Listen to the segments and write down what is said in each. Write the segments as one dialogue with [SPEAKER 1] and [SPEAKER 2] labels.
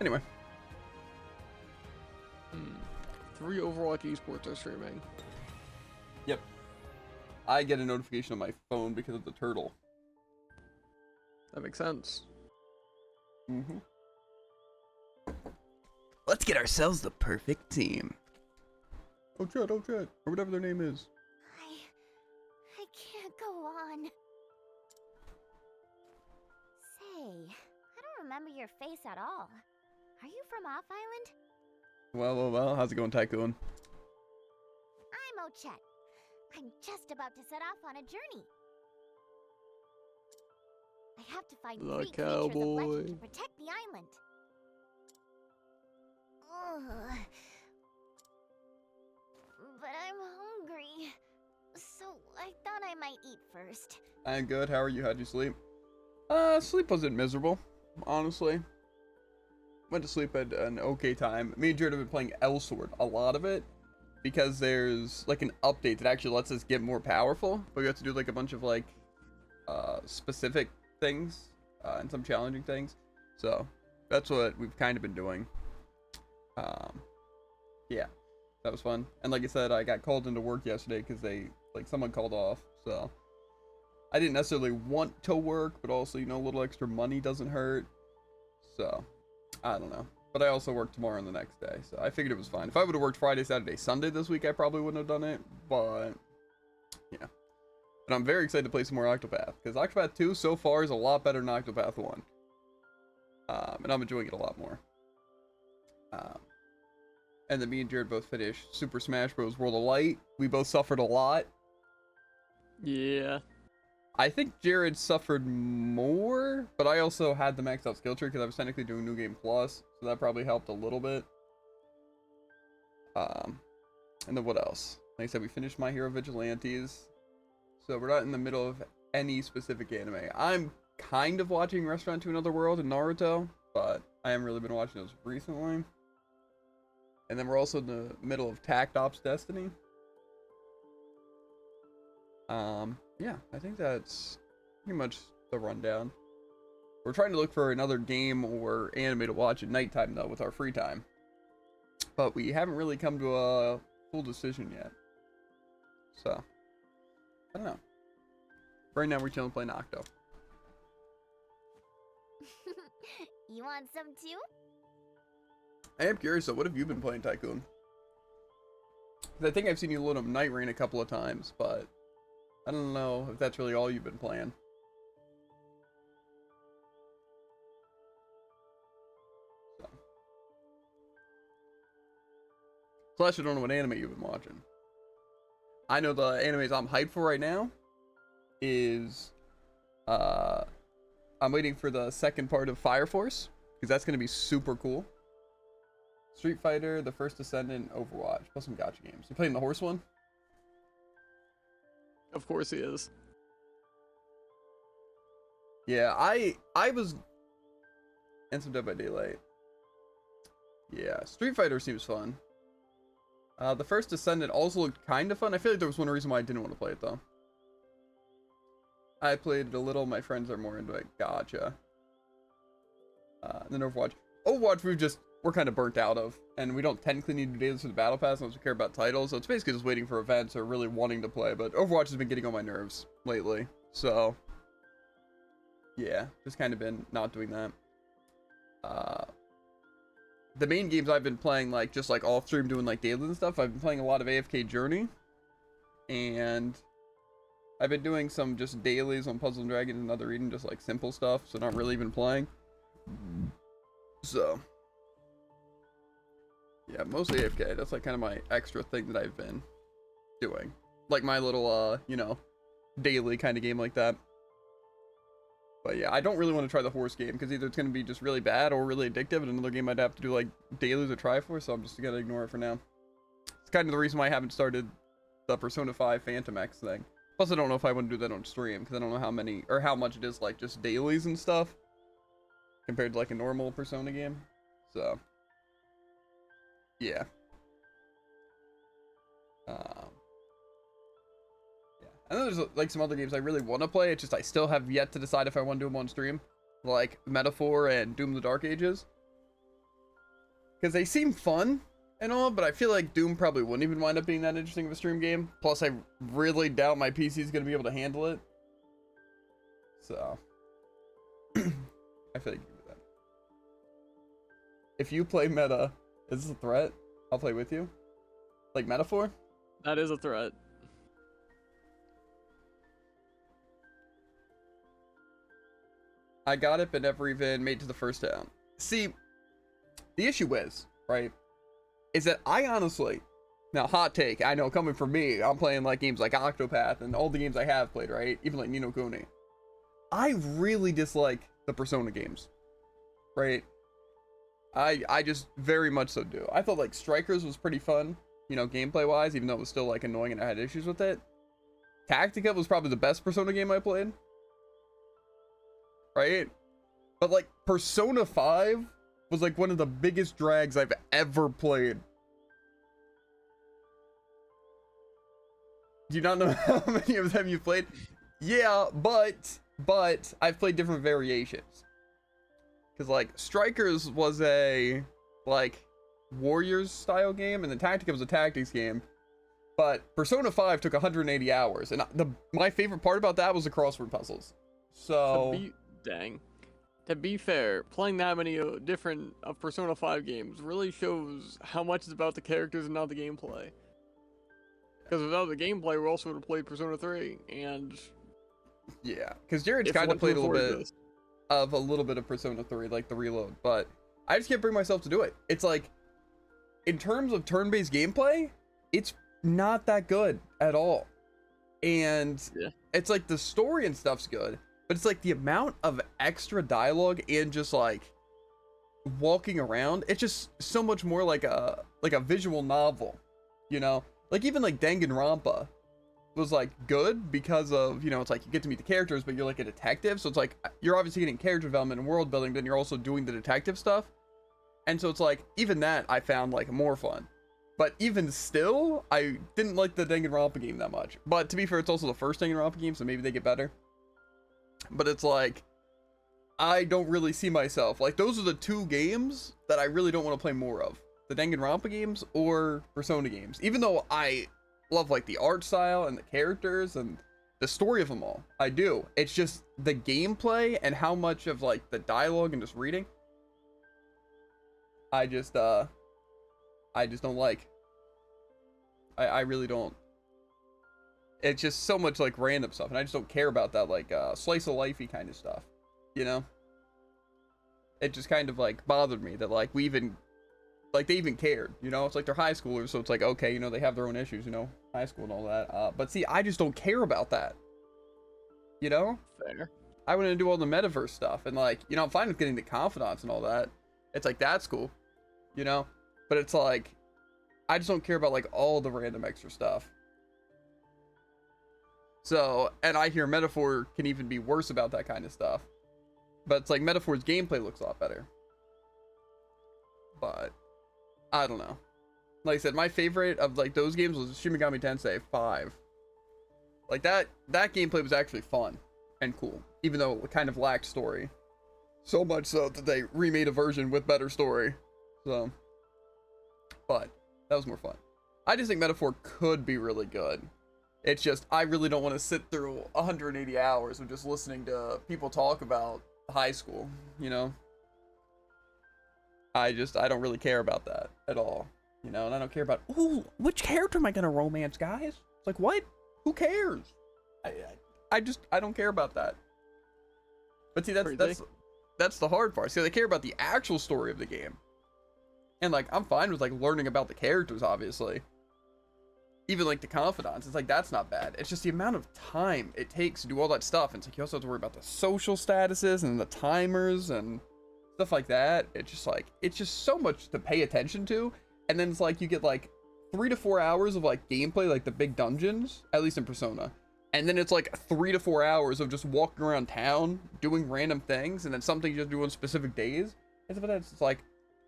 [SPEAKER 1] Anyway.
[SPEAKER 2] 3 Overwatch esports are streaming.
[SPEAKER 1] Yep. I get a notification on my phone because of the turtle.
[SPEAKER 2] That makes sense.
[SPEAKER 1] Mm-hmm. Let's get ourselves the perfect team. Oh, Chad, or whatever their name is.
[SPEAKER 3] I can't go on. Say, I don't remember your face at all. Are you from Off Island?
[SPEAKER 1] Well, how's it going, Tycoon?
[SPEAKER 3] I'm Ochette. I'm just about to set off on a journey. I have to find
[SPEAKER 2] The
[SPEAKER 3] 3 creatures of
[SPEAKER 2] cowboy.
[SPEAKER 3] legend to protect the island. Ugh. But I'm hungry. So I thought I might eat first.
[SPEAKER 1] I'm good. How are you? How'd you sleep? Sleep wasn't miserable, honestly. Went to sleep at an okay time. Me and Jared have been playing Elsword, a lot of it, because there's like an update that actually lets us get more powerful, but we have to do like a bunch of like specific things and some challenging things. So that's what we've kind of been doing. Yeah, that was fun. And like I said, I got called into work yesterday because someone called off. So I didn't necessarily want to work, but also, a little extra money doesn't hurt. So I don't know. But I also work tomorrow and the next day, so I figured it was fine. If I would have worked Friday, Saturday, Sunday this week, I probably wouldn't have done it. But yeah. But I'm very excited to play some more Octopath, because Octopath 2 so far is a lot better than Octopath 1. And I'm enjoying it a lot more. And then me and Jared both finished Super Smash Bros. World of Light. We both suffered a lot.
[SPEAKER 2] Yeah.
[SPEAKER 1] I think Jared suffered more, but I also had the maxed out skill tree because I was technically doing New Game Plus, so that probably helped a little bit. And then what else? Like I said, we finished My Hero Vigilantes, so we're not in the middle of any specific anime. I'm kind of watching Restaurant to Another World and Naruto, but I haven't really been watching those recently. And then we're also in the middle of Tact Ops Destiny. Yeah, I think that's pretty much the rundown. We're trying to look for another game or anime to watch at nighttime, though, with our free time. But we haven't really come to a full decision yet. So, I don't know. Right now, we're chilling playing Octo.
[SPEAKER 3] You want some too?
[SPEAKER 1] I am curious, though, what have you been playing, Tycoon? 'Cause I think I've seen you load up Night Rain a couple of times, but I don't know if that's really all you've been playing. So. Slash, I don't know what anime you've been watching. I know the animes I'm hyped for right now is I'm waiting for the second part of Fire Force, because that's going to be super cool. Street Fighter, The First Descendant, Overwatch, plus some gacha games. You playing the horse one?
[SPEAKER 2] Of course he is.
[SPEAKER 1] Yeah, I was... And some Dead by Daylight. Yeah, Street Fighter seems fun. The First Descendant also looked kind of fun. I feel like there was one reason why I didn't want to play it, though. I played it a little. My friends are more into it. Gotcha. And then Overwatch. Overwatch, we're kind of burnt out of. And we don't technically need to do dailies for the Battle Pass unless we care about titles. So it's basically just waiting for events or really wanting to play. But Overwatch has been getting on my nerves lately. So, yeah. Just kind of been not doing that. The main games I've been playing, just off stream doing dailies and stuff, I've been playing a lot of AFK Journey, and I've been doing some just dailies on Puzzle and Dragons and Other Eden, just simple stuff, so not really even playing. So yeah, mostly AFK. That's kind of my extra thing that I've been doing, my little daily kind of game like that. But yeah, I don't really want to try the horse game because either it's going to be just really bad or really addictive, and another game I'd have to do dailies or try for, so I'm just going to ignore it for now. It's kind of the reason why I haven't started the Persona 5 Phantom X thing. Plus, I don't know if I want to do that on stream because I don't know how many or how much it is just dailies and stuff compared to a normal Persona game. So yeah. I know there's some other games I really want to play. It's just I still have yet to decide if I want to do them on stream, like Metaphor and Doom the Dark Ages. because they seem fun and all, but I feel like Doom probably wouldn't even wind up being that interesting of a stream game. Plus, I really doubt my PC is going to be able to handle it. So, I feel like you can do that. If you play meta, is this a threat? I'll play with you. Like metaphor?
[SPEAKER 2] That is a threat.
[SPEAKER 1] I got it, but never even made it to the first town. See, the issue is, right, is that I honestly, now hot take, I know coming from me, I'm playing like games like Octopath and all the games I have played, right, even like Ni no Kuni. I really dislike the Persona games, right? I just very much so do. I thought like Strikers was pretty fun, you know, gameplay wise, even though it was still like annoying and I had issues with it. Tactica was probably the best Persona game I played, right? But like Persona 5 was like one of the biggest drags I've ever played. Do you not know how many of them you've played? Yeah, but I've played different variations. Because like Strikers was a like Warriors style game, and the Tactica was a tactics game. But Persona 5 took 180 hours, and my favorite part about that was the crossword puzzles. So
[SPEAKER 2] To be fair, playing that many different Persona 5 games really shows how much is about the characters and not the gameplay. Because without the gameplay, we also would have played Persona 3, and
[SPEAKER 1] yeah, because Jared's kind of played a little bit of Persona 3, like the reload, but I just can't bring myself to do it. It's like, in terms of turn-based gameplay, it's not that good at all. And
[SPEAKER 2] yeah.
[SPEAKER 1] It's like the story and stuff's good, but it's like the amount of extra dialogue and just like walking around, it's just so much more like a visual novel, you know? Like even like Danganronpa was like good because of, you know, it's like you get to meet the characters, but you're like a detective, so it's like you're obviously getting character development and world building, then you're also doing the detective stuff. And so it's like even that I found like more fun. But even still, I didn't like the Danganronpa game that much. But to be fair, it's also the first Danganronpa game, so maybe they get better. But it's like, I don't really see myself. Like, those are the two games that I really don't want to play more of. The Danganronpa games or Persona games. Even though I love, like, the art style and the characters and the story of them all. I do. It's just the gameplay and how much of, like, the dialogue and just reading. I just don't like. I really don't. It's just so much like random stuff, and I just don't care about that like slice of lifey kind of stuff, you know? It just kind of like bothered me that like they even cared, you know? It's like they're high schoolers, so it's like, okay, you know, they have their own issues, you know, high school and all that. But see, I just don't care about that, you know?
[SPEAKER 2] Fair.
[SPEAKER 1] I want to do all the metaverse stuff, and like, you know, I'm fine with getting the confidants and all that. It's like, that's cool, you know? But it's like, I just don't care about like all the random extra stuff. So, and I hear Metaphor can even be worse about that kind of stuff. But it's like Metaphor's gameplay looks a lot better. But I don't know. Like I said, my favorite of like those games was Shin Megami Tensei 5. Like that gameplay was actually fun and cool, even though it kind of lacked story. So much so that they remade a version with better story. So, but that was more fun. I just think Metaphor could be really good. It's just, I really don't want to sit through 180 hours of just listening to people talk about high school, you know? I don't really care about that at all, you know? And I don't care about, ooh, which character am I going to romance, guys? It's like, what? Who cares? I don't care about that. But see, that's the hard part. See, they care about the actual story of the game. And like, I'm fine with like learning about the characters, obviously. Even like the confidants, it's like, that's not bad. It's just the amount of time it takes to do all that stuff. And it's like, you also have to worry about the social statuses and the timers and stuff like that. It's just like, it's just so much to pay attention to. And then it's like, you get like 3 to 4 hours of like gameplay, like the big dungeons, at least in Persona. And then it's like 3 to 4 hours of just walking around town, doing random things. And then something you just do on specific days. And stuff like that. It's like,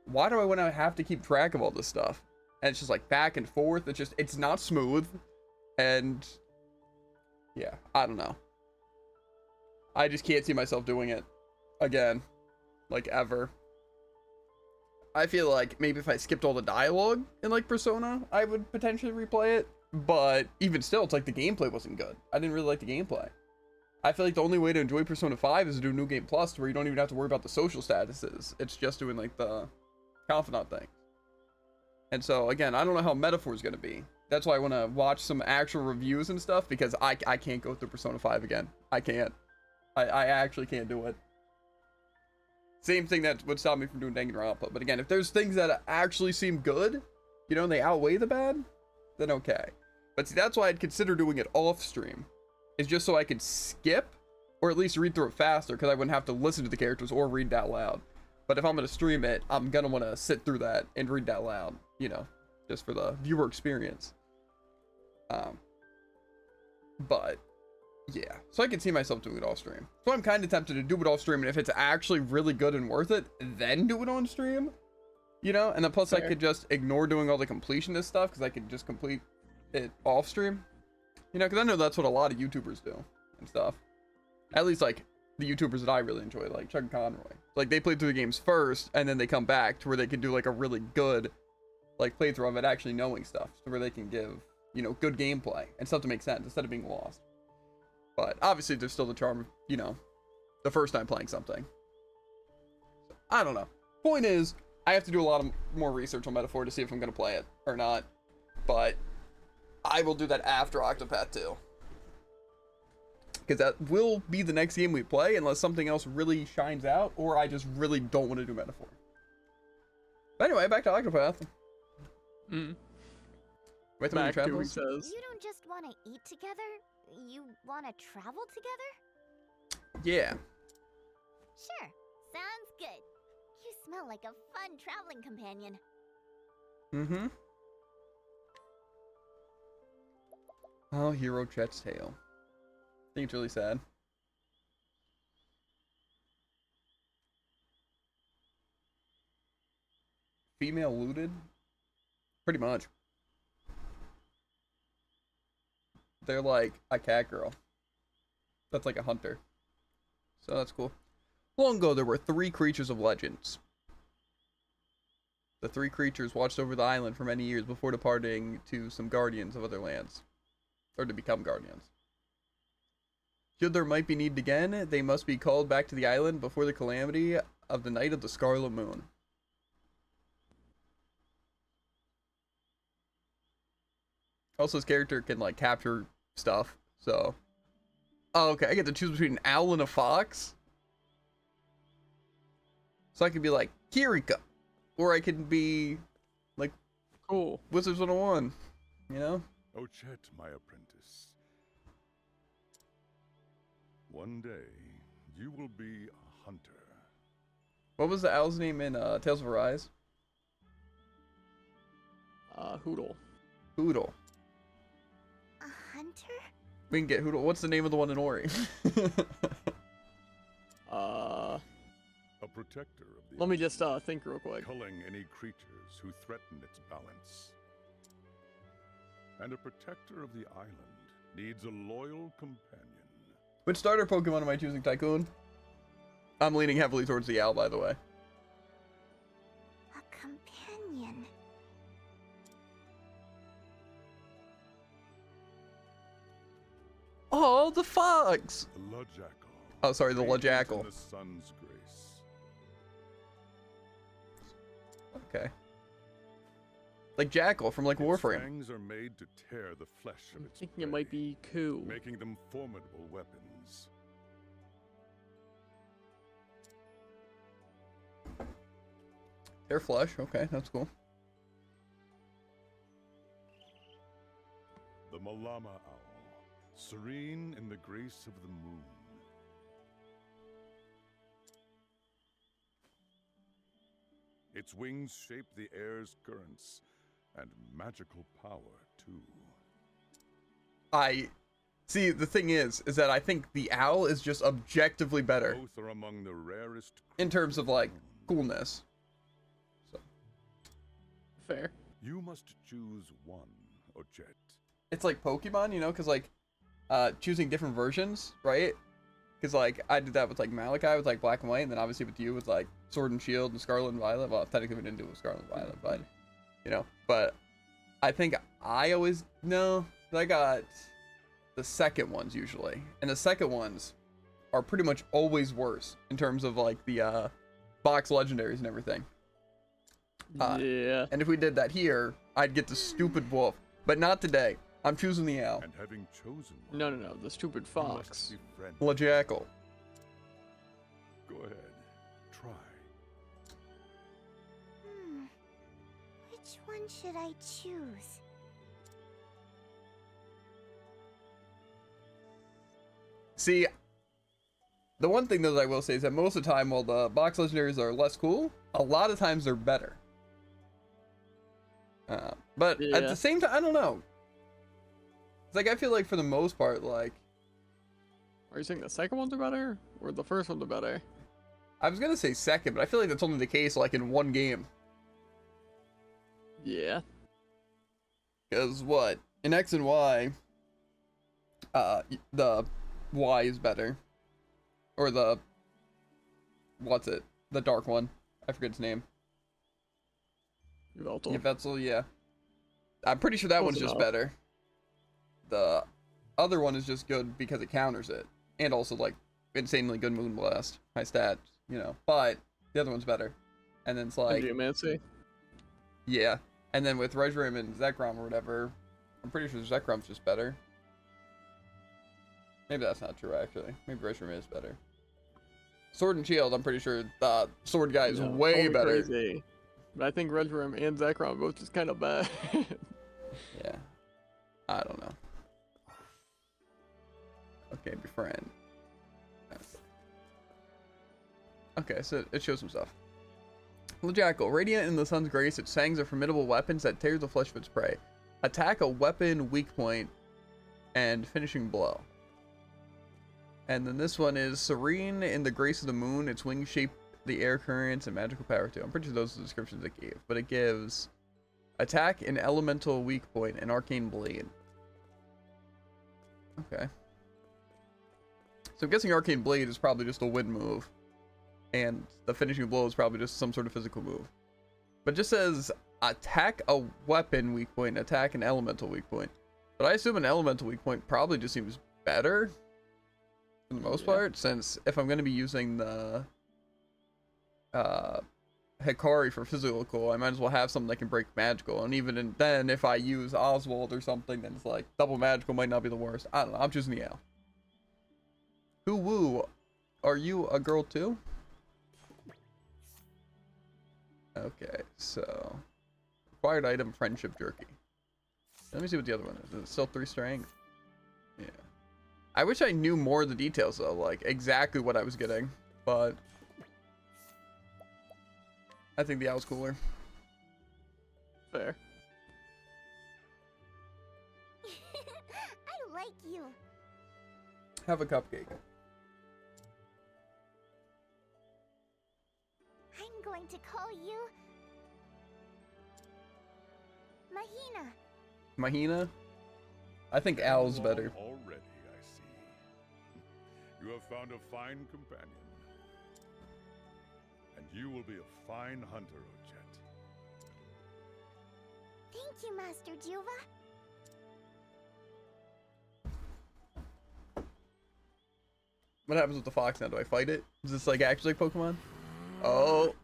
[SPEAKER 1] why do I want to have to keep track of all this stuff? And it's just like back and forth. It's not smooth. And yeah, I don't know. I just can't see myself doing it again, like ever. I feel like maybe if I skipped all the dialogue in like Persona, I would potentially replay it. But even still, it's like the gameplay wasn't good. I didn't really like the gameplay. I feel like the only way to enjoy Persona 5 is to do New Game Plus, where you don't even have to worry about the social statuses. It's just doing like the confidant thing. And so again, I don't know how Metaphor is going to be. That's why I want to watch some actual reviews and stuff, because I can't go through Persona 5 again. I can't. I actually can't do it. Same thing that would stop me from doing Danganronpa. But again, if there's things that actually seem good, you know, and they outweigh the bad, then okay. But see, that's why I'd consider doing it off stream. Is just so I could skip, or at least read through it faster, because I wouldn't have to listen to the characters or read that loud. But if I'm going to stream it, I'm going to want to sit through that and read that loud, you know, just for the viewer experience. But yeah, so I can see myself doing it off stream. So I'm kind of tempted to do it off stream, and if it's actually really good and worth it, then do it on stream, you know. And then plus I could just ignore doing all the completionist stuff, because I could just complete it off stream, you know, because I know that's what a lot of YouTubers do and stuff. At least like the YouTubers that I really enjoy, like Chuck and Conroy. Like they play through the games first, and then they come back to where they can do like a really good like playthrough of it, actually knowing stuff, to where they can give, you know, good gameplay and stuff to make sense instead of being lost. But obviously there's still the charm of, you know, the first time playing something. So, I don't know. Point is, I have to do a lot of more research on Metaphor to see if I'm going to play it or not. But I will do that after Octopath 2. Because that will be the next game we play, unless something else really shines out, or I just really don't want to do Metaphor. But anyway, back to Octopath. Wait,
[SPEAKER 2] Back to
[SPEAKER 1] travel?
[SPEAKER 2] he says.
[SPEAKER 3] You don't just want to eat together, you want to travel together?
[SPEAKER 1] Yeah.
[SPEAKER 3] Sure, sounds good. You smell like a fun traveling companion.
[SPEAKER 1] Mm-hmm. Oh, Hero Chet's tale. I think it's really sad. Female looted? Pretty much. They're like a cat girl. That's like a hunter. So that's cool. Long ago, there were 3 creatures of legends. The 3 creatures watched over the island for many years before departing to some guardians of other lands. Or to become guardians. Should there might be need again, they must be called back to the island before the calamity of the night of the Scarlet Moon. Also, his character can, like, capture stuff, so... Oh, okay, I get to choose between an owl and a fox? So I could be like, Kirika! Or I could be, like...
[SPEAKER 2] Cool.
[SPEAKER 1] Wizards 101, you know?
[SPEAKER 4] O Chet, my apprentice. One day, you will be a hunter.
[SPEAKER 1] What was the owl's name in Tales of Arise?
[SPEAKER 2] Hoodle.
[SPEAKER 1] Hoodle.
[SPEAKER 3] A hunter?
[SPEAKER 1] We can get Hoodle. What's the name of the one in Ori?
[SPEAKER 4] A protector of the
[SPEAKER 2] Let me just think real quick.
[SPEAKER 4] culling any creatures who threaten its balance. And a protector of the island needs a loyal companion.
[SPEAKER 1] Which starter Pokemon am I choosing, Tycoon? I'm leaning heavily towards the owl, by the way.
[SPEAKER 3] A companion.
[SPEAKER 1] Oh, the fox!
[SPEAKER 4] The Lujackal.
[SPEAKER 1] Oh, sorry, the
[SPEAKER 4] radiant in
[SPEAKER 1] Lujackal.
[SPEAKER 4] The sun's grace.
[SPEAKER 1] Okay. Like Jackal from, like,
[SPEAKER 4] Its
[SPEAKER 1] Warframe.
[SPEAKER 4] fangs are made to tear the flesh of
[SPEAKER 2] I'm
[SPEAKER 4] its
[SPEAKER 2] thinking it
[SPEAKER 4] prey,
[SPEAKER 2] might be Ku.
[SPEAKER 4] making them formidable weapons.
[SPEAKER 1] They're flush. Okay, that's cool.
[SPEAKER 4] The Malama Owl, serene in the grace of the moon. Its wings shape the air's currents, and magical power, too.
[SPEAKER 1] See, the thing is that I think the owl is just objectively better
[SPEAKER 4] Both are among the rarest
[SPEAKER 1] in terms of, like,
[SPEAKER 4] creatures
[SPEAKER 1] coolness. So,
[SPEAKER 2] Fair.
[SPEAKER 4] You must choose one, Ochet.
[SPEAKER 1] it's like Pokemon, you know, because, like, choosing different versions, right? Because, like, I did that with, like, Malachi with, like, Black and White, and then obviously with you with, like, Sword and Shield and Scarlet and Violet. Well, technically we didn't do it with Scarlet and Violet, but, you know. But I think I always know that I got the second ones usually. And the second ones are pretty much always worse in terms of, like, the box legendaries and everything.
[SPEAKER 2] Yeah.
[SPEAKER 1] And if we did that here, I'd get the stupid wolf. But not today. I'm choosing the owl.
[SPEAKER 4] And having chosen one,
[SPEAKER 2] No, the stupid
[SPEAKER 4] you must
[SPEAKER 2] fox.
[SPEAKER 4] be friendly.
[SPEAKER 1] The jackal.
[SPEAKER 4] Go ahead. Try.
[SPEAKER 3] Which one should I choose?
[SPEAKER 1] See, the one thing that I will say is that most of the time, while the box legendaries are less cool, a lot of times they're better. But at
[SPEAKER 2] Yeah.
[SPEAKER 1] the same time, I don't know. It's like, I feel like for the most part, like,
[SPEAKER 2] Are you saying the second ones are better or the first ones are better?
[SPEAKER 1] I was gonna say second, but I feel like that's only the case, like, in one game.
[SPEAKER 2] Yeah.
[SPEAKER 1] Because what? In X and Y, the Y is better. Or the, what's it? The dark one. I forget its name.
[SPEAKER 2] Yveltal.
[SPEAKER 1] Yeah, Vetzel, yeah. I'm pretty sure that
[SPEAKER 2] Close
[SPEAKER 1] one's just
[SPEAKER 2] enough.
[SPEAKER 1] better. The other one is just good because it counters it. And also, like, insanely good Moonblast. High stats, you know. But the other one's better. And then it's like,
[SPEAKER 2] Geomancy.
[SPEAKER 1] yeah. And then with Reshiram and Zekrom or whatever, I'm pretty sure Zekrom's just better. Maybe that's not true, actually. Maybe Reshiram is better. Sword and Shield, I'm pretty sure the Sword guy is
[SPEAKER 2] No,
[SPEAKER 1] way
[SPEAKER 2] totally
[SPEAKER 1] better.
[SPEAKER 2] Crazy. But I think Reshiram and Zekrom are both just kind of bad.
[SPEAKER 1] Yeah. I don't know. Okay, befriend. Okay, so it shows some stuff. Jackal, radiant in the sun's grace, its fangs are formidable weapons that tear the flesh of its prey. Attack a weapon, weak point, and finishing blow. And then this one is serene in the grace of the moon, its wings shape the air currents and magical power too. I'm pretty sure those are the descriptions it gave, but it gives attack an elemental weak point and arcane blade. Okay. So I'm guessing arcane blade is probably just a wind move. And the finishing blow is probably just some sort of physical move. But it just says attack a weapon weak point, attack an elemental weak point. But I assume an elemental weak point probably just seems better for the most part, since if I'm going to be using the Hikari for physical, I might as well have something that can break magical. And even then, if I use Oswald or something, then it's like double magical might not be the worst. I don't know. I'm choosing the L. Who woo? Are you a girl too? Okay, so required item, friendship jerky. Let me see what the other one is. Is it still 3 strength? Yeah. I wish I knew more of the details though, like exactly what I was getting, but I think the owl's cooler.
[SPEAKER 2] Fair.
[SPEAKER 3] I like you.
[SPEAKER 1] Have a cupcake.
[SPEAKER 3] I'm going to call you Mahina.
[SPEAKER 1] Mahina? I think owl's
[SPEAKER 4] Along
[SPEAKER 1] better.
[SPEAKER 4] Already, I see. You have found a fine companion. And you will be a fine hunter, Ochet.
[SPEAKER 3] Thank you, Master Juva.
[SPEAKER 1] What happens with the fox now? Do I fight it? Is this like actually like Pokemon? Oh.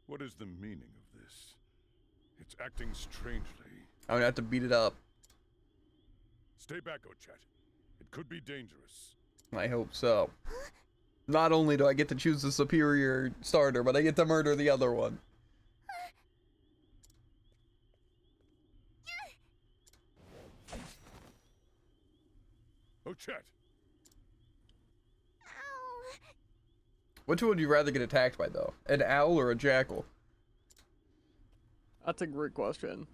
[SPEAKER 4] What is the meaning of this? It's acting strangely.
[SPEAKER 1] I'm gonna have to beat it up.
[SPEAKER 4] Stay back, Ochet. It could be dangerous.
[SPEAKER 1] I hope so. Not only do I get to choose the superior starter, but I get to murder the other one.
[SPEAKER 4] Ochet!
[SPEAKER 3] Ow.
[SPEAKER 1] Which one would you rather get attacked by though? An owl or a jackal?
[SPEAKER 2] That's a great question.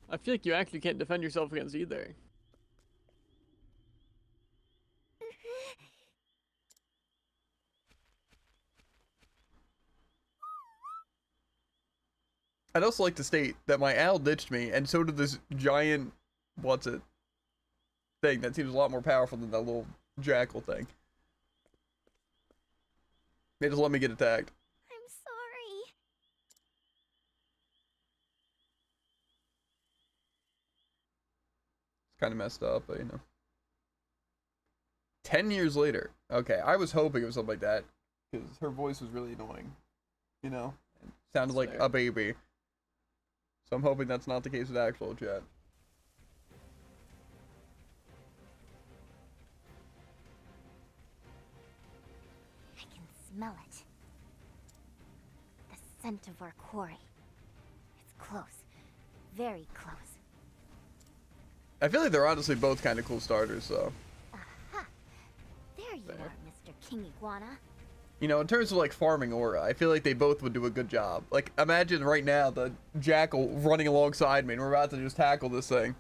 [SPEAKER 2] I feel like you actually can't defend yourself against either.
[SPEAKER 1] I'd also like to state that my owl ditched me, and so did this giant, what's it? thing. That seems a lot more powerful than that little jackal thing. They just let me get attacked.
[SPEAKER 3] I'm sorry.
[SPEAKER 1] It's kind of messed up, but you know. 10 years later. Okay, I was hoping it was something like that. Because her voice was really annoying. You know? It sounded like
[SPEAKER 2] Fair.
[SPEAKER 1] a baby. So I'm hoping that's not the case with actual chat.
[SPEAKER 3] I can smell it. The scent of our quarry. It's close. Very close.
[SPEAKER 1] I feel like they're honestly both kind of cool starters, so.
[SPEAKER 3] Aha! There you
[SPEAKER 1] Fair.
[SPEAKER 3] are, Mr. King Iguana.
[SPEAKER 1] You know, in terms of like farming aura, I feel like they both would do a good job. Like, imagine right now the jackal running alongside me and we're about to just tackle this thing.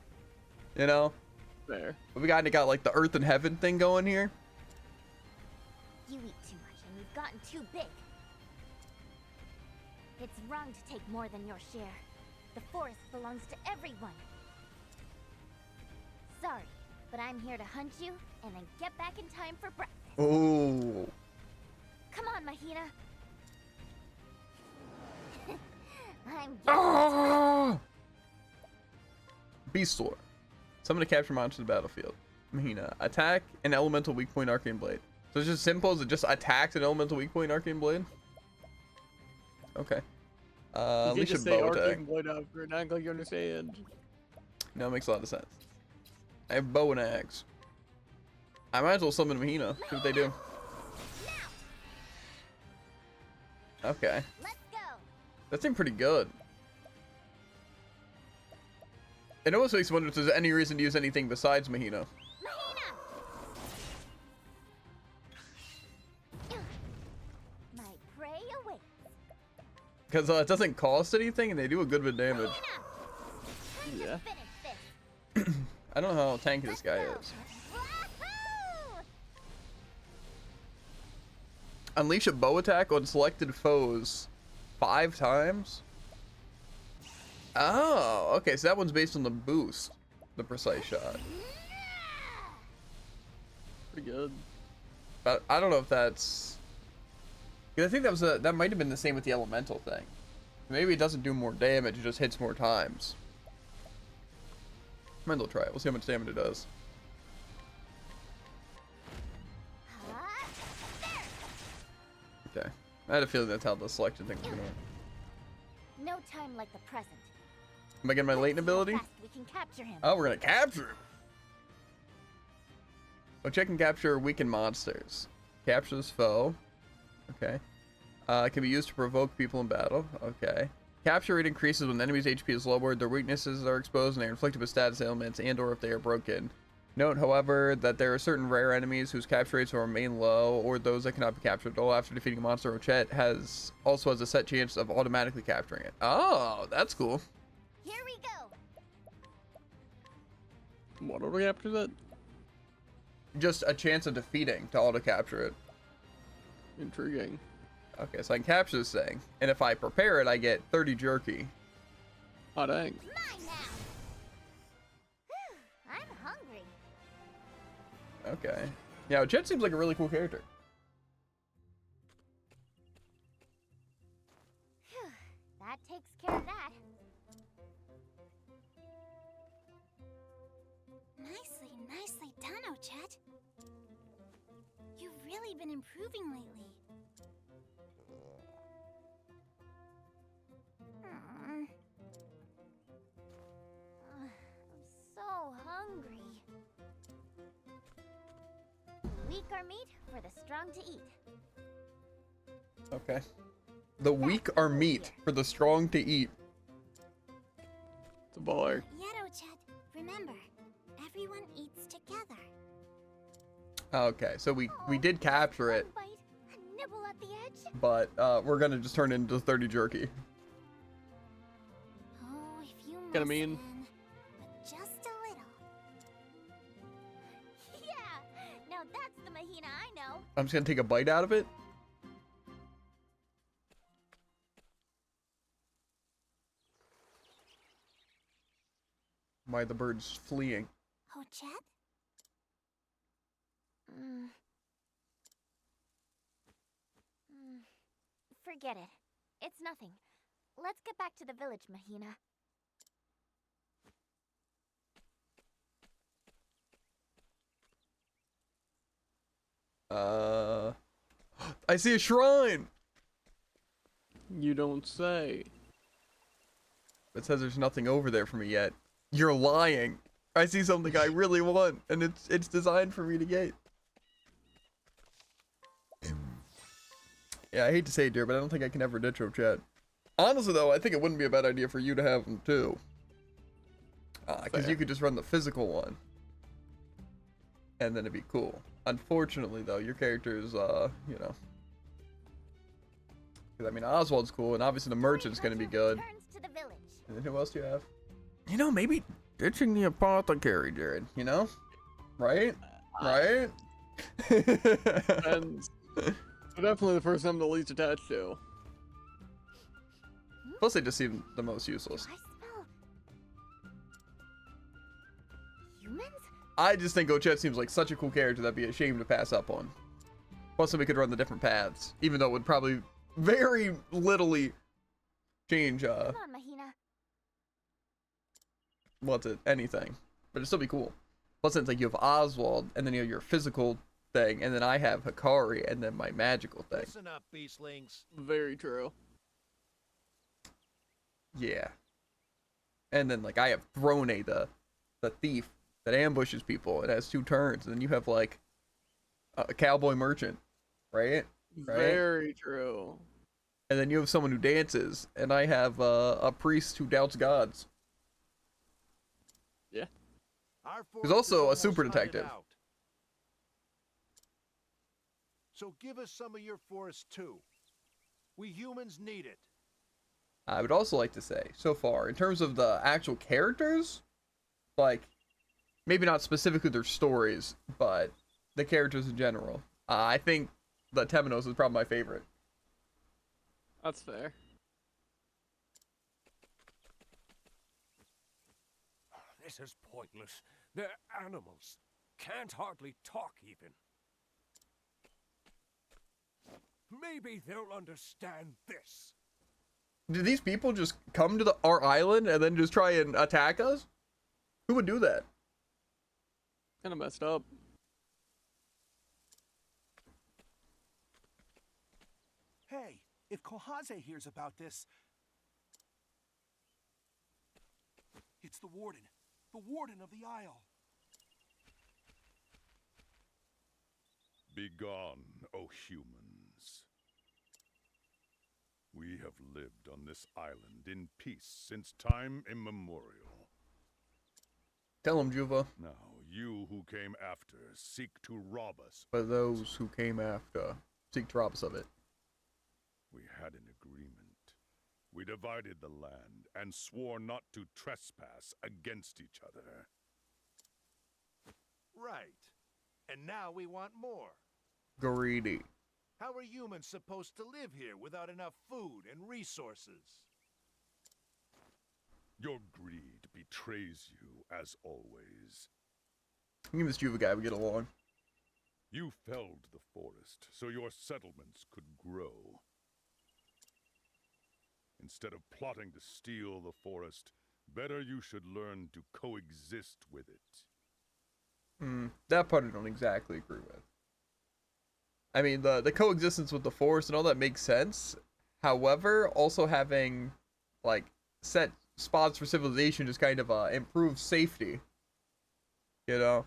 [SPEAKER 1] You know?
[SPEAKER 2] Fair.
[SPEAKER 1] But we got like the earth and heaven thing going here.
[SPEAKER 3] You eat too much and you've gotten too big. It's wrong to take more than your share. The forest belongs to everyone. Sorry, but I'm here to hunt you and then get back in time for breakfast.
[SPEAKER 1] Oh.
[SPEAKER 3] Come on, Mahina. I'm getting
[SPEAKER 1] Ah! Beast Lore. Summon to capture monsters in the battlefield. Mahina. Attack an elemental weak point arcane blade. So it's just simple as it just attacks an elemental weak point arcane blade? Okay.
[SPEAKER 2] You
[SPEAKER 1] At
[SPEAKER 2] can't
[SPEAKER 1] least
[SPEAKER 2] just
[SPEAKER 1] a
[SPEAKER 2] say
[SPEAKER 1] bow attack.
[SPEAKER 2] arcane blade after and act like you understand.
[SPEAKER 1] No, it makes a lot of sense. I have bow and axe. I might as well summon Mahina. See what they do. Okay.
[SPEAKER 3] Let's go.
[SPEAKER 1] That seemed pretty good. It almost makes me wonder if there's any reason to use anything besides Mahina.
[SPEAKER 3] Mahina! My prey awaits.
[SPEAKER 1] Because it doesn't cost anything and they do a good bit of damage.
[SPEAKER 3] Mahina! Time to
[SPEAKER 2] Yeah.
[SPEAKER 3] finish this.
[SPEAKER 1] I don't know how tanky this guy is.
[SPEAKER 3] Wahoo!
[SPEAKER 1] Unleash a bow attack on selected foes 5 times? Oh, okay, so that one's based on the boost. The precise shot.
[SPEAKER 2] Pretty good.
[SPEAKER 1] But I don't know if that's... 'Cause I think that might have been the same with the elemental thing. Maybe it doesn't do more damage, it just hits more times. Might as well try it. We'll see how much damage it does.
[SPEAKER 3] There.
[SPEAKER 1] Okay. I had a feeling that's how the selection thing was gonna work.
[SPEAKER 3] No time like the present.
[SPEAKER 1] Am I getting my
[SPEAKER 3] Let's
[SPEAKER 1] latent
[SPEAKER 3] see how
[SPEAKER 1] ability?
[SPEAKER 3] fast we can capture him.
[SPEAKER 1] Oh, we're gonna capture him. Oh, check and capture weakened monsters. Captures foe. Okay. Can be used to provoke people in battle. Okay. Capture rate increases when the enemy's HP is lowered, their weaknesses are exposed, and they are inflicted with status ailments and or if they are broken. Note, however, that there are certain rare enemies whose capture rates will remain low, or those that cannot be captured at all after defeating a monster. Ochet also has a set chance of automatically capturing it. Oh, that's cool.
[SPEAKER 3] Here we go.
[SPEAKER 2] What auto capture that?
[SPEAKER 1] Just a chance of defeating to auto capture it.
[SPEAKER 2] Intriguing.
[SPEAKER 1] Okay, so I can capture this thing, and if I prepare it, I get 30 jerky.
[SPEAKER 2] Oh dang.
[SPEAKER 3] Mine now. Whew, I'm hungry.
[SPEAKER 1] Okay. Yeah, Jet seems like a really cool character.
[SPEAKER 3] Phew, that takes care of that. Nicely done, Ochet. You've really been improving lately. Mm. I'm so hungry. Weak are meat for the strong to eat.
[SPEAKER 1] Okay. The weak are meat for the strong to eat.
[SPEAKER 2] It's a baller.
[SPEAKER 3] Yet, Ochet, remember, everyone eats together.
[SPEAKER 1] Okay, so we did capture it,
[SPEAKER 3] One bite, a nibble at the edge.
[SPEAKER 1] but we're gonna just turn it into 30 jerky.
[SPEAKER 3] Oh, if you
[SPEAKER 2] Kinda
[SPEAKER 3] must
[SPEAKER 2] mean.
[SPEAKER 3] then, but just a little. Yeah, now that's the Mahina I know.
[SPEAKER 1] I'm just gonna take a bite out of it. Why the bird's fleeing?
[SPEAKER 3] Ochet, Mm. Forget it. It's nothing. Let's get back to the village, Mahina.
[SPEAKER 1] I see a shrine.
[SPEAKER 2] You don't say.
[SPEAKER 1] It says there's nothing over there for me yet. You're lying. I see something I really want, and it's designed for me to get. Yeah, I hate to say it, dear, but I don't think I can ever ditch chat. Honestly, though, I think it wouldn't be a bad idea for you to have them too. Because you could just run the physical one, and then it'd be cool. Unfortunately, though, your character is, you know. Because I mean, Oswald's cool, and obviously the merchant's gonna be good. And then who else do you have? You know, maybe ditching the apothecary, Jared. You know, right? Right?
[SPEAKER 2] And definitely the person I'm the least attached to.
[SPEAKER 1] Plus, they just seem the most useless.
[SPEAKER 3] I smell humans?
[SPEAKER 1] I just think Ochet seems like such a cool character that'd be a shame to pass up on. Plus, then we could run the different paths, even though it would probably very littly change,
[SPEAKER 3] Come on, Mahina.
[SPEAKER 1] what's it, anything. But it'd still be cool. Plus, it's like you have Oswald, and then you have your physical thing, and then I have Hikari, and then my magical thing.
[SPEAKER 5] Listen up, beastlings.
[SPEAKER 2] Very true.
[SPEAKER 1] Yeah. And then, like, I have Throne, the thief that ambushes people. It has 2 turns, and then you have, like, a cowboy merchant, right?
[SPEAKER 2] Very true.
[SPEAKER 1] And then you have someone who dances, and I have a priest who doubts gods.
[SPEAKER 2] Yeah.
[SPEAKER 1] He's also a super detective.
[SPEAKER 5] So give us some of your forest too. We humans need it.
[SPEAKER 1] I would also like to say, so far, in terms of the actual characters, like, maybe not specifically their stories, but the characters in general. I think the Temenos is probably my favorite.
[SPEAKER 2] That's fair.
[SPEAKER 6] This is pointless. They're animals. Can't hardly talk even. Maybe they'll understand this.
[SPEAKER 1] Did these people just come to our island and then just try and attack us? Who would do that?
[SPEAKER 2] Kind of messed up.
[SPEAKER 7] Hey, if Kohaze hears about this... It's the Warden of the Isle.
[SPEAKER 4] Begone, O humans. We have lived on this island in peace since time immemorial.
[SPEAKER 1] Tell him, Juva.
[SPEAKER 4] Now, you who came after seek to rob us.
[SPEAKER 1] For those who came after, seek to rob us of it.
[SPEAKER 4] We had an agreement. We divided the land and swore not to trespass against each other.
[SPEAKER 5] Right. And now we want more.
[SPEAKER 1] Greedy.
[SPEAKER 5] How are humans supposed to live here without enough food and resources?
[SPEAKER 4] Your greed betrays you, as always.
[SPEAKER 1] Me and this Juva guy would get along.
[SPEAKER 4] You felled the forest so your settlements could grow. Instead of plotting to steal the forest, better you should learn to coexist with it.
[SPEAKER 1] That part I don't exactly agree with. I mean, the coexistence with the forest and all that makes sense. However, also having, like, set spots for civilization just kind of improves safety. You know?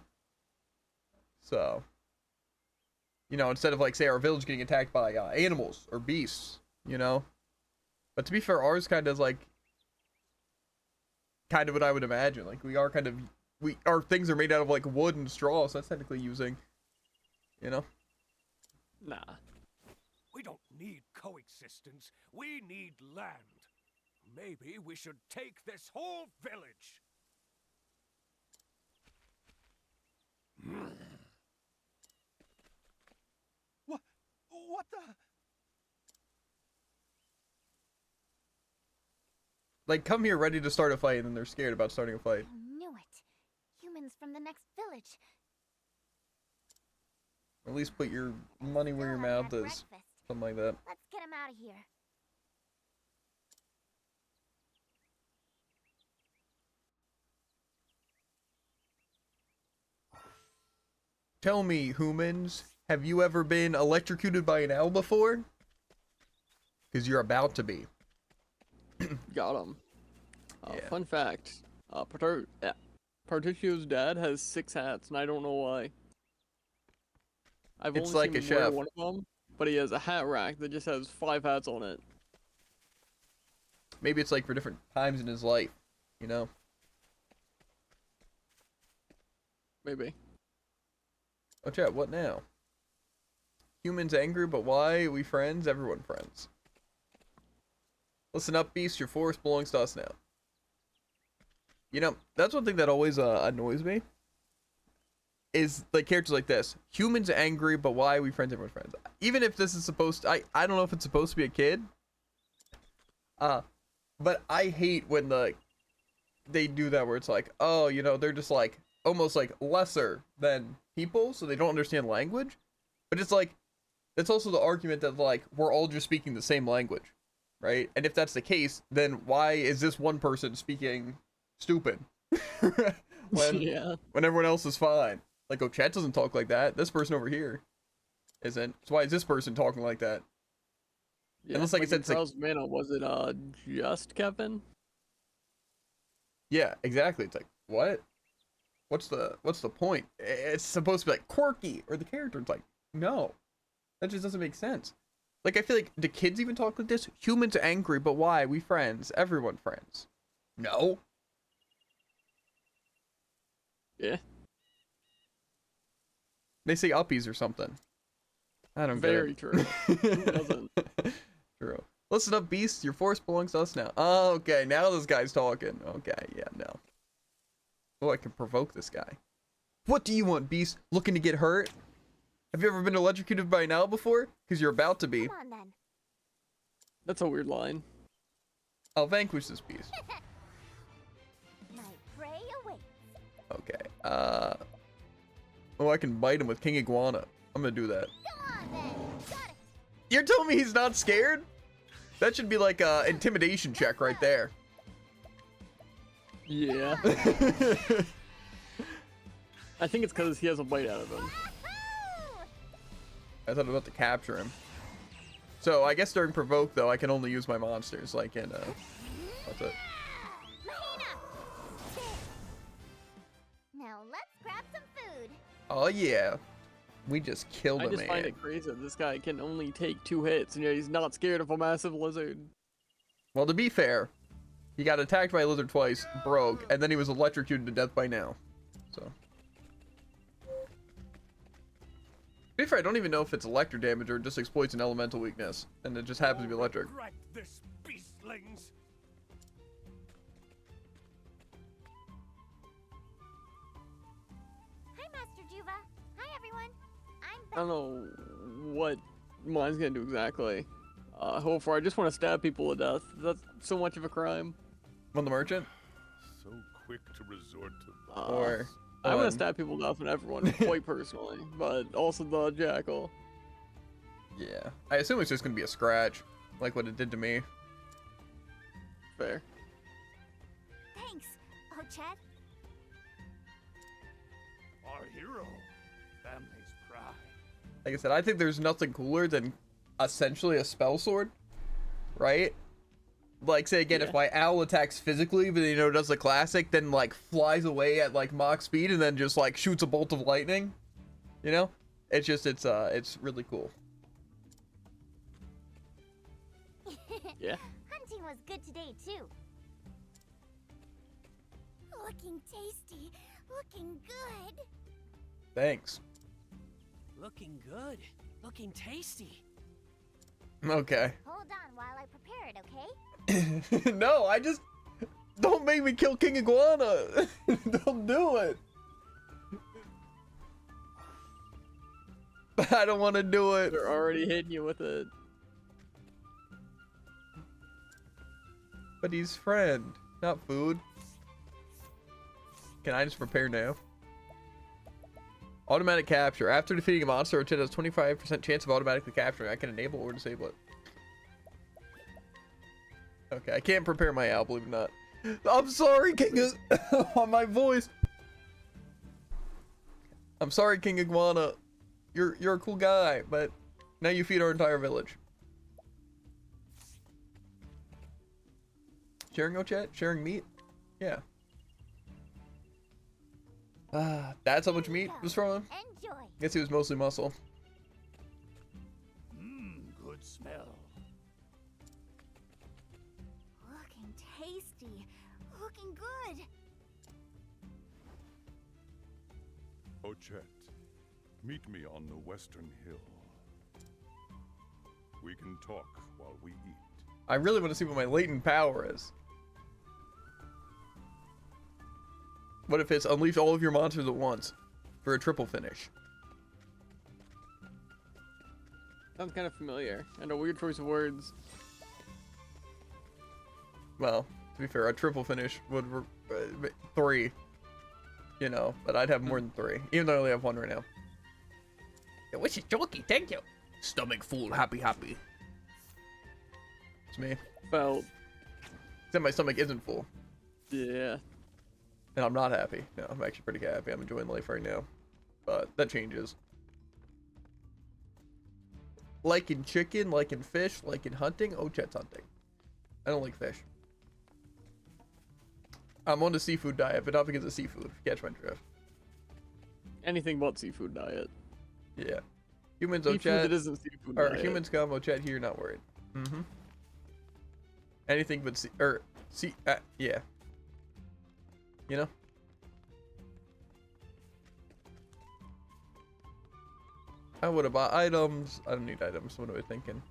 [SPEAKER 1] So, you know, instead of, like, say, our village getting attacked by animals or beasts, you know? But to be fair, ours kind of like, kind of what I would imagine. Like, we are kind of, our things are made out of, like, wood and straw, so that's technically using, you know?
[SPEAKER 2] Nah.
[SPEAKER 6] We don't need coexistence. We need land. Maybe we should take this whole village.
[SPEAKER 7] What the...
[SPEAKER 1] Like, come here ready to start a fight, and then they're scared about starting a fight.
[SPEAKER 3] I knew it. Humans from the next village.
[SPEAKER 1] At least put your money where your
[SPEAKER 3] Still haven't
[SPEAKER 1] mouth
[SPEAKER 3] had
[SPEAKER 1] is.
[SPEAKER 3] breakfast.
[SPEAKER 1] Something like that.
[SPEAKER 3] Let's get him out of here.
[SPEAKER 1] Tell me, humans, have you ever been electrocuted by an owl before? Because you're about to be.
[SPEAKER 2] Got him.
[SPEAKER 1] Yeah.
[SPEAKER 2] Fun fact. Partitio's dad has 6 hats, and I don't know why. I've
[SPEAKER 1] It's
[SPEAKER 2] only
[SPEAKER 1] like
[SPEAKER 2] seen
[SPEAKER 1] a
[SPEAKER 2] him wear
[SPEAKER 1] chef.
[SPEAKER 2] one of them, but he has a hat rack that just has 5 hats on it.
[SPEAKER 1] Maybe it's like for different times in his life, you know?
[SPEAKER 2] Maybe.
[SPEAKER 1] Oh, chat, what now? Humans angry, but why? We friends? Everyone friends. Listen up, beast. Your forest belongs to us now. You know, that's one thing that always annoys me. Is like characters like this. Humans angry, but why? We friends? Everyone friends. Even if this is supposed to... I don't know if it's supposed to be a kid. But I hate when they do that where it's like, oh, you know, they're just like almost like lesser than people, so they don't understand language. But it's like, it's also the argument that like we're all just speaking the same language, right? And if that's the case, then why is this one person speaking stupid
[SPEAKER 2] Yeah.
[SPEAKER 1] when everyone else is fine? Like, oh, Chet doesn't talk like that. This person over here isn't. So why is this person talking like that?
[SPEAKER 2] Yeah.
[SPEAKER 1] Unless, like I said,
[SPEAKER 2] in
[SPEAKER 1] it's like-
[SPEAKER 2] Trials of Mana, was it just Kevin?
[SPEAKER 1] Yeah, exactly. It's like, what? What's the point? It's supposed to be like quirky or the character. It's like, no, that just doesn't make sense. Like, I feel like, do kids even talk like this? Humans angry, but why? We friends. Everyone friends. No.
[SPEAKER 2] Yeah.
[SPEAKER 1] They say uppies or something. I don't
[SPEAKER 2] Very
[SPEAKER 1] get
[SPEAKER 2] true. Who doesn't?
[SPEAKER 1] it. True. Listen up, beast. Your force belongs to us now. Oh, okay, now this guy's talking. Okay, yeah, no. Oh, I can provoke this guy. What do you want, beast? Looking to get hurt? Have you ever been electrocuted by an owl before? Because you're about to be.
[SPEAKER 3] Come on then.
[SPEAKER 2] That's a weird line.
[SPEAKER 1] I'll vanquish this beast.
[SPEAKER 3] My prey awaits.
[SPEAKER 1] Okay, oh, I can bite him with King Iguana. I'm gonna do that.
[SPEAKER 3] Come on then. Got it.
[SPEAKER 1] You're telling me he's not scared? That should be like a intimidation check right there.
[SPEAKER 2] Yeah. I think it's because he has a bite out of him.
[SPEAKER 3] Wahoo!
[SPEAKER 1] I thought I was about to capture him. So I guess during provoke though, I can only use my monsters like in what's it?
[SPEAKER 3] Mahina! There. Now let's grab some food.
[SPEAKER 1] Oh yeah, we just killed
[SPEAKER 2] I
[SPEAKER 1] him,
[SPEAKER 2] just find
[SPEAKER 1] man.
[SPEAKER 2] it crazy that this guy can only take 2 hits, and yet he's not scared of a massive lizard.
[SPEAKER 1] Well, to be fair, he got attacked by a lizard twice, broke, and then he was electrocuted to death by now. So. To be fair, I don't even know if it's electric damage or it just exploits an elemental weakness, and it just happens to be electric.
[SPEAKER 6] Regret this, beastlings.
[SPEAKER 3] Hi, Master Juva. Hi, everyone.
[SPEAKER 2] I don't know what mine's gonna do exactly. However, I just want to stab people to death. That's so much of a crime.
[SPEAKER 1] On the merchant?
[SPEAKER 4] So quick to resort to
[SPEAKER 1] Or
[SPEAKER 2] I'm gonna
[SPEAKER 1] on-
[SPEAKER 2] stab people to death and everyone, quite personally, but also the jackal.
[SPEAKER 1] Yeah. I assume it's just gonna be a scratch, like what it did to me.
[SPEAKER 2] Fair.
[SPEAKER 3] Thanks. Oh, Chad.
[SPEAKER 6] Our hero, family's pride.
[SPEAKER 1] Like I said, I think there's nothing cooler than essentially a spell sword, right? Like, say again, if
[SPEAKER 2] Yeah.
[SPEAKER 1] my owl attacks physically, but you know, does the classic, then like flies away at like Mach speed and then just like shoots a bolt of lightning, you know? It's just, it's really cool.
[SPEAKER 2] Yeah.
[SPEAKER 3] Hunting was good today, too. Looking tasty. Looking good.
[SPEAKER 1] Thanks.
[SPEAKER 8] Looking good. Looking tasty.
[SPEAKER 1] Okay.
[SPEAKER 3] Hold on while I prepare it, okay?
[SPEAKER 1] No, I just, don't make me kill King Iguana. Don't do it. I don't want to do it.
[SPEAKER 2] They're already hitting you with it.
[SPEAKER 1] But he's friend, not food. Can I just prepare now? Automatic capture. After defeating a monster, Ochette has 25% chance of automatically capturing. I can enable or disable it. Okay, I can't prepare my owl, believe it or not. I'm sorry, King on my voice. I'm sorry, King Iguana. You're a cool guy, but now you feed our entire village. Sharing Ochette? Sharing meat? Yeah. That's how much meat was from him?
[SPEAKER 3] Enjoy.
[SPEAKER 1] Guess he was mostly muscle.
[SPEAKER 6] Good smell.
[SPEAKER 3] Looking tasty. Looking good.
[SPEAKER 4] Ochette, meet me on the western hill. We can talk while we eat.
[SPEAKER 1] I really want to see what my latent power is. What if it's unleash all of your monsters at once for a triple finish?
[SPEAKER 2] Sounds kind of familiar, and a weird choice of words.
[SPEAKER 1] Well, to be fair, a triple finish would 3. You know, but I'd have more than 3, even though I only have 1 right now. Yeah, which is jokey, thank you. Stomach full, happy, happy. It's me.
[SPEAKER 2] Felt.
[SPEAKER 1] Except my stomach isn't full.
[SPEAKER 2] Yeah.
[SPEAKER 1] And I'm not happy. No, I'm actually pretty happy. I'm enjoying life right now. But that changes. Liking chicken, liking fish, liking hunting. Ochette's hunting. I don't like fish. I'm on the seafood diet, but not because of seafood. If you catch my drift.
[SPEAKER 2] Anything but seafood diet.
[SPEAKER 1] Yeah. Humans,
[SPEAKER 2] Seafood that
[SPEAKER 1] Ochette.
[SPEAKER 2] isn't seafood
[SPEAKER 1] Or
[SPEAKER 2] diet.
[SPEAKER 1] humans come, Ochette here, not worried. Mm-hmm. Anything but yeah. You know? I would have bought items. I don't need items. What am I thinking?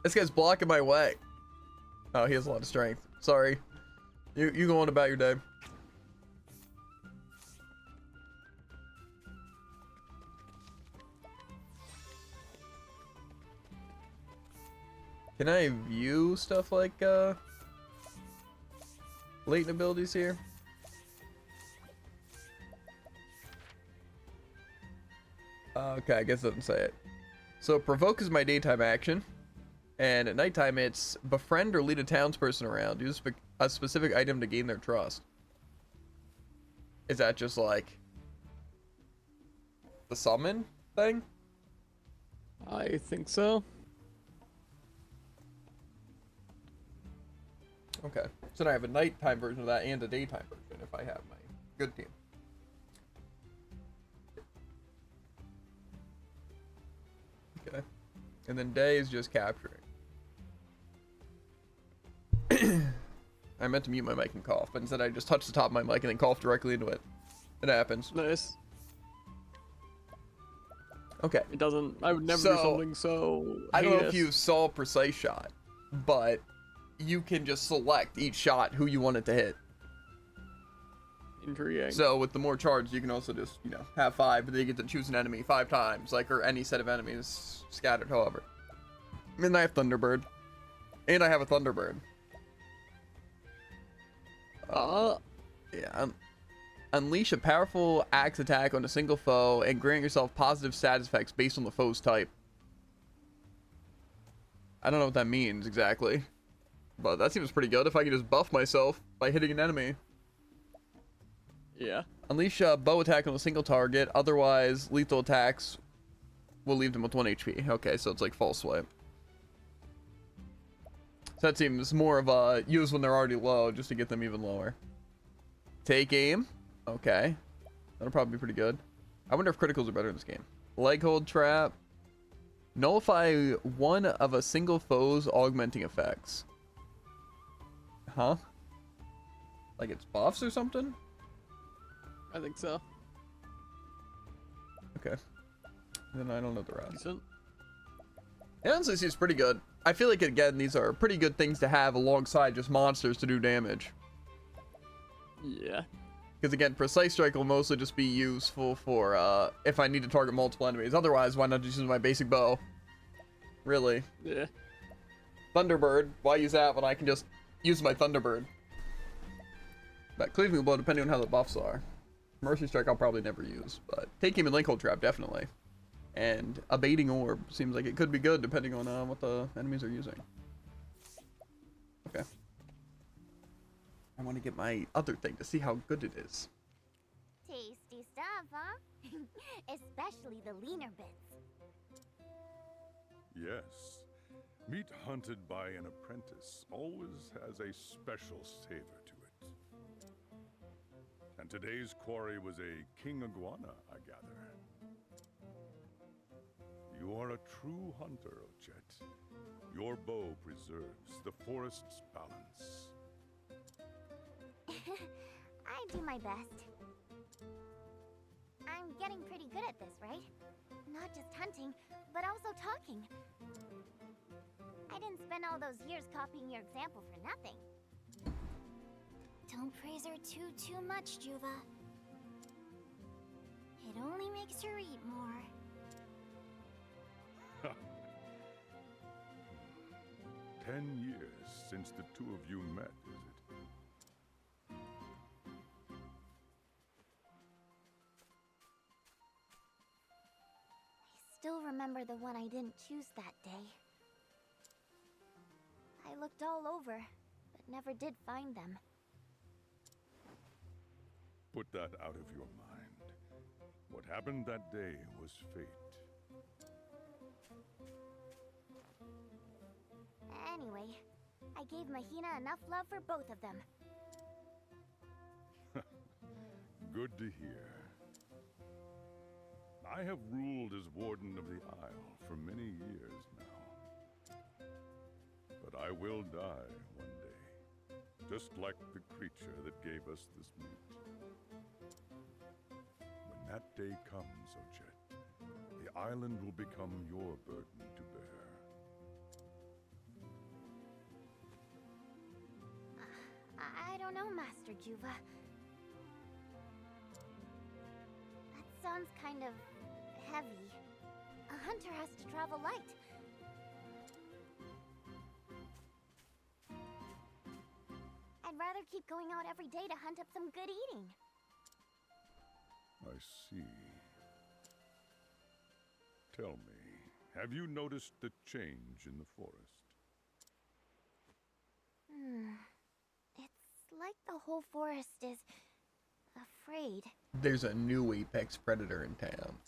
[SPEAKER 1] This guy's blocking my way. Oh, he has a lot of strength. Sorry. You go on about your day. Can I view stuff like latent abilities here? Okay, I guess it doesn't say it. So provoke is my daytime action, and at nighttime it's befriend or lead a townsperson around. Use a specific item to gain their trust. Is that just like the summon thing?
[SPEAKER 2] I think so.
[SPEAKER 1] Okay, so now I have a nighttime version of that and a daytime version if I have my good team. Okay, and then day is just capturing. I meant to mute my mic and cough, but instead I just touched the top of my mic and then coughed directly into it. It happens.
[SPEAKER 2] Nice.
[SPEAKER 1] Okay.
[SPEAKER 2] It doesn't. I would never do something so.
[SPEAKER 1] I don't know if
[SPEAKER 2] heinous.
[SPEAKER 1] you saw precise shot, but you can just select each shot who you want it to hit.
[SPEAKER 2] Intriguing.
[SPEAKER 1] So with the more charges, you can also just, you know, have 5, but then you get to choose an enemy 5 times, like, or any set of enemies scattered, however. And I have Thunderbird. And I have a Thunderbird. Yeah. Unleash a powerful axe attack on a single foe and grant yourself positive status effects based on the foe's type. I don't know what that means exactly, but that seems pretty good if I can just buff myself by hitting an enemy.
[SPEAKER 2] Yeah.
[SPEAKER 1] Unleash a bow attack on a single target, otherwise lethal attacks will leave them with 1 HP. Okay, so it's like false swipe. So that seems more of a use when they're already low, just to get them even lower. Take aim. Okay. That'll probably be pretty good. I wonder if criticals are better in this game. Leg hold trap. Nullify one of a single foe's augmenting effects. Huh? Like it's buffs or something?
[SPEAKER 2] I think so.
[SPEAKER 1] Okay. Then I don't know the rest.
[SPEAKER 2] Decent.
[SPEAKER 1] It honestly seems pretty good. I feel like, again, these are pretty good things to have alongside just monsters to do damage.
[SPEAKER 2] Yeah.
[SPEAKER 1] Because, again, Precise Strike will mostly just be useful for, if I need to target multiple enemies. Otherwise, why not just use my basic bow? Really.
[SPEAKER 2] Yeah.
[SPEAKER 1] Thunderbird, why use that when I can just use my Thunderbird? But Cleaving Blow, depending on how the buffs are. Mercy Strike I'll probably never use, but Take Aim and Link Hold Trap definitely. And a Baiting Orb seems like it could be good depending on what the enemies are using. Okay. I want to get my other thing to see how good it is.
[SPEAKER 3] Tasty stuff, huh? Especially the leaner bits.
[SPEAKER 4] Yes. Meat hunted by an apprentice always has a special savor to it. And today's quarry was a king iguana, I gather. You are a true hunter, Ochet. Your bow preserves the forest's balance.
[SPEAKER 3] I do my best. I'm getting pretty good at this, right? Not just hunting, but also talking. I didn't spend all those years copying your example for nothing. Don't praise her too much, Juva. It only makes her eat more.
[SPEAKER 4] 10 years since the two of you met, is it?
[SPEAKER 3] I still remember the one I didn't choose that day. I looked all over, but never did find them.
[SPEAKER 4] Put that out of your mind. What happened that day was fate.
[SPEAKER 3] Anyway, I gave Mahina enough love for both of them.
[SPEAKER 4] Good to hear. I have ruled as Warden of the Isle for many years now. But I will die one day, just like the creature that gave us this meat. When that day comes, Ochet, the island will become your burden to bear.
[SPEAKER 3] I don't know, Master Juva. That sounds kind of heavy. A hunter has to travel light. I'd rather keep going out every day to hunt up some good eating.
[SPEAKER 4] I see. Tell me, have you noticed the change in the forest?
[SPEAKER 3] It's like the whole forest is afraid.
[SPEAKER 1] There's a new apex predator in town.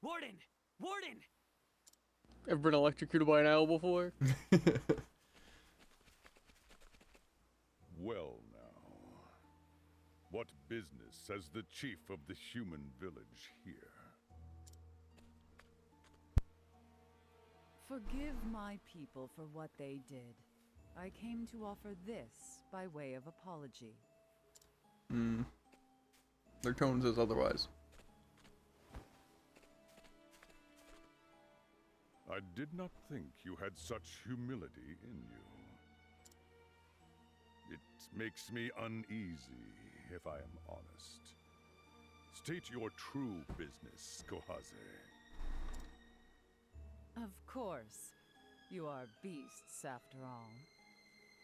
[SPEAKER 8] Warden! Warden!
[SPEAKER 2] Ever been electrocuted by an owl before?
[SPEAKER 4] Well now, what business has the chief of the human village here?
[SPEAKER 9] Forgive my people for what they did. I came to offer this by way of apology.
[SPEAKER 1] Their tone says otherwise.
[SPEAKER 4] I did not think you had such humility in you. It makes me uneasy, if I am honest. State your true business, Kohaze.
[SPEAKER 9] Of course. You are beasts, after all.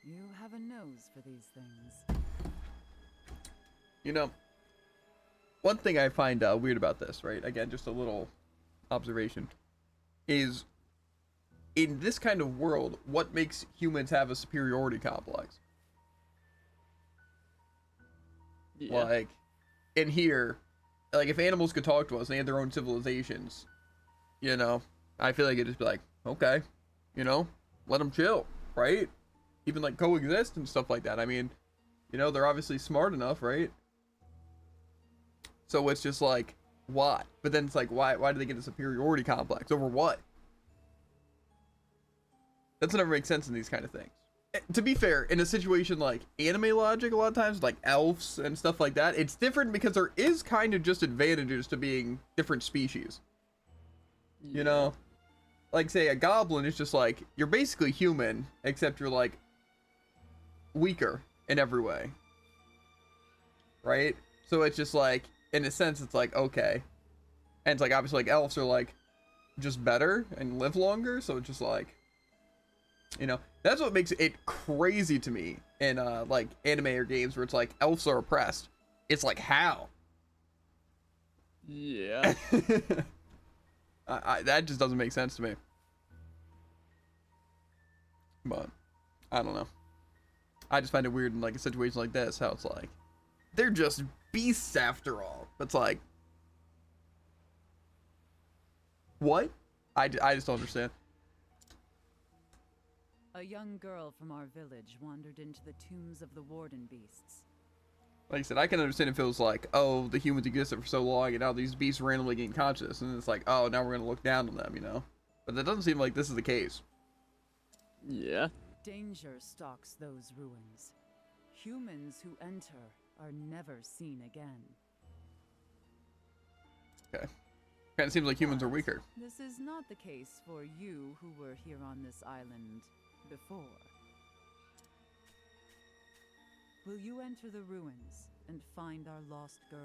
[SPEAKER 9] You have a nose for these things.
[SPEAKER 1] You know, one thing I find weird about this, right? Again, just a little observation, is in this kind of world, what makes humans have a superiority complex?
[SPEAKER 2] Yeah.
[SPEAKER 1] Like, in here, like, if animals could talk to us, they had their own civilizations, you know, I feel like it'd just be like, okay, you know, let them chill, right? Even, like, coexist and stuff like that. I mean, you know, they're obviously smart enough, right? So it's just like, why? But then it's like, why do they get a superiority complex? Over what? That doesn't ever make sense in these kind of things. To be fair, in a situation like anime logic, a lot of times, like elves and stuff like that, it's different because there is kind of just advantages to being different species.
[SPEAKER 2] Yeah.
[SPEAKER 1] You know? Like, say, a goblin is just like, you're basically human, except you're, like, weaker in every way. Right? So it's just like, in a sense, it's like, okay. And it's like, obviously, like, elves are, like, just better and live longer, so it's just like, You know, that's what makes it crazy to me in like anime or games where it's like elves are oppressed. It's like how?
[SPEAKER 2] Yeah.
[SPEAKER 1] That just doesn't make sense to me. But I don't know. I just find it weird in like a situation like this how it's like they're just beasts after all. It's like what? I just don't understand.
[SPEAKER 9] A young girl from our village wandered into the tombs of the warden beasts.
[SPEAKER 1] Like I said, I can understand if it was like, oh, the humans existed for so long and now these beasts randomly gain conscious, and it's like, oh, now we're gonna look down on them, you know? But that doesn't seem like this is the case.
[SPEAKER 2] Yeah.
[SPEAKER 9] Danger stalks those ruins. Humans who enter are never seen again.
[SPEAKER 1] Okay. Kind of seems like humans are
[SPEAKER 9] But
[SPEAKER 1] weaker.
[SPEAKER 9] this is not the case for you who were here on this island before. Will you enter the ruins and find our lost girl?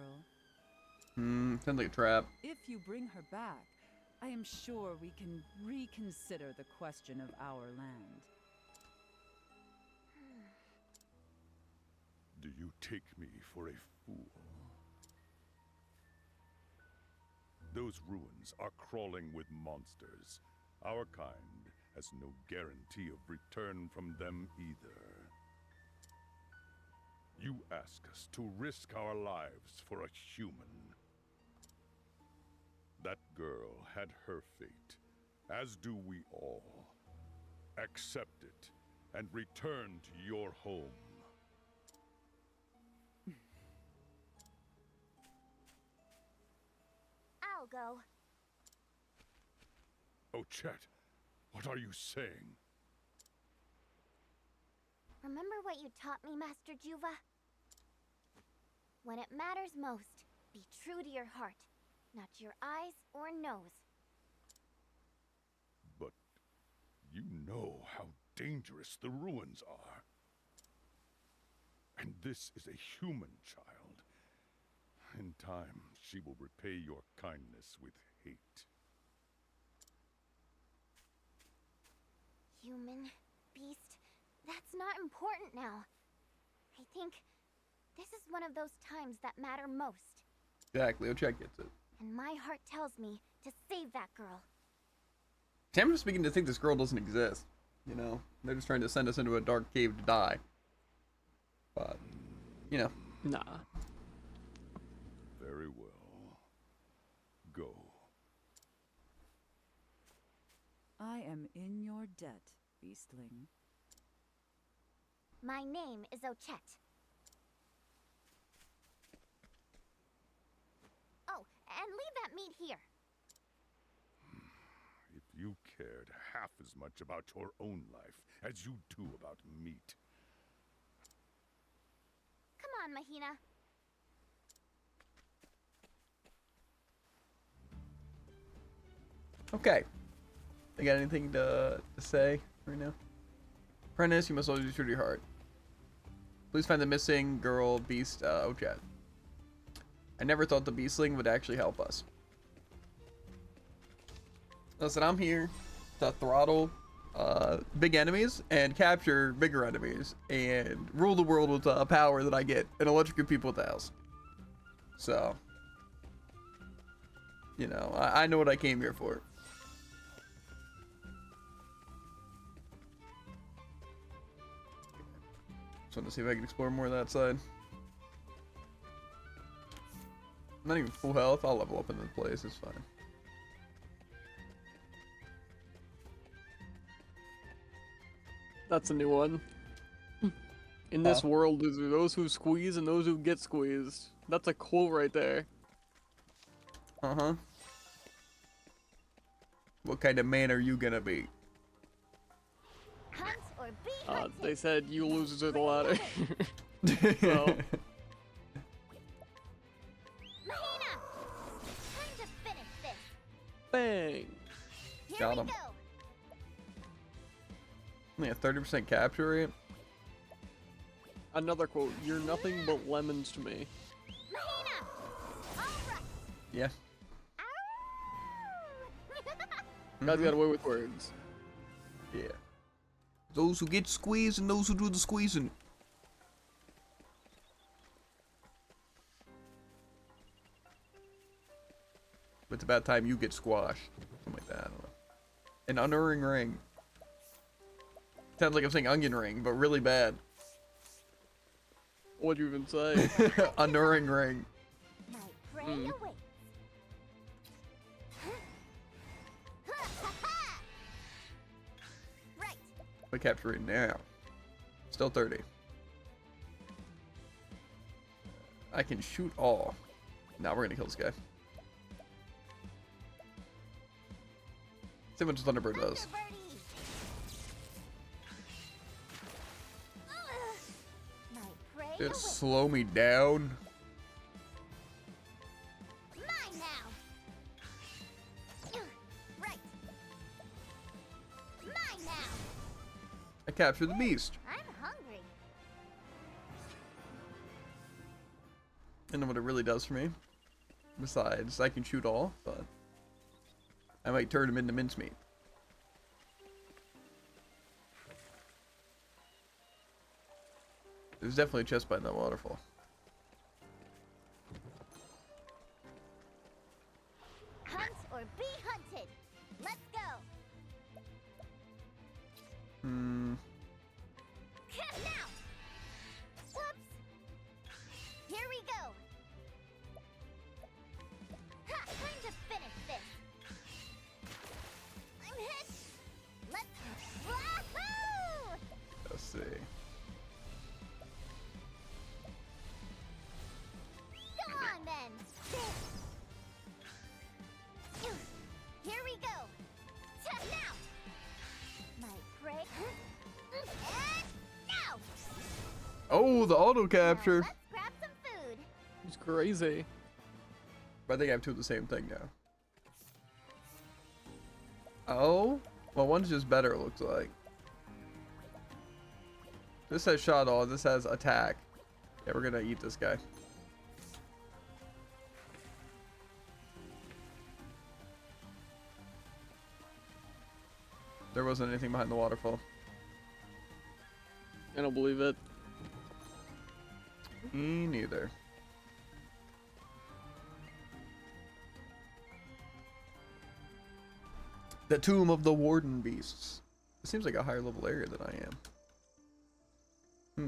[SPEAKER 1] Sounds like a trap.
[SPEAKER 9] If you bring her back, I am sure we can reconsider the question of our land.
[SPEAKER 4] Do you take me for a fool? Those ruins are crawling with monsters. Our kind has no guarantee of return from them either. You ask us to risk our lives for a human. That girl had her fate, as do we all. Accept it and return to your home.
[SPEAKER 3] I'll go.
[SPEAKER 4] Oh, Chet, what are you saying?
[SPEAKER 3] Remember what you taught me, Master Juva? When it matters most, be true to your heart, not your eyes or nose.
[SPEAKER 4] But you know how dangerous the ruins are. And this is a human child. In time, she will repay your kindness with hate.
[SPEAKER 3] Human, beast, that's not important now. I think this is one of those times that matter most.
[SPEAKER 1] Exactly. Ochek gets it.
[SPEAKER 3] And my heart tells me to save that girl.
[SPEAKER 1] See, I'm just beginning to think this girl doesn't exist. You know, they're just trying to send us into a dark cave to die. But, you know.
[SPEAKER 2] Nah.
[SPEAKER 4] Very well. Go.
[SPEAKER 9] I am in your debt, beastling.
[SPEAKER 3] My name is Ochet. Oh, and leave that meat here.
[SPEAKER 4] If you cared half as much about your own life as you do about meat.
[SPEAKER 3] Come on, Mahina.
[SPEAKER 1] Okay. You got anything to say right now? Apprentice, you must always be true to your heart. Please find the missing girl, beast, Ochет. I never thought the beastling would actually help us. Listen, I'm here to throttle big enemies and capture bigger enemies and rule the world with a power that I get and electrocute people with the house. So, you know, I know what I came here for. Just want to see if I can explore more of that side. I'm not even full health. I'll level up in this place. It's fine.
[SPEAKER 2] That's a new one. In this world, there's those who squeeze and those who get squeezed. That's a quote right there.
[SPEAKER 1] Uh-huh. What kind of man are you gonna be?
[SPEAKER 3] Hunt or be hunted.
[SPEAKER 2] They said you losers are the latter. So,
[SPEAKER 3] Mahina! Time to finish this.
[SPEAKER 2] bang.
[SPEAKER 3] Here
[SPEAKER 1] Got
[SPEAKER 3] we
[SPEAKER 1] him.
[SPEAKER 3] go.
[SPEAKER 1] Only a 30% capture rate?
[SPEAKER 2] Another quote, you're nothing but lemons to me.
[SPEAKER 3] Mahina! All right.
[SPEAKER 1] Yeah.
[SPEAKER 2] Guys got away with words.
[SPEAKER 1] Yeah. Those who get squeezed and those who do the squeezing. It's about time you get squashed. Something like that. I don't know. An unerring ring. Sounds like I'm saying onion ring, but really bad.
[SPEAKER 2] What'd you even say?
[SPEAKER 1] Unerring ring.
[SPEAKER 3] My prey awaits. Right.
[SPEAKER 1] I capture it now. Still 30. I can shoot all. Now we're gonna kill this guy. See what Thunderbird does.
[SPEAKER 3] My prey
[SPEAKER 1] Did it
[SPEAKER 3] awaits.
[SPEAKER 1] slow me down?
[SPEAKER 3] Mine now. Right. Mine now.
[SPEAKER 1] I captured the beast.
[SPEAKER 3] I'm hungry.
[SPEAKER 1] I don't know what it really does for me. Besides, I can shoot all, but I might turn him into mincemeat. There's definitely a chest by that waterfall.
[SPEAKER 3] Hunt or be hunted. Let's go.
[SPEAKER 1] Hmm.
[SPEAKER 3] Now. Whoops. Here we go. Ha, time to finish this. I'm hit. Let's. Wahoo!
[SPEAKER 1] Let's see.
[SPEAKER 3] Go on then. Here we go. Now. My prey. And now.
[SPEAKER 1] Oh, the auto capture.
[SPEAKER 3] Let's grab some food.
[SPEAKER 2] It's crazy.
[SPEAKER 1] But I think I have two of the same thing now. Oh? Well, one's just better, it looks like. This has shot all, this has attack. Yeah, we're gonna eat this guy. There wasn't anything behind the waterfall.
[SPEAKER 2] I don't believe it.
[SPEAKER 1] Me neither. The Tomb of the Warden Beasts. It seems like a higher level area than I am.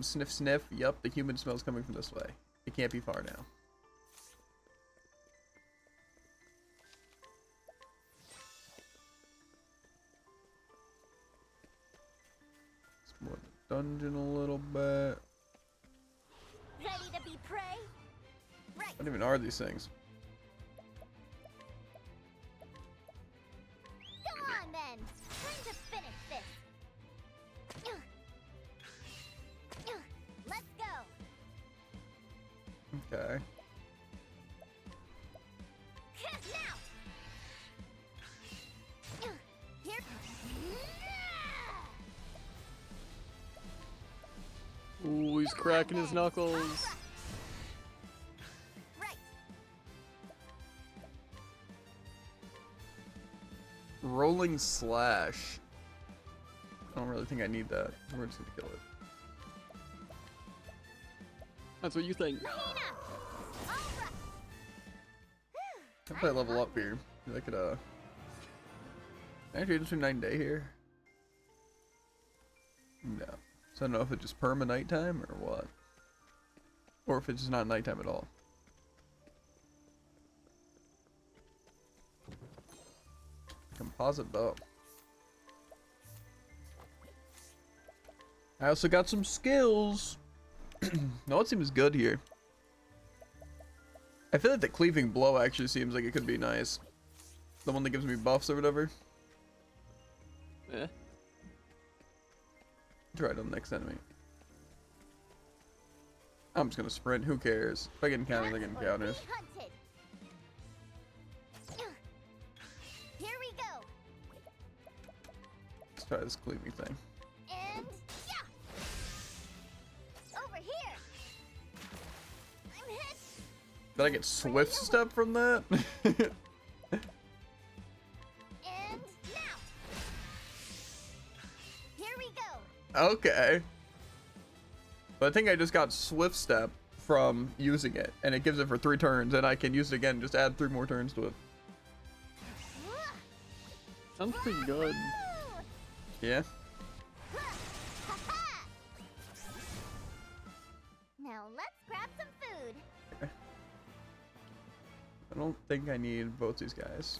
[SPEAKER 1] Sniff sniff. Yup, the human smell's coming from this way. It can't be far now. Explore the dungeon a little bit.
[SPEAKER 3] Ready to be prey? Right.
[SPEAKER 1] What even are these things?
[SPEAKER 3] Go on then. Time to finish this. Let's go.
[SPEAKER 1] Okay.
[SPEAKER 3] Now. Here.
[SPEAKER 2] Ooh, he's cracking his knuckles.
[SPEAKER 3] Right.
[SPEAKER 1] Rolling slash. I don't really think I need that. We're just gonna kill it.
[SPEAKER 2] That's what you think.
[SPEAKER 1] I'll probably level up here. I could actually just do 9-day here. No. So I don't know if it's just perma nighttime or what. Or if it's just not nighttime at all. Composite bow. I also got some skills. No, it seems good here. I feel like the cleaving blow actually seems like it could be nice. The one that gives me buffs or whatever.
[SPEAKER 2] Yeah.
[SPEAKER 1] Try it on the next enemy. I'm just gonna sprint. Who cares? If I get encounters, I get encounters.
[SPEAKER 3] Here we go.
[SPEAKER 1] Let's try this cleaving thing.
[SPEAKER 3] And yeah. Over here. I'm hit.
[SPEAKER 1] Did I get swift step from that?
[SPEAKER 3] And now. Here we go.
[SPEAKER 1] Okay. But I think I just got Swift Step from using it, and it gives it for 3 turns, and I can use it again and just add 3 more turns to it.
[SPEAKER 2] Sounds pretty good.
[SPEAKER 1] Yeah.
[SPEAKER 3] Now let's grab some food.
[SPEAKER 1] I don't think I need both these guys.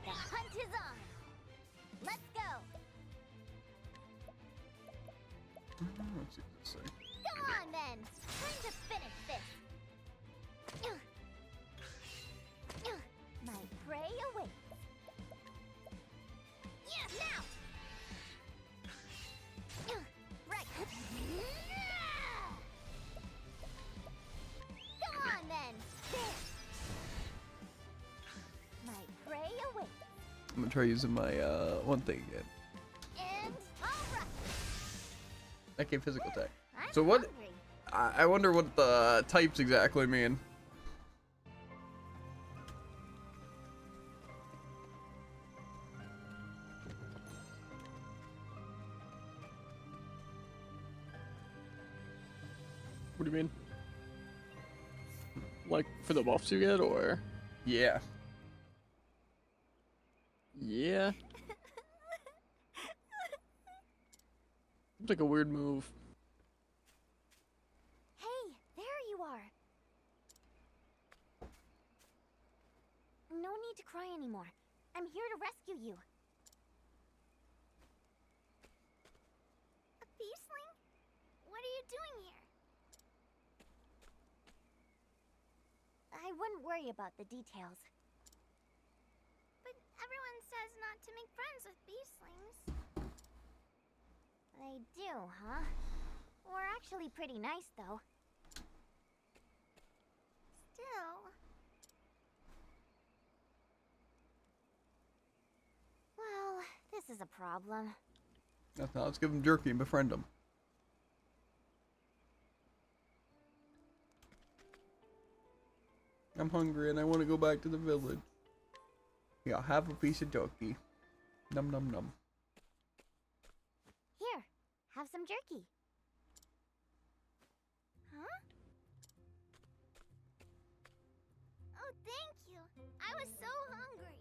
[SPEAKER 3] The hunt is on. Let's go.
[SPEAKER 1] Let's see what this say.
[SPEAKER 3] Go on then. Time to finish this. My prey awaits. Yes, now. Right. Go on then. My prey awaits.
[SPEAKER 1] I'm gonna try using my one thing again.
[SPEAKER 3] And all right.
[SPEAKER 1] That gave physical attack.
[SPEAKER 3] I'm
[SPEAKER 1] So what?
[SPEAKER 3] hungry.
[SPEAKER 1] I wonder what the types exactly mean.
[SPEAKER 2] What do you mean? Like for the buffs you get, or?
[SPEAKER 1] Yeah.
[SPEAKER 2] Yeah. It's like a weird move.
[SPEAKER 3] Hey, there you are. No need to cry anymore. I'm here to rescue you. A beastling? What are you doing here? I wouldn't worry about the details. But everyone says not to make friends with beastlings. They do, huh? We're actually pretty nice, though. Still... Well, this is a problem.
[SPEAKER 1] Now let's give him jerky and befriend him. I'm hungry and I want to go back to the village. Yeah, have a piece of jerky. Num num num.
[SPEAKER 3] Here, have some jerky. Huh? Oh, thank you. I was so hungry.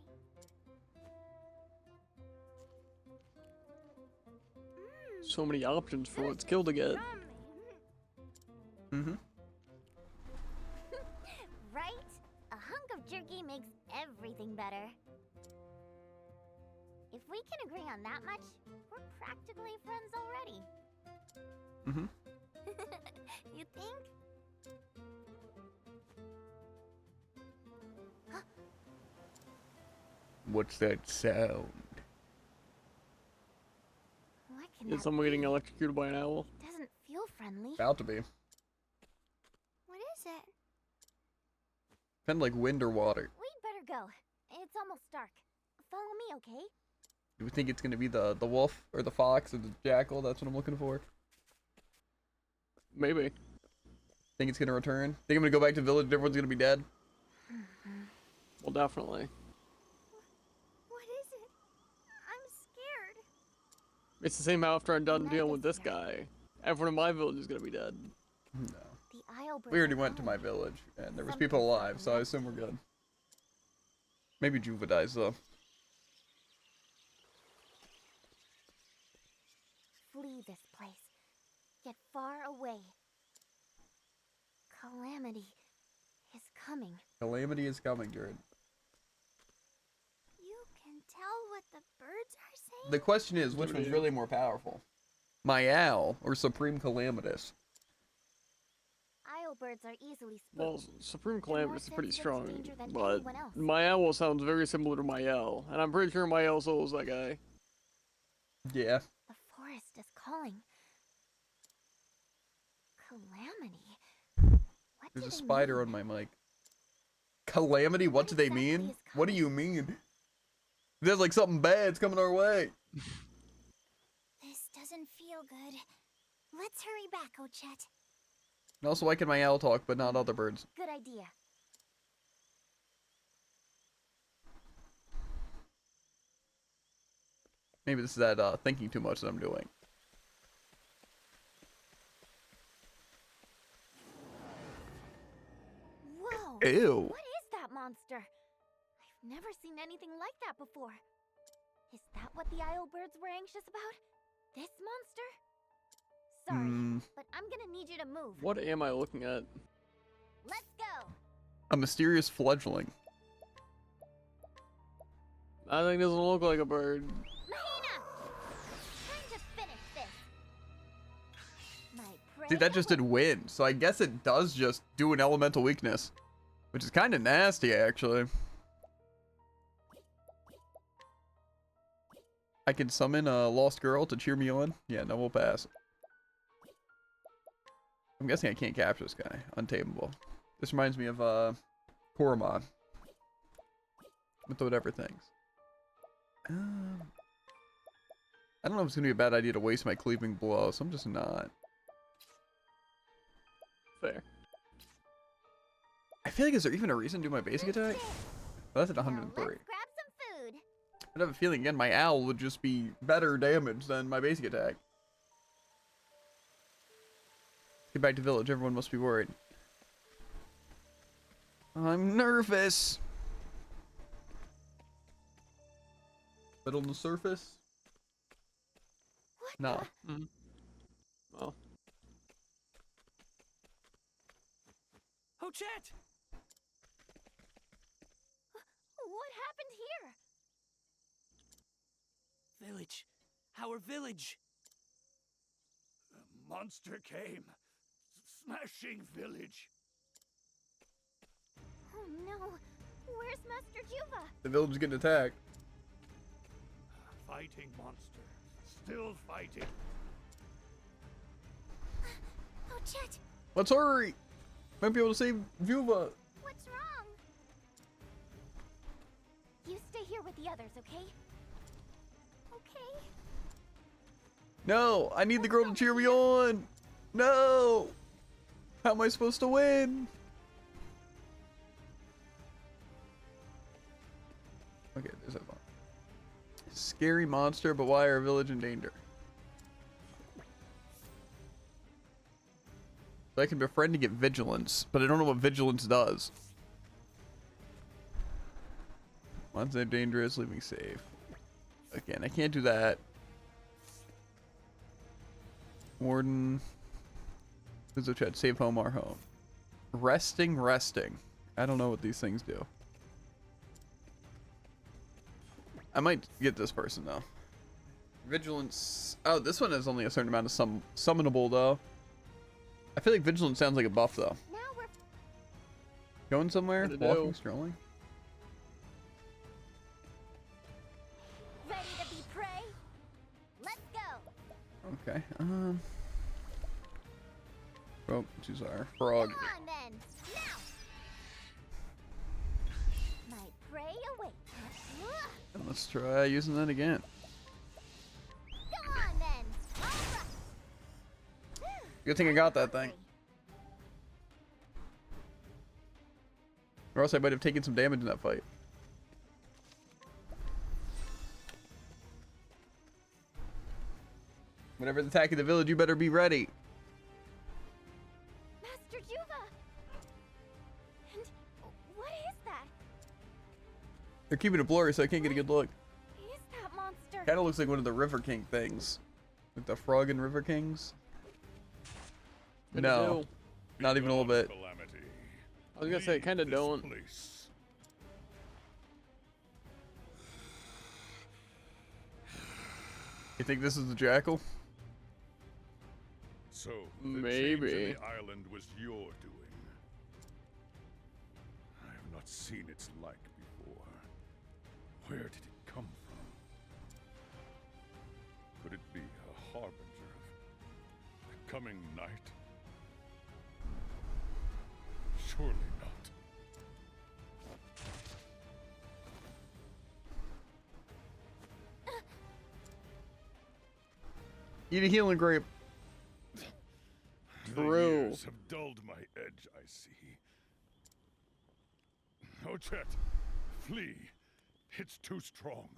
[SPEAKER 2] So many options for what skill to get.
[SPEAKER 1] Mm-hmm.
[SPEAKER 3] Right? A hunk of jerky makes everything better. If we can agree on that much, we're practically friends already.
[SPEAKER 1] Mm-hmm.
[SPEAKER 3] You think?
[SPEAKER 1] What's that sound?
[SPEAKER 3] What can
[SPEAKER 2] Is
[SPEAKER 3] that
[SPEAKER 2] someone getting
[SPEAKER 3] be?
[SPEAKER 2] electrocuted by an owl?
[SPEAKER 3] Doesn't feel friendly.
[SPEAKER 1] About to be.
[SPEAKER 3] What is it?
[SPEAKER 1] Kind of like wind or water.
[SPEAKER 3] We'd better go. It's almost dark. Follow me, okay?
[SPEAKER 1] Do we think it's gonna be the wolf or the fox or the jackal? That's what I'm looking for.
[SPEAKER 2] Maybe.
[SPEAKER 1] Think it's gonna return? Think I'm gonna go back to the village and everyone's gonna be dead?
[SPEAKER 2] Well, definitely.
[SPEAKER 3] What is it? I'm scared.
[SPEAKER 2] It's the same after I'm done
[SPEAKER 3] Night
[SPEAKER 2] dealing
[SPEAKER 3] is
[SPEAKER 2] with this
[SPEAKER 3] here.
[SPEAKER 2] guy. Everyone in my village is gonna be dead.
[SPEAKER 1] No.
[SPEAKER 3] The Isle
[SPEAKER 1] We already went to my village and there was people alive, so I assume we're good. Maybe Juva dies though.
[SPEAKER 3] Flee this place. Get far away. Calamity is coming.
[SPEAKER 1] Calamity is coming, Jared.
[SPEAKER 3] You can tell what the birds are saying?
[SPEAKER 1] The question is, which one's really more powerful? My owl or Supreme Calamitous?
[SPEAKER 3] Isle birds are easily spooked.
[SPEAKER 2] Well, Supreme
[SPEAKER 3] They're more
[SPEAKER 2] Calamitous is pretty
[SPEAKER 3] sensitive to
[SPEAKER 2] strong,
[SPEAKER 3] danger than
[SPEAKER 2] but
[SPEAKER 3] anyone else.
[SPEAKER 2] Mael sounds very similar to Mael, and I'm pretty sure Mael is that guy.
[SPEAKER 1] Yeah.
[SPEAKER 3] The forest is calling. Calamity. What
[SPEAKER 1] There's
[SPEAKER 3] do
[SPEAKER 1] a
[SPEAKER 3] they
[SPEAKER 1] spider
[SPEAKER 3] mean?
[SPEAKER 1] on my mic. Calamity? What do they
[SPEAKER 3] exactly
[SPEAKER 1] mean?
[SPEAKER 3] is
[SPEAKER 1] What do
[SPEAKER 3] coming?
[SPEAKER 1] you mean? There's like something bad's coming our way.
[SPEAKER 3] This feel good. Let's hurry back, Ochet.
[SPEAKER 1] And also, why can my owl talk, but not other birds?
[SPEAKER 3] Good idea.
[SPEAKER 1] Maybe this is that thinking too much that I'm doing.
[SPEAKER 3] Whoa!
[SPEAKER 1] Ew.
[SPEAKER 3] What is that monster? I've never seen anything like that before. Is that what the Isle birds were anxious about? This monster? Sorry, but I'm gonna need you to move.
[SPEAKER 2] What am I looking at?
[SPEAKER 3] Let's go!
[SPEAKER 1] A mysterious fledgling.
[SPEAKER 2] That thing doesn't look like a bird.
[SPEAKER 3] Mahina! Time to finish this. My prey
[SPEAKER 1] See, that just did wind, so I guess it does just do an elemental weakness. Which is kind of nasty, actually. I can summon a lost girl to cheer me on. Yeah, no, we'll pass. I'm guessing I can't capture this guy. Untamable. This reminds me of Koromon. With whatever things. I don't know if it's gonna be a bad idea to waste my cleaving blow, so I'm just not.
[SPEAKER 2] Fair.
[SPEAKER 1] I feel like, is there even a reason to do my basic attack? Oh, that's at
[SPEAKER 3] Now
[SPEAKER 1] 103.
[SPEAKER 3] let's grab some food.
[SPEAKER 1] I have a feeling, again, my owl would just be better damage than my basic attack. Get back to village, everyone must be worried. I'm nervous. But on the surface?
[SPEAKER 3] What
[SPEAKER 1] No.
[SPEAKER 2] Well,
[SPEAKER 6] Ochet!
[SPEAKER 3] What happened here?
[SPEAKER 6] Village. Our village. The monster came. Smashing village.
[SPEAKER 3] Oh no. Where's Master Juva?
[SPEAKER 1] The village is getting attacked.
[SPEAKER 6] Fighting monster. Still fighting.
[SPEAKER 3] Ochet,
[SPEAKER 1] Let's hurry! Might be able to save Juva.
[SPEAKER 3] what's wrong? You stay here with the others, okay? Okay.
[SPEAKER 1] No, I need the girl to cheer me on. No! How am I supposed to win? Okay, there's that one. Scary monster, but why are village in danger? So I can befriend to get vigilance, but I don't know what vigilance does. Monster dangerous, leaving safe. Again, I can't do that. Warden. Who's chat? Save home, our home. Resting. I don't know what these things do. I might get this person though. Vigilance. Oh, this one has only a certain amount of summonable though. I feel like vigilance sounds like a buff though.
[SPEAKER 3] Now we're
[SPEAKER 1] Going somewhere?
[SPEAKER 2] What to
[SPEAKER 1] Walking,
[SPEAKER 2] do?
[SPEAKER 1] strolling?
[SPEAKER 3] ready to be prey. Let's go.
[SPEAKER 1] Okay. Oh, choose our frog.
[SPEAKER 3] Come on then. Now. My prey awaits.
[SPEAKER 1] And let's try using that again.
[SPEAKER 3] Come on then. All right.
[SPEAKER 1] Good thing I got that thing. Or else I might have taken some damage in that fight. Whenever it's attacking the village, you better be ready.
[SPEAKER 3] Master Juva. And what is that?
[SPEAKER 1] They're keeping it blurry, so I can't get a good look.
[SPEAKER 3] Is that monster?
[SPEAKER 1] Kind of looks like one of the River King things. Like the frog and River Kings.
[SPEAKER 2] Kinda
[SPEAKER 1] No,
[SPEAKER 2] do.
[SPEAKER 1] not even a little bit.
[SPEAKER 4] Calamity.
[SPEAKER 2] I was gonna say, kinda
[SPEAKER 4] Leave this
[SPEAKER 2] don't.
[SPEAKER 4] place.
[SPEAKER 1] You think this is the jackal?
[SPEAKER 4] So, the
[SPEAKER 2] Maybe.
[SPEAKER 4] change in the island was your doing. I have not seen its like before. Where did it come from? Could it be a harbinger of the coming night? Surely not.
[SPEAKER 1] Eat a healing grape.
[SPEAKER 4] The
[SPEAKER 2] True.
[SPEAKER 4] years have dulled my edge, I see. Ochet, flee. It's too strong.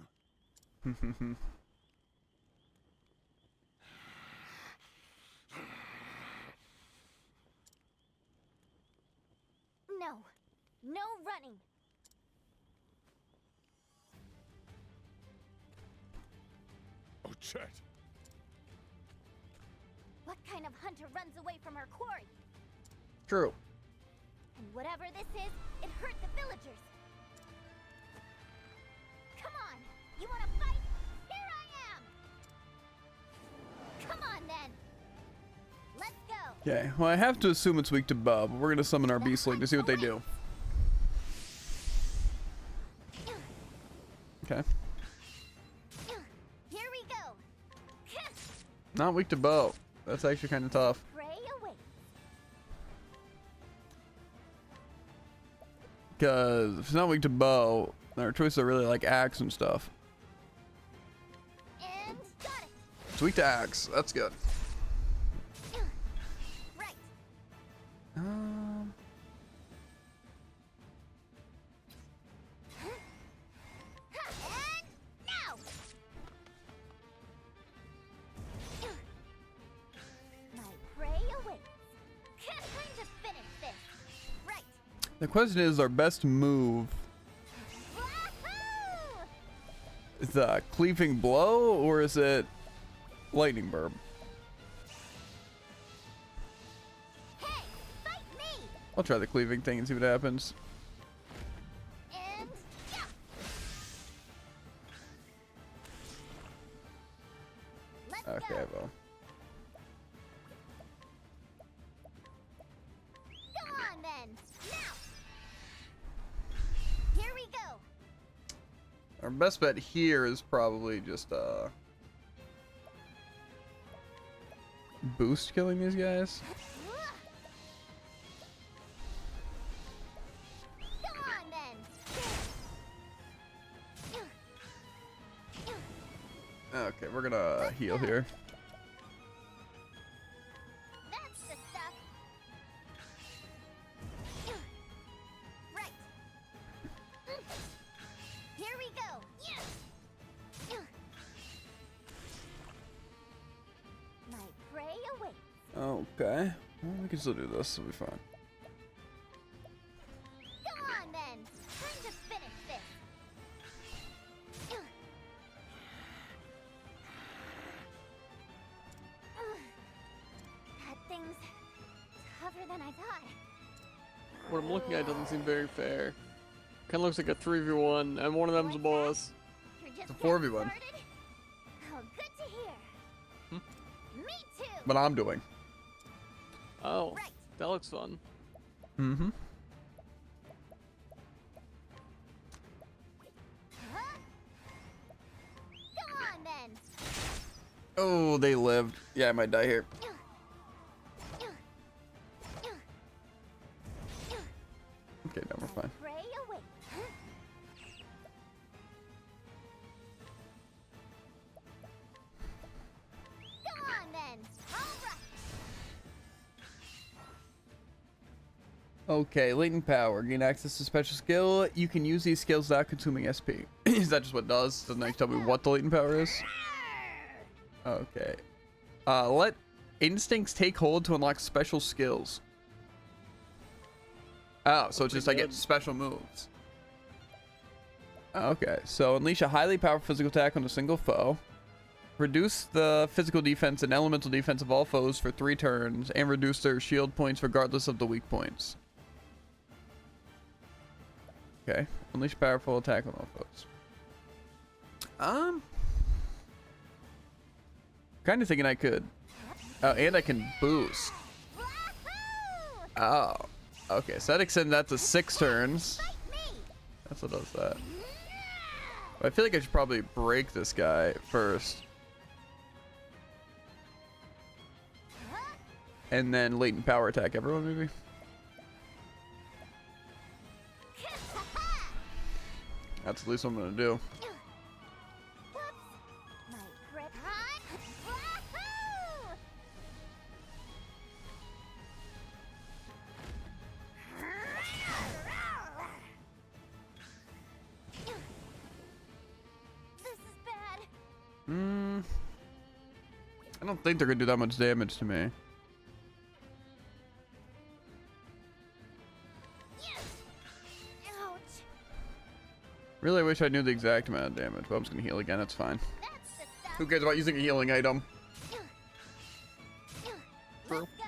[SPEAKER 3] No. No running.
[SPEAKER 4] Ochet,
[SPEAKER 3] What kind of hunter runs away from her quarry?
[SPEAKER 1] True.
[SPEAKER 3] And whatever this is, it hurt the villagers. Come on! You wanna fight? Here I am! Come on then! Let's go!
[SPEAKER 1] Okay, well I have to assume it's weak to bow, but we're gonna summon our beastling to see what they do. Okay.
[SPEAKER 3] Here we go!
[SPEAKER 1] Not weak to bow. That's actually kind of tough.
[SPEAKER 3] Prey awaits.
[SPEAKER 1] Because if it's not weak to bow, then our choices are really like axe and stuff.
[SPEAKER 3] And got it!
[SPEAKER 1] It's weak to axe. That's good.
[SPEAKER 3] Right.
[SPEAKER 1] Um,
[SPEAKER 3] And now! My prey awaits. Time to finish this. Right.
[SPEAKER 1] the question is, our best move
[SPEAKER 3] Wahoo!
[SPEAKER 1] is the cleaving blow or is it lightning burb?
[SPEAKER 3] Hey, fight me!
[SPEAKER 1] I'll try the cleaving thing and see what happens.
[SPEAKER 3] And yeah. Let's
[SPEAKER 1] Okay,
[SPEAKER 3] go.
[SPEAKER 1] well.
[SPEAKER 3] Go on then. Now. Here we go.
[SPEAKER 1] Our best bet here is probably just boost killing these guys.
[SPEAKER 3] Go on then.
[SPEAKER 1] Okay, we're gonna heal here.
[SPEAKER 3] That's the stuff. Right. Here we go. My prey awaits.
[SPEAKER 1] Okay. Well, we can still do this. It'll be fine.
[SPEAKER 3] Go on then. Time to finish this. That thing's tougher than I thought.
[SPEAKER 2] What I'm looking at doesn't seem very fair. Kind of looks like a 3v1, and one of them's a boss.
[SPEAKER 3] You're just
[SPEAKER 1] It's a
[SPEAKER 3] getting
[SPEAKER 1] 4v1.
[SPEAKER 3] started? Oh, good to hear. Me too.
[SPEAKER 1] What I'm doing.
[SPEAKER 2] Oh,
[SPEAKER 3] Right.
[SPEAKER 2] that looks fun.
[SPEAKER 1] Mm-hmm.
[SPEAKER 3] Huh? Go on then.
[SPEAKER 1] Oh, they lived. Yeah, I might die here. Okay, no, we're fine.
[SPEAKER 3] Prey awaits. Go on then. All right.
[SPEAKER 1] Okay, latent power. Gain access to special skill. You can use these skills without consuming SP. Is that just what it does? Doesn't it tell me what the latent power is? Okay. Let instincts take hold to unlock special skills. Oh, so it's just I get
[SPEAKER 2] good.
[SPEAKER 1] special moves. Okay, so unleash a highly powerful physical attack on a single foe. Reduce the physical defense and elemental defense of all foes for 3 turns, and reduce their shield points regardless of the weak points. Okay, unleash powerful attack on all foes. Kind of thinking I could. Oh, and I can boost.
[SPEAKER 3] Wahoo!
[SPEAKER 1] Oh, okay, so that extends that to 6 turns.
[SPEAKER 3] Fight me.
[SPEAKER 1] That's what does that. I feel like I should probably break this guy first.
[SPEAKER 3] Huh?
[SPEAKER 1] And then latent power attack everyone, maybe? That's at least what I'm gonna do.
[SPEAKER 3] Whoops. My grip. Wahoo!
[SPEAKER 1] I don't think they're gonna do that much damage to me.
[SPEAKER 3] Ouch.
[SPEAKER 1] Really wish I knew the exact amount of damage, but I'm just gonna heal again. That's fine.
[SPEAKER 3] That's the stuff.
[SPEAKER 1] Who cares about using a healing item?
[SPEAKER 3] Let's go.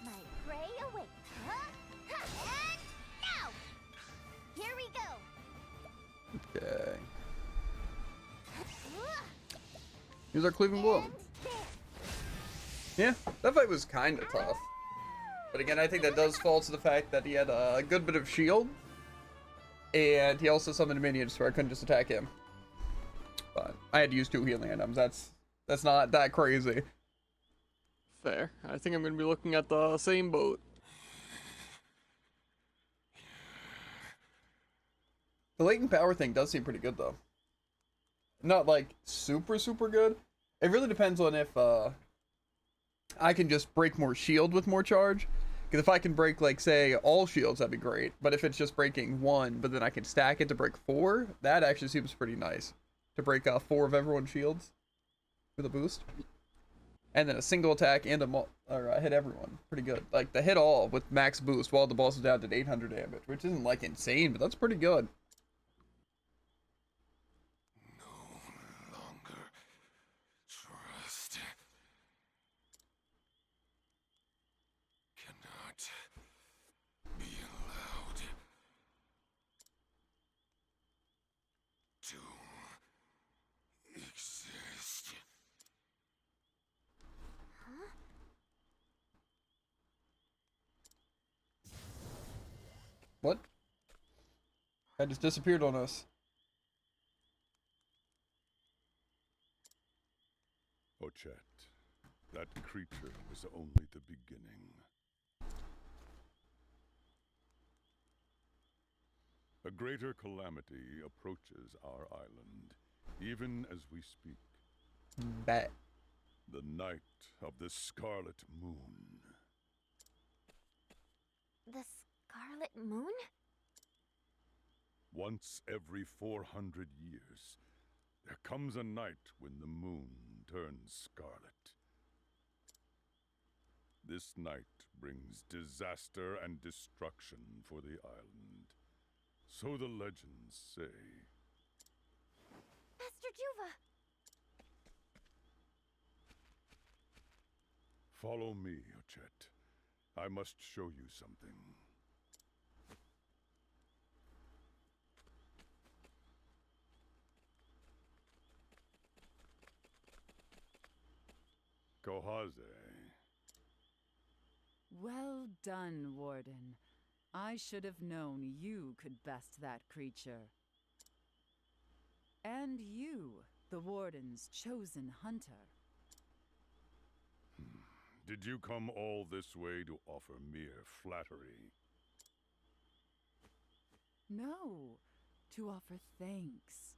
[SPEAKER 3] My prey awaits. Huh? And now. Here we go.
[SPEAKER 1] Okay. Use our cleaving blow.
[SPEAKER 3] And there.
[SPEAKER 1] Yeah, that fight was kind of tough. But again, I think that does fall to the fact that he had a good bit of shield. And he also summoned minions, so I couldn't just attack him. But I had to use 2 healing items. That's not that crazy.
[SPEAKER 2] Fair. I think I'm gonna be looking at the same boat.
[SPEAKER 1] The latent power thing does seem pretty good, though. Not, like, super, super good. It really depends on if, I can just break more shield with more charge. Because if I can break, like, say, all shields, that'd be great. But if it's just breaking 1, but then I can stack it to break 4, that actually seems pretty nice. To break 4 of everyone's shields with a boost. And then a single attack and hit everyone. Pretty good. Like, the hit all with max boost while the boss is down did 800 damage. Which isn't, like, insane, but that's pretty good.
[SPEAKER 4] No longer trust. Cannot be allowed to exist.
[SPEAKER 1] What? That just disappeared on us.
[SPEAKER 4] Ochet, that creature was only the beginning. A greater calamity approaches our island, even as we speak.
[SPEAKER 1] Bet.
[SPEAKER 4] The night of the Scarlet Moon.
[SPEAKER 3] The Scarlet Moon?
[SPEAKER 4] Once every 400 years, there comes a night when the moon turns scarlet. This night brings disaster and destruction for the island. So the legends say.
[SPEAKER 3] Master Juva!
[SPEAKER 4] Follow me, Ochet. I must show you something. Kohaze.
[SPEAKER 9] Well done, Warden. I should have known you could best that creature. And you, the Warden's chosen hunter.
[SPEAKER 4] Did you come all this way to offer mere flattery?
[SPEAKER 9] No, to offer thanks.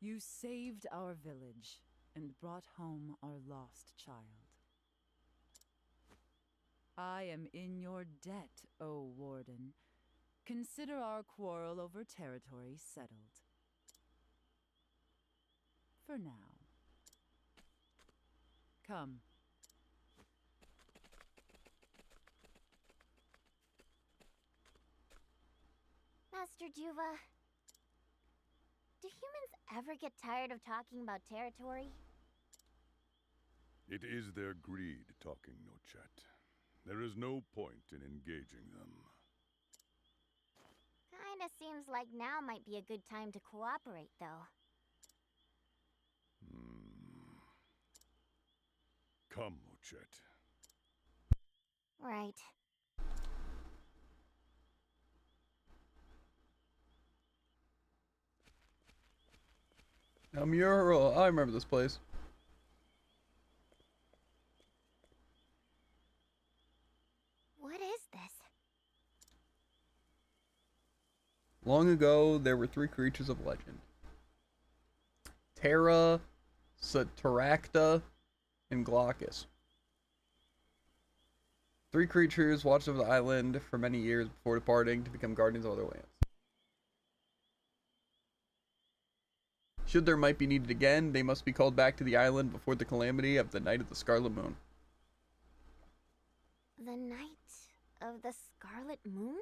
[SPEAKER 9] You saved our village and brought home our lost child. I am in your debt, O Warden. Consider our quarrel over territory settled. For now. Come.
[SPEAKER 3] Master Juva, do humans ever get tired of talking about territory?
[SPEAKER 4] It is their greed talking, Nochet. There is no point in engaging them.
[SPEAKER 3] Kinda seems like now might be a good time to cooperate, though.
[SPEAKER 4] Come, Nochet.
[SPEAKER 3] Right.
[SPEAKER 1] I remember this place.
[SPEAKER 3] What is this?
[SPEAKER 1] Long ago, there were 3 creatures of legend. Terra, Sataracta, and Glaucus. 3 creatures watched over the island for many years before departing to become guardians of other lands. Should there might be needed again, they must be called back to the island before the calamity of the night of the Scarlet Moon.
[SPEAKER 3] The night of the Scarlet Moon?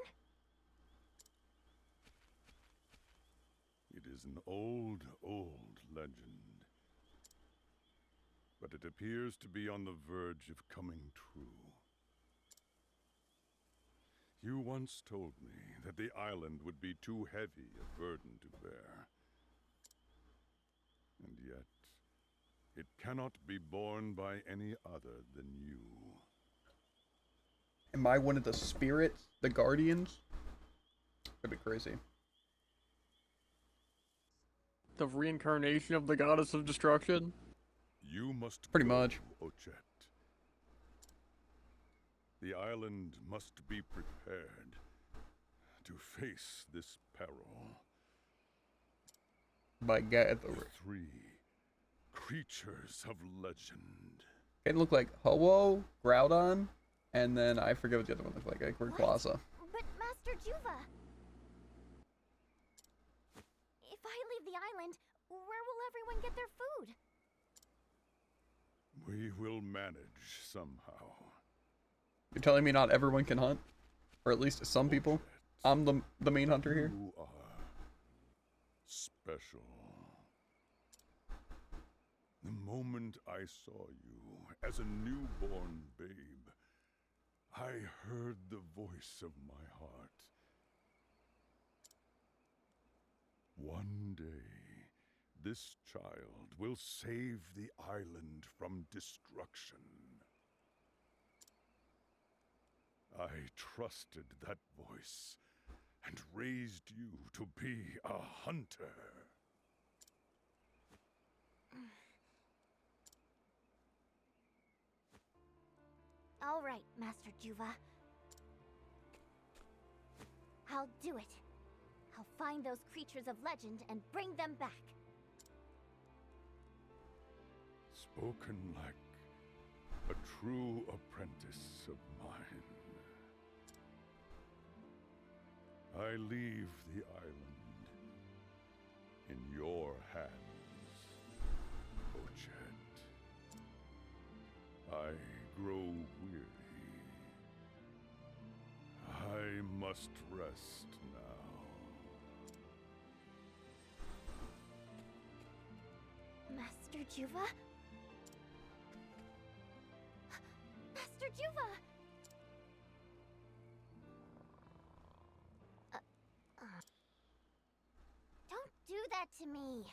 [SPEAKER 4] It is an old, old legend. But it appears to be on the verge of coming true. You once told me that the island would be too heavy a burden to bear. And yet, it cannot be borne by any other than you.
[SPEAKER 1] Am I one of the spirits? The guardians? That'd be crazy.
[SPEAKER 2] The reincarnation of the goddess of destruction?
[SPEAKER 4] You must
[SPEAKER 1] Pretty
[SPEAKER 4] go,
[SPEAKER 1] much.
[SPEAKER 4] Ochet. The island must be prepared to face this peril.
[SPEAKER 1] By God, the
[SPEAKER 4] Three creatures of legend.
[SPEAKER 1] it looked like Ho-Oh, Groudon, and then I forget what the other one looked like Rayquaza.
[SPEAKER 3] But Master Juva... If I leave the island, where will everyone get their food?
[SPEAKER 4] We will manage somehow.
[SPEAKER 1] You're telling me not everyone can hunt? Or at least some people?
[SPEAKER 4] Ochet,
[SPEAKER 1] I'm the main hunter here.
[SPEAKER 4] you are special. The moment I saw you as a newborn babe, I heard the voice of my heart. One day, this child will save the island from destruction. I trusted that voice and raised you to be a hunter.
[SPEAKER 3] All right, Master Juva. I'll do it. I'll find those creatures of legend and bring them back.
[SPEAKER 4] Spoken like a true apprentice of mine. I leave the island in your hands, Ochet. I grow weary. I must rest now.
[SPEAKER 3] Master Juva? Master Juva! Don't do that to me.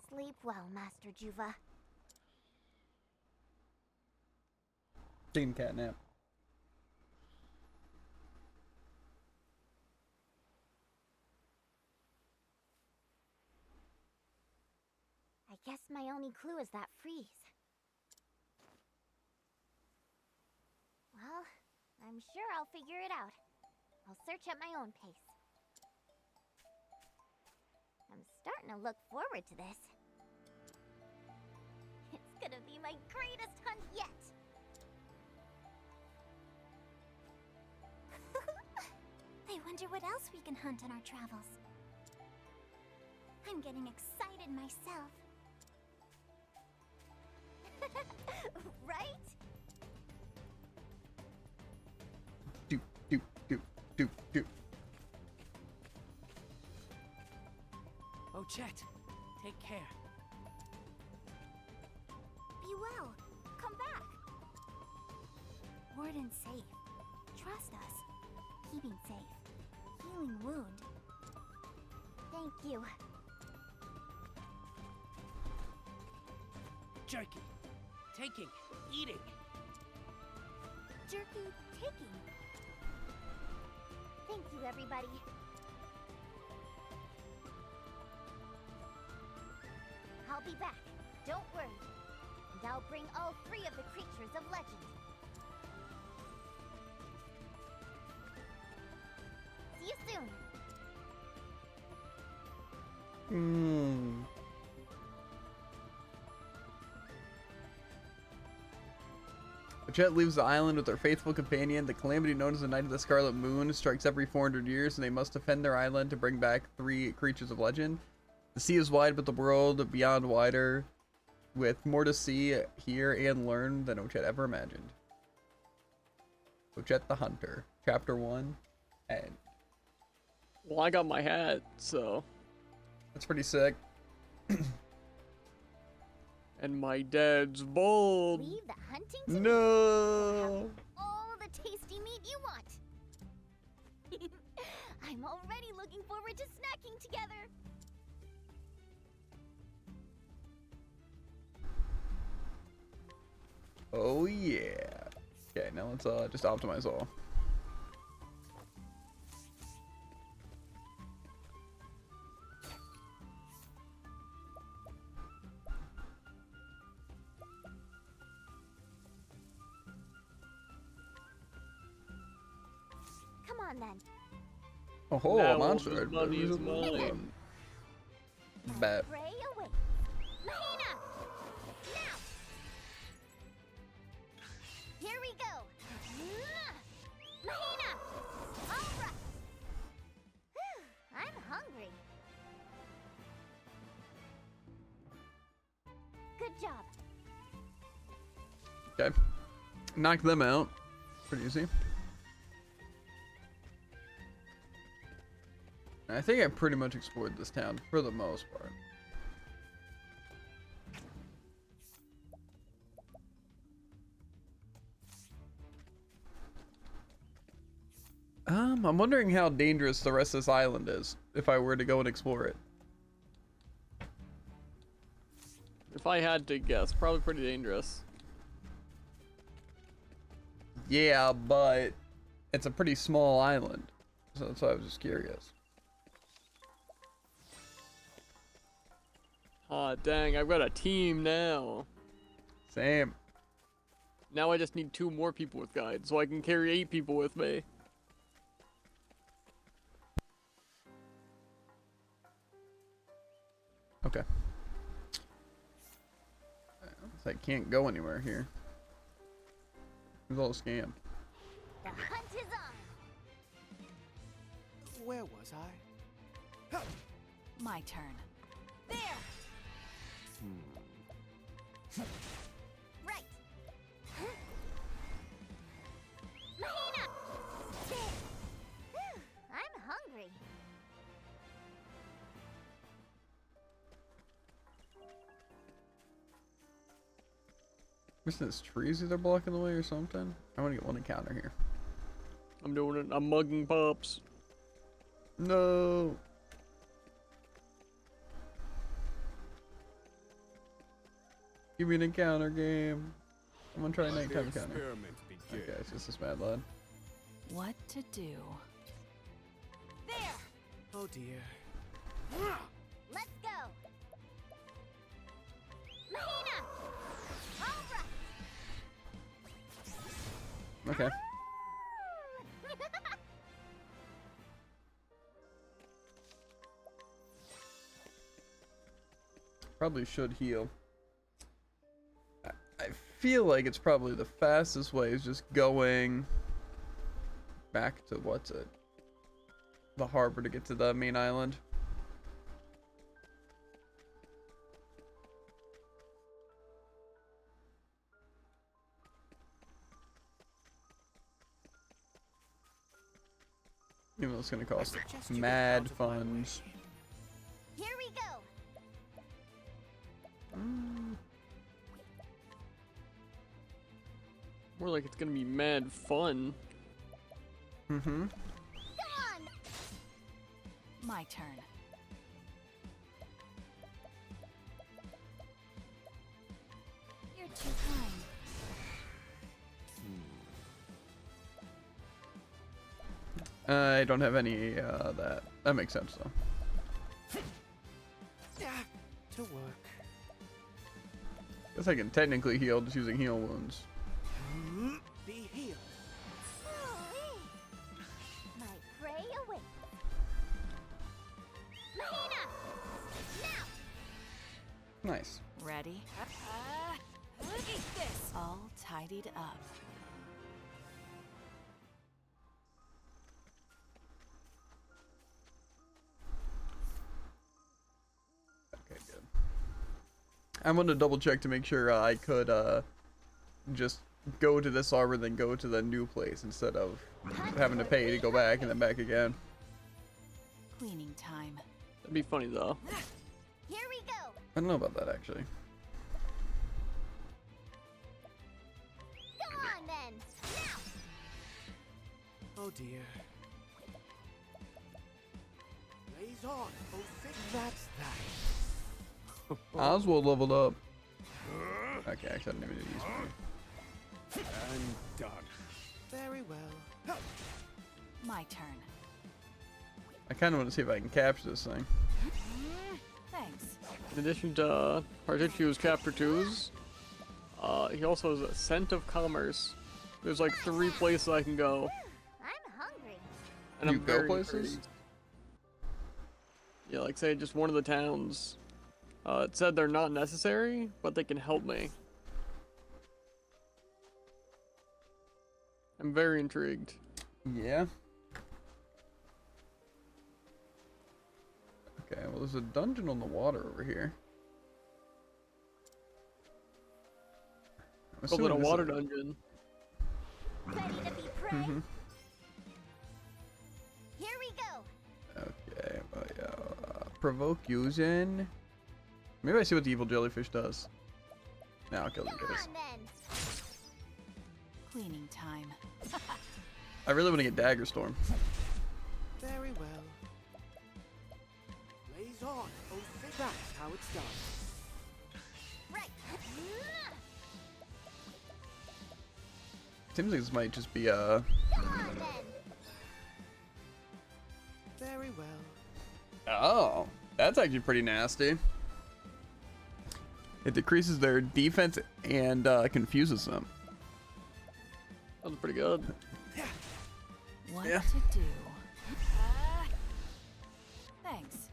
[SPEAKER 3] Sleep well, Master Juva.
[SPEAKER 1] Team catnap.
[SPEAKER 3] I guess my only clue is that freeze. Well, I'm sure I'll figure it out. I'll search at my own pace. I'm starting to look forward to this. It's gonna be my greatest hunt yet! I wonder what else we can hunt on our travels. I'm getting excited myself. Right?
[SPEAKER 1] Do, do, do, do, do.
[SPEAKER 8] Oh, Chet, take care.
[SPEAKER 3] Be well. Come back. Warden's safe. Trust us. Keeping safe. Healing wound. Thank you.
[SPEAKER 8] Jerky. Taking. Eating.
[SPEAKER 3] Jerky taking. Thank you, everybody. I'll be back. Don't worry. And I'll bring all three of the creatures of legend. See you soon.
[SPEAKER 1] Ochette leaves the island with their faithful companion. The calamity known as the Night of the Scarlet Moon strikes every 400 years, and they must defend their island to bring back 3 creatures of legend. The sea is wide, but the world beyond wider, with more to see, hear, and learn than Ochette ever imagined. Ochette the Hunter, Chapter 1, end.
[SPEAKER 2] Well, I got my hat, so.
[SPEAKER 1] That's pretty sick.
[SPEAKER 2] And my dad's bold.
[SPEAKER 3] Leave the hunting to me.
[SPEAKER 1] No.
[SPEAKER 3] All the tasty meat you want. I'm already looking forward to snacking together.
[SPEAKER 1] Oh yeah. Okay, now let's just optimize all.
[SPEAKER 3] Come on then.
[SPEAKER 1] Oh,
[SPEAKER 2] Now
[SPEAKER 1] monster.
[SPEAKER 2] the money is mine.
[SPEAKER 1] Bet.
[SPEAKER 3] Pray away. Mahina! Now! Here we go. Mahina! All right. I'm hungry. Good job.
[SPEAKER 1] Okay. Knock them out. Pretty easy. I think I pretty much explored this town for the most part. I'm wondering how dangerous the rest of this island is if I were to go and explore it.
[SPEAKER 2] If I had to guess, probably pretty dangerous.
[SPEAKER 1] Yeah, but it's a pretty small island. So that's why I was just curious.
[SPEAKER 2] Ah, dang, I've got a team now.
[SPEAKER 1] Same.
[SPEAKER 2] Now I just need 2 more people with guides, so I can carry 8 people with me.
[SPEAKER 1] Okay. I can't go anywhere here. It was all a scam.
[SPEAKER 3] The hunt is on.
[SPEAKER 7] Where was I?
[SPEAKER 9] My turn.
[SPEAKER 3] There. Right. Mahina! There. I'm hungry.
[SPEAKER 1] Isn't this trees either blocking the way or something? I want to get one encounter here.
[SPEAKER 2] I'm doing it. I'm mugging pups.
[SPEAKER 1] No. Give me an encounter game. I'm gonna try a nighttime encounter.
[SPEAKER 6] Experiment begin.
[SPEAKER 1] Okay, it's just this mad lad.
[SPEAKER 9] What to do?
[SPEAKER 3] There.
[SPEAKER 7] Oh dear.
[SPEAKER 3] Let's go. Mahina! All right.
[SPEAKER 1] Okay. Probably should heal. I feel like it's probably the fastest way is just going back to what's it? The harbor to get to the main island. Even though it's gonna cost
[SPEAKER 7] suggest you get
[SPEAKER 1] mad
[SPEAKER 7] out of my way.
[SPEAKER 1] funds.
[SPEAKER 3] Here we go.
[SPEAKER 2] More like it's gonna be mad fun.
[SPEAKER 1] Mm-hmm.
[SPEAKER 3] Come on.
[SPEAKER 9] My turn.
[SPEAKER 3] You're too kind.
[SPEAKER 1] I don't have any that. That makes sense though.
[SPEAKER 7] To work.
[SPEAKER 1] Guess I can technically heal just using heal wounds.
[SPEAKER 7] Be healed.
[SPEAKER 3] My prey awaits. Mahina! Now!
[SPEAKER 1] Nice.
[SPEAKER 9] Ready? Eat this. All tied tidied up.
[SPEAKER 1] Okay, good. I'm gonna double check to make sure I could just go to this arbor, then go to the new place instead of having to pay to go back and then back again.
[SPEAKER 9] Cleaning time.
[SPEAKER 2] That'd be funny though.
[SPEAKER 3] Here we go.
[SPEAKER 1] I don't know about that actually.
[SPEAKER 3] Go on then. Now.
[SPEAKER 6] Oh dear. Blaze on, oh thick. That's that.
[SPEAKER 1] Oswald leveled up. Okay, actually, I didn't even need to use mine.
[SPEAKER 6] And done. Very well.
[SPEAKER 9] My turn.
[SPEAKER 1] I kind of want to see if I can capture this thing.
[SPEAKER 9] Thanks.
[SPEAKER 2] In addition to Particular's Chapter 2s, he also has a Scent of Commerce. There's like 3 places I can go.
[SPEAKER 3] I'm hungry.
[SPEAKER 2] And
[SPEAKER 1] You
[SPEAKER 2] I'm
[SPEAKER 1] go
[SPEAKER 2] very
[SPEAKER 1] places?
[SPEAKER 2] intrigued. Yeah, like say just one of the towns. It said they're not necessary, but they can help me. I'm very intrigued.
[SPEAKER 1] Yeah. Okay, well, there's a dungeon on the water over here. I'm
[SPEAKER 2] Called it a
[SPEAKER 1] assuming this
[SPEAKER 2] water
[SPEAKER 1] is-
[SPEAKER 2] dungeon.
[SPEAKER 3] Ready to be prey?
[SPEAKER 1] Mhm.
[SPEAKER 3] Here we go.
[SPEAKER 1] Okay, well, yeah. Provoke using. Maybe I see what the evil jellyfish does. Now I'll kill
[SPEAKER 3] Go
[SPEAKER 1] these guys.
[SPEAKER 3] on then.
[SPEAKER 9] Cleaning time.
[SPEAKER 1] I really want to get Dagger Storm.
[SPEAKER 6] Very well. Blaze on, oh thick. That's how it's done.
[SPEAKER 3] Right.
[SPEAKER 1] Seems like this might just be
[SPEAKER 3] Go on then.
[SPEAKER 6] Very well.
[SPEAKER 1] Oh, that's actually pretty nasty. It decreases their defense and confuses them.
[SPEAKER 2] That was pretty good.
[SPEAKER 9] What
[SPEAKER 1] Yeah.
[SPEAKER 9] to do? Thanks.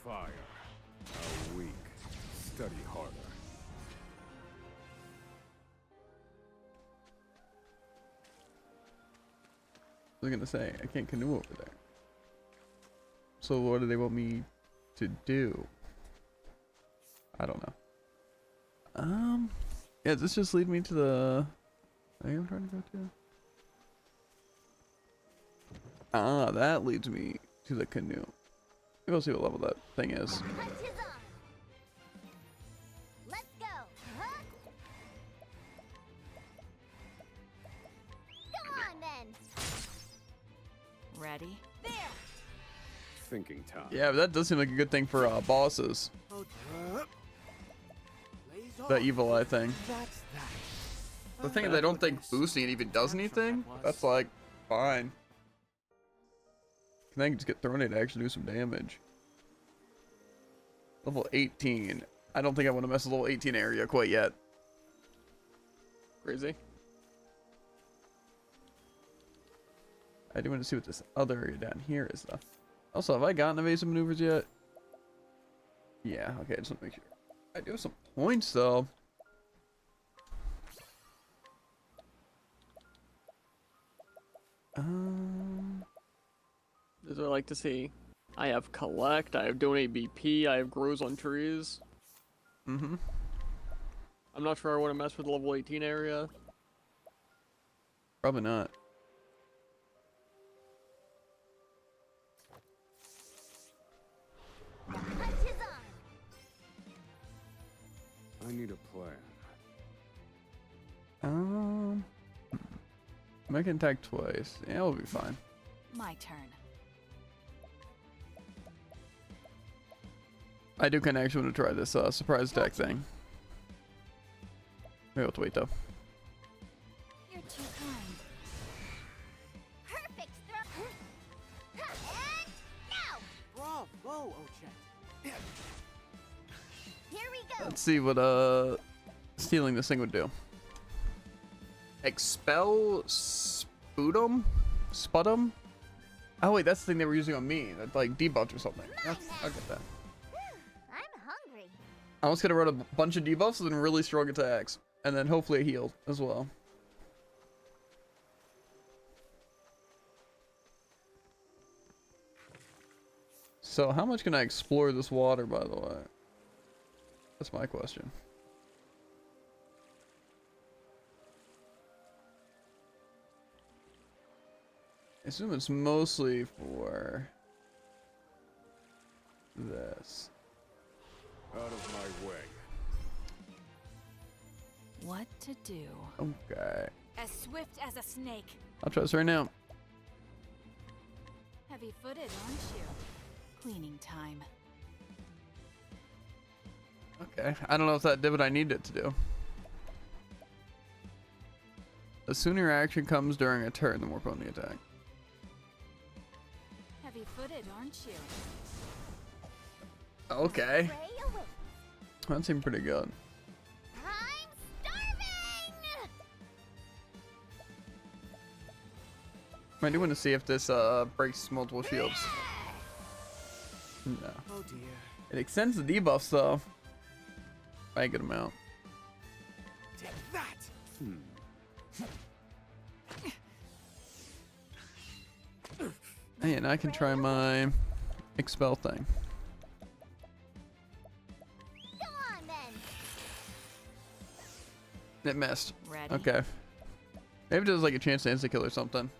[SPEAKER 4] Fire. How weak. Study harder.
[SPEAKER 1] I was gonna say, I can't canoe over there. So what do they want me to do? I don't know. Yeah, does this just lead me to the thing I'm trying to go to? Ah, that leads me to the canoe. Maybe we'll see what level that thing is.
[SPEAKER 3] Hunt is on. Let's go. Huh? Go on then.
[SPEAKER 9] Ready?
[SPEAKER 3] There.
[SPEAKER 4] Thinking time.
[SPEAKER 1] Yeah, but that does seem like a good thing for bosses.
[SPEAKER 6] Oh dear. Blaze on.
[SPEAKER 1] The evil eye thing.
[SPEAKER 6] That's that.
[SPEAKER 1] The thing is, I don't think boosting it even does anything. That's like fine. Can I just get thrown in to actually do some damage? Level 18. I don't think I want to mess with level 18 area quite yet.
[SPEAKER 2] Crazy.
[SPEAKER 1] I do want to see what this other area down here is though. Also, have I gotten evasive maneuvers yet? Yeah, okay, I just want to make sure. I do have some points though.
[SPEAKER 2] These are like to see. I have collect, I have donate BP, I have grows on trees.
[SPEAKER 1] Mm-hmm.
[SPEAKER 2] I'm not sure I want to mess with the level 18 area.
[SPEAKER 1] Probably not.
[SPEAKER 3] The hunt is on.
[SPEAKER 4] I need a plan.
[SPEAKER 1] I can attack twice. Yeah, we'll be fine.
[SPEAKER 9] My turn.
[SPEAKER 1] I do kind of actually want to try this surprise attack thing. Maybe I'll have to wait though.
[SPEAKER 9] You're too kind.
[SPEAKER 3] Perfect throw. And now.
[SPEAKER 6] Bravo, Ochet.
[SPEAKER 3] Here we go.
[SPEAKER 1] Let's see what stealing this thing would do. Expel Sputum? Sputum? Oh wait, that's the thing they were using on me. That like debuffed or something. That's, I'll get that.
[SPEAKER 3] I'm hungry.
[SPEAKER 1] I almost could have run a bunch of debuffs and really strong attacks. And then hopefully a heal as well. So how much can I explore this water, by the way? That's my question. I assume it's mostly for this.
[SPEAKER 5] Out of my way.
[SPEAKER 9] What to do?
[SPEAKER 1] Okay.
[SPEAKER 3] As swift as a snake.
[SPEAKER 1] I'll try this right now.
[SPEAKER 9] Heavy-footed, aren't you? Cleaning time.
[SPEAKER 1] Okay. I don't know if that did what I needed it to do. The sooner your action comes during a turn, the more potent the attack.
[SPEAKER 9] Heavy-footed, aren't you?
[SPEAKER 1] Okay.
[SPEAKER 3] Prey awaits.
[SPEAKER 1] That seemed pretty good.
[SPEAKER 3] I'm starving!
[SPEAKER 1] I do want to see if this breaks multiple shields. No.
[SPEAKER 7] Oh dear.
[SPEAKER 1] It extends the debuffs though. By a good amount.
[SPEAKER 7] Take that!
[SPEAKER 1] Hey, and I can try my expel thing.
[SPEAKER 3] Go on then.
[SPEAKER 1] It missed.
[SPEAKER 9] Ready?
[SPEAKER 1] Okay. Maybe there's like a chance to insta kill or something.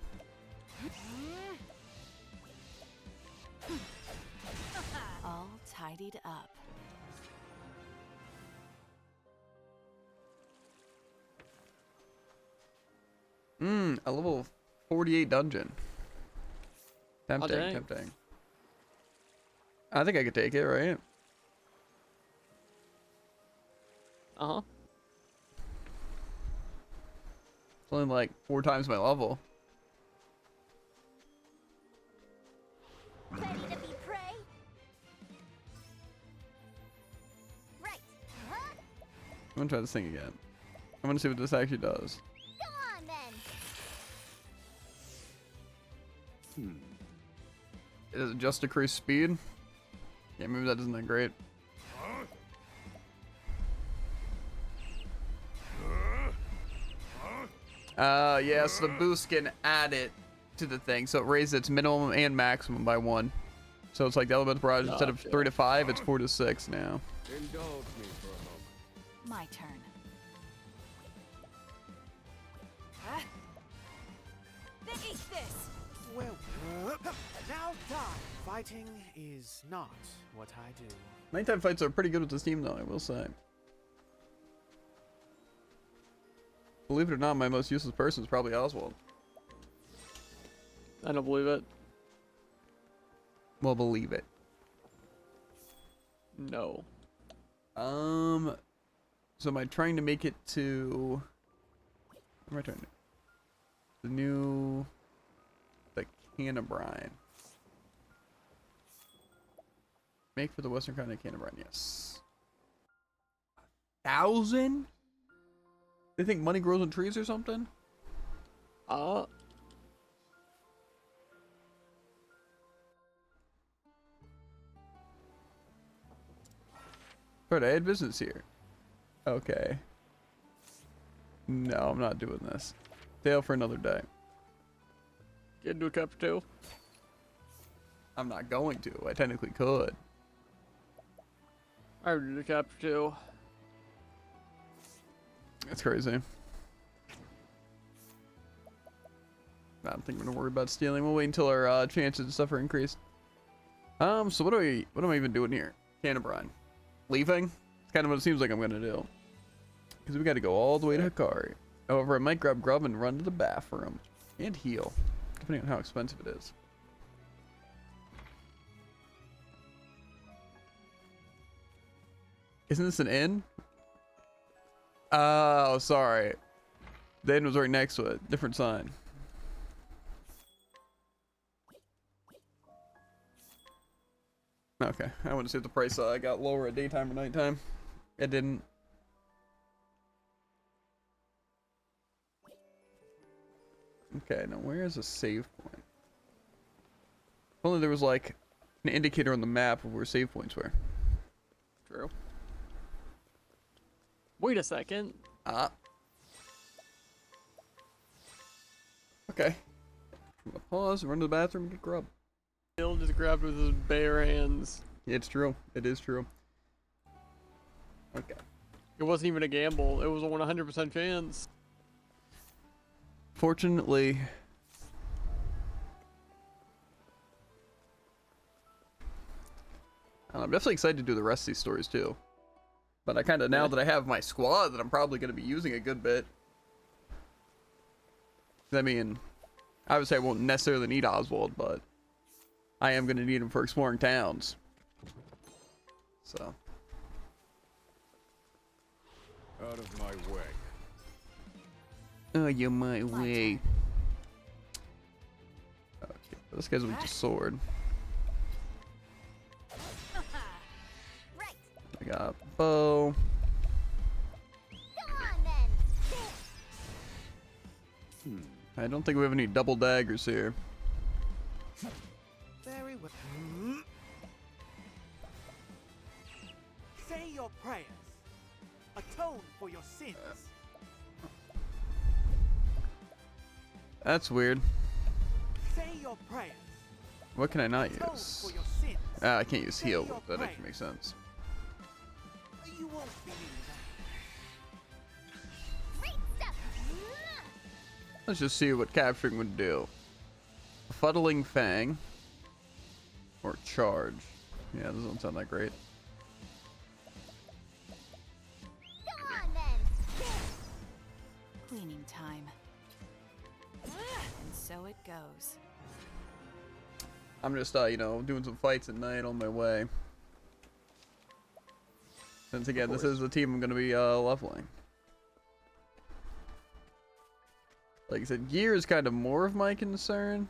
[SPEAKER 9] All tidied up.
[SPEAKER 1] A level 48 dungeon. Tempting,
[SPEAKER 2] dang.
[SPEAKER 1] tempting. I think I could take it, right?
[SPEAKER 2] Uh-huh.
[SPEAKER 1] It's only like 4 times my level.
[SPEAKER 3] Ready to be prey? Right. Huh?
[SPEAKER 1] I'm gonna try this thing again. I'm gonna see what this actually does.
[SPEAKER 3] Go on then.
[SPEAKER 1] Does it just decrease speed? Yeah, maybe that isn't that great. Yes, the boost can add it to the thing, so it raises its minimum and maximum by 1. So it's like the Element Barrage, instead of
[SPEAKER 2] Gotcha.
[SPEAKER 1] 3 to 5, it's 4 to 6 now.
[SPEAKER 5] Indulge me for a moment.
[SPEAKER 9] My turn.
[SPEAKER 8] Eat this!
[SPEAKER 7] Well, now die. Fighting is not what I do.
[SPEAKER 1] Nighttime fights are pretty good with this team, though, I will say. Believe it or not, my most useless person is probably Oswald.
[SPEAKER 2] I don't believe it.
[SPEAKER 1] Well, believe it.
[SPEAKER 2] No.
[SPEAKER 1] So am I trying to make it to... What am I trying to... The new... The Cannabrine. Make for the western continent Cannabrine, yes. 1,000? They think money grows on trees or something?
[SPEAKER 2] Uh,
[SPEAKER 1] But I had business here. Okay. No, I'm not doing this. Sale for another day.
[SPEAKER 2] get into a chapter 2.
[SPEAKER 1] I'm not going to. I technically could.
[SPEAKER 2] I already did chapter 2.
[SPEAKER 1] That's crazy. I don't think I'm gonna worry about stealing. We'll wait until our chances and stuff are increased. So what am I even doing here? Cannabrine. Leaving? It's kind of what it seems like I'm gonna do. Because we gotta go all the way to Hikari. However, I might grab grub and run to the bathroom. And heal. Depending on how expensive it is. Isn't this an inn? Oh, sorry. The inn was right next to it. Different sign. Okay, I want to see if the price got lower at daytime or nighttime. It didn't. Okay, now where is a save point? If only there was like an indicator on the map of where save points were.
[SPEAKER 2] True. Wait a second.
[SPEAKER 1] Ah. Okay. I'm gonna pause, run to the bathroom, and get grub.
[SPEAKER 2] Bill just grabbed with his bare hands.
[SPEAKER 1] It's true. It is true. Okay.
[SPEAKER 2] It wasn't even a gamble. It was a 100% chance.
[SPEAKER 1] Fortunately, I'm definitely excited to do the rest of these stories too. But I kind of, now that I have my squad that I'm probably going to be using a good bit. I mean, obviously I won't necessarily need Oswald, but I am going to need him for exploring towns. So.
[SPEAKER 5] Out of my way.
[SPEAKER 1] Oh, you my way. Okay, this guy's with the sword.
[SPEAKER 3] Right.
[SPEAKER 1] I got bow.
[SPEAKER 3] Go on then.
[SPEAKER 1] I don't think we have any double daggers here.
[SPEAKER 7] Very well. Say your prayers. Atone for your sins.
[SPEAKER 1] That's weird.
[SPEAKER 7] Say your prayers.
[SPEAKER 1] What can I not
[SPEAKER 7] Atone
[SPEAKER 1] use?
[SPEAKER 7] for your sins.
[SPEAKER 1] Ah, I can't use
[SPEAKER 7] Say
[SPEAKER 1] heal.
[SPEAKER 7] your
[SPEAKER 1] That
[SPEAKER 7] prayers.
[SPEAKER 1] actually makes sense.
[SPEAKER 7] You won't be needing that.
[SPEAKER 3] Great stuff.
[SPEAKER 1] Let's just see what capturing would do. Fuddling Fang. Or charge. Yeah, this doesn't sound that great.
[SPEAKER 3] Go on then.
[SPEAKER 8] Cleaning time. And so it goes.
[SPEAKER 1] I'm just, you know, doing some fights at night on my way. Since again, this is the team I'm going to be leveling. Like I said, gear is kind of more of my concern.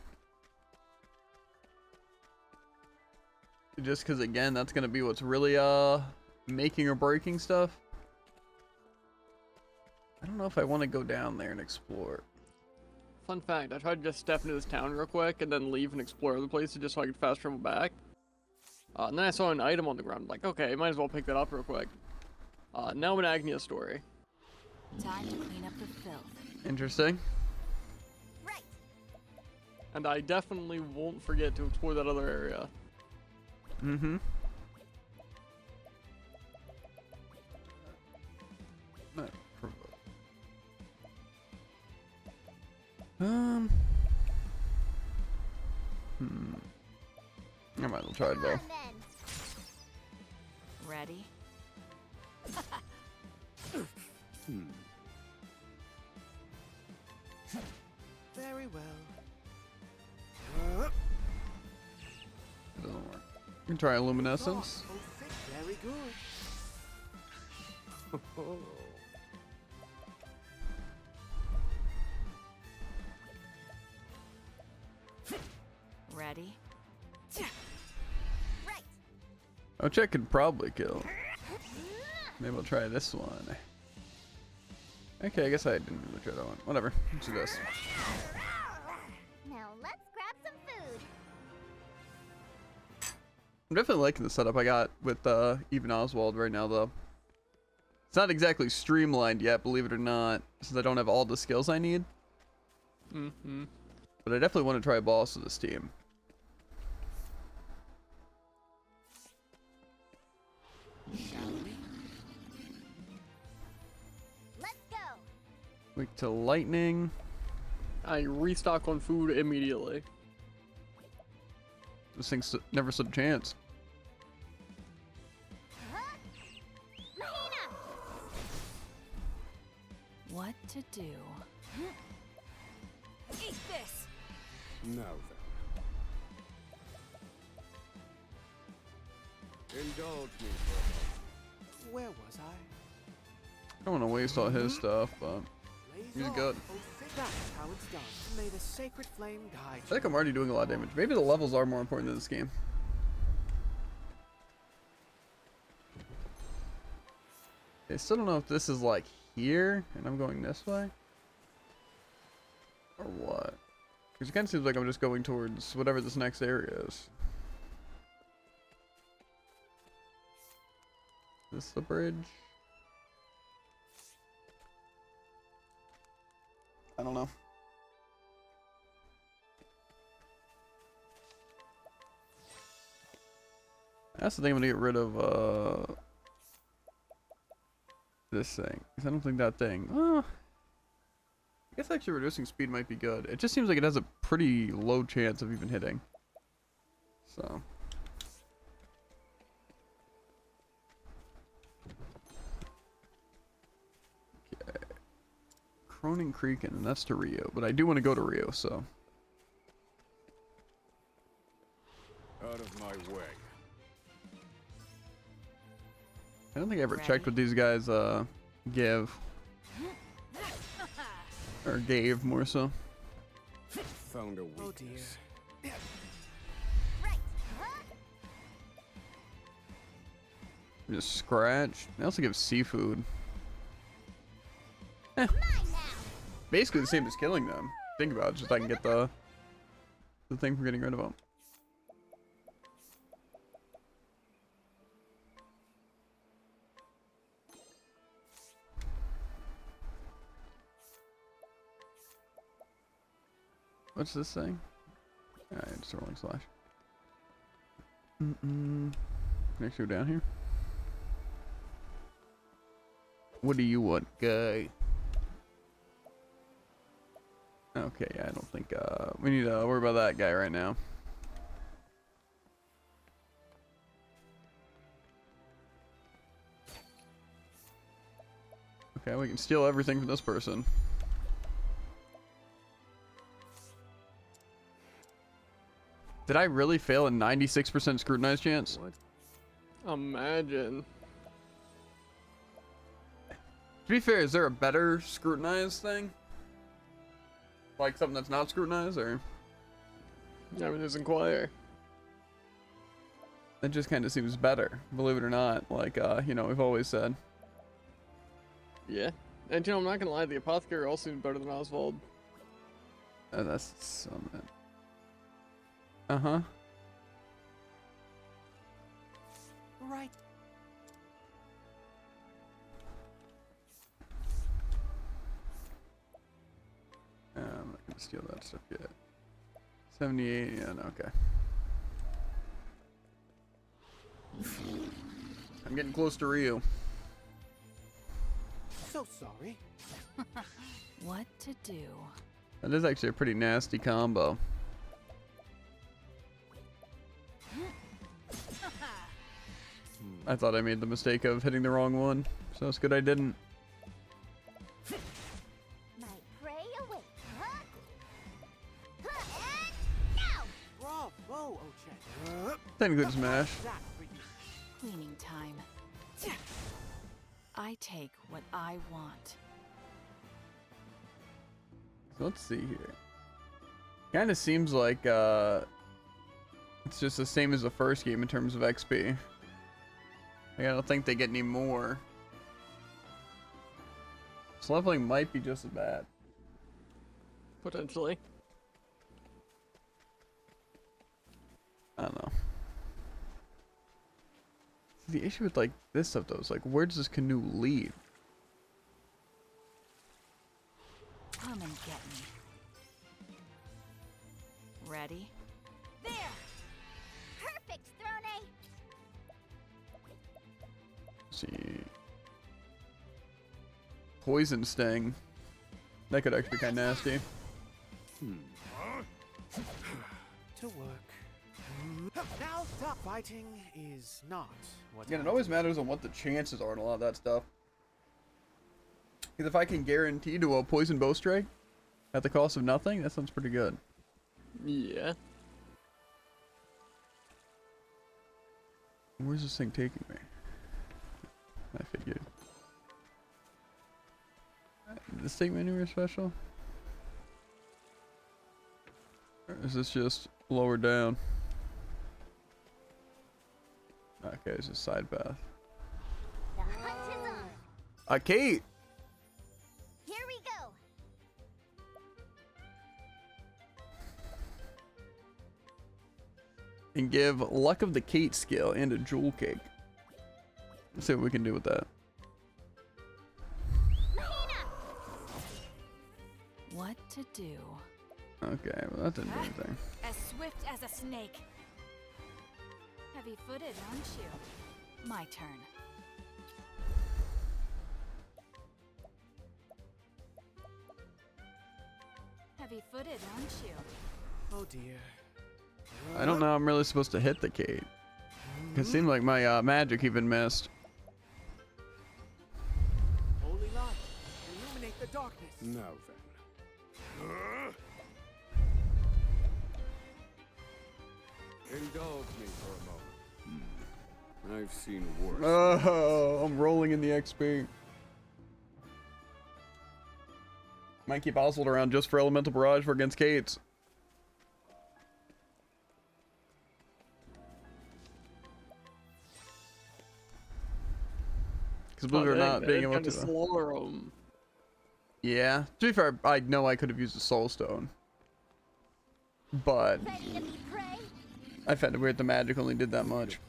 [SPEAKER 1] Just because, again, that's going to be what's really making or breaking stuff. I don't know if I want to go down there and explore.
[SPEAKER 2] Fun fact, I tried to just step into this town real quick and then leave and explore other places just so I could fast travel back. And then I saw an item on the ground. I'm like, okay, might as well pick that up real quick. Now an Agnia story.
[SPEAKER 8] Time to clean up the filth.
[SPEAKER 1] Interesting.
[SPEAKER 3] Right.
[SPEAKER 2] And I definitely won't forget to explore that other area.
[SPEAKER 1] Mm-hmm. Not provoke. I might as well try it
[SPEAKER 3] Go
[SPEAKER 1] though.
[SPEAKER 3] on then.
[SPEAKER 8] Ready?
[SPEAKER 7] Very well.
[SPEAKER 1] It doesn't work. We can try luminescence.
[SPEAKER 7] Oh, very good.
[SPEAKER 8] Ready?
[SPEAKER 3] Right.
[SPEAKER 1] Oh, check could probably kill. Maybe I'll try this one. Okay, I guess I didn't really try that one. Whatever. Let's do this.
[SPEAKER 3] Now let's grab some food.
[SPEAKER 1] I'm definitely liking the setup I got with even Oswald right now, though. It's not exactly streamlined yet, believe it or not, since I don't have all the skills I need.
[SPEAKER 2] Mm-hmm.
[SPEAKER 1] But I definitely want to try a boss with this team.
[SPEAKER 3] Let's go.
[SPEAKER 1] Weak to lightning.
[SPEAKER 2] I restock on food immediately.
[SPEAKER 1] This thing's never stood a chance.
[SPEAKER 3] Mahina.
[SPEAKER 8] What to do? Eat this!
[SPEAKER 5] Now then. Indulge me for a moment.
[SPEAKER 7] Where was I?
[SPEAKER 1] I don't want to waste all his stuff, but
[SPEAKER 7] Blaze
[SPEAKER 1] he's
[SPEAKER 7] on,
[SPEAKER 1] good.
[SPEAKER 7] oh, that's how it's done. May the sacred flame guide
[SPEAKER 1] I think I'm already doing a lot of damage. Maybe the levels are more important in this game. I still don't know if this is like here and I'm going this way. Or what? Because it kind of seems like I'm just going towards whatever this next area is. Is this the bridge? don't know. That's the thing. I'm gonna get rid of this thing, because I don't think that thing. I guess actually reducing speed might be good. It just seems like it has a pretty low chance of even hitting. So. Okay. Cronin Creek, and that's to Rio, but I do want to go to Rio, so.
[SPEAKER 6] Out of my way.
[SPEAKER 1] I don't think I ever checked what these guys give. Or gave, more so.
[SPEAKER 6] Found a weakness.
[SPEAKER 7] Oh dear.
[SPEAKER 3] Right. Huh?
[SPEAKER 1] Just scratch. They also give seafood.
[SPEAKER 3] Mine now.
[SPEAKER 1] Basically the same as killing them. Think about it, just I can get the thing for getting rid of them. What's this thing? Alright, just rolling slash. Next go down here. What do you want, guy? Okay, I don't think we need to worry about that guy right now. Okay, we can steal everything from this person. Did I really fail a 96% scrutinize chance?
[SPEAKER 2] What? Imagine.
[SPEAKER 1] To be fair, is there a better scrutinized thing? Like something that's not scrutinized, or?
[SPEAKER 2] I mean, there's Inquire.
[SPEAKER 1] That just kind of seems better, believe it or not. Like, you know, we've always said.
[SPEAKER 2] Yeah. And you know, I'm not gonna lie, the Apothecary also seems better than Oswald.
[SPEAKER 1] That's something. Uh-huh.
[SPEAKER 7] Right.
[SPEAKER 1] I'm not gonna steal that stuff yet. 78, yeah, no, okay. I'm getting close to Rio.
[SPEAKER 7] So sorry.
[SPEAKER 8] What to do?
[SPEAKER 1] That is actually a pretty nasty combo. I thought I made the mistake of hitting the wrong one, so it's good I didn't.
[SPEAKER 3] My prey awaits, huh? And now!
[SPEAKER 7] Bravo, Ochen.
[SPEAKER 1] Technically smash.
[SPEAKER 7] That for you.
[SPEAKER 8] Cleaning time. I take what I want.
[SPEAKER 1] So let's see here. Kind of seems like it's just the same as the first game in terms of XP. Like, I don't think they get any more. So leveling might be just as bad.
[SPEAKER 2] Potentially.
[SPEAKER 1] I don't know. The issue with like this stuff though is like, where does this canoe lead?
[SPEAKER 8] Come and get me. Ready?
[SPEAKER 3] There! Perfect, Throne!
[SPEAKER 1] See, poison sting. That could actually be kind of nasty.
[SPEAKER 7] To work. Now stop. Fighting is not what
[SPEAKER 1] Again, it
[SPEAKER 7] I
[SPEAKER 1] always
[SPEAKER 7] do.
[SPEAKER 1] matters on what the chances are and a lot of that stuff. Because if I can guarantee to a poison bow strike at the cost of nothing, that sounds pretty good.
[SPEAKER 2] Yeah.
[SPEAKER 1] Where's this thing taking me? I figured. Did this take me anywhere special? Or is this just lower down? Okay, it's just side path.
[SPEAKER 3] The hunt is on!
[SPEAKER 1] Kate!
[SPEAKER 3] Here we go!
[SPEAKER 1] And give Luck of the Kate skill and a jewel cake. Let's see what we can do with that.
[SPEAKER 3] Mahina!
[SPEAKER 8] What to do?
[SPEAKER 1] Okay, well that didn't do anything.
[SPEAKER 8] As swift as a snake. Heavy-footed, aren't you? My turn. Heavy-footed, aren't you?
[SPEAKER 7] Oh dear.
[SPEAKER 1] I don't know. I'm really supposed to hit the gate. It seemed like my magic even missed.
[SPEAKER 7] Holy light, illuminate the darkness.
[SPEAKER 6] Now then. Indulge me for a moment. I've seen worse.
[SPEAKER 1] Oh, I'm rolling in the XP. Might keep Oswald around just for Elemental Barrage for against Kate's. Because believe it or not, being able to
[SPEAKER 2] slaughter 'em.
[SPEAKER 1] Yeah. To be fair, I know I could have used a Soul Stone. But
[SPEAKER 3] Ready to be prey?
[SPEAKER 1] I found it weird the magic only did that much.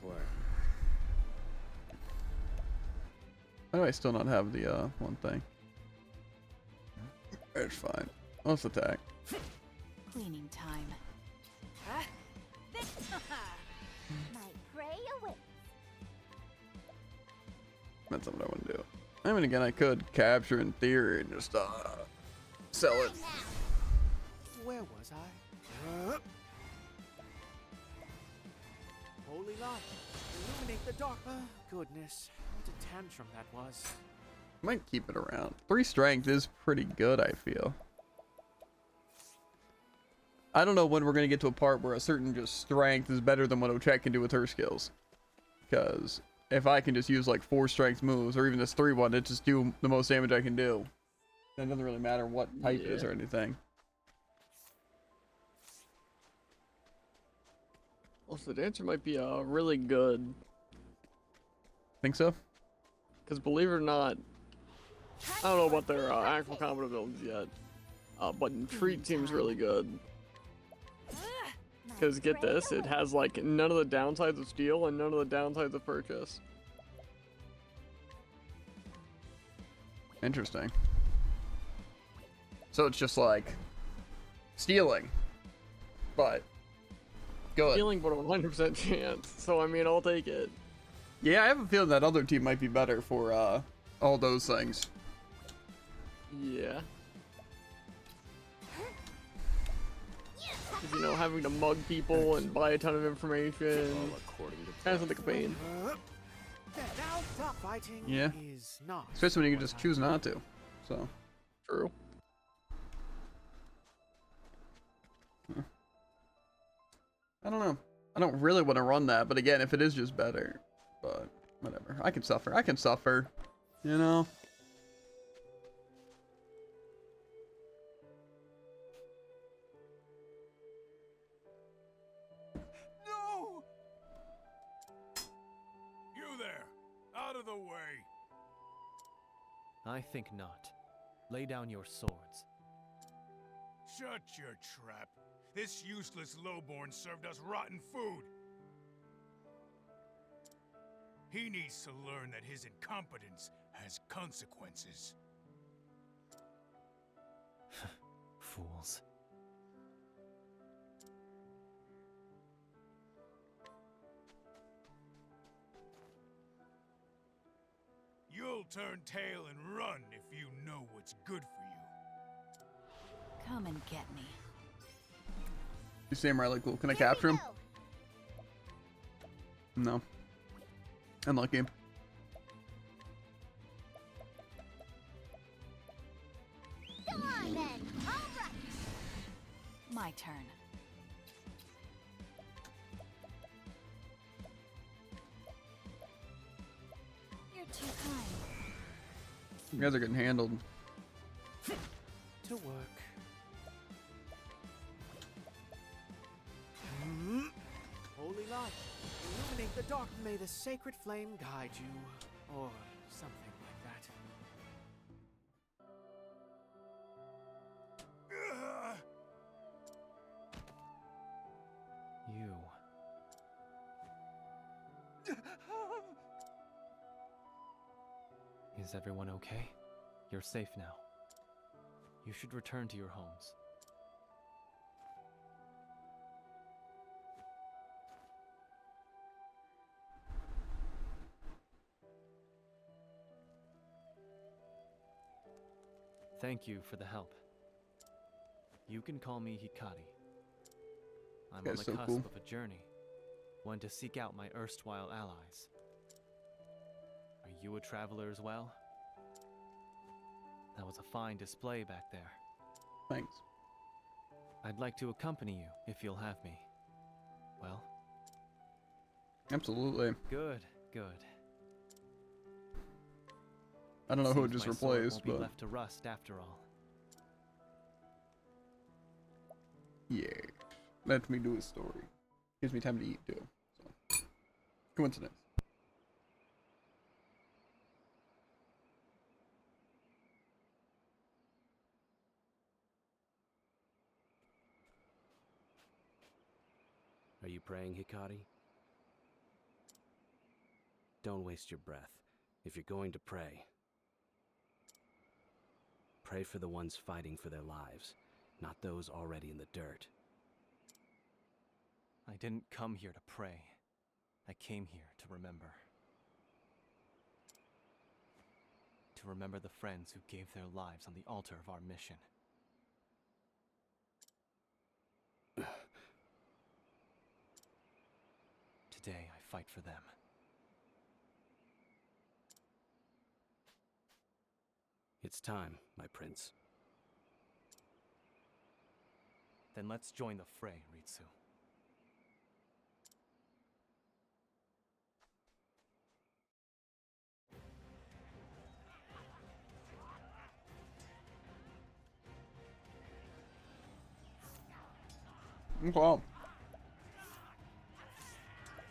[SPEAKER 1] Why do I still not have the one thing? It's fine. Let's attack.
[SPEAKER 8] Cleaning time.
[SPEAKER 3] My prey awaits.
[SPEAKER 1] That's not what I want to do. I mean, again, I could capture in theory and just sell it.
[SPEAKER 7] Where was I? Holy light, illuminate the dark. Goodness, what a tantrum that was.
[SPEAKER 1] Might keep it around. 3 strength is pretty good, I feel. I don't know when we're gonna get to a part where a certain just strength is better than what Ochette can do with her skills. Because if I can just use like 4 strength moves, or even this 3-1, it just do the most damage I can do. Then it doesn't really matter what type it is or anything.
[SPEAKER 2] Also, the dancer might be really good.
[SPEAKER 1] Think so?
[SPEAKER 2] Because believe it or not, I don't know about their actual combat abilities yet. But Treat seems really good. Because get this, it has like none of the downsides of steal and none of the downsides of purchase.
[SPEAKER 1] Interesting. So it's just like stealing, but good.
[SPEAKER 2] Stealing, but a 100% chance. So I mean, I'll take it.
[SPEAKER 1] Yeah, I have a feeling that other team might be better for all those things.
[SPEAKER 2] Yeah. Because, you know, having to mug people and buy a ton of information. Kind of like a pain.
[SPEAKER 7] Now stop fighting.
[SPEAKER 1] Yeah.
[SPEAKER 7] Is not.
[SPEAKER 1] Especially when you can
[SPEAKER 7] what
[SPEAKER 1] just
[SPEAKER 7] I-
[SPEAKER 1] choose not to. So.
[SPEAKER 2] True.
[SPEAKER 1] I don't know. I don't really want to run that, but again, if it is just better, but whatever. I can suffer. I can suffer. You know?
[SPEAKER 6] No! You there! Out of the way!
[SPEAKER 10] I think not. Lay down your swords.
[SPEAKER 6] Shut your trap. This useless lowborn served us rotten food. He needs to learn that his incompetence has consequences.
[SPEAKER 10] Fools.
[SPEAKER 6] You'll turn tail and run if you know what's good for you.
[SPEAKER 8] Come and get me.
[SPEAKER 1] You seem really cool. Can I
[SPEAKER 3] Here we
[SPEAKER 1] capture him?
[SPEAKER 3] go.
[SPEAKER 1] No. Unlucky.
[SPEAKER 3] Come on then. All right.
[SPEAKER 8] My turn. You're too kind.
[SPEAKER 1] You guys are getting handled.
[SPEAKER 7] To work. Holy light, illuminate the dark. May the sacred flame guide you, or something like that.
[SPEAKER 10] You. Is everyone okay? You're safe now. You should return to your homes. Thank you for the help. You can call me Hikari. I'm on the
[SPEAKER 1] so
[SPEAKER 10] cusp
[SPEAKER 1] cool.
[SPEAKER 10] of a journey, one to seek out my erstwhile allies. Are you a traveler as well? That was a fine display back there.
[SPEAKER 1] Thanks.
[SPEAKER 10] I'd like to accompany you if you'll have me. Well?
[SPEAKER 1] Absolutely.
[SPEAKER 10] Good, good.
[SPEAKER 1] I don't know who it
[SPEAKER 10] Seems
[SPEAKER 1] just
[SPEAKER 10] my sword
[SPEAKER 1] replaced,
[SPEAKER 10] won't be
[SPEAKER 1] but
[SPEAKER 10] left to rust after all.
[SPEAKER 1] yeah. Let me do his story. Gives me time to eat too. So. Coincidence.
[SPEAKER 11] Are you praying, Hikari? Don't waste your breath. If you're going to pray, pray for the ones fighting for their lives, not those already in the dirt.
[SPEAKER 10] I didn't come here to pray. I came here to remember. To remember the friends who gave their lives on the altar of our mission. Today I fight for them.
[SPEAKER 11] It's time, my prince.
[SPEAKER 10] Then let's join the fray, Ritsu.
[SPEAKER 1] Wow.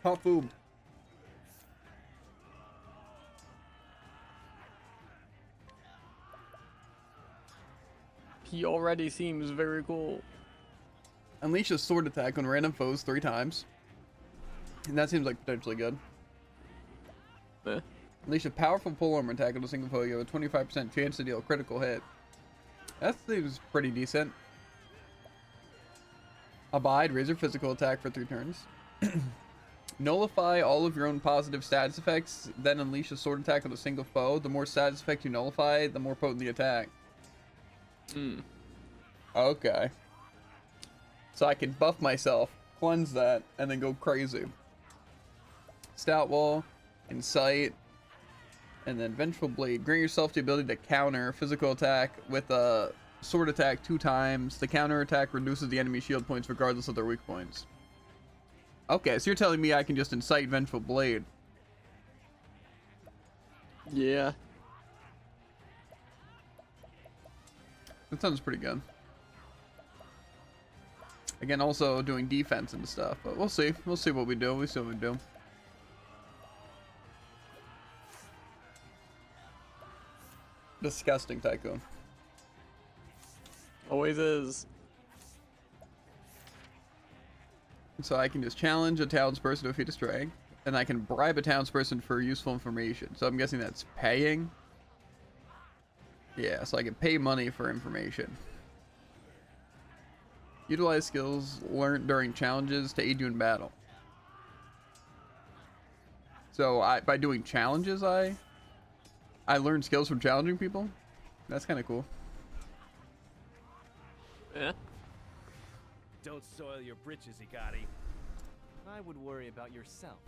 [SPEAKER 1] Hot food.
[SPEAKER 2] He already seems very cool.
[SPEAKER 1] Unleash a sword attack on random foes 3 times. And that seems like potentially good.
[SPEAKER 2] Eh.
[SPEAKER 1] Unleash a powerful polearm attack on a single foe. You have a 25% chance to deal a critical hit. That seems pretty decent. Abide, raise your physical attack for 3 turns. Nullify all of your own positive status effects, then unleash a sword attack on a single foe. The more status effect you nullify, the more potent the attack. Okay. So I can buff myself, cleanse that, and then go crazy. Stout Wall, Incite, and then Vengeful Blade. Grant yourself the ability to counter physical attack with a sword attack 2 times. The counter attack reduces the enemy shield points regardless of their weak points. Okay, so you're telling me I can just Incite Vengeful Blade.
[SPEAKER 2] Yeah.
[SPEAKER 1] That sounds pretty good. Again, also doing defense and stuff, but we'll see. We'll see what we do. We'll see what we do. Disgusting Tycoon.
[SPEAKER 2] Always is.
[SPEAKER 1] So I can just challenge a townsperson to defeat a stray, and I can bribe a townsperson for useful information. So I'm guessing that's paying. Yeah, so I can pay money for information. Utilize skills learned during challenges to aid you in battle. So by doing challenges, I learn skills from challenging people. That's kind of cool.
[SPEAKER 2] Yeah.
[SPEAKER 11] Don't soil your britches, Hikari.
[SPEAKER 10] I would worry about yourself.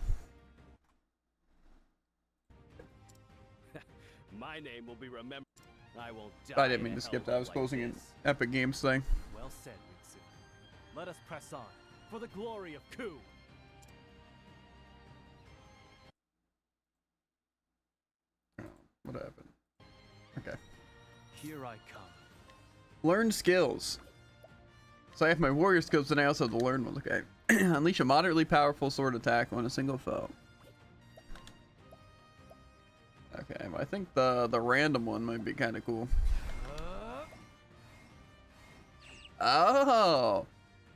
[SPEAKER 11] My name will be remembered. I will die.
[SPEAKER 1] I didn't mean to skip that. I was closing an Epic Games thing.
[SPEAKER 10] Well said, Ritsu. Let us press on, for the glory of Ku!
[SPEAKER 1] What happened? Okay.
[SPEAKER 10] Here I come.
[SPEAKER 1] Learn skills. So I have my warrior skills, and I also have the learn ones. Okay. Unleash a moderately powerful sword attack on a single foe. Okay, I think the random one might be kind of cool. Oh!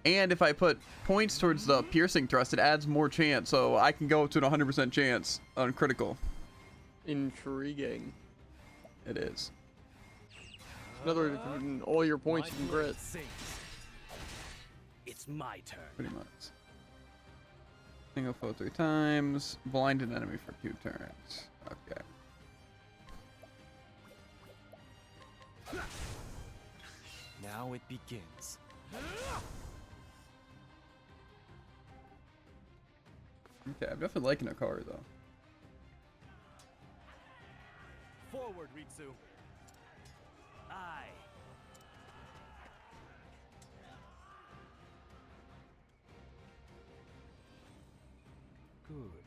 [SPEAKER 1] And if I put points towards the piercing thrust, it adds more chance, so I can go up to an 100% chance on critical.
[SPEAKER 2] Intriguing.
[SPEAKER 1] It is.
[SPEAKER 2] Another and all your points you can crit.
[SPEAKER 11] It's my turn.
[SPEAKER 1] Pretty much. Single foe 3 times. Blind an enemy for 2 turns. Okay.
[SPEAKER 10] Now it begins.
[SPEAKER 1] Okay, I'm definitely liking Akari though.
[SPEAKER 10] Forward, Ritsu. Aye.
[SPEAKER 5] Good.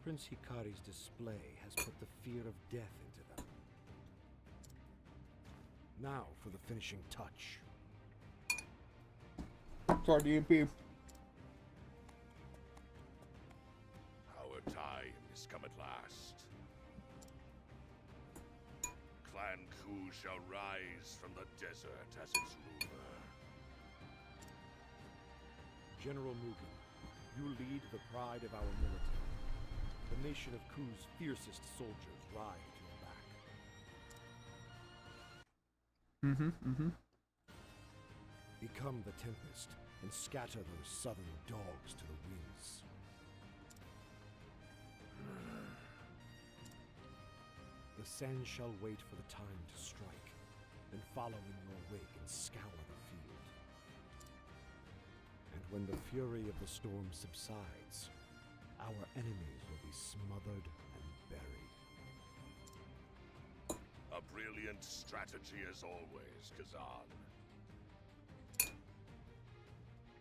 [SPEAKER 5] Prince Hikari's display has put the fear of death into them. Now for the finishing touch.
[SPEAKER 1] Sorry, DMP.
[SPEAKER 4] Our time is come at last. Clan Ku shall rise from the desert as its ruler.
[SPEAKER 5] General Mugen, you lead the pride of our military. The nation of Ku's fiercest soldiers ride at your back. Become the Tempest and scatter those southern dogs to the winds. The sand shall wait for the time to strike, then follow in your wake and scour the field. And when the fury of the storm subsides, our enemies will be smothered and buried.
[SPEAKER 4] A brilliant strategy as always, Kazan.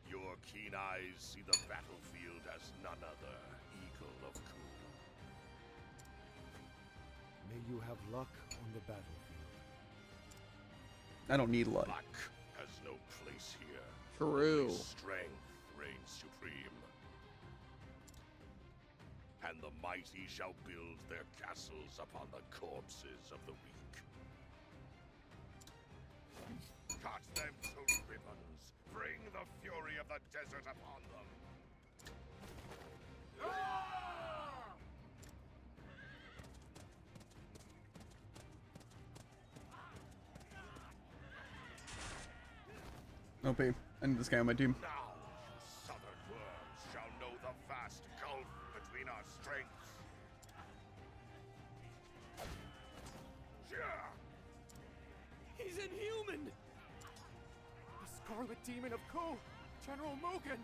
[SPEAKER 4] Your keen eyes see the battlefield as none other, Eagle of Ku.
[SPEAKER 5] May you have luck on the battlefield.
[SPEAKER 1] I don't need luck.
[SPEAKER 4] Luck has no place here.
[SPEAKER 2] True.
[SPEAKER 4] Only strength reigns supreme. And the mighty shall build their castles upon the corpses of the weak. Cut them to ribbons. Bring the fury of the desert upon them.
[SPEAKER 1] OP. I need this guy on my team.
[SPEAKER 4] Now, you southern worms shall know the vast gulf between our strengths.
[SPEAKER 7] He's inhuman! The Scarlet Demon of Ku! General Mugen!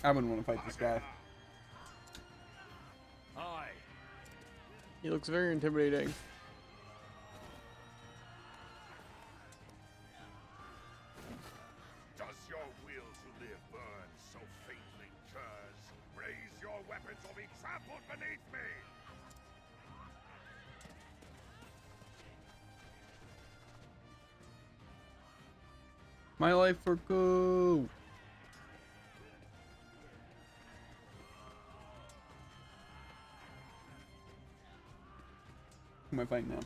[SPEAKER 1] I wouldn't want to fight this guy.
[SPEAKER 10] Aye.
[SPEAKER 2] He looks very intimidating.
[SPEAKER 4] Does your will to live burn so faintly, curs? Raise your weapons or be trampled beneath me!
[SPEAKER 1] My life for Ku. Who am I fighting now?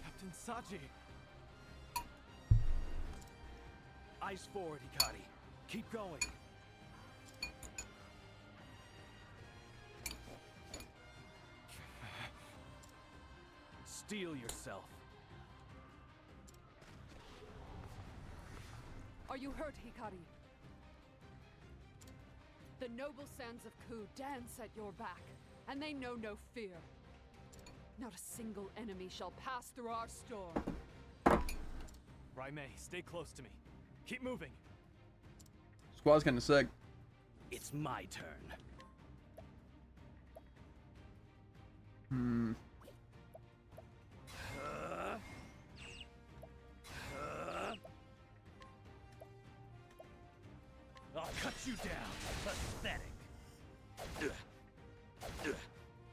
[SPEAKER 10] Captain Saji. Eyes forward, Hikari. Keep going. Steel yourself.
[SPEAKER 9] Are you hurt, Hikari? The noble sands of Ku dance at your back, and they know no fear. Not a single enemy shall pass through our storm.
[SPEAKER 10] Raimei, stay close to me. Keep moving.
[SPEAKER 1] Squad's kind of sick.
[SPEAKER 11] It's my turn.
[SPEAKER 10] I'll cut you down. Pathetic.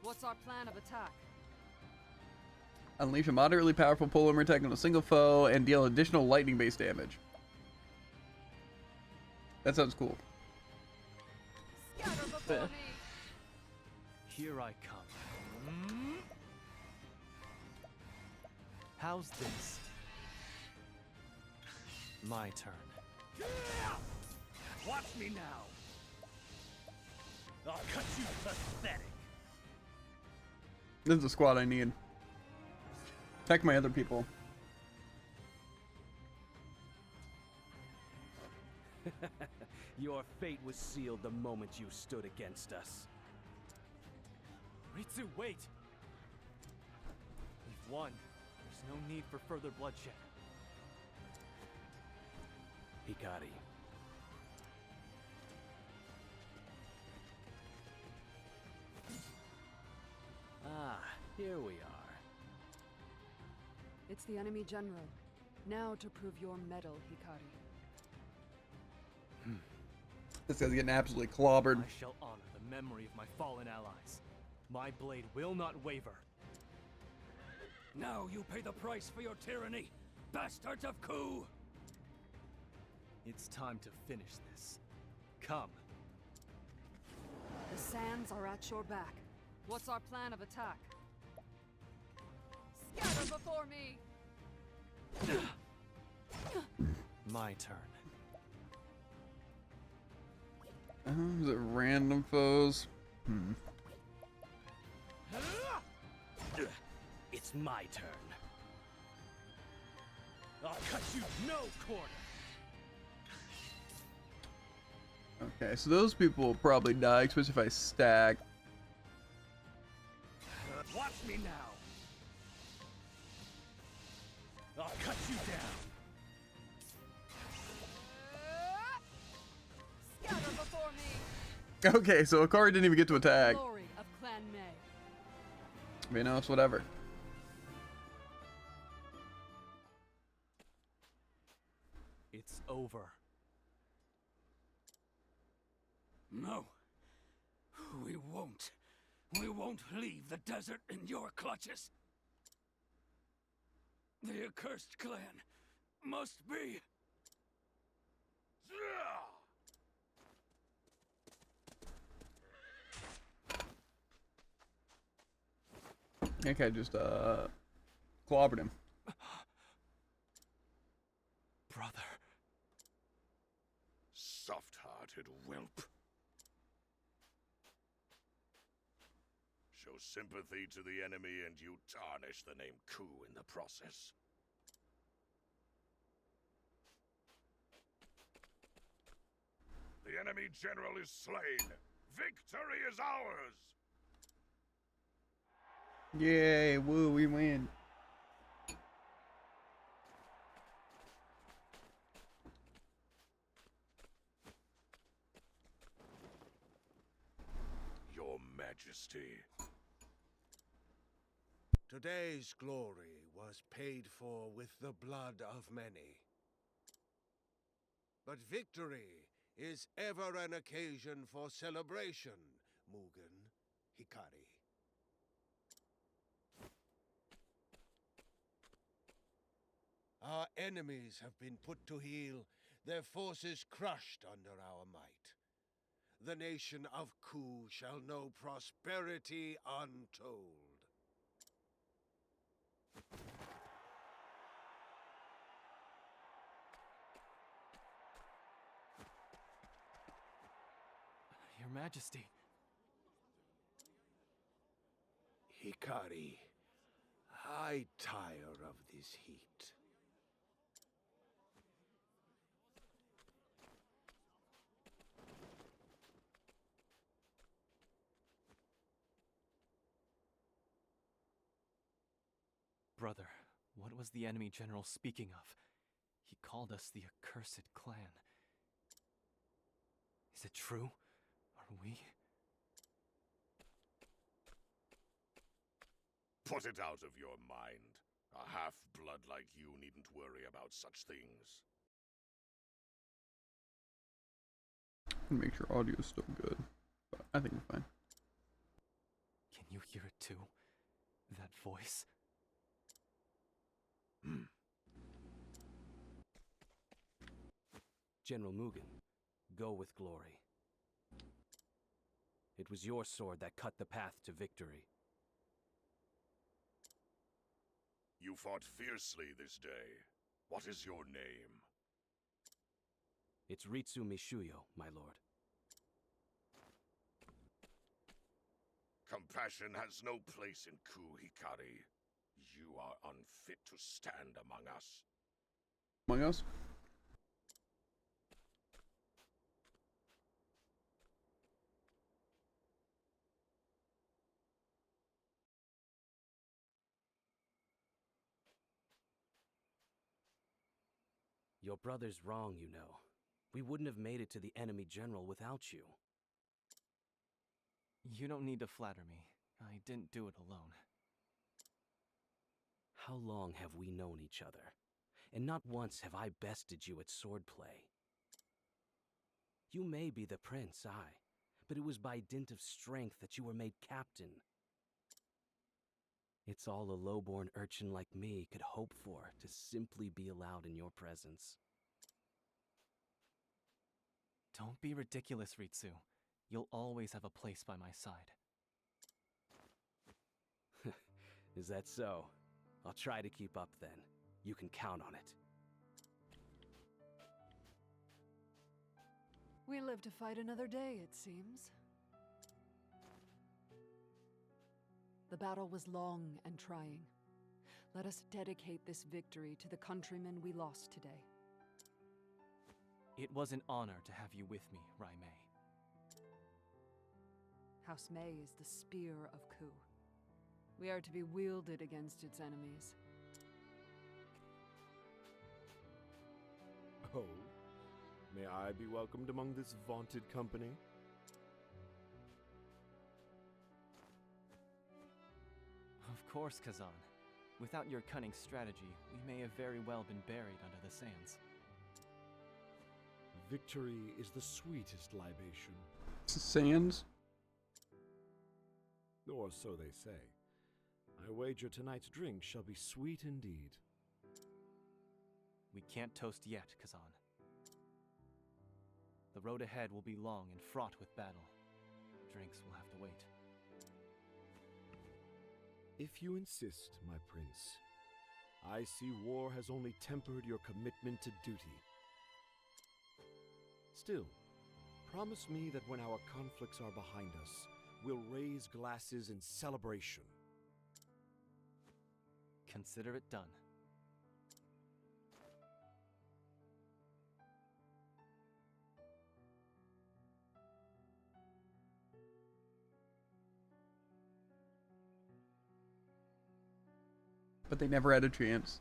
[SPEAKER 9] What's our plan of attack?
[SPEAKER 1] Unleash a moderately powerful polearmor attack on a single foe and deal additional lightning-based damage. That sounds cool.
[SPEAKER 9] Scatter before me!
[SPEAKER 10] Here I come. How's this? My turn.
[SPEAKER 6] Watch me now! I'll cut you pathetic.
[SPEAKER 1] This is the squad I need. Check my other people.
[SPEAKER 11] Your fate was sealed the moment you stood against us.
[SPEAKER 10] Ritsu, wait! We've won. There's no need for further bloodshed.
[SPEAKER 11] Hikari. Ah, here we are.
[SPEAKER 9] It's the enemy general. Now to prove your mettle, Hikari.
[SPEAKER 1] This guy's getting absolutely clobbered.
[SPEAKER 10] I shall honor the memory of my fallen allies. My blade will not waver.
[SPEAKER 6] Now you pay the price for your tyranny, bastards of Ku!
[SPEAKER 10] It's time to finish this. Come.
[SPEAKER 9] The sands are at your back. What's our plan of attack? Scatter before me!
[SPEAKER 10] My turn.
[SPEAKER 1] Is it random foes?
[SPEAKER 11] It's my turn.
[SPEAKER 6] I'll cut you no corner!
[SPEAKER 1] Okay, so those people will probably die, especially if I stack.
[SPEAKER 6] Watch me now! I'll cut you down!
[SPEAKER 9] Scatter before me!
[SPEAKER 1] Okay, so Akari didn't even get to attack.
[SPEAKER 9] Glory of Clan May.
[SPEAKER 1] You know, it's whatever.
[SPEAKER 10] It's over.
[SPEAKER 6] No. We won't. We won't leave the desert in your clutches. The accursed clan must be...
[SPEAKER 1] Okay, just clobbered him.
[SPEAKER 10] Brother.
[SPEAKER 4] Soft-hearted whelp. Show sympathy to the enemy and you tarnish the name Ku in the process. The enemy general is slain. Victory is ours!
[SPEAKER 1] Yay, woo, we win.
[SPEAKER 4] Your Majesty.
[SPEAKER 12] Today's glory was paid for with the blood of many. But victory is ever an occasion for celebration, Mugen, Hikari. Our enemies have been put to heel, their forces crushed under our might. The nation of Ku shall know prosperity untold.
[SPEAKER 10] Your Majesty.
[SPEAKER 12] Hikari, I tire of this heat.
[SPEAKER 10] Brother, what was the enemy general speaking of? He called us the accursed clan. Is it true? Are we?
[SPEAKER 4] Put it out of your mind. A half-blood like you needn't worry about such things.
[SPEAKER 1] Make sure audio is still good, but I think we're fine.
[SPEAKER 10] Can you hear it too? That voice?
[SPEAKER 11] General Mugen, go with glory. It was your sword that cut the path to victory.
[SPEAKER 4] You fought fiercely this day. What is your name?
[SPEAKER 11] It's Ritsu Mishuyo, my lord.
[SPEAKER 6] Compassion has no place in Ku, Hikari. You are unfit to stand among us.
[SPEAKER 1] Among us?
[SPEAKER 11] Your brother's wrong, you know. We wouldn't have made it to the enemy general without you.
[SPEAKER 10] You don't need to flatter me. I didn't do it alone.
[SPEAKER 11] How long have we known each other? And not once have I bested you at swordplay. You may be the prince, aye, but it was by dint of strength that you were made captain. It's all a low-born urchin like me could hope for, to simply be allowed in your presence.
[SPEAKER 10] Don't be ridiculous, Ritsu. You'll always have a place by my side.
[SPEAKER 11] Is that so? I'll try to keep up then. You can count on it.
[SPEAKER 9] We live to fight another day, it seems. The battle was long and trying. Let us dedicate this victory to the countrymen we lost today.
[SPEAKER 10] It was an honor to have you with me, Raimei.
[SPEAKER 9] House Mei is the spear of Ku. We are to be wielded against its enemies.
[SPEAKER 5] Oh? May I be welcomed among this vaunted company?
[SPEAKER 10] Of course, Kazan. Without your cunning strategy, we may have very well been buried under the sands.
[SPEAKER 5] Victory is the sweetest libation.
[SPEAKER 1] Sands?
[SPEAKER 5] Or so they say. I wager tonight's drink shall be sweet indeed.
[SPEAKER 10] We can't toast yet, Kazan. The road ahead will be long and fraught with battle. Drinks will have to wait.
[SPEAKER 5] If you insist, my prince, I see war has only tempered your commitment to duty. Still, promise me that when our conflicts are behind us, we'll raise glasses in celebration.
[SPEAKER 10] Consider it done.
[SPEAKER 1] But they never had a chance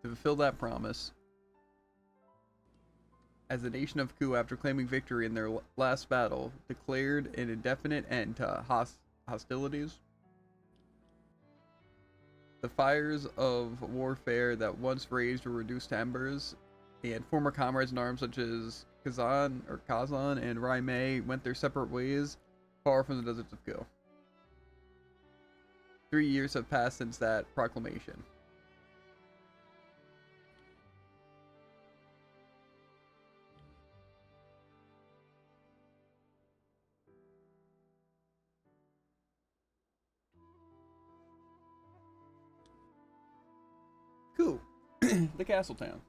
[SPEAKER 1] to fulfill that promise. As the nation of Ku, after claiming victory in their last battle, declared an indefinite end to hostilities. The fires of warfare that once raged were reduced to embers, and former comrades in arms such as Kazan and Raimei went their separate ways, far from the deserts of Ku. 3 years have passed since that proclamation. Cool. The castle town.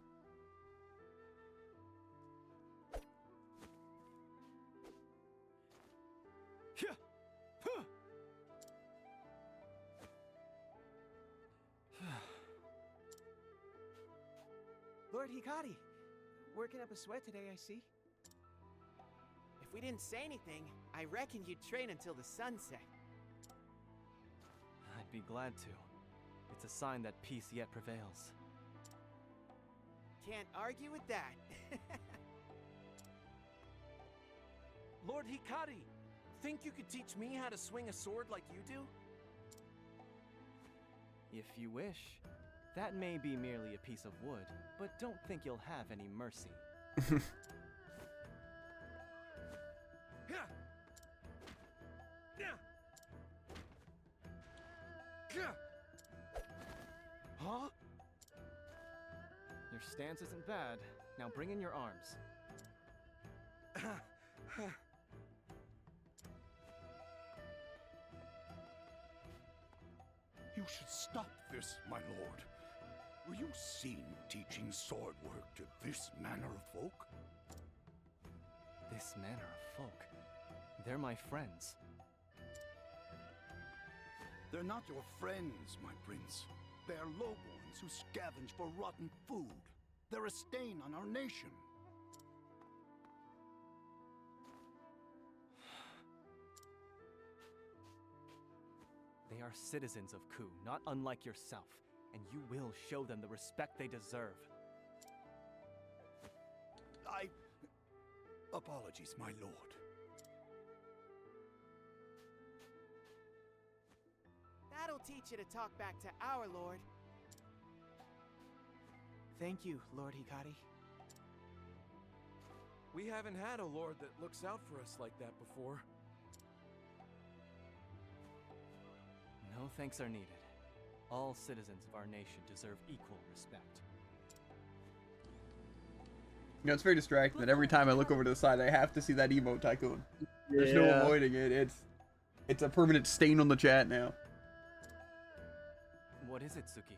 [SPEAKER 7] Lord Hikari, working up a sweat today, I see. If we didn't say anything, I reckon you'd train until the sunset.
[SPEAKER 10] I'd be glad to. It's a sign that peace yet prevails.
[SPEAKER 7] Can't argue with that.
[SPEAKER 13] Lord Hikari, think you could teach me how to swing a sword like you do?
[SPEAKER 10] If you wish. That may be merely a piece of wood, but don't think you'll have any mercy.
[SPEAKER 13] Huh?
[SPEAKER 10] Your stance isn't bad. Now bring in your arms.
[SPEAKER 6] You should stop this, my lord. Were you seen teaching sword work to this manner of folk?
[SPEAKER 10] This manner of folk? They're my friends.
[SPEAKER 14] They're not your friends, my prince. They are lowborns who scavenge for rotten food. They're a stain on our nation.
[SPEAKER 10] They are citizens of Ku, not unlike yourself, and you will show them the respect they deserve.
[SPEAKER 14] Apologies, my lord.
[SPEAKER 7] That'll teach you to talk back to our lord. Thank you, Lord Hikari.
[SPEAKER 13] We haven't had a lord that looks out for us like that before.
[SPEAKER 10] No thanks are needed. All citizens of our nation deserve equal respect.
[SPEAKER 1] You know, it's very distracting that every time I look over to the side, I have to see that emote tycoon. There's no avoiding it. It's a permanent stain on the chat now.
[SPEAKER 10] What is it, Suki?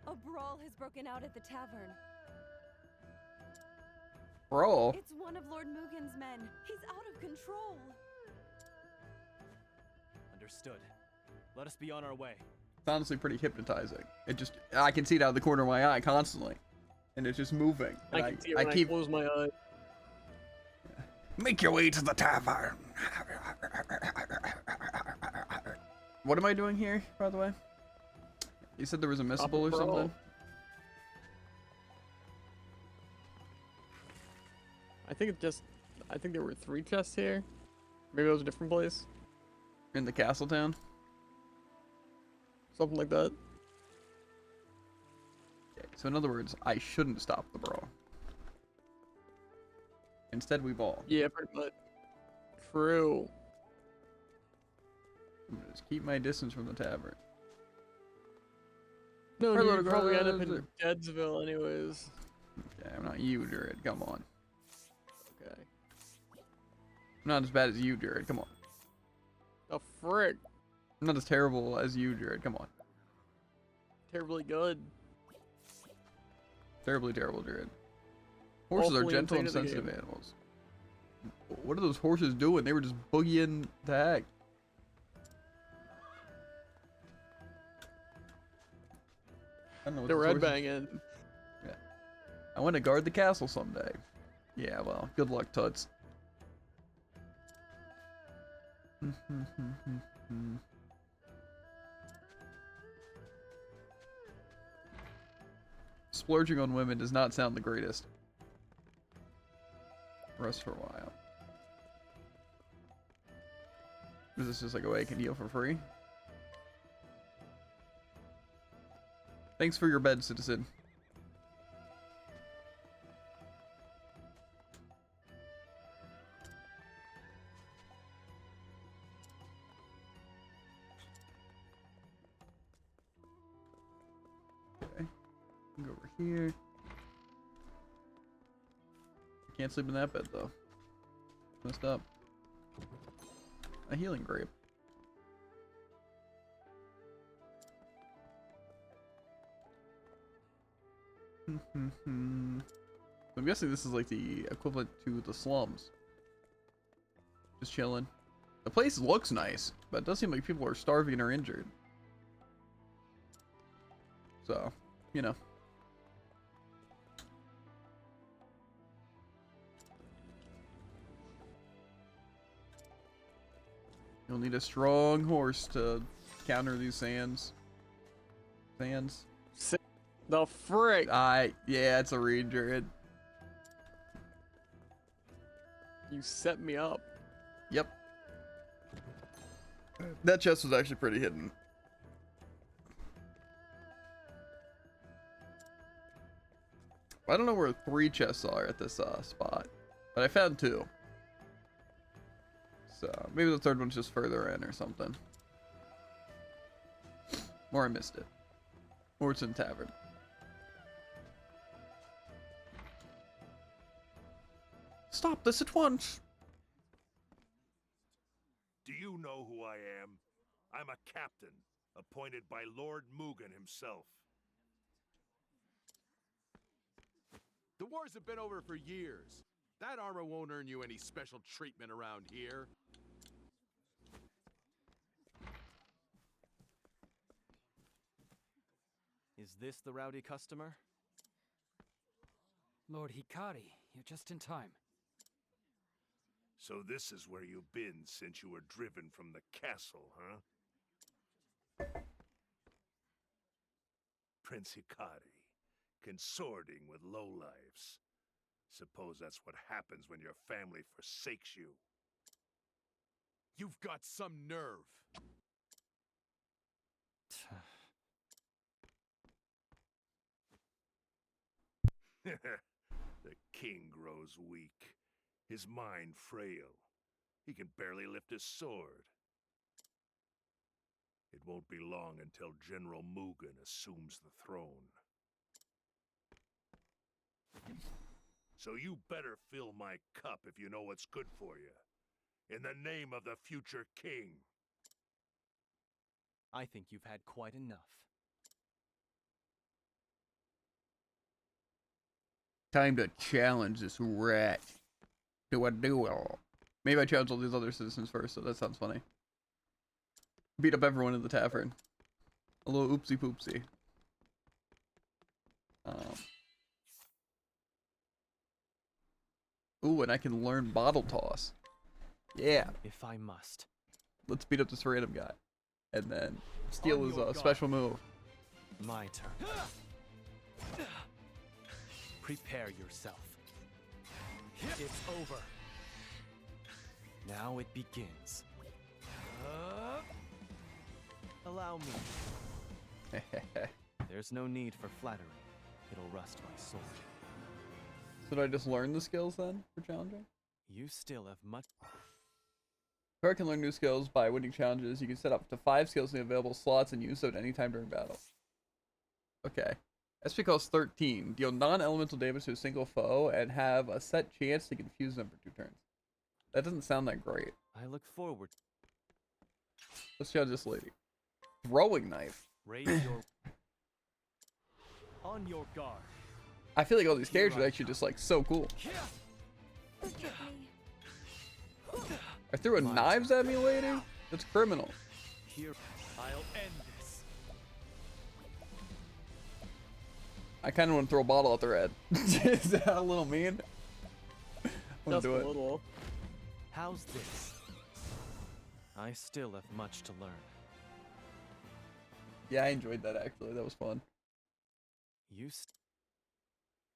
[SPEAKER 15] A brawl has broken out at the tavern.
[SPEAKER 1] Brawl?
[SPEAKER 15] It's one of Lord Mugen's men. He's out of control.
[SPEAKER 10] Understood. Let us be on our way.
[SPEAKER 1] It's honestly pretty hypnotizing. I can see it out of the corner of my eye constantly. And it's just moving.
[SPEAKER 2] I can see it when I close my eye.
[SPEAKER 1] Make your way to the tavern. What am I doing here, by the way? You said there was a missable or something?
[SPEAKER 2] I think there were 3 chests here. Maybe it was a different place.
[SPEAKER 1] In the castle town?
[SPEAKER 2] Something like that.
[SPEAKER 1] Okay, so in other words, I shouldn't stop the brawl. Instead, we ball.
[SPEAKER 2] Yeah, pretty much. True.
[SPEAKER 1] I'm gonna just keep my distance from the tavern.
[SPEAKER 2] No, you'd probably end up in Deadsville anyways.
[SPEAKER 1] Okay, I'm not you, Jared. Come on.
[SPEAKER 2] Okay.
[SPEAKER 1] I'm not as bad as you, Jared. Come on.
[SPEAKER 2] The frick?
[SPEAKER 1] I'm not as terrible as you, Jared. Come on.
[SPEAKER 2] Terribly good.
[SPEAKER 1] Terribly terrible, Jared. Horses are gentle and sensitive animals. What are those horses doing? They were just boogieing the heck. I don't know what
[SPEAKER 2] They're red
[SPEAKER 1] horses...
[SPEAKER 2] banging.
[SPEAKER 1] Yeah. I want to guard the castle someday. Yeah, well, good luck, Tuts. Splurging on women does not sound the greatest. Rest for a while. Is this just like a way I can heal for free? Thanks for your bed, citizen. Okay. Go over here. I can't sleep in that bed though. Messed up. A healing grape. I'm guessing this is like the equivalent to the slums. Just chilling. The place looks nice, but it does seem like people are starving or injured. So, you know. You'll need a strong horse to counter these sands. Sands?
[SPEAKER 2] The frick!
[SPEAKER 1] Yeah, it's a ranger.
[SPEAKER 2] You set me up.
[SPEAKER 1] Yep. That chest was actually pretty hidden. I don't know where 3 chests are at this spot, but I found 2. So maybe the 3rd one's just further in or something. Or I missed it. Or it's in tavern. Stop this at once!
[SPEAKER 16] Do you know who I am? I'm a captain, appointed by Lord Mugen himself.
[SPEAKER 17] The wars have been over for years. That armor won't earn you any special treatment around here.
[SPEAKER 10] Is this the rowdy customer?
[SPEAKER 18] Lord Hikari, you're just in time.
[SPEAKER 16] So this is where you've been since you were driven from the castle, huh? Prince Hikari, consorting with lowlifes. Suppose that's what happens when your family forsakes you.
[SPEAKER 17] You've got some nerve.
[SPEAKER 16] The king grows weak, his mind frail. He can barely lift his sword. It won't be long until General Mugen assumes the throne. So you better fill my cup if you know what's good for you. In the name of the future king.
[SPEAKER 10] I think you've had quite enough.
[SPEAKER 1] Time to challenge this rat to a duel. Maybe I challenge all these other citizens first, so that sounds funny. Beat up everyone in the tavern. A little oopsie poopsie. Ooh, and I can learn bottle toss. Yeah.
[SPEAKER 10] If I must.
[SPEAKER 1] Let's beat up this random guy. And then steal his special move.
[SPEAKER 10] My turn. Prepare yourself. It's over. Now it begins. Allow me. There's no need for flattery. It'll rust my sword.
[SPEAKER 1] So do I just learn the skills then for challenging?
[SPEAKER 10] You still have much.
[SPEAKER 1] Player can learn new skills by winning challenges. You can set up to 5 skills in the available slots and use them at any time during battle. Okay. SP costs 13. Deal non-elemental damage to a single foe and have a set chance to confuse them for 2 turns. That doesn't sound that great.
[SPEAKER 10] I look forward.
[SPEAKER 1] Let's challenge this lady. Throwing knife.
[SPEAKER 10] Raise your on your guard.
[SPEAKER 1] I feel like all these characters are actually just like so cool. Are throwing knives at me, lady? That's criminal.
[SPEAKER 10] Here, I'll end this.
[SPEAKER 1] I kind of want to throw a bottle at their head. Is that a little mean? I'm gonna do it.
[SPEAKER 2] Little.
[SPEAKER 10] How's this? I still have much to learn.
[SPEAKER 1] Yeah, I enjoyed that actually. That was fun.
[SPEAKER 10] You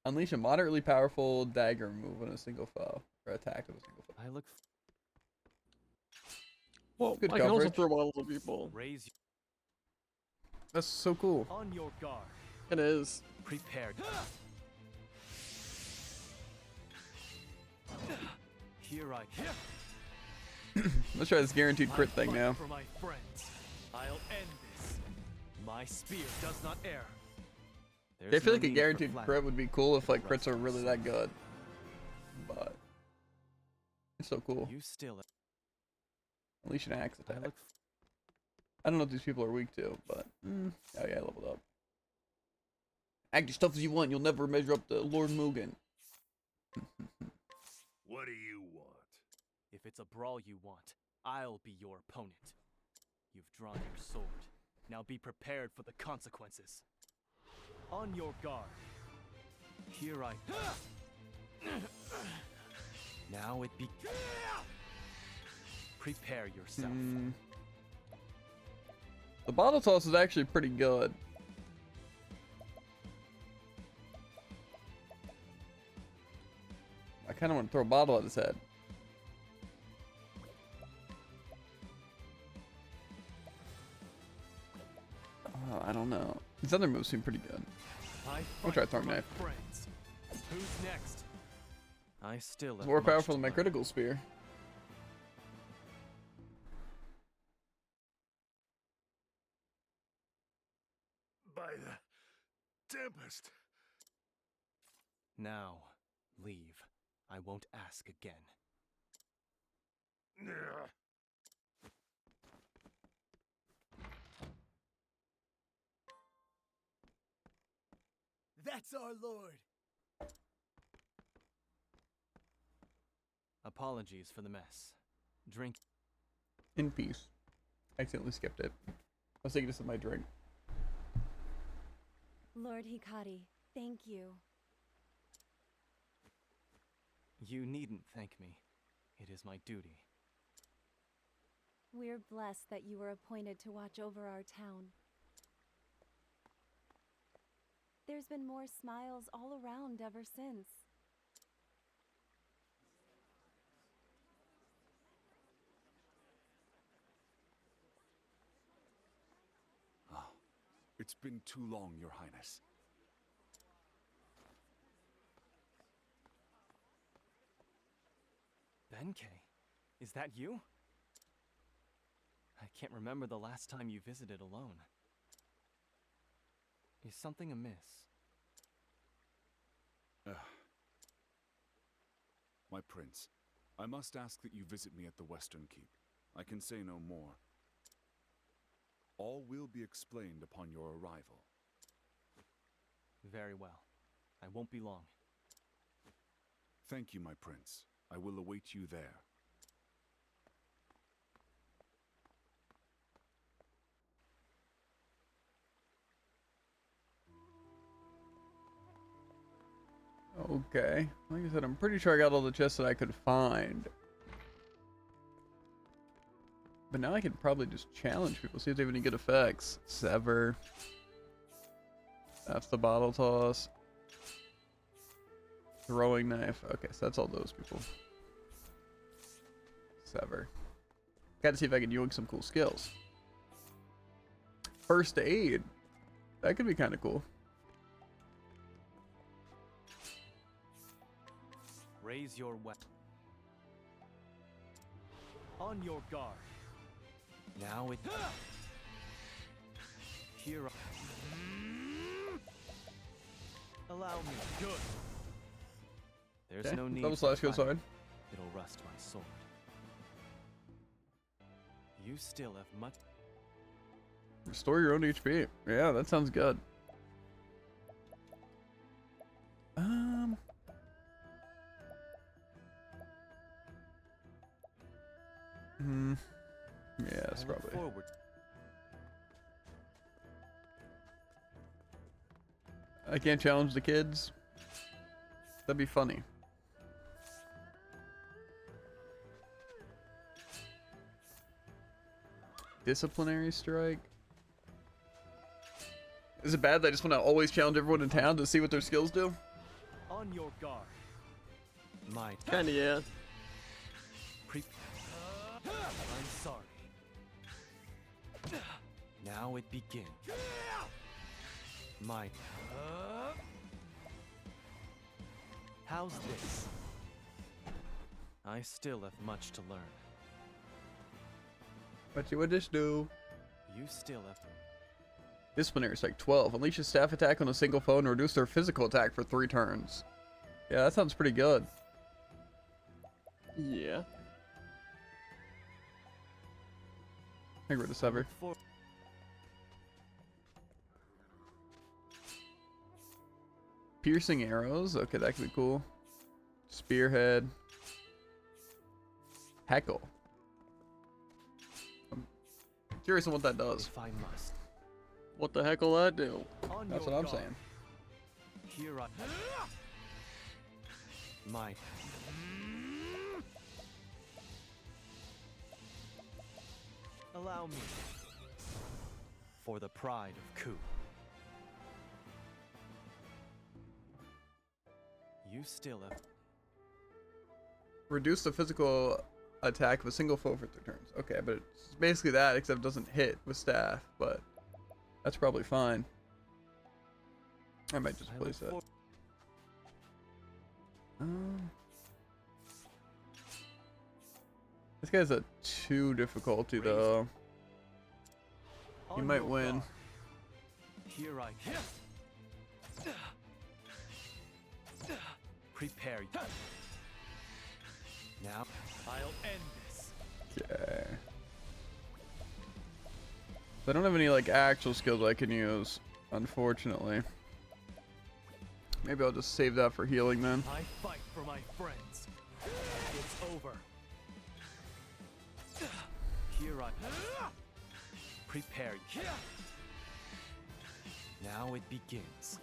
[SPEAKER 1] unleash a moderately powerful dagger move on a single foe, or attack of a single foe.
[SPEAKER 10] I look.
[SPEAKER 2] Well,
[SPEAKER 1] good
[SPEAKER 2] I can also
[SPEAKER 1] coverage.
[SPEAKER 2] throw bottles at people.
[SPEAKER 10] Raise.
[SPEAKER 1] That's so cool.
[SPEAKER 10] On your guard.
[SPEAKER 2] It is.
[SPEAKER 10] Prepared. Here I come.
[SPEAKER 1] Let's try this guaranteed crit thing now.
[SPEAKER 10] For my friends, I'll end this. My spear does not err.
[SPEAKER 1] I feel like a guaranteed crit would be cool if like crits are really that good. But it's so cool.
[SPEAKER 10] You still
[SPEAKER 1] unleash an axe attack. I don't know what these people are weak to, but oh yeah, I leveled up. Act as tough as you want. You'll never measure up to Lord Mugen.
[SPEAKER 16] What do you want?
[SPEAKER 10] If it's a brawl you want, I'll be your opponent. You've drawn your sword. Now be prepared for the consequences. On your guard. Here I now it be. Prepare yourself.
[SPEAKER 1] The bottle toss is actually pretty good. I kind of want to throw a bottle at his head. I don't know. These other moves seem pretty good. I'll try throwing knife.
[SPEAKER 10] Friends. Who's next? I still
[SPEAKER 1] It's more powerful than my critical spear.
[SPEAKER 16] By the Tempest.
[SPEAKER 10] Now, leave. I won't ask again.
[SPEAKER 7] That's our lord.
[SPEAKER 10] Apologies for the mess. Drink.
[SPEAKER 1] In peace. I accidentally skipped it. I was taking this as my drink.
[SPEAKER 15] Lord Hikari, thank you.
[SPEAKER 10] You needn't thank me. It is my duty.
[SPEAKER 15] We're blessed that you were appointed to watch over our town. There's been more smiles all around ever since.
[SPEAKER 14] Ah, it's been too long, Your Highness.
[SPEAKER 10] Benkei, is that you? I can't remember the last time you visited alone. Is something amiss?
[SPEAKER 14] My prince, I must ask that you visit me at the Western Keep. I can say no more. All will be explained upon your arrival.
[SPEAKER 10] Very well. I won't be long.
[SPEAKER 14] Thank you, my prince. I will await you there.
[SPEAKER 1] Okay. Like I said, I'm pretty sure I got all the chests that I could find. But now I can probably just challenge people, see if they have any good effects. Sever. That's the bottle toss. Throwing knife. Okay, so that's all those people. Sever. Gotta see if I can yoink some cool skills. First aid. That could be kind of cool.
[SPEAKER 10] Raise your weapon. On your guard. Now it... Here Allow me. Good. There's
[SPEAKER 1] Okay.
[SPEAKER 10] no need
[SPEAKER 1] Double
[SPEAKER 10] for
[SPEAKER 1] slash goes
[SPEAKER 10] fight.
[SPEAKER 1] hard.
[SPEAKER 10] It'll rust my sword. You still have much...
[SPEAKER 1] Restore your own HP. Yeah, that sounds good. Yes, probably.
[SPEAKER 10] Forward.
[SPEAKER 1] I can't challenge the kids. That'd be funny. Disciplinary strike. Is it bad that I just want to always challenge everyone in town to see what their skills do?
[SPEAKER 10] On your guard. My...
[SPEAKER 2] Kinda, yeah.
[SPEAKER 10] I'm sorry. Now it begins. My... How's this? I still have much to learn.
[SPEAKER 1] What you would just do?
[SPEAKER 10] You still have...
[SPEAKER 1] Disciplinary strike 12. Unleash a staff attack on a single foe and reduce their physical attack for 3 turns. Yeah, that sounds pretty good.
[SPEAKER 2] Yeah.
[SPEAKER 1] I agree with Sever. Piercing arrows. Okay, that could be cool. Spearhead. Heckle. I'm curious on what that does.
[SPEAKER 10] If I must.
[SPEAKER 2] What the heck will that do?
[SPEAKER 1] That's what I'm saying.
[SPEAKER 10] Here I... My... Allow me. For the pride of Ku. You still have...
[SPEAKER 1] Reduce the physical attack of a single foe for 3 turns. Okay, but it's basically that, except it doesn't hit with staff, but that's probably fine. I might just place that. This guy's a 2 difficulty though. He might win.
[SPEAKER 10] Here I come. Prepare you. Now I'll end this.
[SPEAKER 1] Okay. I don't have any like actual skills I can use, unfortunately. Maybe I'll just save that for healing then.
[SPEAKER 10] I fight for my friends. It's over. Here I prepare you. Now it begins.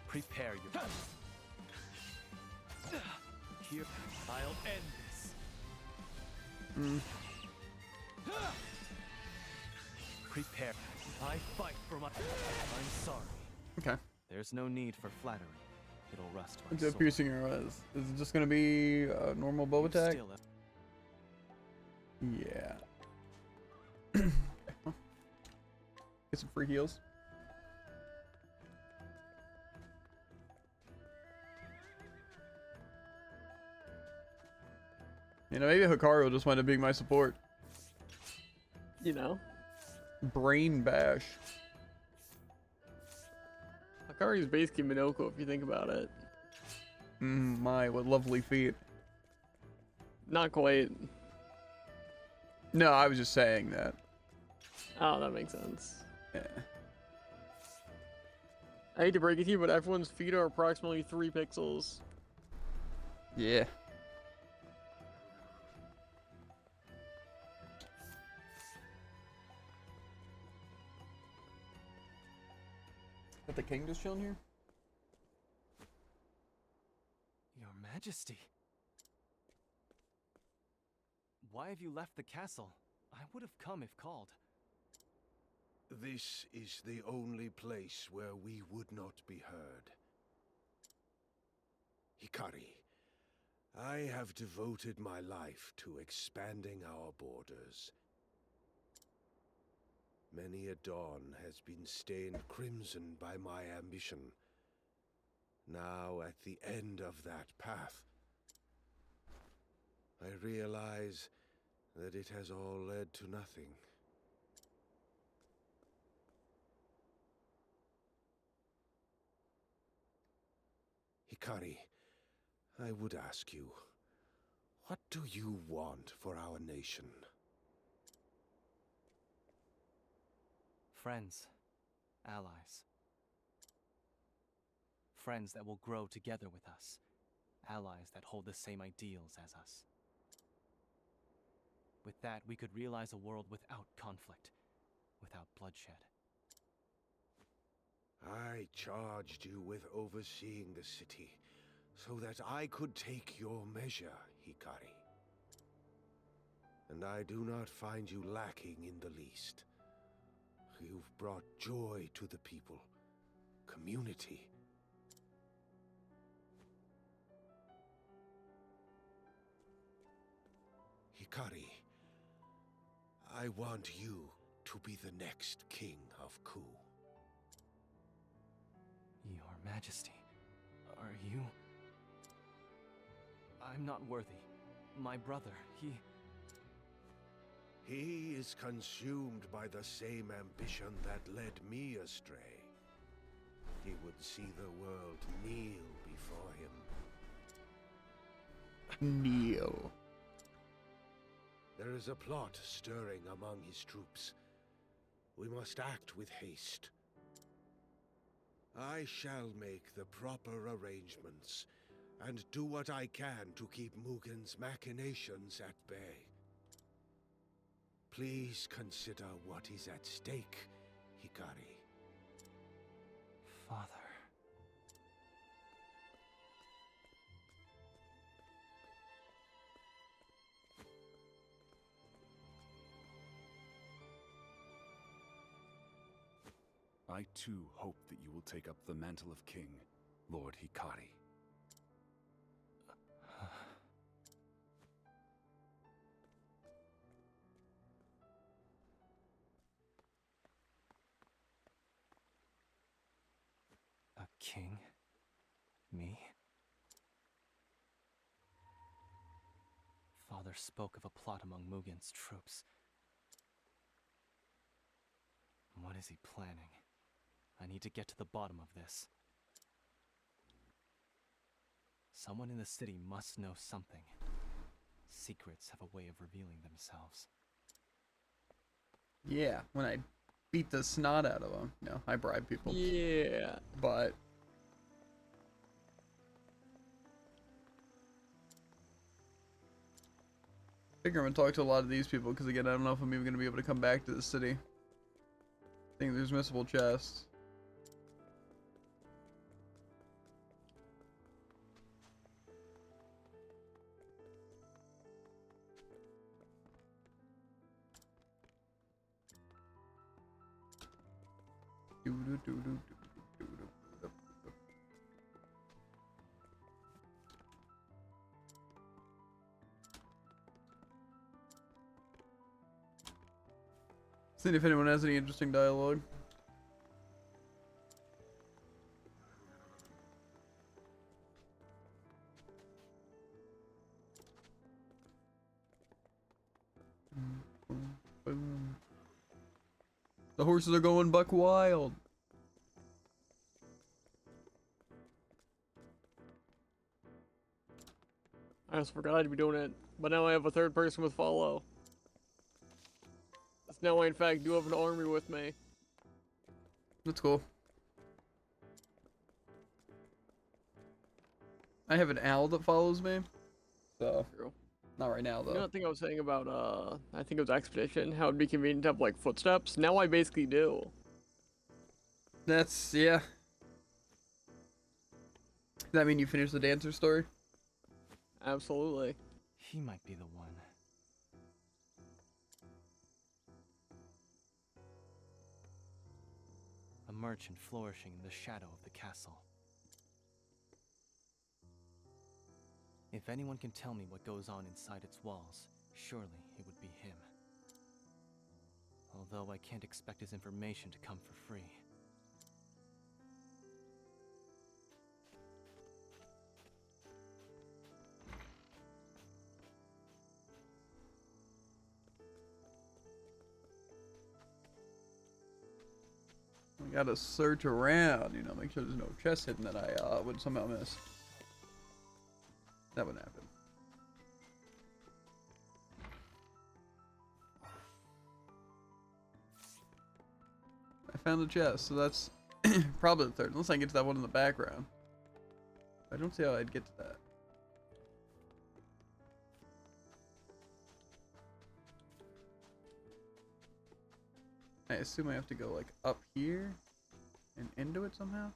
[SPEAKER 10] Prepare your. Here, I'll end this. Prepare. I fight for my. I'm sorry.
[SPEAKER 1] Okay.
[SPEAKER 10] There's no need for flattery. It'll rust my
[SPEAKER 1] What's a
[SPEAKER 10] soul.
[SPEAKER 1] piercing arrow is? Is it just gonna be a normal bow attack? Yeah. Okay. Huh. Get some free heals. You know, maybe Hikaru will just wind up being my support.
[SPEAKER 2] You know?
[SPEAKER 1] Brain bash.
[SPEAKER 2] Hikaru's basically Minoko if you think about it.
[SPEAKER 1] My, what lovely feet.
[SPEAKER 2] Not quite.
[SPEAKER 1] No, I was just saying that.
[SPEAKER 2] Oh, that makes sense.
[SPEAKER 1] Yeah.
[SPEAKER 2] I hate to break it to you, but everyone's feet are approximately 3 pixels.
[SPEAKER 1] Yeah. Got the king just chilling here?
[SPEAKER 10] Your Majesty. Why have you left the castle? I would have come if called.
[SPEAKER 12] This is the only place where we would not be heard. Hikari, I have devoted my life to expanding our borders. Many a dawn has been stained crimson by my ambition. Now, at the end of that path, I realize that it has all led to nothing. Hikari, I would ask you, what do you want for our nation?
[SPEAKER 10] Friends. Allies. Friends that will grow together with us. Allies that hold the same ideals as us. With that, we could realize a world without conflict, without bloodshed.
[SPEAKER 12] I charged you with overseeing the city, so that I could take your measure, Hikari. And I do not find you lacking in the least. You've brought joy to the people, community. Hikari, I want you to be the next king of Ku.
[SPEAKER 10] Your Majesty, are you... I'm not worthy. My brother,
[SPEAKER 12] He is consumed by the same ambition that led me astray. He would see the world kneel before him.
[SPEAKER 1] Kneel.
[SPEAKER 12] There is a plot stirring among his troops. We must act with haste. I shall make the proper arrangements, and do what I can to keep Mugen's machinations at bay. Please consider what is at stake, Hikari.
[SPEAKER 10] Father...
[SPEAKER 14] I too hope that you will take up the mantle of king, Lord Hikari.
[SPEAKER 10] A king? Me? Father spoke of a plot among Mugen's troops. What is he planning? I need to get to the bottom of this. Someone in the city must know something. Secrets have a way of revealing themselves.
[SPEAKER 1] Yeah, when I beat the snot out of them. No, I bribe people.
[SPEAKER 2] Yeah.
[SPEAKER 1] But... figure I'm gonna talk to a lot of these people because again, I don't know if I'm even gonna be able to come back to the city. I think there's missable chests. Seeing if anyone has any interesting dialogue. The horses are going buck wild.
[SPEAKER 2] I almost forgot I'd be doing it, but now I have a third person with follow. So now I in fact do have an army with me.
[SPEAKER 1] That's cool. I have an owl that follows me. So,
[SPEAKER 2] True.
[SPEAKER 1] not right now though.
[SPEAKER 2] You know the thing I was saying about, I think it was Expedition, how it'd be convenient to have, like, footsteps? Now I basically do.
[SPEAKER 1] That's, yeah. Does that mean you finished the dancer story?
[SPEAKER 2] Absolutely.
[SPEAKER 10] He might be the one. A merchant flourishing in the shadow of the castle. If anyone can tell me what goes on inside its walls, surely it would be him. Although I can't expect his information to come for free.
[SPEAKER 1] I gotta search around, you know, make sure there's no chest hidden that I would somehow miss. That would happen. I found the chest, so that's probably the third, unless I can get to that one in the background. I don't see how I'd get to that. I assume I have to go like up here and into it somehow.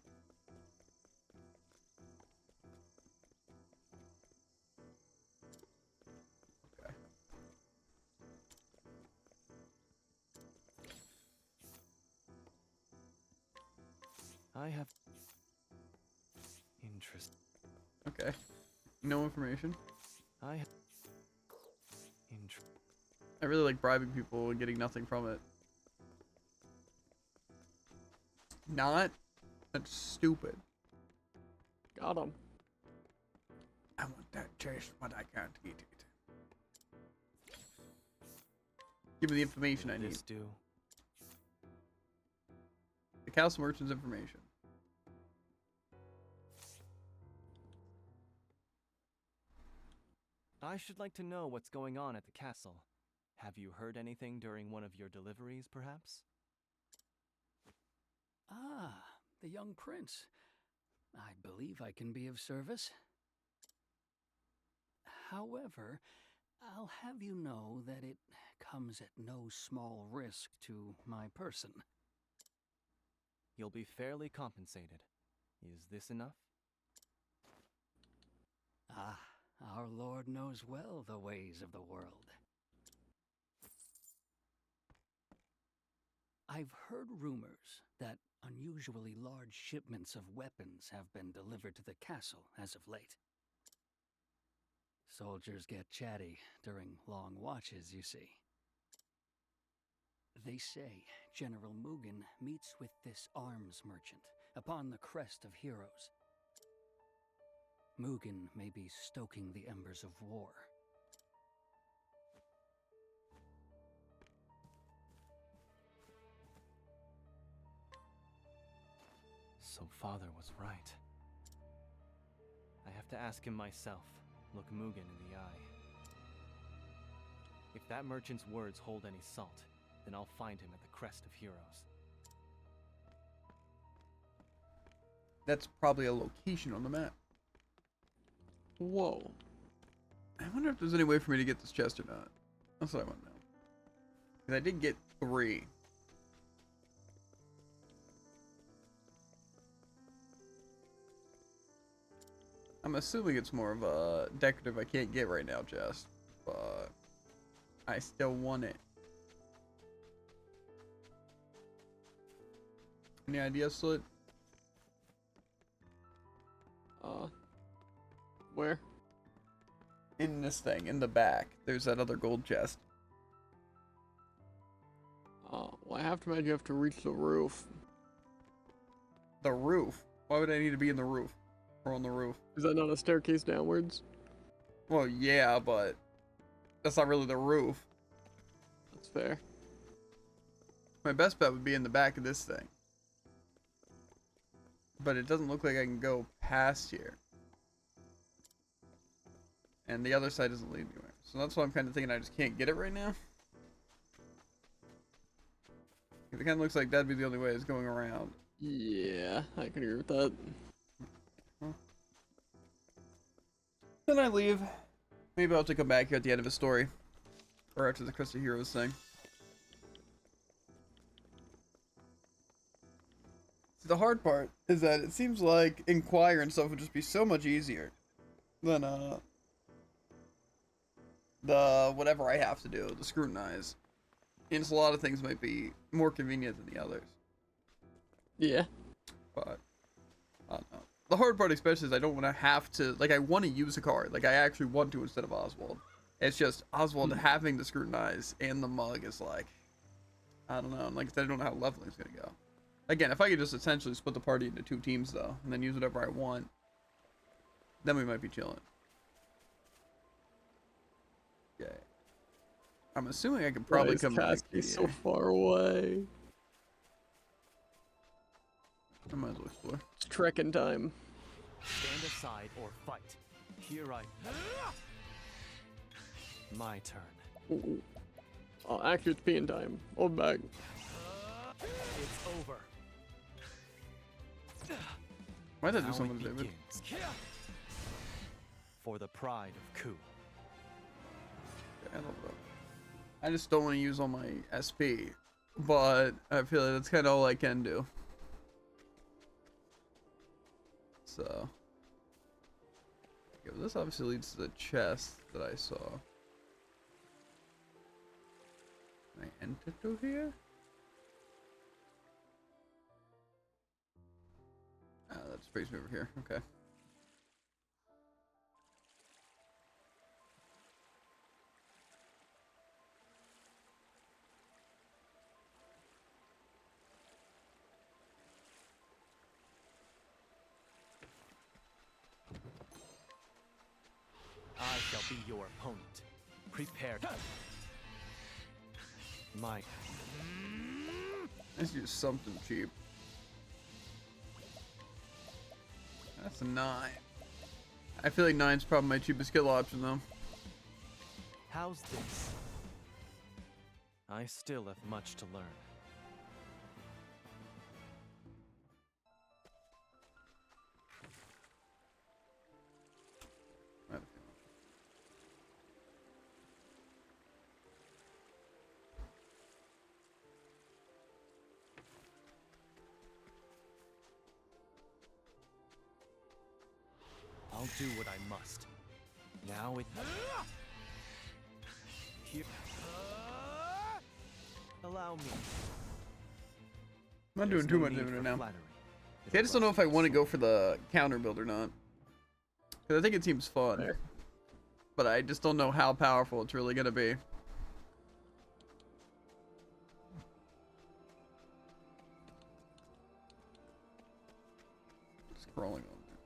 [SPEAKER 1] Okay.
[SPEAKER 10] I have interest.
[SPEAKER 1] Okay. No information.
[SPEAKER 10] I have interest.
[SPEAKER 1] I really like bribing people and getting nothing from it. Not? That's stupid.
[SPEAKER 2] Got him.
[SPEAKER 1] I want that chest, but I can't get it. Give me the information I need.
[SPEAKER 10] Do.
[SPEAKER 1] The castle merchant's information.
[SPEAKER 10] I should like to know what's going on at the castle. Have you heard anything during one of your deliveries, perhaps?
[SPEAKER 18] Ah, the young prince. I believe I can be of service. However, I'll have you know that it comes at no small risk to my person.
[SPEAKER 10] You'll be fairly compensated. Is this enough?
[SPEAKER 18] Ah, our Lord knows well the ways of the world. I've heard rumors that unusually large shipments of weapons have been delivered to the castle as of late. Soldiers get chatty during long watches, you see. They say General Mugen meets with this arms merchant upon the crest of heroes. Mugen may be stoking the embers of war.
[SPEAKER 10] So father was right. I have to ask him myself, look Mugen in the eye. If that merchant's words hold any salt, then I'll find him at the crest of heroes.
[SPEAKER 1] That's probably a location on the map.
[SPEAKER 2] Whoa.
[SPEAKER 1] I wonder if there's any way for me to get this chest or not. That's what I want to know. Because I did get 3. I'm assuming it's more of a decorative I can't get right now chest. But I still want it. Any ideas, Slit?
[SPEAKER 2] Where?
[SPEAKER 1] In this thing, in the back. There's that other gold chest.
[SPEAKER 2] Well, I have to imagine you have to reach the roof.
[SPEAKER 1] The roof? Why would I need to be in the roof? Or on the roof?
[SPEAKER 2] Is that not a staircase downwards?
[SPEAKER 1] Well, yeah, but that's not really the roof.
[SPEAKER 2] That's fair.
[SPEAKER 1] My best bet would be in the back of this thing. But it doesn't look like I can go past here. And the other side doesn't lead anywhere. So that's why I'm kind of thinking I just can't get it right now. It kind of looks like that'd be the only way is going around.
[SPEAKER 2] Yeah, I can agree with that.
[SPEAKER 1] Then I leave. Maybe I'll have to come back here at the end of the story. Or after the Crest of Heroes thing. See, the hard part is that it seems like Inquire and stuff would just be so much easier than the whatever I have to do, the Scrutinize. And just a lot of things might be more convenient than the others.
[SPEAKER 2] Yeah.
[SPEAKER 1] But I don't know. The hard part especially is I don't want to have to, like, I want to use a card. Like, I actually want to instead of Oswald. It's just Oswald having the Scrutinize and the mug is like, I don't know. And like I said, I don't know how leveling's going to go. Again, if I could just essentially split the party into 2 teams though, and then use whatever I want, then we might be chilling. Okay. I'm assuming I could probably come back here.
[SPEAKER 2] So far away.
[SPEAKER 1] I might as well explore.
[SPEAKER 2] It's trekking time.
[SPEAKER 10] Stand aside or fight. Here I... My turn.
[SPEAKER 2] Ooh. Oh, actually, it's peeing time. Hold back.
[SPEAKER 10] It's over.
[SPEAKER 1] Why did I do
[SPEAKER 10] Now
[SPEAKER 1] something,
[SPEAKER 10] it
[SPEAKER 1] David?
[SPEAKER 10] begins. For the pride of Ku.
[SPEAKER 1] I don't know. I just don't want to use all my SP, but I feel like that's kind of all I can do. So, okay, well, this obviously leads to the chest that I saw. Can I enter through here? Ah, that just brings me over here. Okay.
[SPEAKER 10] I shall be your opponent. Prepare. My.
[SPEAKER 1] Let's use something cheap. That's a 9. I feel like 9's probably my cheapest skill option though.
[SPEAKER 10] How's this? I still have much to learn. I'll do what I must. Now it... Here... Allow me.
[SPEAKER 1] I'm not doing too much damage right now. See, I just don't know if I want to go for the counter build or not. Because I think it seems fun.
[SPEAKER 2] Fair.
[SPEAKER 1] But I just don't know how powerful it's really going to be. Scrolling on there.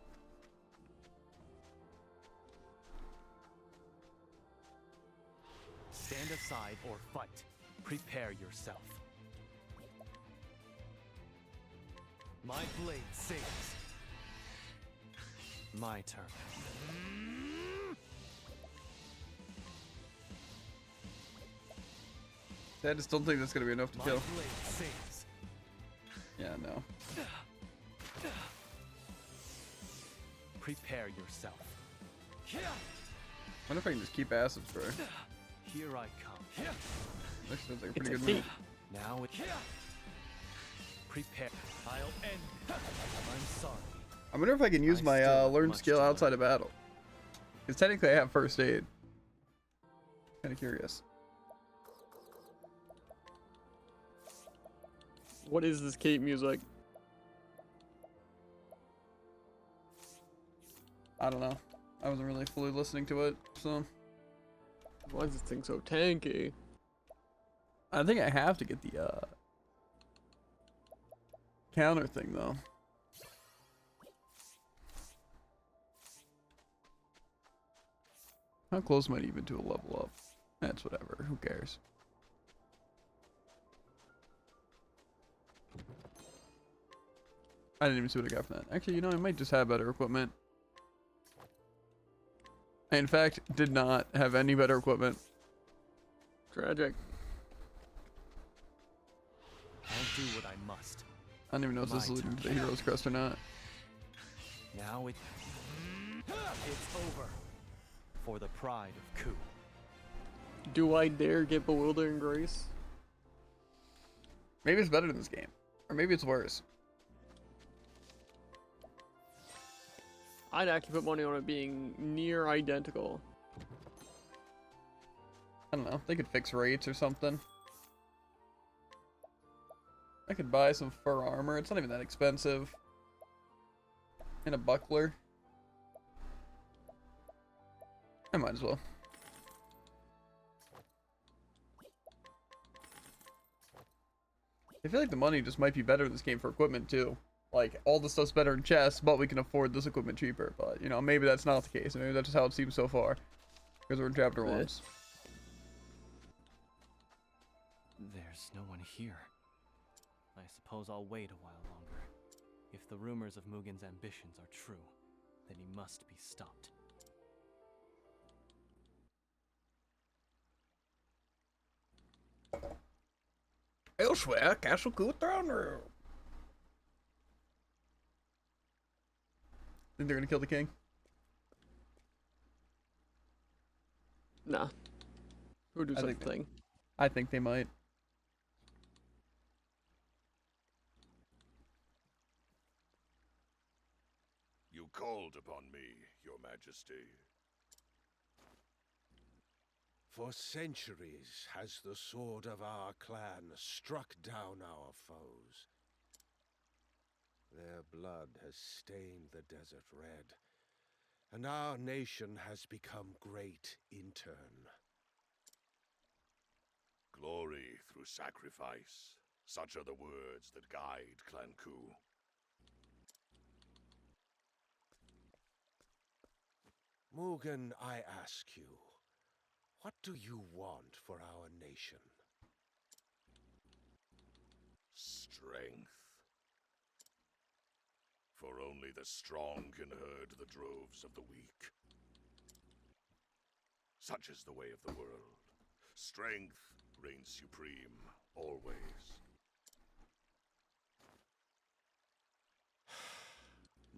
[SPEAKER 10] Stand aside or fight. Prepare yourself. My blade sings. My turn.
[SPEAKER 1] I just don't think that's going to be enough to
[SPEAKER 10] My
[SPEAKER 1] kill.
[SPEAKER 10] blade sings.
[SPEAKER 1] Yeah, no.
[SPEAKER 10] Prepare yourself.
[SPEAKER 1] wonder if I can just keep acid spray.
[SPEAKER 10] Here I come.
[SPEAKER 1] This sounds like a
[SPEAKER 2] It's
[SPEAKER 1] pretty
[SPEAKER 2] a
[SPEAKER 1] good
[SPEAKER 2] key.
[SPEAKER 1] move.
[SPEAKER 10] Now it. Prepare. I'll end. I'm sorry.
[SPEAKER 1] I wonder if I can use
[SPEAKER 10] I
[SPEAKER 1] my
[SPEAKER 10] still have
[SPEAKER 1] learned
[SPEAKER 10] much
[SPEAKER 1] skill
[SPEAKER 10] to learn.
[SPEAKER 1] outside of battle. Because technically I have first aid. Kind of curious.
[SPEAKER 2] What is this cape music?
[SPEAKER 1] I don't know. I wasn't really fully listening to it, so.
[SPEAKER 2] Why is this thing so tanky?
[SPEAKER 1] I think I have to get the counter thing though. How close might even to a level up? That's whatever. Who cares? I didn't even see what I got from that. Actually, you know, I might just have better equipment. I, in fact, did not have any better equipment.
[SPEAKER 2] Tragic.
[SPEAKER 10] I'll do what I must.
[SPEAKER 1] I don't even know if this is
[SPEAKER 10] My
[SPEAKER 1] leading to the
[SPEAKER 10] turn.
[SPEAKER 1] Hero's Crest or not.
[SPEAKER 10] Now it's over. For the pride of Ku.
[SPEAKER 2] Do I dare get Bewildering Grace?
[SPEAKER 1] Maybe it's better than this game. Or maybe it's worse.
[SPEAKER 2] I'd actually put money on it being near identical.
[SPEAKER 1] I don't know. They could fix rates or something. I could buy some fur armor. It's not even that expensive. And a buckler. I might as well. I feel like the money just might be better in this game for equipment too. Like, all the stuff's better in chests, but we can afford this equipment cheaper. But, you know, maybe that's not the case. Maybe that's just how it seems so far. Because we're in chapter 1.
[SPEAKER 10] There's no one here. I suppose I'll wait a while longer. If the rumors of Mugen's ambitions are true, then he must be stopped.
[SPEAKER 1] Elsewhere, Castle Cool Throne Room. Think they're gonna kill the king?
[SPEAKER 2] Nah. Who would do
[SPEAKER 1] I
[SPEAKER 2] such a
[SPEAKER 1] think
[SPEAKER 2] thing?
[SPEAKER 1] I think they might.
[SPEAKER 4] You called upon me, Your Majesty.
[SPEAKER 12] For centuries has the sword of our clan struck down our foes. Their blood has stained the desert red, and our nation has become great in turn.
[SPEAKER 4] Glory through sacrifice. Such are the words that guide Clan Ku.
[SPEAKER 12] Mugen, I ask you, what do you want for our nation?
[SPEAKER 4] Strength. For only the strong can herd the droves of the weak. Such is the way of the world. Strength reigns supreme, always.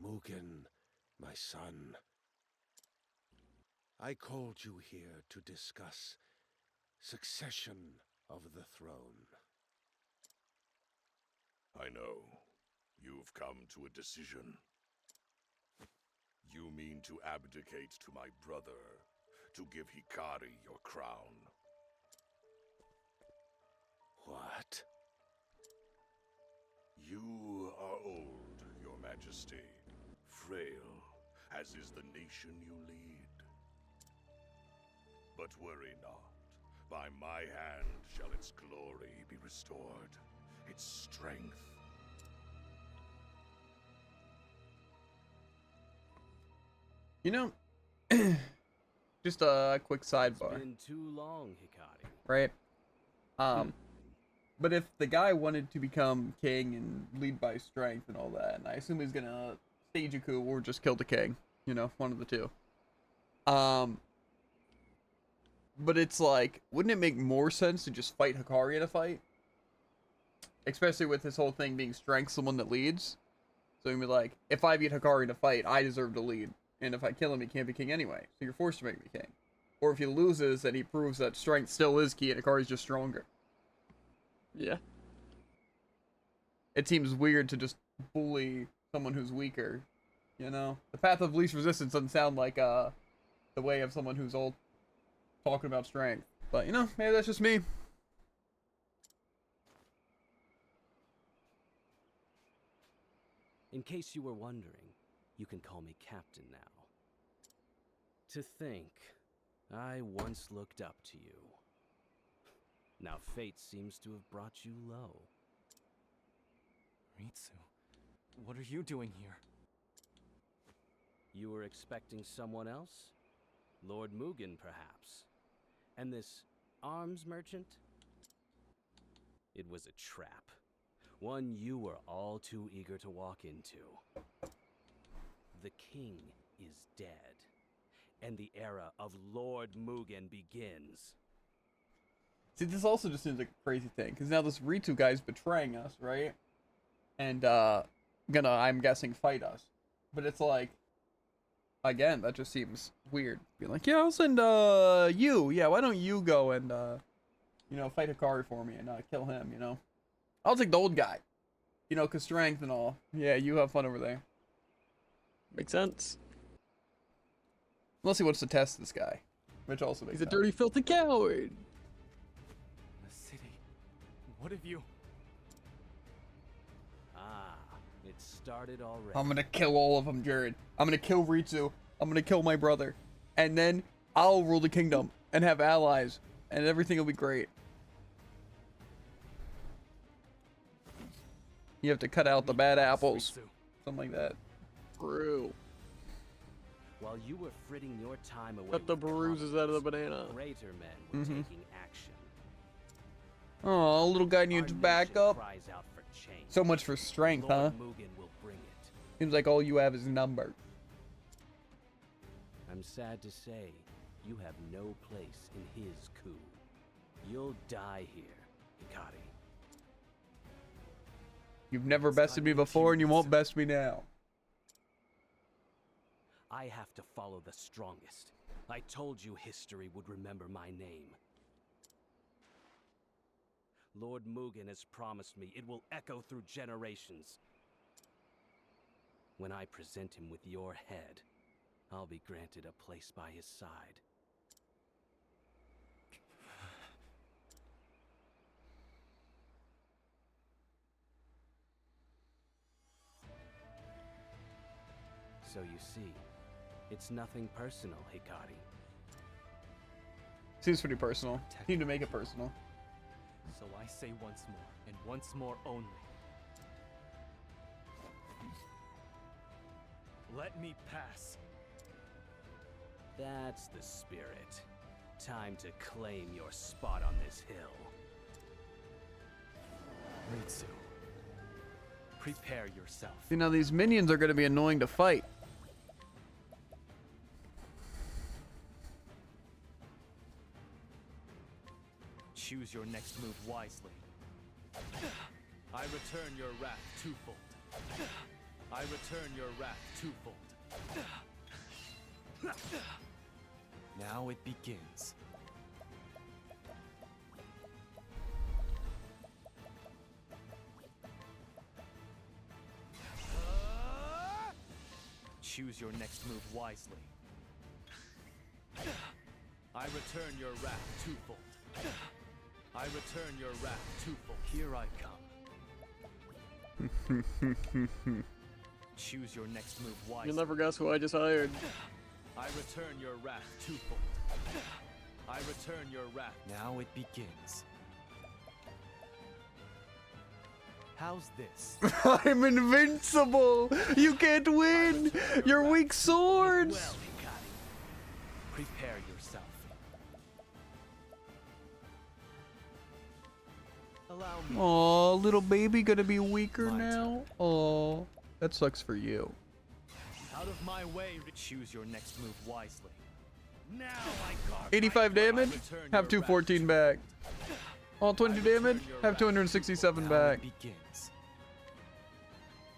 [SPEAKER 12] Mugen, my son, I called you here to discuss succession of the throne.
[SPEAKER 4] I know. You've come to a decision. You mean to abdicate to my brother, to give Hikari your crown.
[SPEAKER 12] What?
[SPEAKER 4] You are old, Your Majesty. Frail, as is the nation you lead. But worry not. By my hand shall its glory be restored, its strength.
[SPEAKER 1] You know, just a quick sidebar.
[SPEAKER 11] It's been too long, Hikari.
[SPEAKER 1] Right? But if the guy wanted to become king and lead by strength and all that, and I assume he's gonna stage a coup or just kill the king, you know, one of the two. But it's like, wouldn't it make more sense to just fight Hikari in a fight? Especially with this whole thing being strength, someone that leads. So you'd be like, if I beat Hikari in a fight, I deserve to lead. And if I kill him, he can't be king anyway. So you're forced to make me king. Or if he loses, then he proves that strength still is key and Akari's just stronger.
[SPEAKER 2] Yeah.
[SPEAKER 1] It seems weird to just bully someone who's weaker, you know? The path of least resistance doesn't sound like the way of someone who's all talking about strength. But, you know, maybe that's just me.
[SPEAKER 11] In case you were wondering, you can call me Captain now. To think, I once looked up to you. Now fate seems to have brought you low.
[SPEAKER 10] Ritsu, what are you doing here?
[SPEAKER 11] You were expecting someone else? Lord Mugen, perhaps? And this arms merchant? It was a trap. One you were all too eager to walk into. The king is dead, and the era of Lord Mugen begins.
[SPEAKER 1] See, this also just seems like a crazy thing, because now this Ritsu guy's betraying us, right? And, gonna, I'm guessing, fight us. But it's like, again, that just seems weird. Being like, yeah, I'll send, you. Yeah, why don't you go and, you know, fight Hikari for me and, kill him, you know? I'll take the old guy. You know, 'cause strength and all. Yeah, you have fun over there.
[SPEAKER 2] Makes sense.
[SPEAKER 1] Unless he wants to test this guy. Which also makes
[SPEAKER 2] He's a
[SPEAKER 1] sense.
[SPEAKER 2] dirty, filthy coward.
[SPEAKER 10] The city. What have you...
[SPEAKER 11] Ah, it started already.
[SPEAKER 1] I'm gonna kill all of them, Jared. I'm gonna kill Ritsu. I'm gonna kill my brother. And then I'll rule the kingdom and have allies. And everything will be great. You have to cut out the bad apples. Something like that.
[SPEAKER 2] True.
[SPEAKER 11] While you were fritting your time away,
[SPEAKER 2] Cut the bruises out of the banana.
[SPEAKER 11] greater men were taking action.
[SPEAKER 1] Oh, little guy needs backup.
[SPEAKER 11] Cries out for change.
[SPEAKER 1] So much for strength, huh?
[SPEAKER 11] Lord Mugen will bring it.
[SPEAKER 1] Seems like all you have is number.
[SPEAKER 11] I'm sad to say, you have no place in his coup. You'll die here, Hikari.
[SPEAKER 1] You've never bested me before, and you won't best me now.
[SPEAKER 11] I have to follow the strongest. I told you history would remember my name. Lord Mugen has promised me it will echo through generations. When I present him with your head, I'll be granted a place by his side. So you see, it's nothing personal, Hikari.
[SPEAKER 1] Seems pretty personal. Need to make it personal.
[SPEAKER 10] So I say once more, and once more only. Let me pass.
[SPEAKER 11] That's the spirit. Time to claim your spot on this hill.
[SPEAKER 10] Ritsu, prepare yourself.
[SPEAKER 1] See, now these minions are going to be annoying to fight.
[SPEAKER 10] Choose your next move wisely. I return your wrath twofold. I return your wrath twofold. Now it begins. Choose your next move wisely. I return your wrath twofold. I return your wrath twofold. Here I come. Choose your next move wisely.
[SPEAKER 2] You'll never guess who I just hired.
[SPEAKER 10] I return your wrath twofold. I return your wrath. Now it begins. How's this?
[SPEAKER 1] I'm invincible! You can't win! You're weak swords!
[SPEAKER 10] Well, Hikari, prepare yourself. Allow me.
[SPEAKER 1] Aw, little baby gonna be weaker now? Aw, that sucks for you.
[SPEAKER 10] Out of my way to choose your next move wisely. Now I guard
[SPEAKER 1] 85 damage? Have 214 back. All 20 damage? Have 267 back.
[SPEAKER 10] Begins.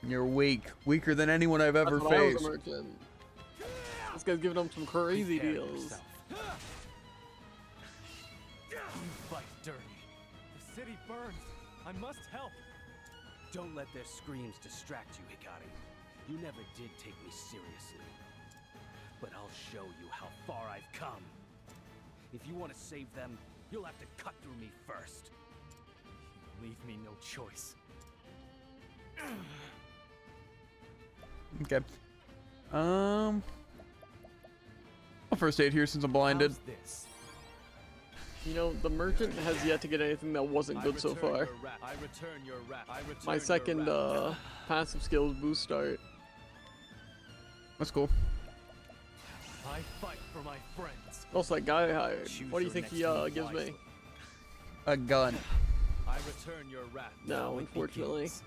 [SPEAKER 1] You're weak. Weaker than anyone I've ever
[SPEAKER 2] That's what I was
[SPEAKER 1] faced.
[SPEAKER 2] a merchant. This guy's giving them some crazy
[SPEAKER 10] Prepare
[SPEAKER 2] deals.
[SPEAKER 10] yourself. You fight dirty. The city burns. I must help.
[SPEAKER 11] Don't let their screams distract you, Hikari. You never did take me seriously. But I'll show you how far I've come. If you want to save them, you'll have to cut through me first.
[SPEAKER 10] You leave me no choice.
[SPEAKER 1] Okay. I'll first aid here since I'm blinded.
[SPEAKER 10] How's this?
[SPEAKER 2] You know, the merchant has yet to get anything that wasn't good so far.
[SPEAKER 10] I return your wrath. I return
[SPEAKER 2] My
[SPEAKER 10] your
[SPEAKER 2] second
[SPEAKER 10] wrath.
[SPEAKER 2] passive skills boost start.
[SPEAKER 1] That's cool.
[SPEAKER 10] I fight for my friends.
[SPEAKER 2] Also, that guy I hired.
[SPEAKER 10] Choose
[SPEAKER 2] What do you
[SPEAKER 10] your
[SPEAKER 2] think he
[SPEAKER 10] next move
[SPEAKER 2] gives me?
[SPEAKER 10] wisely.
[SPEAKER 1] A gun.
[SPEAKER 10] I return your wrath.
[SPEAKER 2] No,
[SPEAKER 10] Now it
[SPEAKER 2] unfortunately.
[SPEAKER 10] begins.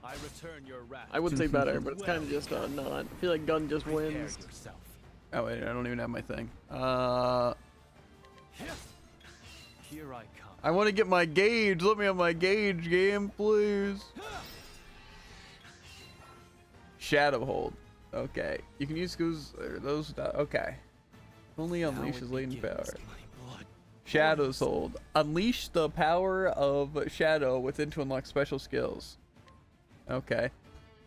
[SPEAKER 10] I return your wrath.
[SPEAKER 2] I would say better, but it's kind of just not. I feel like gun just
[SPEAKER 10] Prepare
[SPEAKER 2] wins.
[SPEAKER 10] yourself.
[SPEAKER 1] Oh wait, I don't even have my thing.
[SPEAKER 10] Here I come.
[SPEAKER 1] I want to get my gauge. Let me have my gauge, game, please. Shadow hold. Okay. You can use schools or those. Okay. Only unleashes latent power. Shadow's hold. Unleash the power of shadow within to unlock special skills. Okay.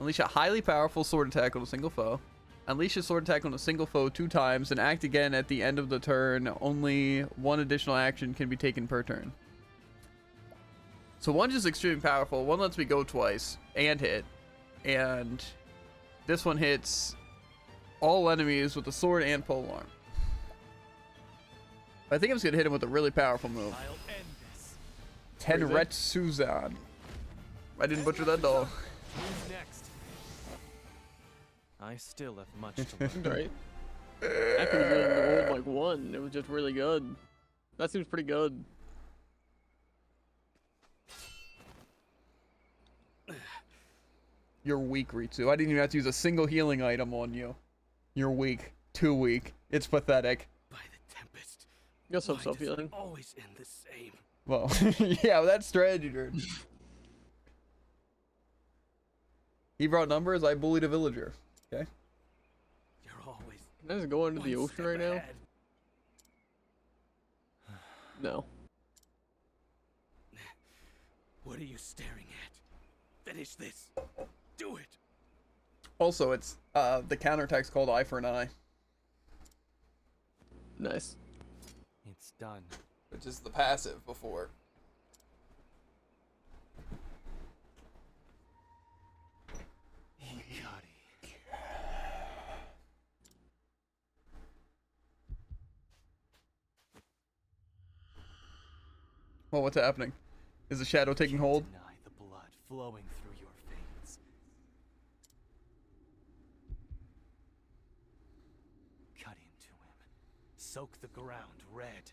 [SPEAKER 1] Unleash a highly powerful sword attack on a single foe. Unleash a sword attack on a single foe 2 times and act again at the end of the turn. Only 1 additional action can be taken per turn. So one is extremely powerful. One lets me go twice and hit. And this one hits all enemies with the sword and polearm. I think I'm just going to hit him with a really powerful move.
[SPEAKER 10] I'll end this.
[SPEAKER 1] Tenretsuzan. I didn't butcher that though.
[SPEAKER 10] Who's next? I still have much to learn.
[SPEAKER 2] Right. That could have been rolled like 1. It was just really good. That seems pretty good.
[SPEAKER 1] You're weak, Ritsu. I didn't even have to use a single healing item on you. You're weak. Too weak. It's pathetic.
[SPEAKER 11] By the Tempest.
[SPEAKER 2] Got some
[SPEAKER 11] Why
[SPEAKER 2] self
[SPEAKER 11] does it
[SPEAKER 2] healing.
[SPEAKER 11] always end the same?
[SPEAKER 1] Well, yeah, that's strategy, dude. He brought numbers, I bullied a villager. Okay.
[SPEAKER 11] You're always.
[SPEAKER 2] Can I just go into the
[SPEAKER 11] one
[SPEAKER 2] ocean
[SPEAKER 11] step
[SPEAKER 2] right now?
[SPEAKER 11] ahead.
[SPEAKER 2] No.
[SPEAKER 11] What are you staring at? Finish this. Do it.
[SPEAKER 1] Also, it's the counterattack's called Eye for an Eye.
[SPEAKER 2] Nice.
[SPEAKER 10] It's done.
[SPEAKER 1] Which is the passive before.
[SPEAKER 10] Hikari.
[SPEAKER 1] Well, what's happening? Is the shadow taking hold?
[SPEAKER 10] Deny the blood flowing through your veins. Cut into him. Soak the ground red.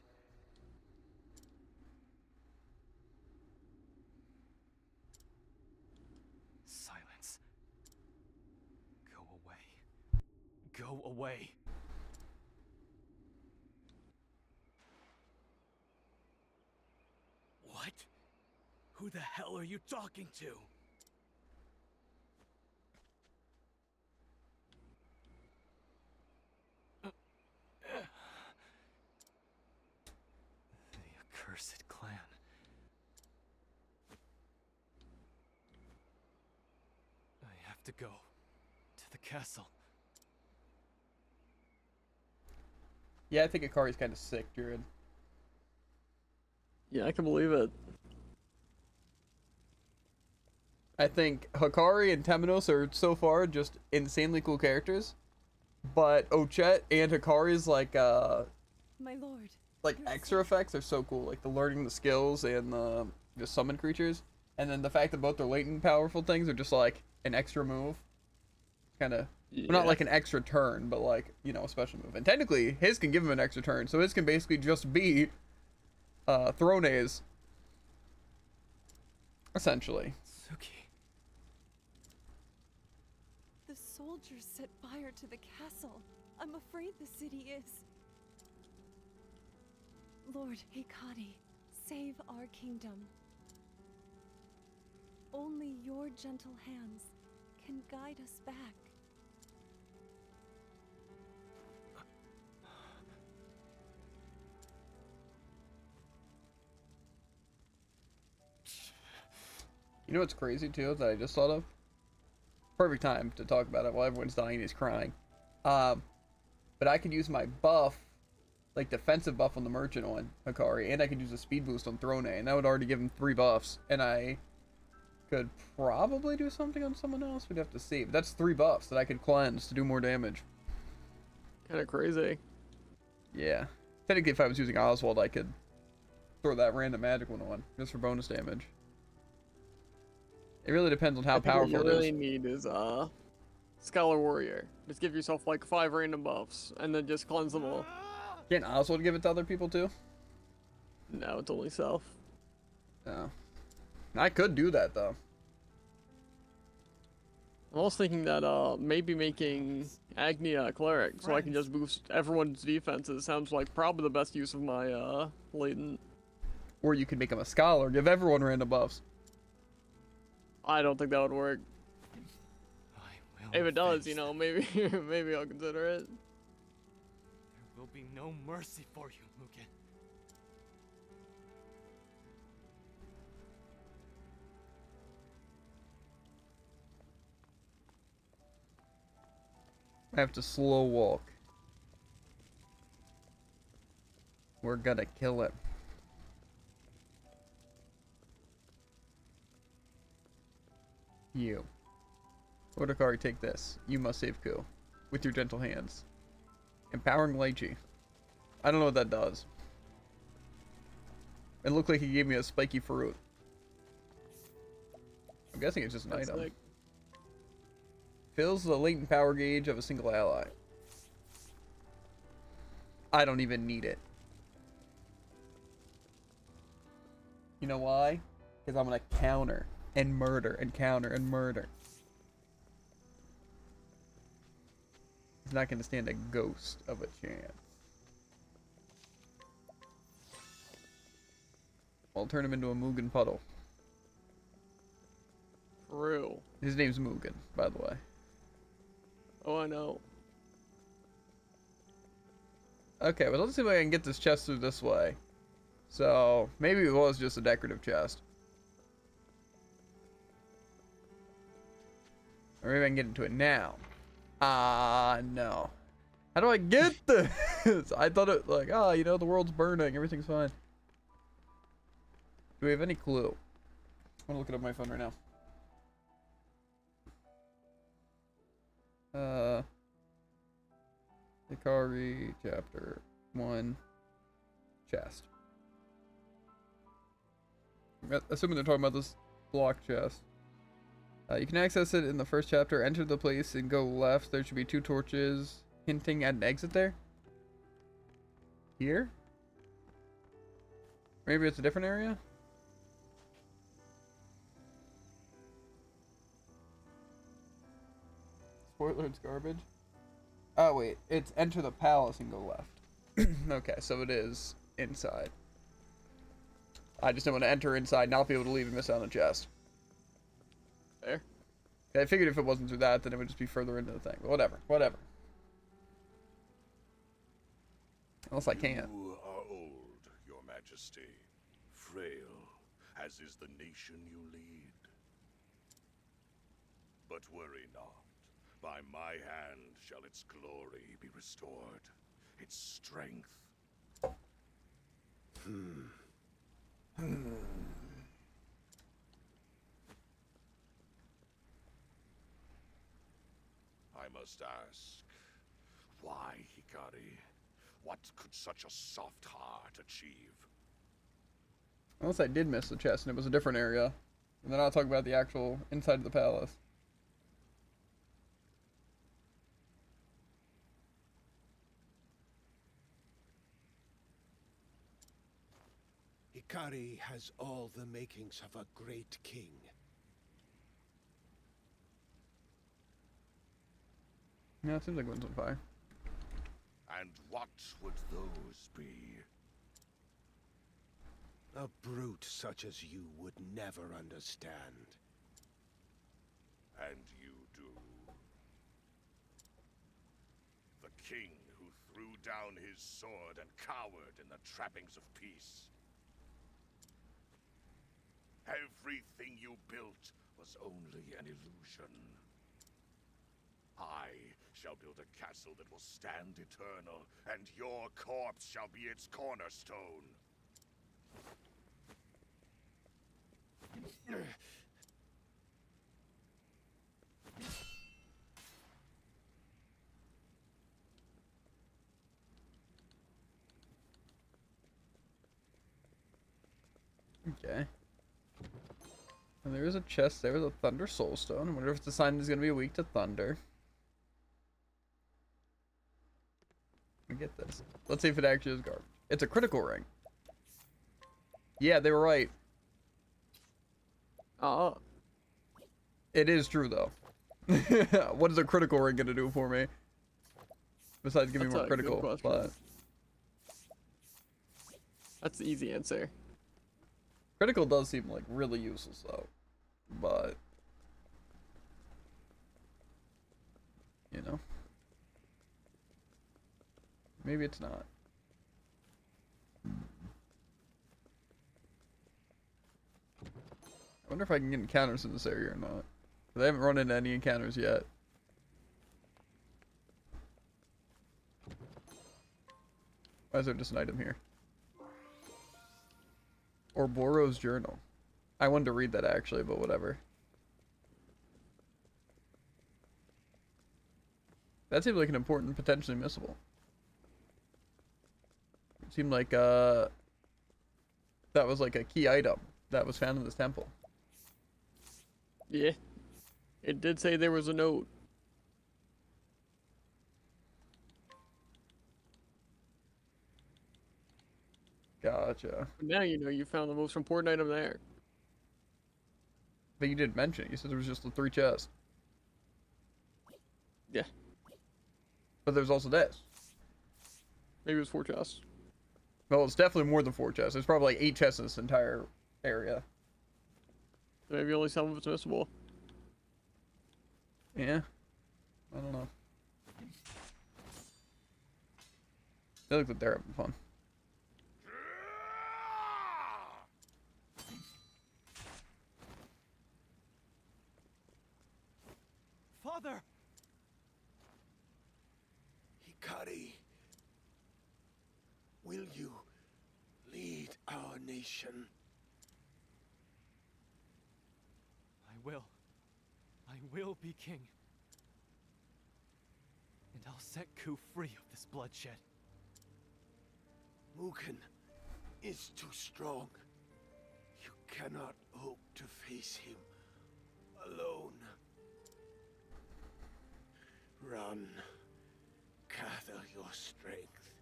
[SPEAKER 10] Silence. Go away. Go away.
[SPEAKER 11] What? Who the hell are you talking to?
[SPEAKER 10] The accursed clan. I have to go to the castle.
[SPEAKER 1] Yeah, I think Akari's kind of sick, Druid.
[SPEAKER 2] Yeah, I can believe it.
[SPEAKER 1] I think Hikari and Temenos are so far just insanely cool characters. But Ochette and Hikari's like
[SPEAKER 15] My lord.
[SPEAKER 1] like extra effects are so cool. Like the learning the skills and the just summon creatures. And then the fact that both their latent powerful things are just like an extra move. Kinda well, not like an extra turn, but like, you know, a special move. And technically his can give him an extra turn, so his can basically just be Throne's. Essentially.
[SPEAKER 10] Suki.
[SPEAKER 15] The soldiers set fire to the castle. I'm afraid the city is. Lord Hikari, save our kingdom. Only your gentle hands can guide us back.
[SPEAKER 1] You know what's crazy too that I just thought of? Perfect time to talk about it while everyone's dying and he's crying. But I could use my buff, like defensive buff on the merchant on Hikari, and I could use a speed boost on Throne, and that would already give him 3 buffs. And I could probably do something on someone else. We'd have to see. But that's 3 buffs that I could cleanse to do more damage.
[SPEAKER 2] Kind of crazy.
[SPEAKER 1] Yeah. Technically, if I was using Oswald, I could throw that random magic one on just for bonus damage. It really depends on how powerful
[SPEAKER 2] what you
[SPEAKER 1] it
[SPEAKER 2] really
[SPEAKER 1] is.
[SPEAKER 2] need is Scholar Warrior. Just give yourself like 5 random buffs and then just cleanse them all.
[SPEAKER 1] Can't Oswald give it to other people too?
[SPEAKER 2] No, it's only self.
[SPEAKER 1] No. I could do that though.
[SPEAKER 2] I'm also thinking that maybe making Agni a cleric so I can just boost everyone's defenses sounds like probably the best use of my latent.
[SPEAKER 1] Or you could make him a scholar, give everyone random buffs.
[SPEAKER 2] I don't think that would work. If it does, you know, maybe maybe I'll consider it.
[SPEAKER 10] There will be no mercy for you, Mugen.
[SPEAKER 1] I have to slow walk. We're gonna kill it. You. Odakari, take this. You must save Ku. With your gentle hands. Empowering Lychee. I don't know what that does. It looked like he gave me a spiky fruit. I'm guessing it's just an item.
[SPEAKER 2] Like...
[SPEAKER 1] Fills the latent power gauge of a single ally. I don't even need it. You know why? Because I'm gonna counter and murder and counter and murder. He's not gonna stand a ghost of a chance. I'll turn him into a Mugen puddle.
[SPEAKER 2] True.
[SPEAKER 1] His name's Mugen, by the way.
[SPEAKER 2] Oh, I know.
[SPEAKER 1] Okay, but let's see if I can get this chest through this way. So, maybe it was just a decorative chest. Or maybe I can get into it now. No. How do I get this? I thought it, like, you know, the world's burning. Everything's fine. Do we have any clue? I'm gonna look it up on my phone right now. Hikari, chapter 1, chest. Assuming they're talking about this block chest. You can access it in the first chapter. Enter the place and go left. There should be 2 torches hinting at an exit there. Here? Maybe it's a different area? Spoiler, it's garbage. Oh, wait. It's enter the palace and go left. Okay, so it is inside. I just don't want to enter inside, not be able to leave and miss out on a chest.
[SPEAKER 2] There.
[SPEAKER 1] Yeah, I figured if it wasn't through that, then it would just be further into the thing. But whatever, whatever. Unless I can't.
[SPEAKER 16] You are old, Your Majesty. Frail, as is the nation you lead. But worry not. By my hand shall its glory be restored. Its strength. I must ask, why, Hikari? What could such a soft heart achieve?
[SPEAKER 1] Unless I did miss the chest and it was a different area. And then I'll talk about the actual inside of the palace.
[SPEAKER 12] Hikari has all the makings of a great king.
[SPEAKER 1] Yeah, it seems like one's on fire.
[SPEAKER 16] And what would those be?
[SPEAKER 12] A brute such as you would never understand.
[SPEAKER 16] And you do. The king who threw down his sword and cowered in the trappings of peace. Everything you built was only an illusion. I shall build a castle that will stand eternal, and your corpse shall be its cornerstone.
[SPEAKER 1] Okay. And there is a chest there with a Thunder Soulstone. I wonder if the sign is going to be weak to thunder. Let me get this. Let's see if it actually is garbage. It's a critical ring. Yeah, they were right.
[SPEAKER 2] Oh.
[SPEAKER 1] It is true, though. What is a critical ring going to do for me? Besides give me more critical, but...
[SPEAKER 2] That's the easy answer.
[SPEAKER 1] Critical does seem like really useless, though. But... You know? Maybe it's not. I wonder if I can get encounters in this area or not. But I haven't run into any encounters yet. Why is there just an item here? Orboro's Journal. I wanted to read that actually, but whatever. That seemed like an important, potentially missable. It seemed like that was like a key item that was found in this temple.
[SPEAKER 2] Yeah. It did say there was a note.
[SPEAKER 1] Gotcha.
[SPEAKER 2] But now you know you found the most important item there.
[SPEAKER 1] But you didn't mention it. You said there was just the 3 chests.
[SPEAKER 2] Yeah.
[SPEAKER 1] But there's also this.
[SPEAKER 2] Maybe it was 4 chests.
[SPEAKER 1] Well, it's definitely more than 4 chests. There's probably like 8 chests in this entire area.
[SPEAKER 2] Maybe only some of it's missable.
[SPEAKER 1] Yeah. I don't know. They look like they're having fun.
[SPEAKER 13] Father!
[SPEAKER 12] Hikari, will you lead our nation?
[SPEAKER 10] I will be king. And I'll set Ku free of this bloodshed.
[SPEAKER 12] Mugen is too strong. You cannot hope to face him alone. Run. Gather your strength,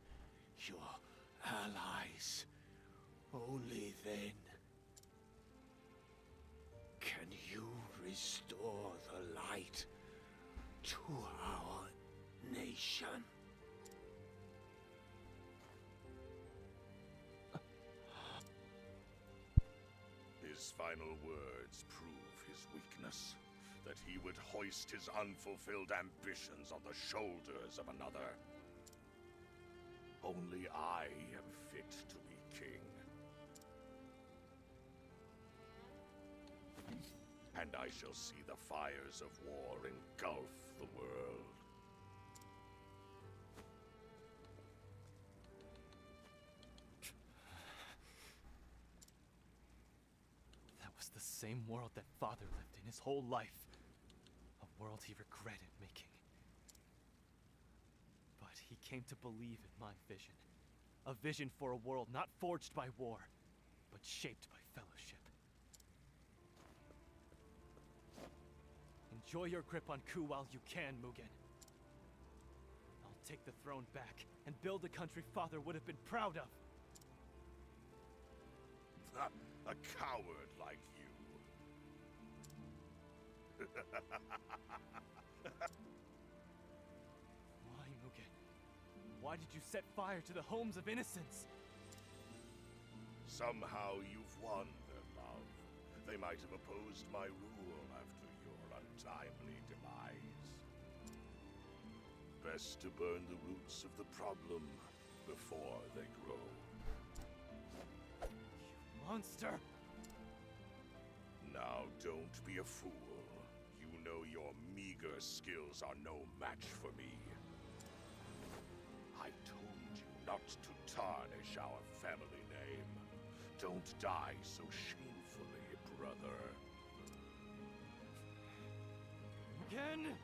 [SPEAKER 12] your allies. Only then can you restore the light to our nation.
[SPEAKER 16] His final words prove his weakness, that he would hoist his unfulfilled ambitions on the shoulders of another. Only I am fit to be king. And I shall see the fires of war engulf the world.
[SPEAKER 10] That was the same world that Father lived in his whole life. A world he regretted making. But he came to believe in my vision. A vision for a world not forged by war, but shaped by fellowship. Enjoy your grip on Ku while you can, Mugen. I'll take the throne back and build a country Father would have been proud of.
[SPEAKER 16] A coward like you.
[SPEAKER 10] Why, Mugen? Why did you set fire to the homes of innocents?
[SPEAKER 16] Somehow you've won their love. They might have opposed my rule after your untimely demise. Best to burn the roots of the problem before they grow.
[SPEAKER 10] Monster!
[SPEAKER 16] Now, don't be a fool. You know your meager skills are no match for me. I told you not to tarnish our family name. Don't die so shamefully, brother.
[SPEAKER 10] Again?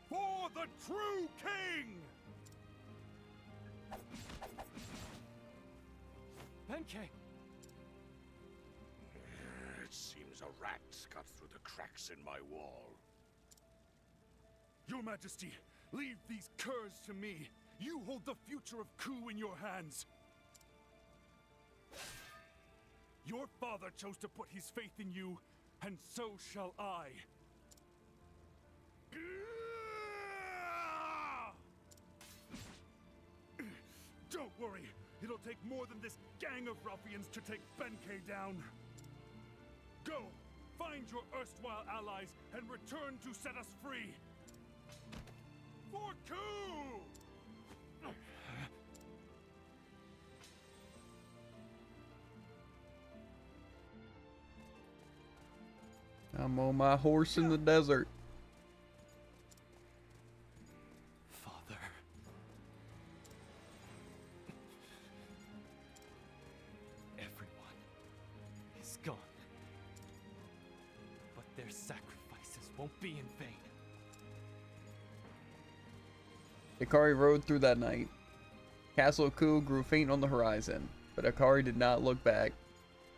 [SPEAKER 6] For the true king!
[SPEAKER 10] Benkei!
[SPEAKER 16] It seems a rat's got through the cracks in my wall.
[SPEAKER 14] Your Majesty, leave these curs to me. You hold the future of Ku in your hands. Your father chose to put his faith in you, and so shall I. Don't worry, it'll take more than this gang of ruffians to take Benkei down. Go, find your erstwhile allies and return to set us free. For Ku!
[SPEAKER 1] I'm on my horse in the desert.
[SPEAKER 10] Father. Everyone is gone. But their sacrifices won't be in vain.
[SPEAKER 1] Hikari rode through that night. Castle Ku grew faint on the horizon, but Hikari did not look back.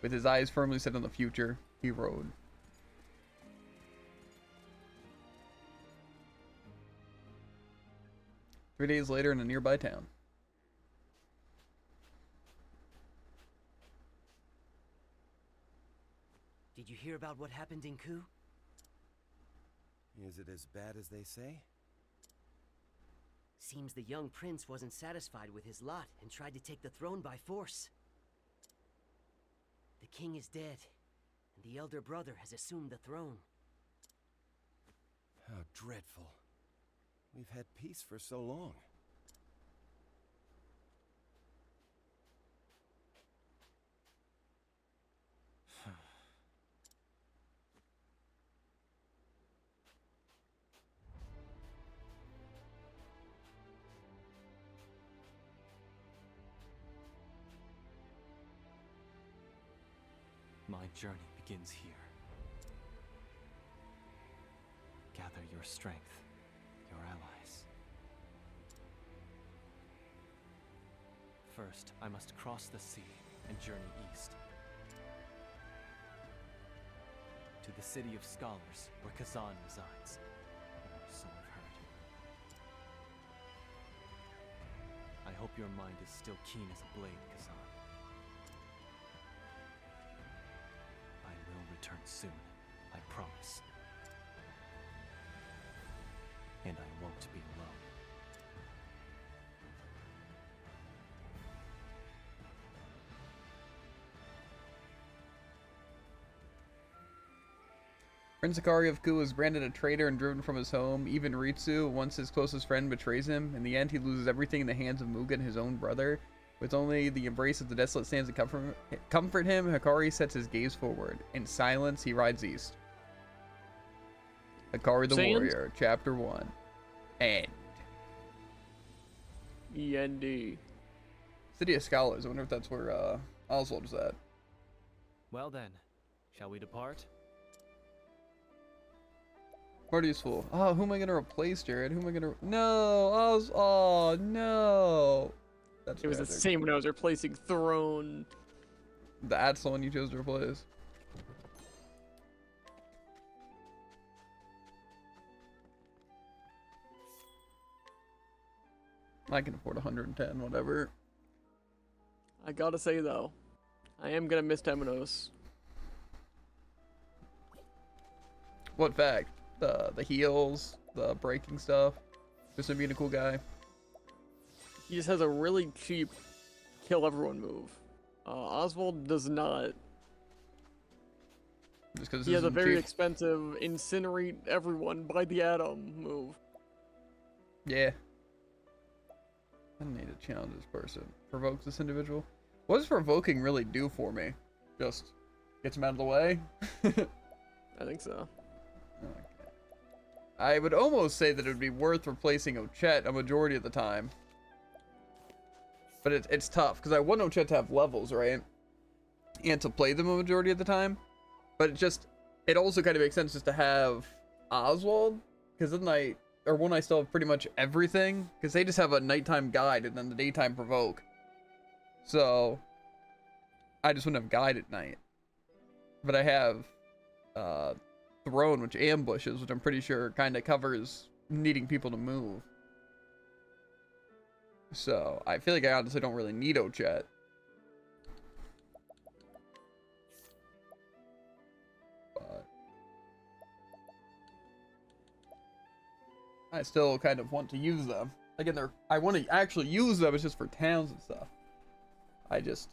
[SPEAKER 1] With his eyes firmly set on the future, he rode. Three days later in a nearby town.
[SPEAKER 19] Did you hear about what happened in Ku?
[SPEAKER 20] Is it as bad as they say?
[SPEAKER 19] Seems the young prince wasn't satisfied with his lot and tried to take the throne by force. The king is dead, and the elder brother has assumed the throne.
[SPEAKER 20] How dreadful. We've had peace for so long.
[SPEAKER 10] My journey begins here. Gather your strength, your allies. First, I must cross the sea and journey east. To the city of scholars, where Kazan resides. Or so I've heard. I hope your mind is still keen as a blade, Kazan. I will return soon, I promise. And I won't be alone.
[SPEAKER 1] Prince Hikari of Ku is branded a traitor and driven from his home. Even Ritsu, once his closest friend, betrays him. In the end, he loses everything in the hands of Mugen, his own brother. With only the embrace of the desolate sands to comfort him, Hikari sets his gaze forward. In silence, he rides east. Hikari the Warrior, Chapter 1. End.
[SPEAKER 2] END.
[SPEAKER 1] City of Scholars. I wonder if that's where Oswald is at.
[SPEAKER 10] Well then, shall we depart?
[SPEAKER 1] Party's full. Oh, who am I gonna replace, Jared? Who am I gonna? No, oh no. That's
[SPEAKER 2] it was
[SPEAKER 1] tragic.
[SPEAKER 2] the same when I was replacing Throne.
[SPEAKER 1] That's the one you chose to replace. I can afford 110, whatever.
[SPEAKER 2] I gotta say though, I am gonna miss Temenos.
[SPEAKER 1] What fact? The heals, the breaking stuff. Just him being a cool guy.
[SPEAKER 2] He just has a really cheap kill everyone move. Oswald does not.
[SPEAKER 1] Just because
[SPEAKER 2] He has a very expensive incinerate everyone by the atom move.
[SPEAKER 1] Yeah. I need to challenge this person. Provoke this individual. What does provoking really do for me? Just gets him out of the way?
[SPEAKER 2] I think so.
[SPEAKER 1] Okay. I would almost say that it would be worth replacing Ochette a majority of the time. But it's tough, because I want Ochette to have levels, right? And to play them a majority of the time. But it also kind of makes sense just to have Oswald, because then when I still have pretty much everything, because they just have a nighttime guide and then the daytime provoke. So, I just wouldn't have guide at night. But I have Throne, which ambushes, which I'm pretty sure kind of covers needing people to move. So, I feel like I honestly don't really need Ochette. But I still kind of want to use them. Again, I want to actually use them, it's just for towns and stuff. I just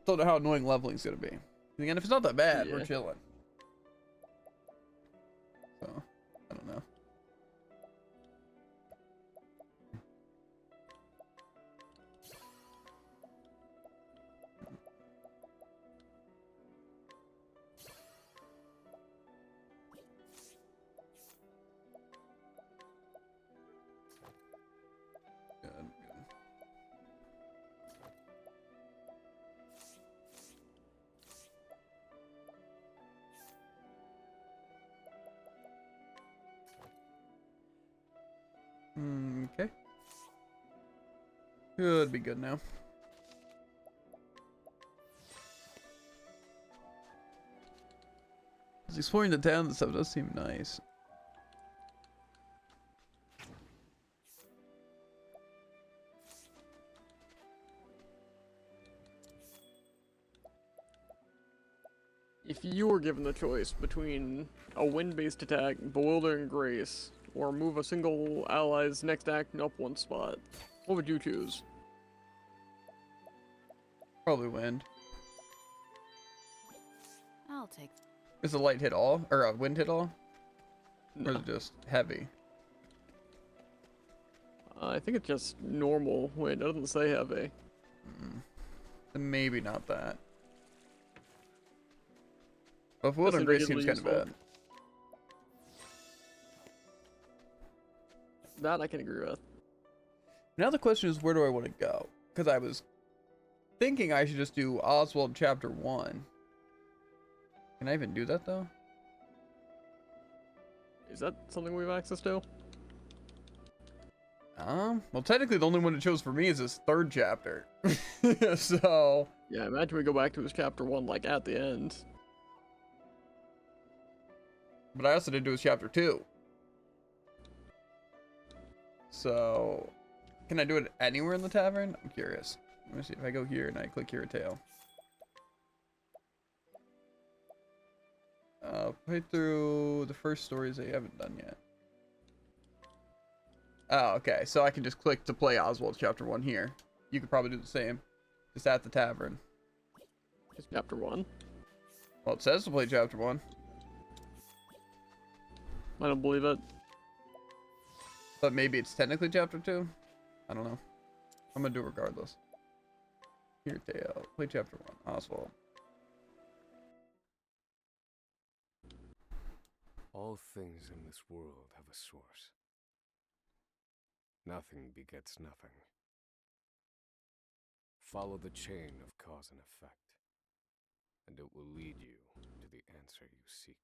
[SPEAKER 1] don't know how annoying leveling is going to be. Again, if it's not that bad, we're chilling. So, I don't know. Okay. Should be good now. Exploring the town and stuff does seem nice.
[SPEAKER 2] If you were given the choice between a wind-based attack, Bewildering Grace, or move a single ally's next action up one spot, what would you choose?
[SPEAKER 1] Probably wind.
[SPEAKER 8] I'll take.
[SPEAKER 1] Is a light hit all? Or a wind hit all?
[SPEAKER 2] No.
[SPEAKER 1] Or is it just heavy?
[SPEAKER 2] I think it's just normal wind. It doesn't say heavy.
[SPEAKER 1] Then maybe not that. But Bewildering Grace seems kind of bad.
[SPEAKER 2] That I can agree with.
[SPEAKER 1] Now the question is, where do I want to go? Because I was thinking I should just do Oswald Chapter 1. Can I even do that, though?
[SPEAKER 2] Is that something we have access to?
[SPEAKER 1] Well, technically the only one it chose for me is this third chapter. So...
[SPEAKER 2] Yeah, imagine we go back to his Chapter 1, like, at the end.
[SPEAKER 1] But I also did do his Chapter 2. So... Can I do it anywhere in the tavern? I'm curious. Let me see if I go here and I click here a tail. Play through the first stories I haven't done yet. Oh, okay. So I can just click to play Oswald's Chapter 1 here. You could probably do the same. Just at the tavern.
[SPEAKER 2] Just Chapter 1?
[SPEAKER 1] Well, it says to play Chapter 1.
[SPEAKER 2] I don't believe it.
[SPEAKER 1] But maybe it's technically Chapter 2? I don't know. I'm gonna do it regardless. Here, Teo. Play Chapter 1. Oswald.
[SPEAKER 12] All things in this world have a source. Nothing begets nothing. Follow the chain of cause and effect, and it will lead you to the answer you seek.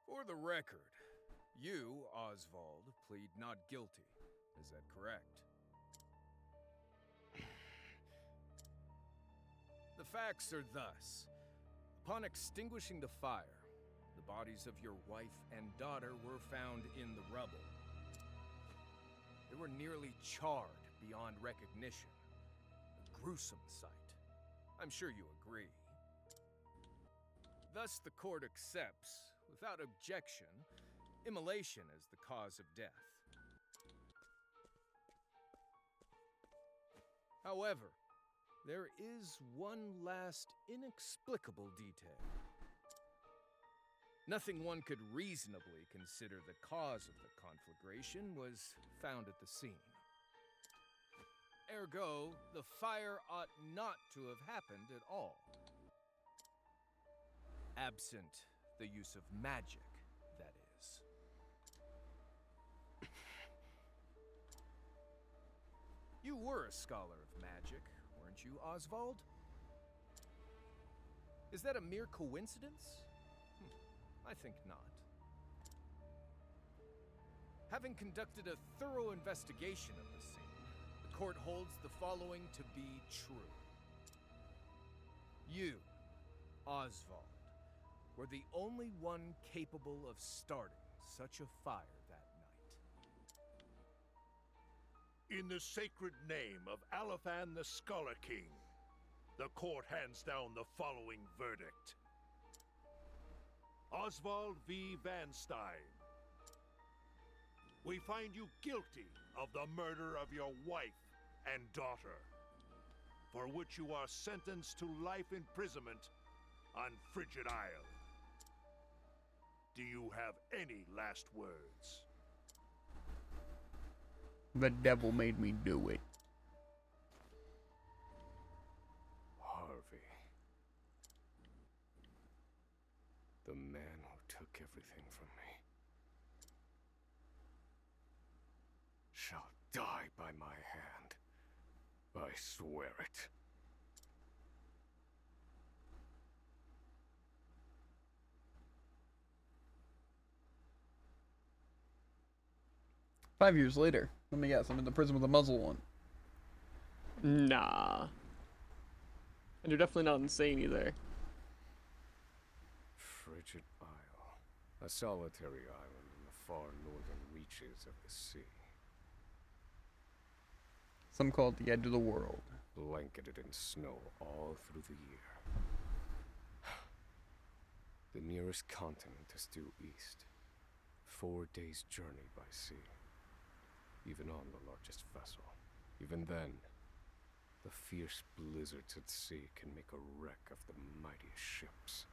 [SPEAKER 21] For the record, you, Oswald, plead not guilty. Is that correct? The facts are thus. Upon extinguishing the fire, the bodies of your wife and daughter were found in the rubble. They were nearly charred beyond recognition. A gruesome sight. I'm sure you agree. Thus the court accepts, without objection, immolation as the cause of death. However, there is one last inexplicable detail. Nothing one could reasonably consider the cause of the conflagration was found at the scene. Ergo, the fire ought not to have happened at all. Absent the use of magic, that is. You were a scholar of magic, weren't you, Oswald? Is that a mere coincidence? I think not. Having conducted a thorough investigation of the scene, the court holds the following to be true. You, Oswald, were the only one capable of starting such a fire that night.
[SPEAKER 16] In the sacred name of Alephan the Scholar King, the court hands down the following verdict. Oswald V. Van Stein, we find you guilty of the murder of your wife and daughter, for which you are sentenced to life imprisonment on Frigid Isle. Do you have any last words?
[SPEAKER 1] The devil made me do it.
[SPEAKER 11] Harvey. The man who took everything from me shall die by my hand. I swear it.
[SPEAKER 1] 5 years later. Let me guess, I'm in the prison with a muzzle on.
[SPEAKER 2] Nah. And you're definitely not insane either.
[SPEAKER 11] Frigid Isle. A solitary island in the far northern reaches of the sea.
[SPEAKER 1] Some call it the edge of the world.
[SPEAKER 11] Blanketed in snow all through the year. The nearest continent is due east. 4 days' journey by sea. Even on the largest vessel. Even then, the fierce blizzards at sea can make a wreck of the mightiest ships.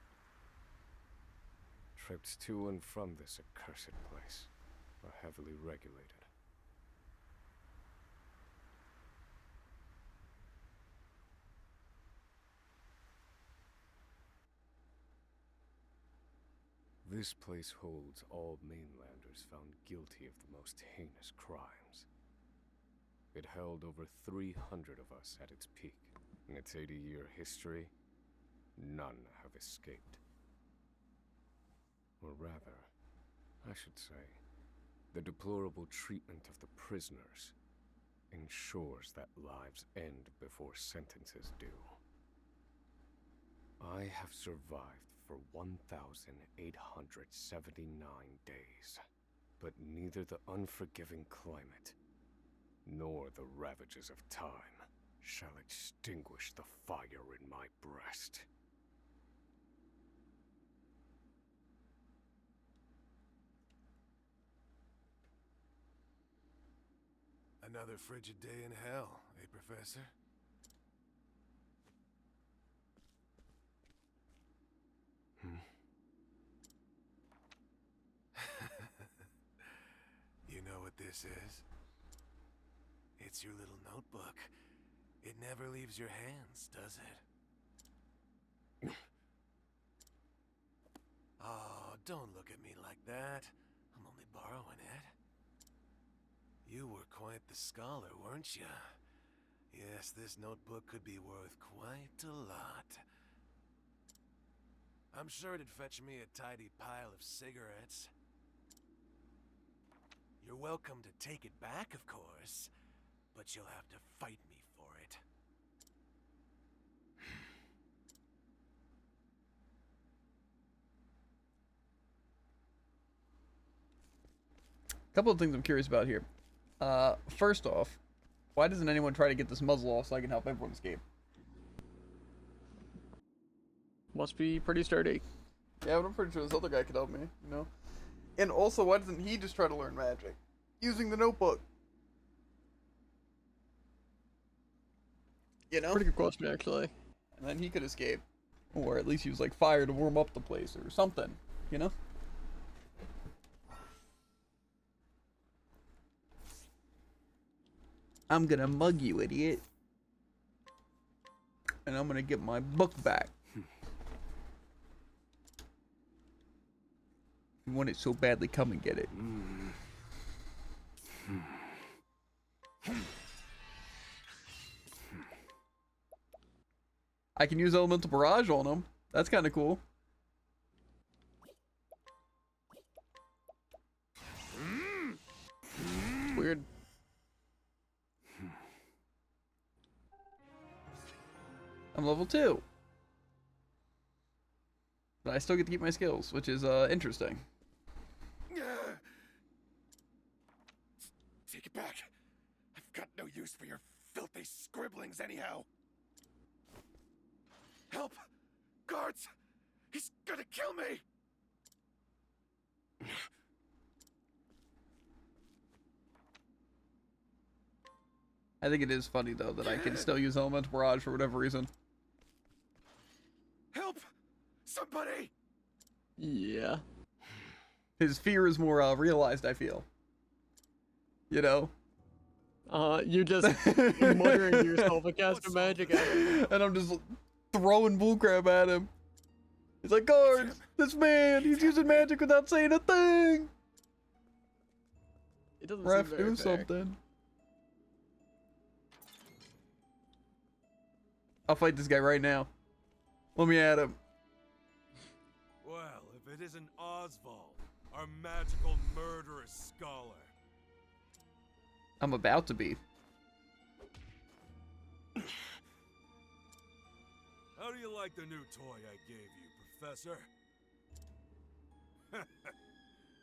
[SPEAKER 11] Trips to and from this accursed place are heavily regulated. This place holds all mainlanders found guilty of the most heinous crimes. It held over 300 of us at its peak. In its 80-year history, none have escaped. Or rather, I should say, the deplorable treatment of the prisoners ensures that lives end before sentences do. I have survived for 1,879 days, but neither the unforgiving climate nor the ravages of time shall extinguish the fire in my breast.
[SPEAKER 20] Another frigid day in hell, eh, Professor? You know what this is? It's your little notebook. It never leaves your hands, does it? Oh, don't look at me like that. I'm only borrowing it. You were quite the scholar, weren't you? Yes, this notebook could be worth quite a lot. I'm sure it'd fetch me a tidy pile of cigarettes. You're welcome to take it back, of course, but you'll have to fight me for it.
[SPEAKER 1] A couple of things I'm curious about here. First off, why doesn't anyone try to get this muzzle off so I can help everyone escape?
[SPEAKER 2] Must be pretty sturdy.
[SPEAKER 1] Yeah, but I'm pretty sure this other guy could help me, you know? And also, why doesn't he just try to learn magic? Using the notebook. You know?
[SPEAKER 2] Pretty good question, actually.
[SPEAKER 1] And then he could escape. Or at least use, like, fire to warm up the place or something. You know? I'm gonna mug you, idiot. And I'm gonna get my book back. If you want it so badly, come and get it. I can use elemental barrage on him. That's kind of cool.
[SPEAKER 2] Weird.
[SPEAKER 1] I'm level 2. But I still get to keep my skills, which is interesting.
[SPEAKER 6] Take it back. I've got no use for your filthy scribblings anyhow. Help! Guards! He's gonna kill me!
[SPEAKER 1] I think it is funny, though, that I can still use elemental barrage for whatever reason.
[SPEAKER 6] Help! Somebody!
[SPEAKER 2] Yeah.
[SPEAKER 1] His fear is more realized, I feel. You know?
[SPEAKER 2] You just muttering to yourself, I cast a magic at him.
[SPEAKER 1] And I'm just throwing bullcrap at him. He's like, guards, this man, he's using magic without saying a thing.
[SPEAKER 2] It doesn't
[SPEAKER 1] Ref,
[SPEAKER 2] seem very
[SPEAKER 1] do
[SPEAKER 2] fair.
[SPEAKER 1] something. I'll fight this guy right now. Let me at him.
[SPEAKER 5] Well, if it isn't Oswald, our magical murderous scholar.
[SPEAKER 1] I'm about to be.
[SPEAKER 5] How do you like the new toy I gave you, Professor?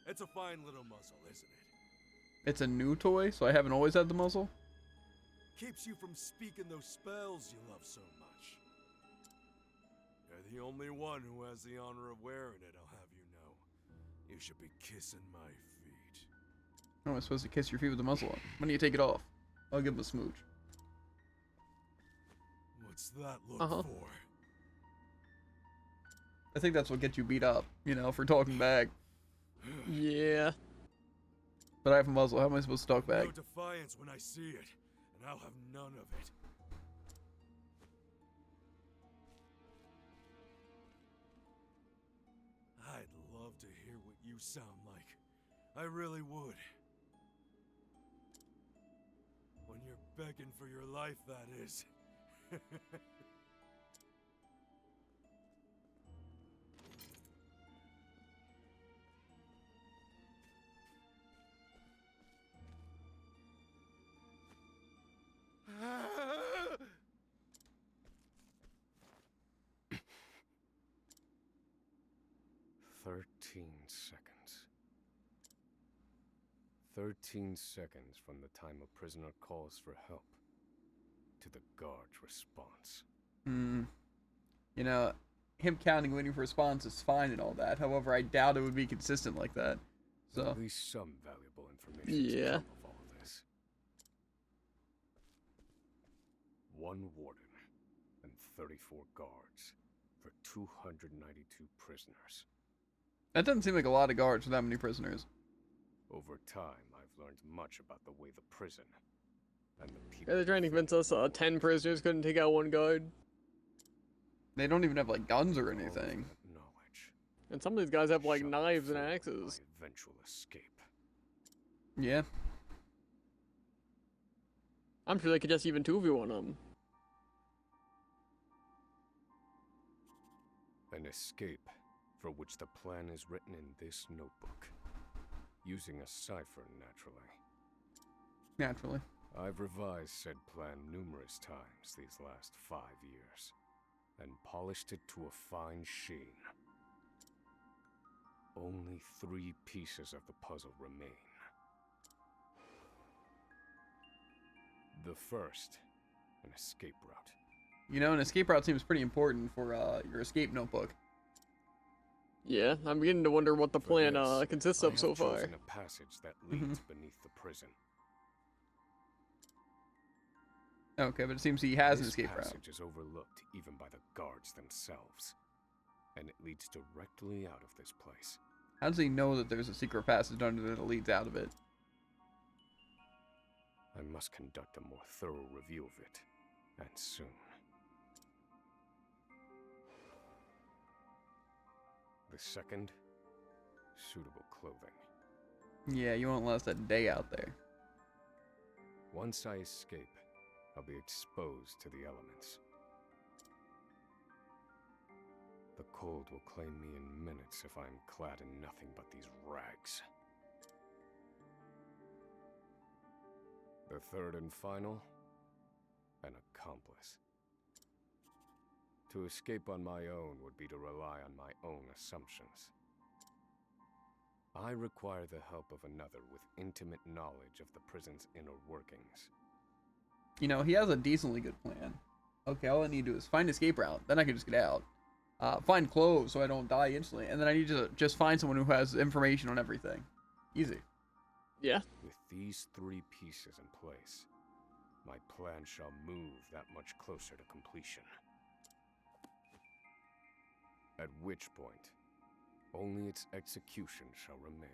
[SPEAKER 5] It's a fine little muzzle, isn't it?
[SPEAKER 1] It's a new toy, so I haven't always had the muzzle.
[SPEAKER 5] Keeps you from speaking those spells you love so much. You're the only one who has the honor of wearing it, I'll have you know. You should be kissing my feet.
[SPEAKER 1] How am I supposed to kiss your feet with the muzzle on? When do you take it off? I'll give him a smooch.
[SPEAKER 5] What's that look for?
[SPEAKER 1] I think that's what gets you beat up, you know, for talking back.
[SPEAKER 2] Yeah.
[SPEAKER 1] But I have a muzzle. How am I supposed to talk back?
[SPEAKER 5] No defiance when I see it, and I'll have none of it. I'd love to hear what you sound like. I really would. When you're begging for your life, that is.
[SPEAKER 11] Seconds. 13 seconds from the time a prisoner calls for help to the guard's response.
[SPEAKER 1] You know, him counting waiting for response is fine and all that. However, I doubt it would be consistent like that. So
[SPEAKER 11] at least some valuable information.
[SPEAKER 2] Yeah.
[SPEAKER 11] Of all of this. 1 warden and 34 guards for 292 prisoners.
[SPEAKER 1] that doesn't seem like a lot of guards for that many prisoners.
[SPEAKER 11] Over time, I've learned much about the way the prison and the people.
[SPEAKER 2] Yeah, they're trying to convince us 10 prisoners couldn't take out 1 guard.
[SPEAKER 1] They don't even have like guns or anything.
[SPEAKER 2] And some of these guys have like knives and axes.
[SPEAKER 11] Eventual escape.
[SPEAKER 1] Yeah.
[SPEAKER 2] I'm sure they could just even 2v1 them.
[SPEAKER 11] An escape for which the plan is written in this notebook. Using a cipher, naturally.
[SPEAKER 1] Naturally.
[SPEAKER 11] I've revised said plan numerous times these last 5 years, and polished it to a fine sheen. Only 3 pieces of the puzzle remain. The first, an escape route.
[SPEAKER 1] You know, an escape route seems pretty important for your escape notebook.
[SPEAKER 2] Yeah, I'm beginning to wonder what the plan
[SPEAKER 6] this,
[SPEAKER 2] consists
[SPEAKER 6] I
[SPEAKER 2] of
[SPEAKER 6] have
[SPEAKER 2] so far.
[SPEAKER 6] chosen a passage that leads beneath the prison.
[SPEAKER 1] Okay, but it seems he has an
[SPEAKER 6] This
[SPEAKER 1] escape route.
[SPEAKER 6] passage is overlooked even by the guards themselves, and it leads directly out of this place.
[SPEAKER 1] How does he know that there's a secret passage under there that leads out of it?
[SPEAKER 6] I must conduct a more thorough review of it, and soon. The second, suitable clothing.
[SPEAKER 1] Yeah, you won't last a day out there.
[SPEAKER 6] Once I escape, I'll be exposed to the elements. The cold will claim me in minutes if I'm clad in nothing but these rags. The third and final, an accomplice. To escape on my own would be to rely on my own assumptions. I require the help of another with intimate knowledge of the prison's inner workings.
[SPEAKER 1] You know, he has a decently good plan. Okay, all I need to do is find an escape route. Then I can just get out. Find clothes so I don't die instantly. And then I need to just find someone who has information on everything. Easy.
[SPEAKER 2] Yeah.
[SPEAKER 6] With these three pieces in place, my plan shall move that much closer to completion. At which point, only its execution shall remain.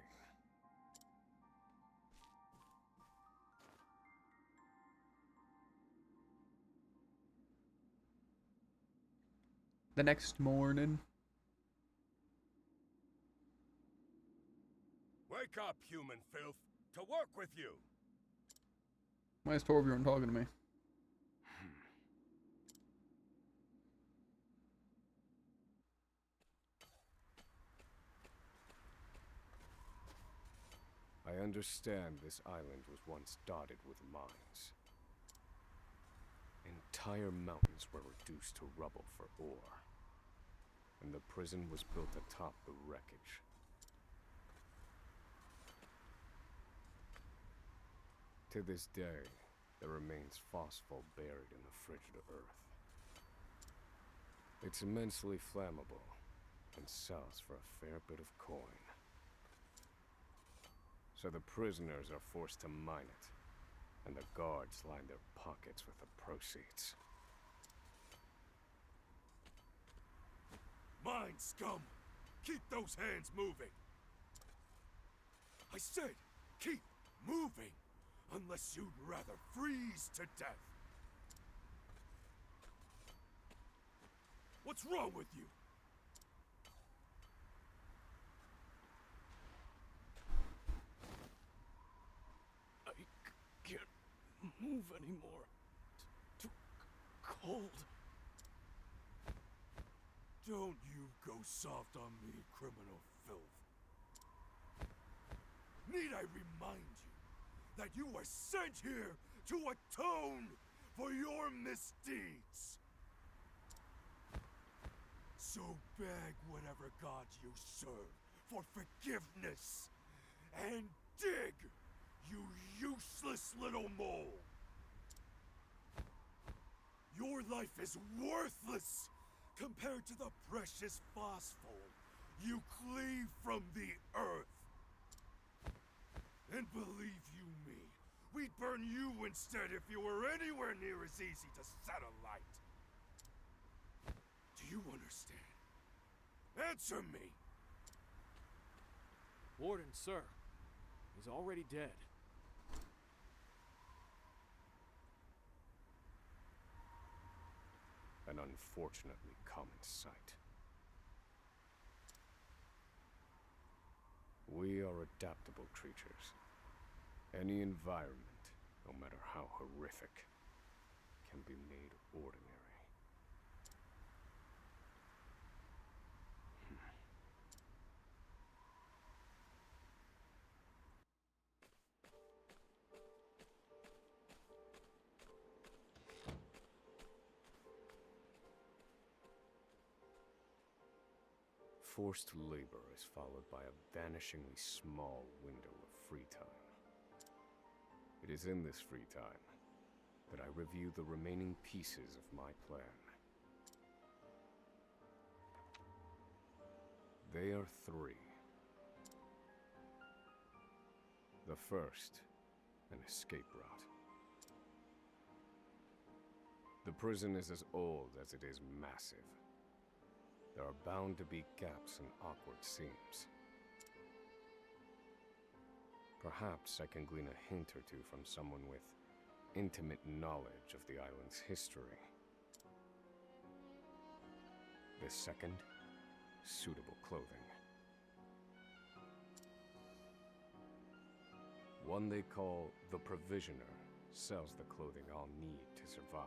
[SPEAKER 1] The next morning.
[SPEAKER 16] Wake up, human filth! To work with you!
[SPEAKER 1] Why is Torbjorn talking to me?
[SPEAKER 6] I understand this island was once dotted with mines. Entire mountains were reduced to rubble for ore, and the prison was built atop the wreckage. To this day, there remains phosphor buried in the frigid earth. It's immensely flammable and sells for a fair bit of coin. So the prisoners are forced to mine it, and the guards line their pockets with the proceeds.
[SPEAKER 5] Mine, scum! Keep those hands moving! I said, keep moving! Unless you'd rather freeze to death! What's wrong with you?
[SPEAKER 10] Can't move anymore. Too cold.
[SPEAKER 5] Don't you go soft on me, criminal filth. Need I remind you that you were sent here to atone for your misdeeds? So beg whatever gods you serve for forgiveness, and dig, you useless little mole! Your life is worthless compared to the precious phosphor you cleave from the earth. And believe you me, we'd burn you instead if you were anywhere near as easy to set alight. Do you understand? Answer me!
[SPEAKER 13] Warden, sir. He's already dead.
[SPEAKER 6] An unfortunately common sight. We are adaptable creatures. Any environment, no matter how horrific, can be made ordinary. Forced labor is followed by a vanishingly small window of free time. It is in this free time that I review the remaining pieces of my plan. They are three. The first, an escape route. The prison is as old as it is massive. There are bound to be gaps and awkward seams. Perhaps I can glean a hint or two from someone with intimate knowledge of the island's history. The second, suitable clothing. One they call the Provisioner sells the clothing I'll need to survive.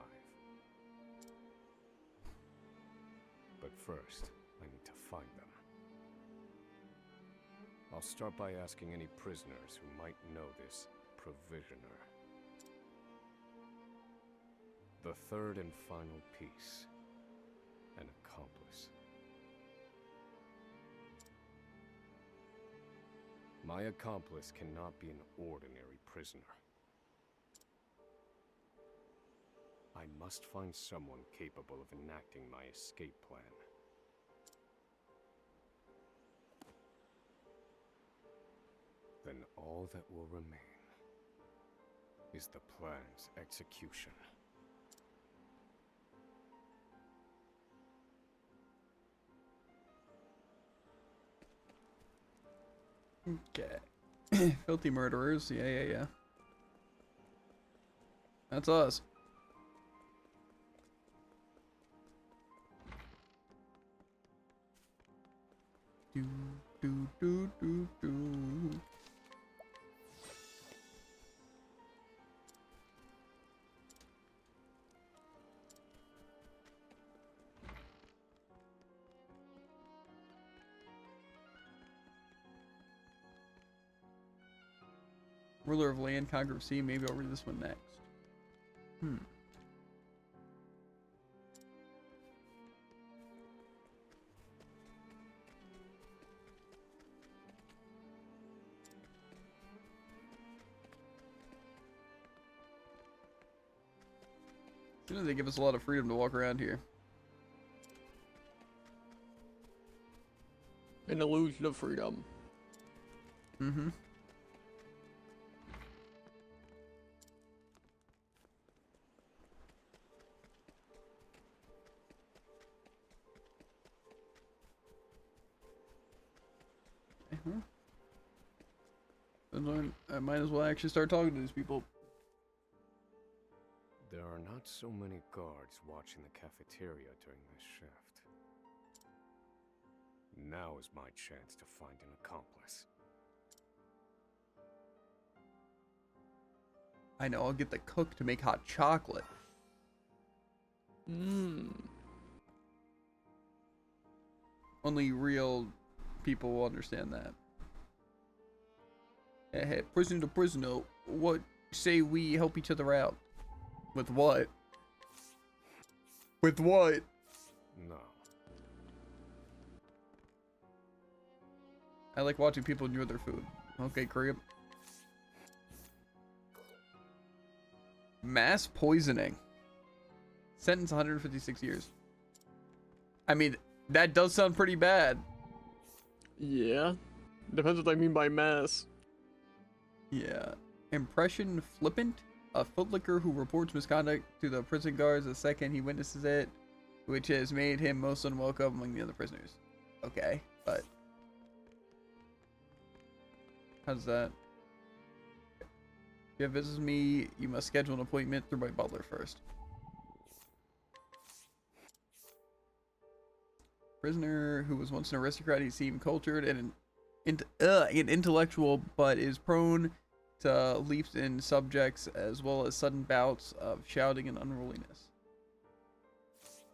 [SPEAKER 6] But first, I need to find them. I'll start by asking any prisoners who might know this Provisioner. The third and final piece, an accomplice. My accomplice cannot be an ordinary prisoner. I must find someone capable of enacting my escape plan. Then all that will remain is the plan's execution.
[SPEAKER 1] Okay. Filthy murderers. Yeah. That's us. Do, do, do, do, do. Ruler of land, conqueror of sea. Maybe I'll read this one next. They give us a lot of freedom to walk around here.
[SPEAKER 2] An illusion of freedom.
[SPEAKER 1] Mm-hmm. I might as well actually start talking to these people.
[SPEAKER 6] There are not so many guards watching the cafeteria during this shift. Now is my chance to find an accomplice.
[SPEAKER 1] I know, I'll get the cook to make hot chocolate. Only real people will understand that. Hey, prisoner to prisoner, what say we help each other out? With what? With what?
[SPEAKER 6] No.
[SPEAKER 1] I like watching people enjoy their food. Okay, creep. Mass poisoning. Sentence 156 years. I mean, that does sound pretty bad.
[SPEAKER 2] Yeah. Depends what I mean by mass.
[SPEAKER 1] Yeah. Impression flippant? A footlicker who reports misconduct to the prison guards the second he witnesses it, which has made him most unwelcome among the other prisoners. Okay, but how's that? If you have visits me, you must schedule an appointment through my butler first. Prisoner who was once an aristocrat, he seemed cultured and an intellectual, but is prone to leaps in subjects as well as sudden bouts of shouting and unruliness.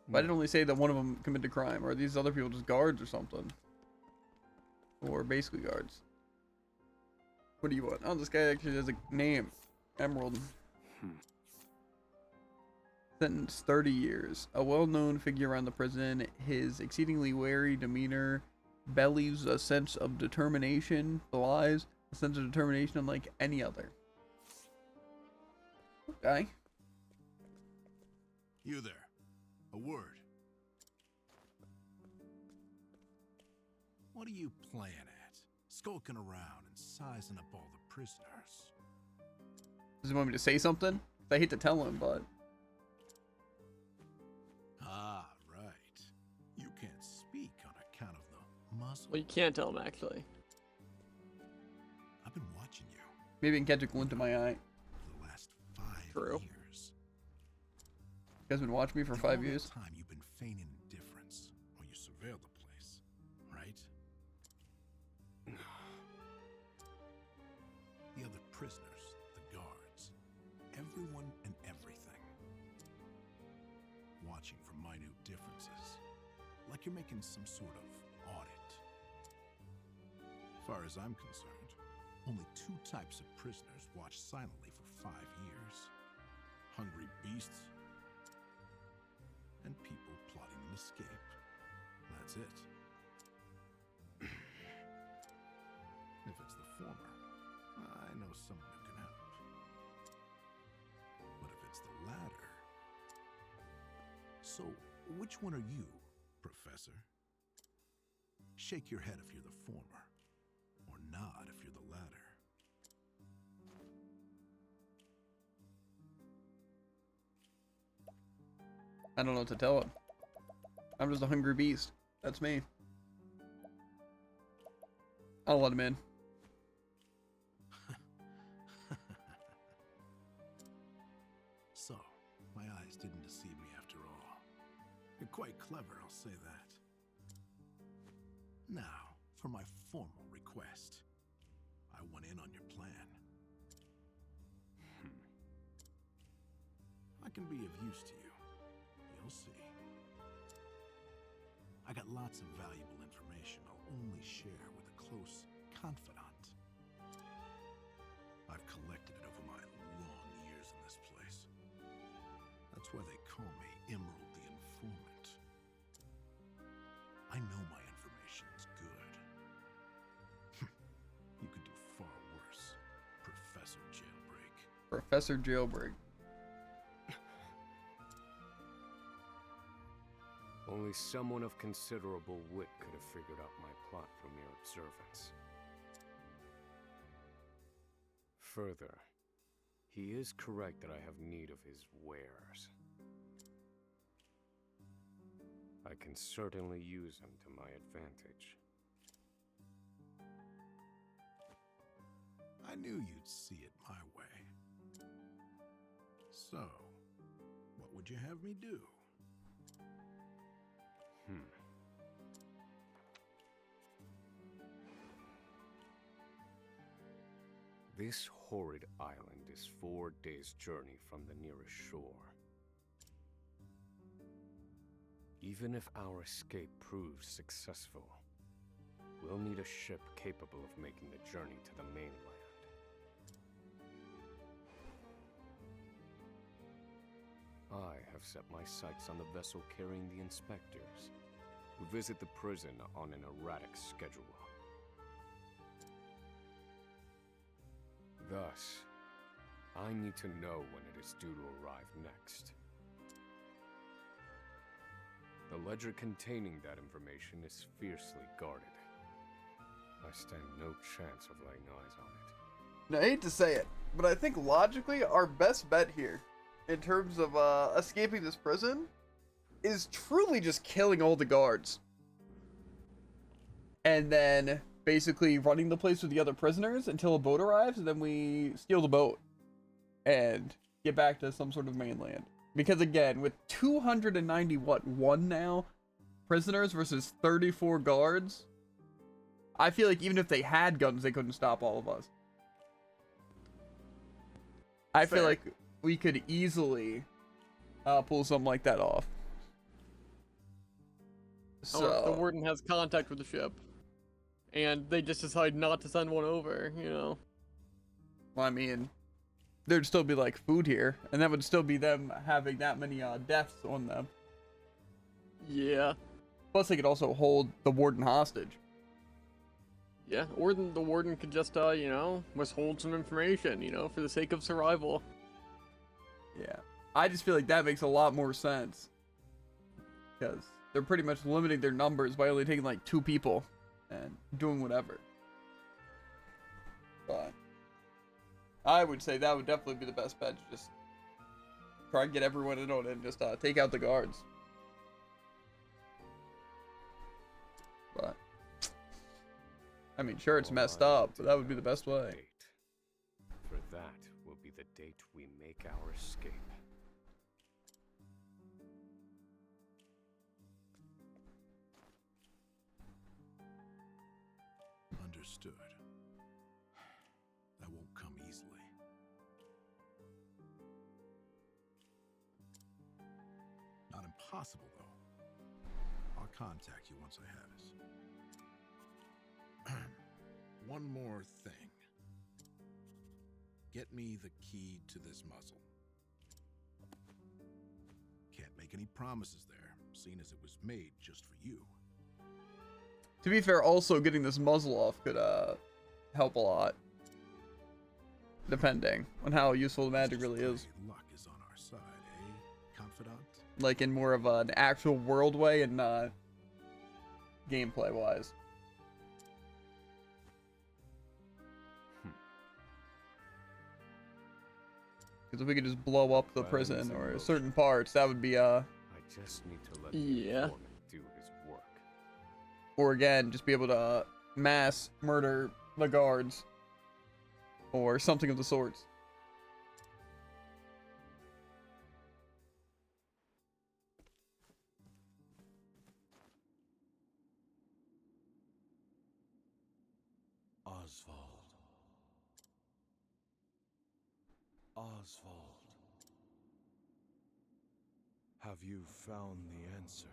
[SPEAKER 1] But I didn't only say that one of them committed a crime. Or are these other people just guards or something? Or basically guards. What do you want? Oh, this guy actually has a name. Emerald. Sentence 30 years. A well-known figure around the prison. His exceedingly wary demeanor bellies a sense of determination, belies a sense of determination unlike any other. Okay.
[SPEAKER 16] You there. A word.
[SPEAKER 3] What are you playing at? Skulking around and sizing up all the prisoners.
[SPEAKER 1] Does he want me to say something? I hate to tell him, but...
[SPEAKER 3] Ah, right. You can't speak on account of the muzzle.
[SPEAKER 2] Well, you can't tell him, actually.
[SPEAKER 3] I've been watching you.
[SPEAKER 1] Maybe I can catch a glint in my eye.
[SPEAKER 3] For the last 5
[SPEAKER 1] True.
[SPEAKER 3] years.
[SPEAKER 1] You guys been watching me for 5 years?
[SPEAKER 3] All that time you've been feigning indifference while you surveil the place, right? The other prisoners, the guards, everyone and everything. Watching for minute differences, like you're making some sort of audit. As far as I'm concerned, only 2 types of prisoners watch silently for 5 years. Hungry beasts and people plotting an escape. That's it. If it's the former, I know someone who can help. But if it's the latter... So, which one are you, Professor? Shake your head if you're the former, or nod if you're the latter.
[SPEAKER 1] I don't know what to tell him. I'm just a hungry beast. That's me. I'll let him in.
[SPEAKER 3] So, my eyes didn't deceive me after all. You're quite clever, I'll say that. Now, for my formal request. I went in on your plan. I can be of use to you. You'll see. I got lots of valuable information I'll only share with a close confidant. I've collected it over my long years in this place. That's why they call me Emerald the Informant. I know my information is good. You could do far worse, Professor Jailbreak.
[SPEAKER 1] Professor Jailbreak.
[SPEAKER 6] Only someone of considerable wit could have figured out my plot from mere observance. Further, he is correct that I have need of his wares. I can certainly use him to my advantage.
[SPEAKER 3] I knew you'd see it my way. So, what would you have me do?
[SPEAKER 6] This horrid island is 4 days' journey from the nearest shore. Even if our escape proves successful, we'll need a ship capable of making the journey to the mainland. I have set my sights on the vessel carrying the inspectors, who visit the prison on an erratic schedule. Thus, I need to know when it is due to arrive next. The ledger containing that information is fiercely guarded. I stand no chance of laying eyes on it.
[SPEAKER 1] Now, I hate to say it, but I think logically our best bet here, in terms of escaping this prison, is truly just killing all the guards. And then basically running the place with the other prisoners until a boat arrives, and then we steal the boat and get back to some sort of mainland. Because again, with 291 now prisoners versus 34 guards, I feel like even if they had guns, they couldn't stop all of us. I feel like we could easily pull something like that off. So
[SPEAKER 2] or if the warden has contact with the ship, and they just decide not to send one over, you know.
[SPEAKER 1] Well, I mean, there'd still be like food here, and that would still be them having that many deaths on them.
[SPEAKER 2] Yeah.
[SPEAKER 1] Plus, they could also hold the warden hostage.
[SPEAKER 2] Yeah, or the warden could just, you know, withhold some information, you know, for the sake of survival.
[SPEAKER 1] Yeah. I just feel like that makes a lot more sense. Because they're pretty much limiting their numbers by only taking like 2 people. and doing whatever. But I would say that would definitely be the best bet. Just try and get everyone in on it and just take out the guards. But I mean, sure, it's messed up, but that would be the best way.
[SPEAKER 6] For that will be the date we make our escape.
[SPEAKER 3] Understood. That won't come easily. Not impossible, though. I'll contact you once I have it. One more thing. Get me the key to this muzzle. Can't make any promises there, seeing as it was made just for you.
[SPEAKER 1] To be fair, also getting this muzzle off could help a lot. Depending on how useful the magic really is.
[SPEAKER 3] Luck is on our side, eh, confidant?
[SPEAKER 1] Like in more of an actual world way and not gameplay wise. Because if we could just blow up the prison or certain parts, that would be
[SPEAKER 6] I just need to let the informant do his work.
[SPEAKER 1] Or again, just be able to mass murder the guards. Or something of the sorts.
[SPEAKER 5] Oswald. Oswald. Have you found the answer?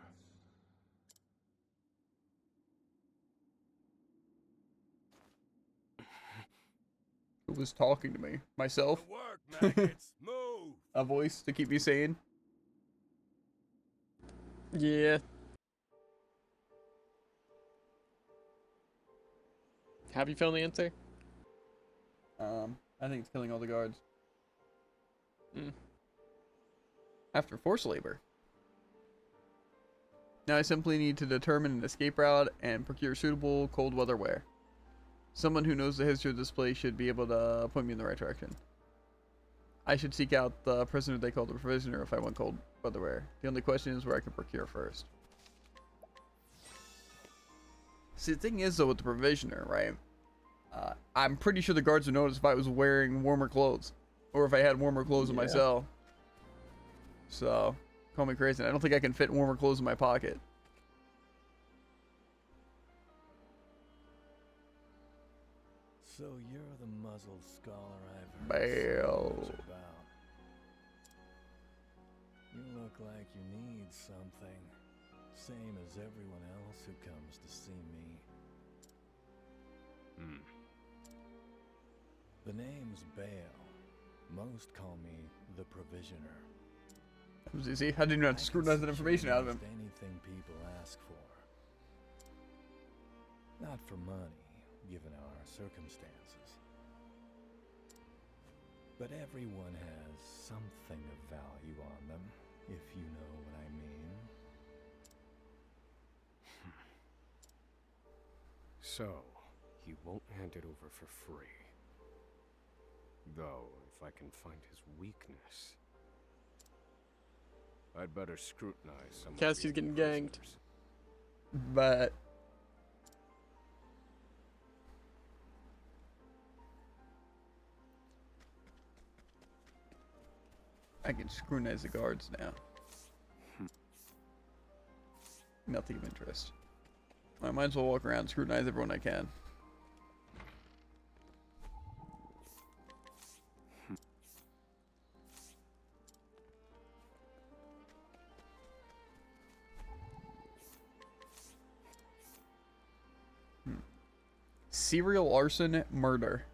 [SPEAKER 1] Who was talking to me? Myself?
[SPEAKER 5] Work, maggots. Move!
[SPEAKER 1] A voice to keep me sane?
[SPEAKER 2] Yeah. Have you found the answer?
[SPEAKER 1] I think it's killing all the guards.
[SPEAKER 2] Mm.
[SPEAKER 1] After forced labor. Now I simply need to determine an escape route and procure suitable cold weather wear. Someone who knows the history of this place should be able to point me in the right direction. I should seek out the prisoner they call the Provisioner if I want cold weather wear. The only question is where I can procure first. See, the thing is though with the Provisioner, right? I'm pretty sure the guards would notice if I was wearing warmer clothes. Or if I had warmer clothes in my cell. So, call me crazy. I don't think I can fit warmer clothes in my pocket.
[SPEAKER 10] So you're the muzzled scholar I've
[SPEAKER 1] heard so much
[SPEAKER 10] about. You look like you need something. Same as everyone else who comes to see me. The name's Bale. Most call me the Provisioner.
[SPEAKER 1] That was easy. I didn't even have to scrutinize that information out of him.
[SPEAKER 10] Anything people ask for. Not for money, given our circumstances. But everyone has something of value on them, if you know what I mean.
[SPEAKER 6] So, he won't hand it over for free. Though, if I can find his weakness, I'd better scrutinize some.
[SPEAKER 2] Cassie's getting ganked.
[SPEAKER 1] But I can scrutinize the guards now. Nothing of interest. I might as well walk around and scrutinize everyone I can. Serial arson murder.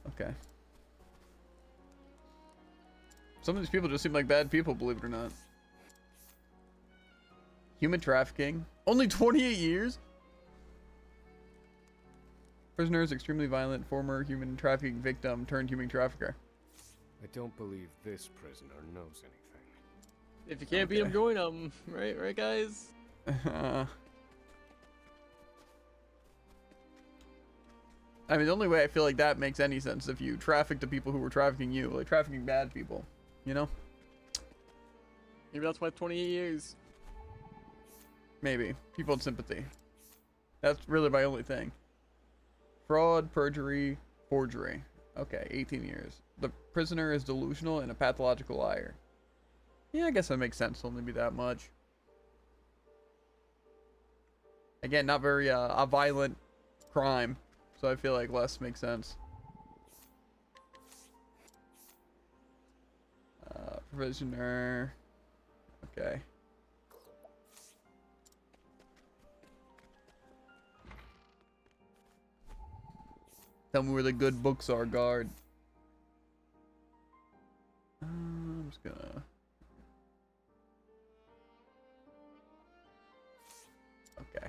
[SPEAKER 1] Okay. Some of these people just seem like bad people, believe it or not. Human trafficking. Only 28 years? Prisoner is extremely violent, former human trafficking victim turned human trafficker.
[SPEAKER 6] I don't believe this prisoner knows anything.
[SPEAKER 2] If you can't beat him, join him. Right, guys?
[SPEAKER 1] I mean, the only way I feel like that makes any sense is if you traffic to people who were trafficking you, like trafficking bad people, you know?
[SPEAKER 2] Maybe that's why 28 years.
[SPEAKER 1] Maybe. People had sympathy. That's really my only thing. Fraud, perjury, forgery. Okay, 18 years. The prisoner is delusional and a pathological liar. Yeah, I guess that makes sense. Only be that much. Again, not very a violent crime, so I feel like less makes sense. Prisoner. Okay. Tell me where the good books are, guard. I'm just gonna... Okay.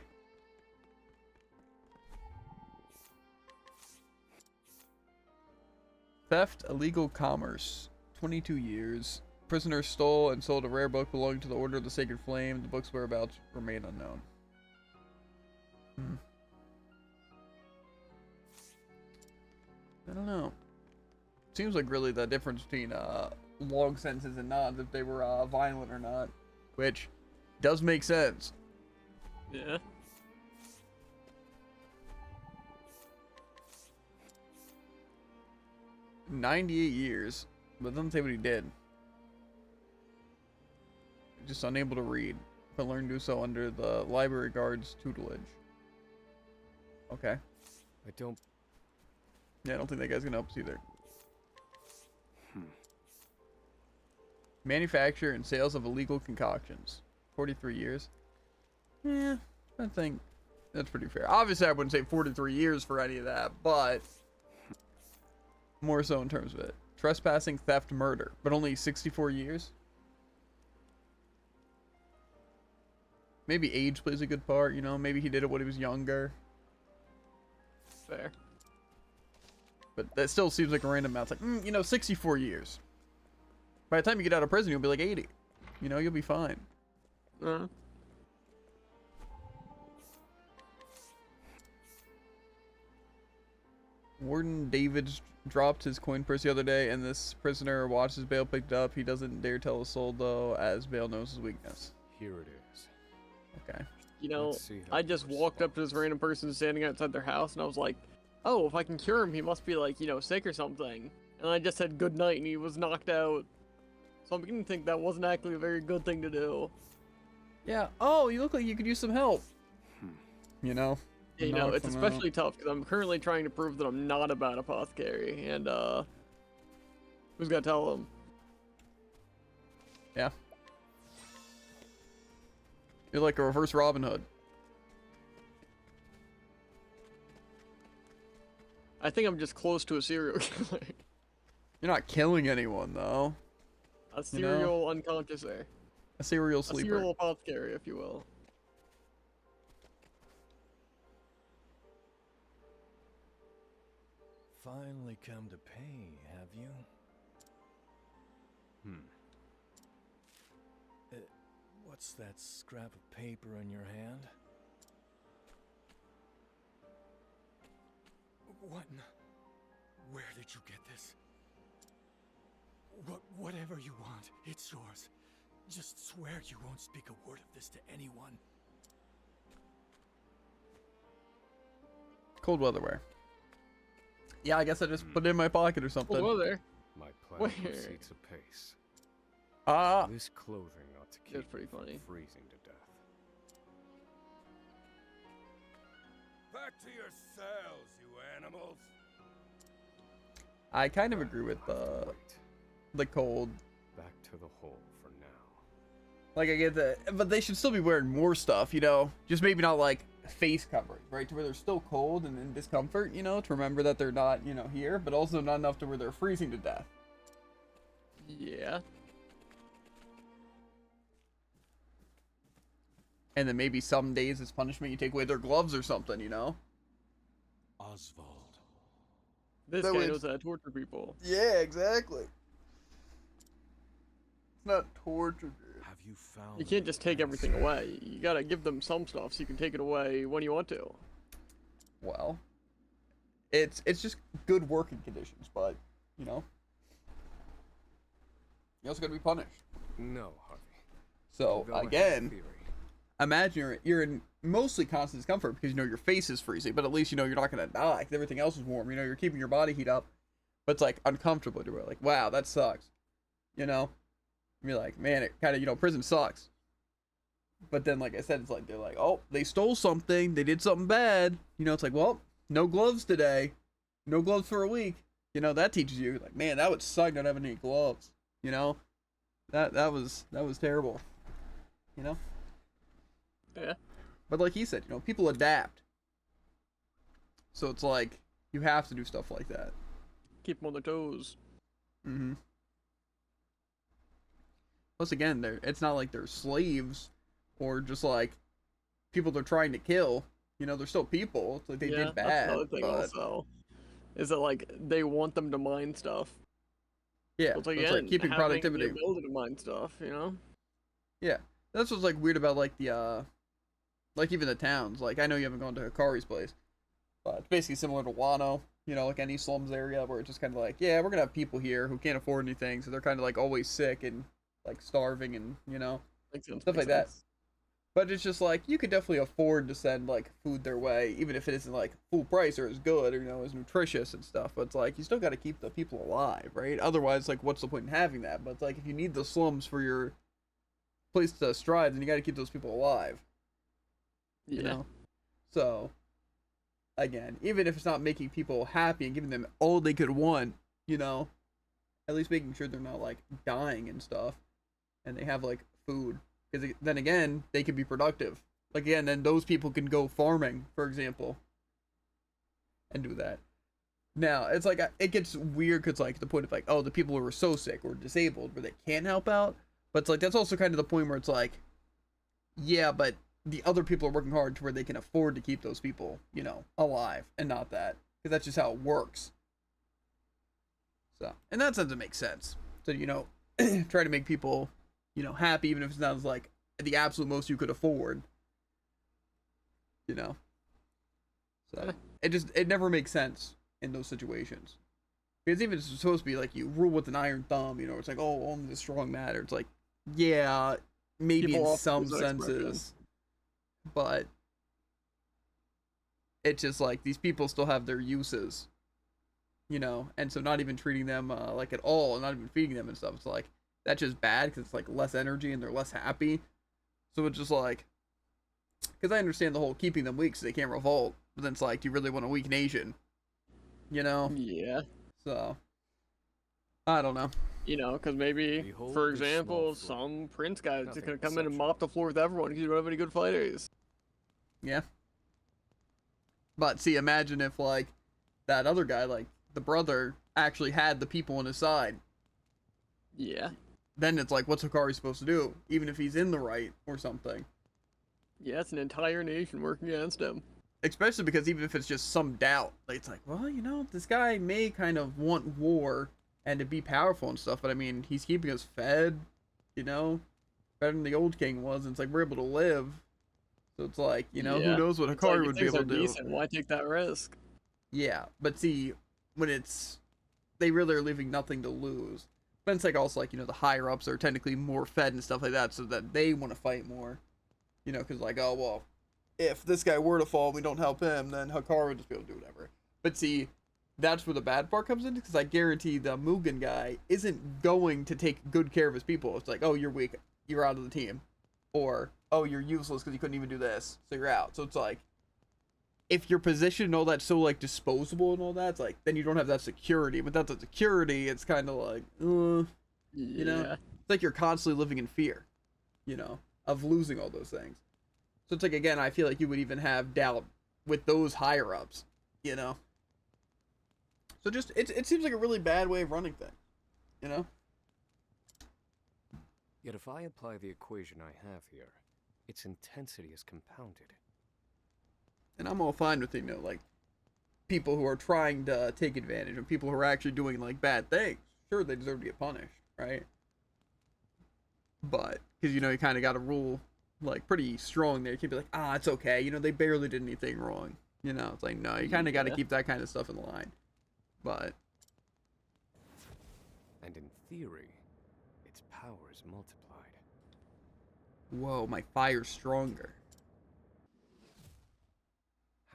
[SPEAKER 1] Theft, illegal commerce. 22 years. Prisoner stole and sold a rare book belonging to the Order of the Sacred Flame. The book's whereabouts remain unknown. I don't know. Seems like really the difference between long sentences and not, if they were violent or not. Which does make sense.
[SPEAKER 2] Yeah.
[SPEAKER 1] "98 years, but it doesn't say what he did. Just unable to read, but learned to do so under the library guard's tutelage." Okay.
[SPEAKER 6] I don't...
[SPEAKER 1] Yeah, I don't think that guy's gonna help us either. Manufacture and sales of illegal concoctions. 43 years. Yeah, I think that's pretty fair. Obviously, I wouldn't say 43 years for any of that, but more so in terms of it. Trespassing, theft, murder, but only 64 years? Maybe age plays a good part, you know? Maybe he did it when he was younger.
[SPEAKER 2] Fair.
[SPEAKER 1] But that still seems like a random amount. It's like, you know, 64 years. By the time you get out of prison, you'll be like 80. You know, you'll be fine. Warden Davids dropped his coin purse the other day, and this prisoner watched his bail picked up. He doesn't dare tell his soul, though, as bail knows his weakness.
[SPEAKER 6] Here it is.
[SPEAKER 1] Okay.
[SPEAKER 2] You know, I just walked up to this random person standing outside their house, and I was like, oh, if I can cure him, he must be, like, you know, sick or something. And I just said good night, and he was knocked out. So I'm beginning to think that wasn't actually a very good thing to do.
[SPEAKER 1] Yeah. Oh, you look like you could use some help. You know?
[SPEAKER 2] Yeah, you know, it's especially tough, because I'm currently trying to prove that I'm not a bad apothecary, and, who's gonna tell him?
[SPEAKER 1] Yeah. You're like a reverse Robin Hood.
[SPEAKER 2] I think I'm just close to a serial killer.
[SPEAKER 1] You're not killing anyone, though.
[SPEAKER 2] A serial unconsciouser.
[SPEAKER 1] A serial sleeper.
[SPEAKER 2] A serial apothecary, if you will.
[SPEAKER 10] Finally come to pay, have you? What's that scrap of paper in your hand? What? Where did you get this? Whatever you want, it's yours. Just swear you won't speak a word of this to anyone.
[SPEAKER 1] Cold weather wear. Yeah, I guess I just put it in my pocket or something.
[SPEAKER 2] Cold weather?
[SPEAKER 6] My plan proceeds apace. This clothing ought to keep
[SPEAKER 2] That's pretty funny.
[SPEAKER 6] from freezing to death.
[SPEAKER 5] Back to your cells, you animals.
[SPEAKER 1] I kind of agree with the cold.
[SPEAKER 6] Back to the hole for now.
[SPEAKER 1] Like, I get that, but they should still be wearing more stuff, you know? Just maybe not, like, face covering, right? To where they're still cold and in discomfort, you know? To remember that they're not, you know, here, but also not enough to where they're freezing to death.
[SPEAKER 2] Yeah.
[SPEAKER 1] And then maybe some days as punishment you take away their gloves or something, you know?
[SPEAKER 12] Oswald.
[SPEAKER 2] This
[SPEAKER 1] That
[SPEAKER 2] guy
[SPEAKER 1] was-
[SPEAKER 2] knows how to torture people.
[SPEAKER 1] Yeah, exactly. It's not torture.
[SPEAKER 12] Have you found...
[SPEAKER 2] You can't just take everything away. You gotta give them some stuff so you can take it away when you want to.
[SPEAKER 1] Well, it's just good working conditions, but you know, you also gotta be punished.
[SPEAKER 6] No, Harvey.
[SPEAKER 1] So
[SPEAKER 6] Though I have a
[SPEAKER 1] again,
[SPEAKER 6] theory.
[SPEAKER 1] imagine you're in mostly constant discomfort because you know your face is freezing, but at least you know you're not gonna die 'cause everything else is warm. You know, you're keeping your body heat up, but it's like uncomfortable. You're like, wow, that sucks. You know, you're like, man, it kind of, you know, prison sucks. But then, like I said, it's like they're like, oh, they stole something, they did something bad. You know, it's like, well, no gloves today, no gloves for a week. You know, that teaches you like, man, that would suck not having any gloves. You know, that was terrible. You know.
[SPEAKER 2] Yeah.
[SPEAKER 1] But like he said, you know, people adapt. So it's like you have to do stuff like that.
[SPEAKER 2] Keep them on their toes.
[SPEAKER 1] Mm-hmm. Plus, again, it's not like they're slaves or just like people they're trying to kill. You know, they're still people. It's like they did bad.
[SPEAKER 2] That's another thing
[SPEAKER 1] but
[SPEAKER 2] also. Is that like they want them to mine stuff?
[SPEAKER 1] yeah,
[SPEAKER 2] So it's
[SPEAKER 1] so
[SPEAKER 2] like,
[SPEAKER 1] it's like keeping
[SPEAKER 2] having
[SPEAKER 1] productivity.
[SPEAKER 2] the ability to mine stuff, you know?
[SPEAKER 1] Yeah, that's what's like weird about like the like even the towns. Like I know you haven't gone to Hikari's place, but it's basically similar to Wano. You know, like any slums area where it's just kind of like, yeah, we're gonna have people here who can't afford anything, so they're kind of like always sick and like starving and you know stuff like that. But it's just like you could definitely afford to send like food their way, even if it isn't like full price or as good or you know as nutritious and stuff. But it's like you still got to keep the people alive, right? Otherwise, like what's the point in having that? But it's like if you need the slums for your place to strive, then you got to keep those people alive. You know, so again, even if it's not making people happy and giving them all they could want, you know, at least making sure they're not like dying and stuff, and they have like food. Because then again, they can be productive. Like again, then those people can go farming, for example, and do that. Now it's like it gets weird because like the point of like, oh, the people who are so sick or disabled where they can't help out, but it's like that's also kind of the point where it's like, yeah, but the other people are working hard to where they can afford to keep those people, you know, alive, and not that because that's just how it works. So in that sense, it makes sense. So you know, try to make people, you know, happy, even if it's not like the absolute most you could afford. You know. So it never makes sense in those situations. Because even if it's supposed to be like you rule with an iron thumb, you know, it's like, oh, only the strong matter. It's like, yeah, maybe
[SPEAKER 2] People
[SPEAKER 1] in some
[SPEAKER 2] use that expression.
[SPEAKER 1] senses. But it's just like these people still have their uses. You know, and so not even treating them like at all, not even feeding them and stuff. It's like that's just bad because it's like less energy and they're less happy. So it's just like, because I understand the whole keeping them weak so they can't revolt, but then it's like, do you really want a weak nation? You know?
[SPEAKER 2] Yeah.
[SPEAKER 1] So, I don't know.
[SPEAKER 2] You know, because maybe, for example, some prince guy's just gonna come in and mop the floor with everyone because you don't have any good fighters.
[SPEAKER 1] Yeah. But see, imagine if like that other guy, like the brother, actually had the people on his side.
[SPEAKER 2] Yeah.
[SPEAKER 1] Then it's like, what's Hikari supposed to do? Even if he's in the right or something.
[SPEAKER 2] Yeah, it's an entire nation working against him.
[SPEAKER 1] Especially because even if it's just some doubt, like it's like, well, you know, this guy may kind of want war and to be powerful and stuff, but I mean, he's keeping us fed, you know, better than the old king was, and it's like we're able to live. So it's like, you know, who knows what Hikari would be able to do.
[SPEAKER 2] Decent. Why take that risk?
[SPEAKER 1] Yeah, but see, when it's, they really are leaving nothing to lose. But it's like also like, you know, the higher ups are technically more fed and stuff like that, so that they want to fight more. You know, because like, oh, well, if this guy were to fall and we don't help him, then Hikari would just be able to do whatever. But see, that's where the bad part comes in, because I guarantee the Mugen guy isn't going to take good care of his people. It's like, oh, you're weak, you're out of the team. Or, oh, you're useless because you couldn't even do this, so you're out. So it's like, if your position and all that's so like disposable and all that, it's like, then you don't have that security. Without the security, it's kind of like, you know, it's like you're constantly living in fear, you know, of losing all those things. So it's like, again, I feel like you would even have doubt with those higher ups, you know. So just it seems like a really bad way of running things, you know.
[SPEAKER 6] Yet if I apply the equation I have here, its intensity is compounded.
[SPEAKER 1] And I'm all fine with, you know, like, people who are trying to take advantage and people who are actually doing, like, bad things. Sure, they deserve to get punished, right? But, because, you know, you kind of got to rule, like, pretty strong there. You can't be like, it's okay. You know, they barely did anything wrong. You know, it's like, no, you kind of got to
[SPEAKER 2] Yeah.
[SPEAKER 1] keep that kind of stuff in line. But
[SPEAKER 6] And in theory, its power is multiplied.
[SPEAKER 1] whoa, my fire's stronger.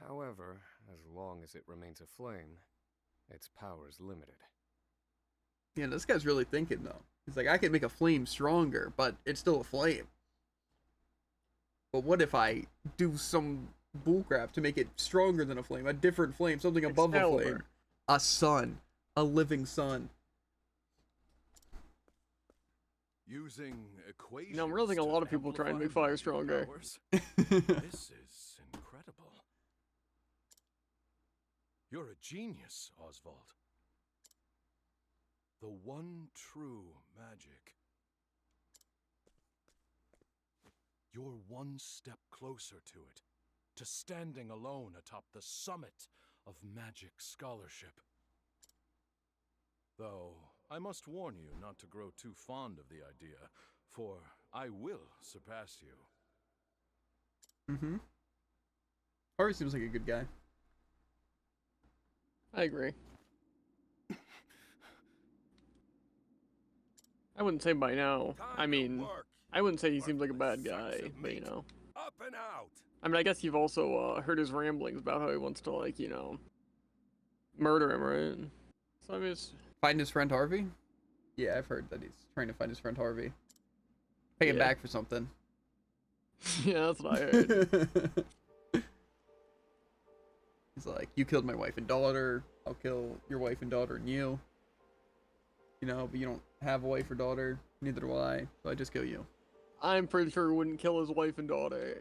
[SPEAKER 6] However, as long as it remains a flame, its power is limited.
[SPEAKER 1] Yeah, this guy's really thinking though. He's like, I can make a flame stronger, but it's still a flame. But what if I do some bullcrap to make it stronger than a flame, a different flame, something above a flame,
[SPEAKER 2] Excalibur.
[SPEAKER 1] a sun, a living sun?
[SPEAKER 16] Using equations.
[SPEAKER 2] I'm realizing a lot of people try and make fire stronger.
[SPEAKER 16] This is incredible. You're a genius, Oswald. The one true magic. You're one step closer to it, to standing alone atop the summit of magic scholarship. Though, I must warn you not to grow too fond of the idea, for I will surpass you.
[SPEAKER 1] Mm-hmm. Harvey seems like a good guy.
[SPEAKER 2] I agree. I wouldn't say by now. I mean, I wouldn't say he seems like a bad guy, but you know.
[SPEAKER 16] Up and out!
[SPEAKER 2] I mean, I guess you've also heard his ramblings about how he wants to, like, you know, murder him, right? So I mean, it's...
[SPEAKER 1] Find his friend Harvey? Yeah, I've heard that he's trying to find his friend Harvey. Pay him back for something.
[SPEAKER 2] Yeah, that's what I heard.
[SPEAKER 1] He's like, you killed my wife and daughter. I'll kill your wife and daughter and you. You know, but you don't have a wife or daughter. Neither do I. So I just kill you.
[SPEAKER 2] I'm pretty sure he wouldn't kill his wife and daughter.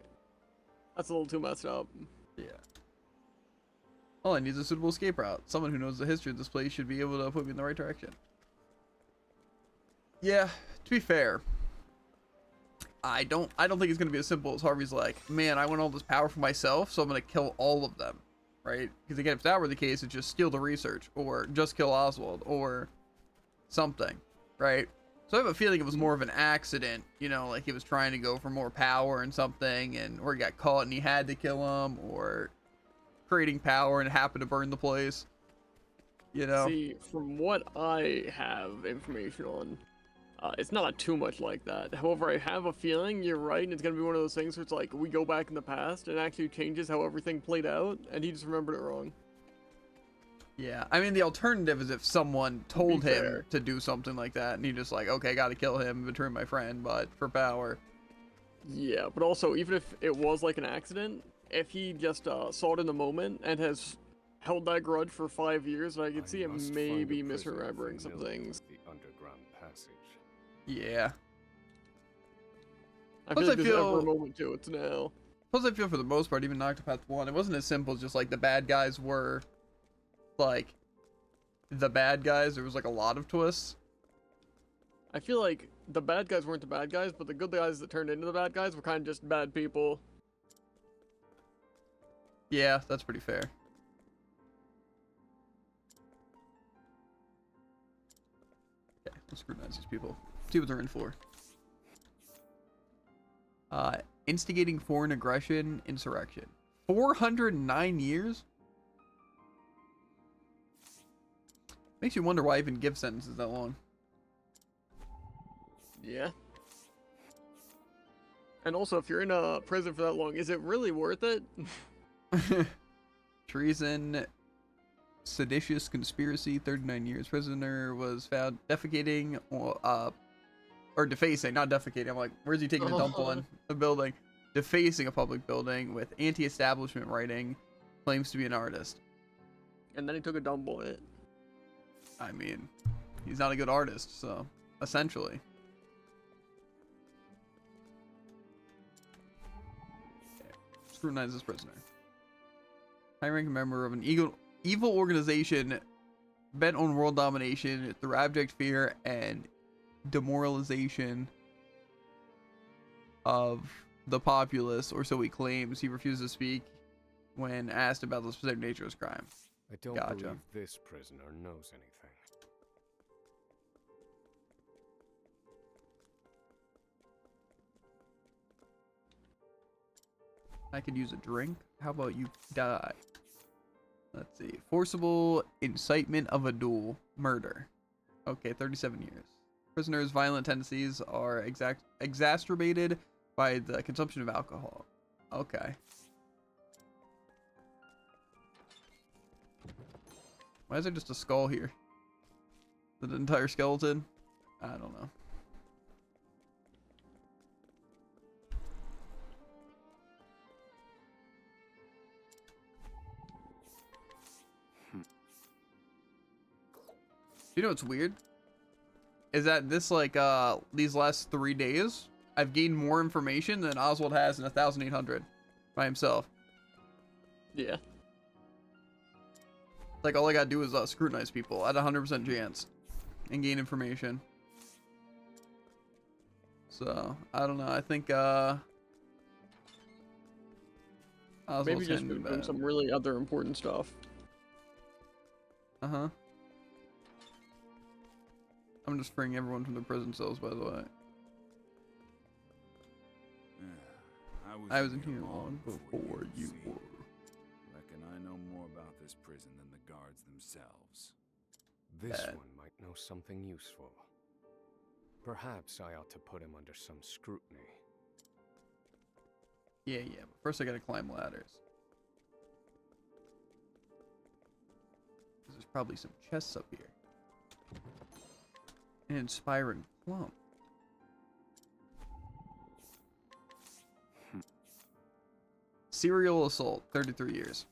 [SPEAKER 2] That's a little too messed up.
[SPEAKER 1] Yeah. All I need is a suitable escape route. Someone who knows the history of this place should be able to put me in the right direction. Yeah, to be fair, I don't think it's gonna be as simple as Harvey's like, man, I want all this power for myself, so I'm gonna kill all of them, right? Because again, if that were the case, it's just steal the research, or just kill Oswald, or something, right? So I have a feeling it was more of an accident, you know, like he was trying to go for more power and something, and or he got caught and he had to kill him, or creating power and happened to burn the place. You know?
[SPEAKER 2] See, from what I have information on, it's not too much like that. However, I have a feeling you're right, and it's gonna be one of those things where it's like we go back in the past and it actually changes how everything played out, and he just remembered it wrong.
[SPEAKER 1] Yeah, I mean the alternative is if someone told him to do something like that, and he just like, okay, gotta kill him, betray my friend, but for power.
[SPEAKER 2] Yeah, but also, even if it was like an accident, if he just saw it in the moment and has held that grudge for 5 years, I could see him maybe misremembering some things.
[SPEAKER 6] The underground passage.
[SPEAKER 1] Yeah.
[SPEAKER 2] I feel like there's ever a moment to it now.
[SPEAKER 1] Plus I feel for the most part, even in Octopath 1, it wasn't as simple as just like the bad guys were like the bad guys. There was like a lot of twists.
[SPEAKER 2] I feel like the bad guys weren't the bad guys, but the good guys that turned into the bad guys were kind of just bad people.
[SPEAKER 1] Yeah, that's pretty fair. Okay, let's scrutinize these people. See what they're in for. Instigating foreign aggression, insurrection. 409 years? Makes you wonder why I even give sentences that long.
[SPEAKER 2] Yeah. And also, if you're in a prison for that long, is it really worth it?
[SPEAKER 1] Treason, seditious conspiracy, 39 years. Prisoner was found defecating or defacing, not defecating. I'm like, where's he taking a dump on? A building. Defacing a public building with anti-establishment writing. Claims to be an artist.
[SPEAKER 2] And then he took a dump on it.
[SPEAKER 1] I mean, he's not a good artist, so essentially. Okay. Scrutinize this prisoner. High-ranking member of an evil organization bent on world domination through abject fear and demoralization of the populace, or so he claims. He refuses to speak when asked about the specific nature of his crime.
[SPEAKER 6] I don't believe this prisoner knows anything.
[SPEAKER 1] I could use a drink. How about you die? Let's see. Forcible incitement of a duel. Murder. Okay, 37 years. Prisoner's violent tendencies are exacerbated by the consumption of alcohol. Okay. Why is there just a skull here? The entire skeleton? I don't know. You know what's weird? Is that this, like, these last 3 days, I've gained more information than Oswald has in 1800 by himself.
[SPEAKER 2] Yeah.
[SPEAKER 1] Like, all I gotta do is scrutinize people at 100% chance and gain information. So, I don't know. I think, Oswald's
[SPEAKER 2] Maybe just
[SPEAKER 1] handing
[SPEAKER 2] doing
[SPEAKER 1] bad.
[SPEAKER 2] some really other important stuff.
[SPEAKER 1] Uh-huh. I'm just freeing everyone from the prison cells, by the way. I was in here long before you were.
[SPEAKER 6] Reckon I know more about this prison than the guards themselves. This
[SPEAKER 1] Bad.
[SPEAKER 6] one might know something useful. Perhaps I ought to put him under some scrutiny.
[SPEAKER 1] Yeah, but first I gotta climb ladders. There's probably some chests up here. An inspiring plum. Serial assault, 33 years.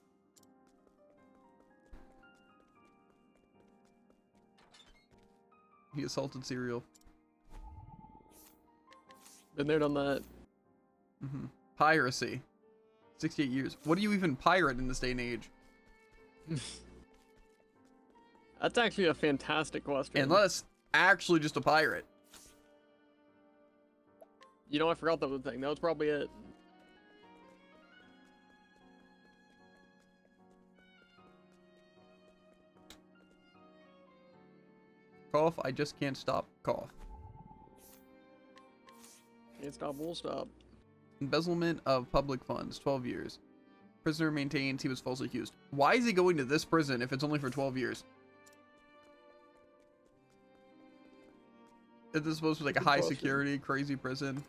[SPEAKER 1] He assaulted Serial.
[SPEAKER 2] Been there, done that.
[SPEAKER 1] Piracy, 68 years. What do you even pirate in this day and age?
[SPEAKER 2] That's actually a fantastic question.
[SPEAKER 1] Unless actually just a pirate.
[SPEAKER 2] You know, I forgot that was the thing. That was probably it.
[SPEAKER 1] Cough, I just can't stop. Cough.
[SPEAKER 2] Can't stop, won't stop.
[SPEAKER 1] Embezzlement of public funds, 12 years. Prisoner maintains he was falsely accused. Why is he going to this prison if it's only for 12 years? Is this supposed to be like a high security, crazy prison?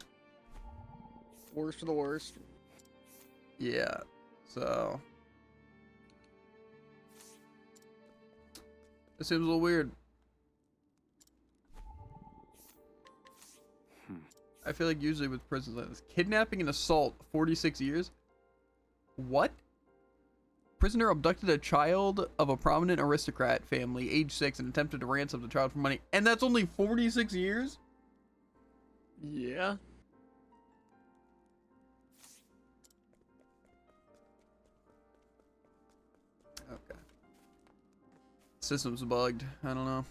[SPEAKER 2] Worst of the worst.
[SPEAKER 1] Yeah, so. This seems a little weird. I feel like usually with prisons like this, kidnapping and assault, 46 years. What? Prisoner abducted a child of a prominent aristocrat family, age 6, and attempted to ransom the child for money. And that's only 46 years?
[SPEAKER 2] Yeah.
[SPEAKER 1] Okay. System's bugged. I don't know.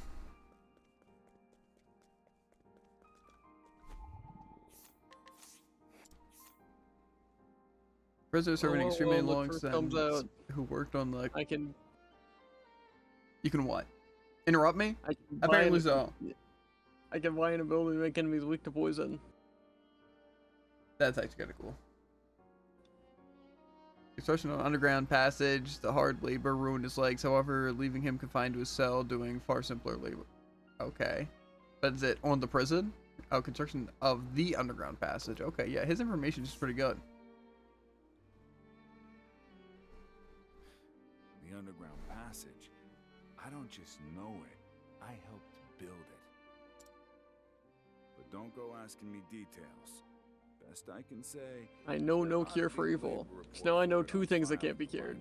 [SPEAKER 1] Prisoner serving extremely long sentence who worked on the...
[SPEAKER 2] I can...
[SPEAKER 1] You can what? Interrupt me?
[SPEAKER 2] I can
[SPEAKER 1] Apparently so.
[SPEAKER 2] I can buy an ability to make enemies weak to poison.
[SPEAKER 1] That's actually kind of cool. Extortion on underground passage. The hard labor ruined his legs, however, leaving him confined to his cell doing far simpler labor. Okay. But is it on the prison? Oh, construction of the underground passage. Okay, yeah, his information is pretty good.
[SPEAKER 9] The underground passage. I don't just know it. I helped build it. But don't go asking me details. Best I can say.
[SPEAKER 2] I know no cure for evil. So now I know two things that can't be cured.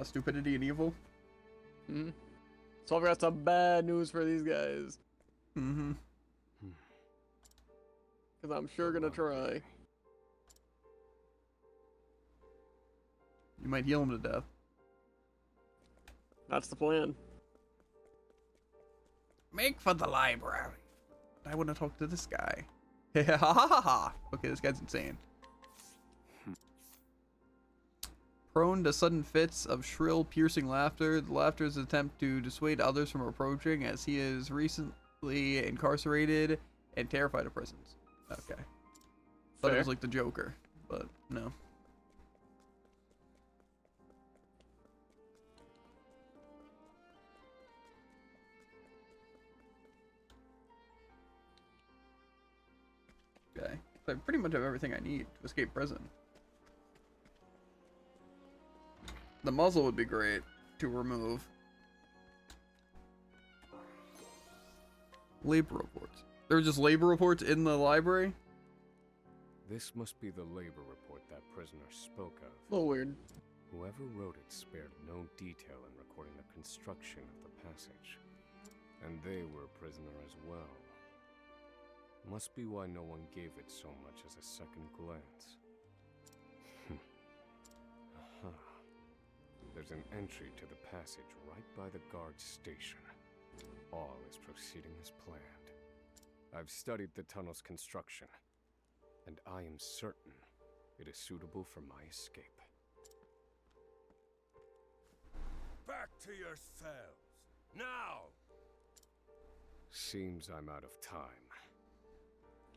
[SPEAKER 1] Stupidity and evil.
[SPEAKER 2] So I've got some bad news for these guys.
[SPEAKER 1] Because
[SPEAKER 2] I'm sure gonna try.
[SPEAKER 1] You might heal him to death.
[SPEAKER 2] That's the plan.
[SPEAKER 1] Make for the library. I want to talk to this guy. Ha ha ha ha. Okay, this guy's insane. Prone to sudden fits of shrill, piercing laughter, the laughter is an attempt to dissuade others from approaching as he is recently incarcerated and terrified of prisons. Okay. Thought it was like the Joker, but no. Okay. So I pretty much have everything I need to escape prison. The muzzle would be great to remove. Labor reports. There were just labor reports in the library?
[SPEAKER 6] This must be the labor report that prisoner spoke of.
[SPEAKER 2] A little weird.
[SPEAKER 6] Whoever wrote it spared no detail in recording the construction of the passage. And they were a prisoner as well. Must be why no one gave it so much as a second glance. Aha. There's an entry to the passage right by the guard station. All is proceeding as planned. I've studied the tunnel's construction, and I am certain it is suitable for my escape.
[SPEAKER 16] Back to your cells, now!
[SPEAKER 6] Seems I'm out of time.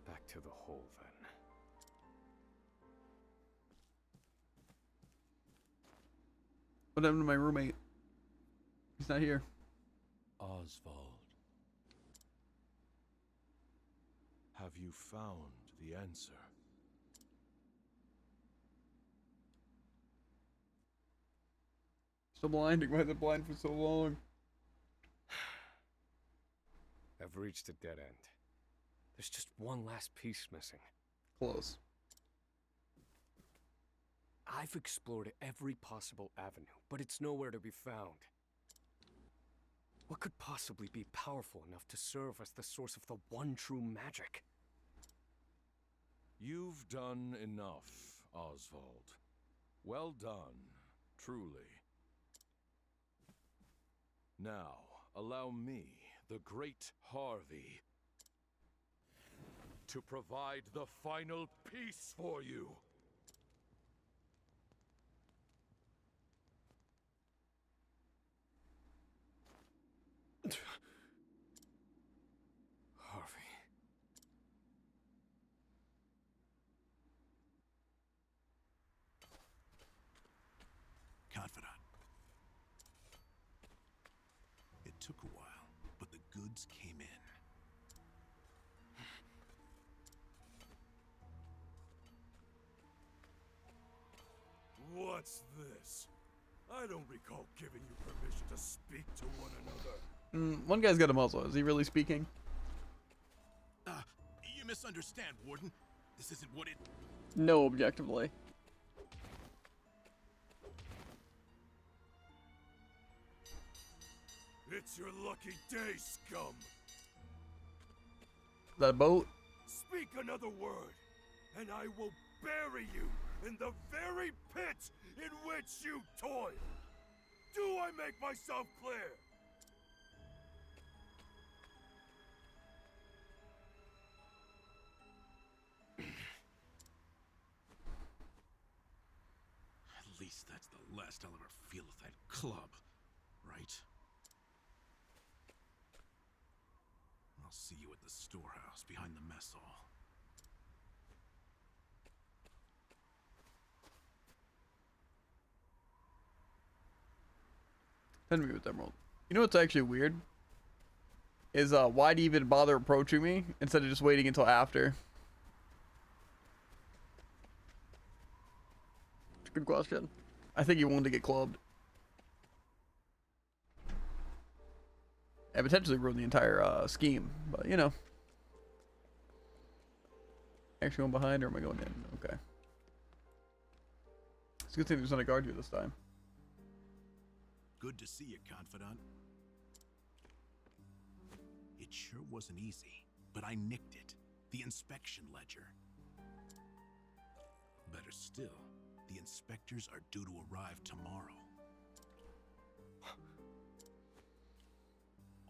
[SPEAKER 6] Back to the hole, then.
[SPEAKER 1] What happened to my roommate? He's not here.
[SPEAKER 5] Oswald. Have you found the answer?
[SPEAKER 1] Still blinding. Why is it blind for so long?
[SPEAKER 6] I've reached a dead end. There's just one last piece missing.
[SPEAKER 1] Close.
[SPEAKER 6] I've explored every possible avenue, but it's nowhere to be found. What could possibly be powerful enough to serve as the source of the one true magic?
[SPEAKER 5] You've done enough, Oswald. Well done, truly. Now, allow me, the great Harvey, to provide the final piece for you.
[SPEAKER 6] Harvey.
[SPEAKER 3] Confidant. It took a while, but the goods came in.
[SPEAKER 5] What's this? I don't recall giving you permission to speak to one another.
[SPEAKER 1] One guy's got a muzzle. Is he really speaking?
[SPEAKER 3] You misunderstand, Warden. This isn't what it...
[SPEAKER 2] No, objectively.
[SPEAKER 5] It's your lucky day, scum.
[SPEAKER 1] Is that a boat?
[SPEAKER 5] Speak another word, and I will bury you in the very pit in which you toil. Do I make myself clear?
[SPEAKER 3] At least that's the last I'll ever feel of that club, right? I'll see you at the storehouse behind the mess hall.
[SPEAKER 1] Send me with Emerald. You know what's actually weird? Is why'd he even bother approaching me instead of just waiting until after?
[SPEAKER 2] Good question.
[SPEAKER 1] I think he wanted to get clubbed. And potentially ruin the entire scheme, but you know. Actually going behind, or am I going in? Okay. It's a good thing there's not a guard here this time.
[SPEAKER 3] Good to see you, Confidant. It sure wasn't easy, but I nicked it. The inspection ledger. Better still, the inspectors are due to arrive tomorrow.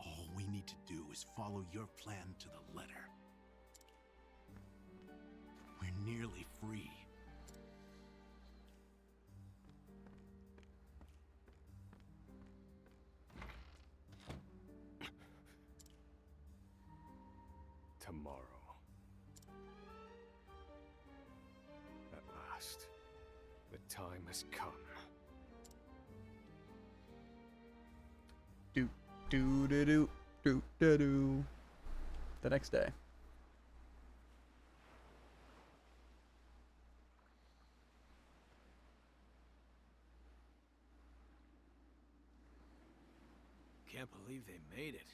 [SPEAKER 3] All we need to do is follow your plan to the letter. We're nearly free.
[SPEAKER 6] Tomorrow. At last, the time has come.
[SPEAKER 1] Do do do do do do do. The next day.
[SPEAKER 20] can't believe they made it.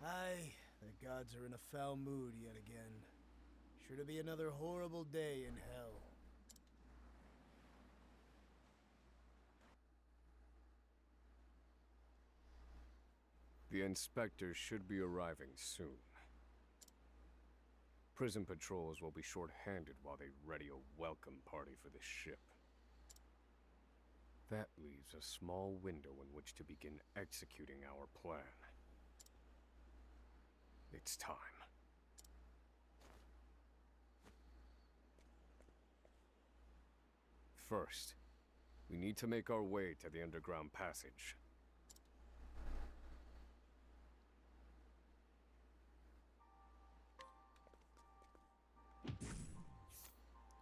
[SPEAKER 17] Aye, the gods are in a foul mood yet again. Sure to be another horrible day in hell.
[SPEAKER 6] The inspectors should be arriving soon. Prison patrols will be short-handed while they ready a welcome party for the ship. That leaves a small window in which to begin executing our plan. It's time. First, we need to make our way to the underground passage.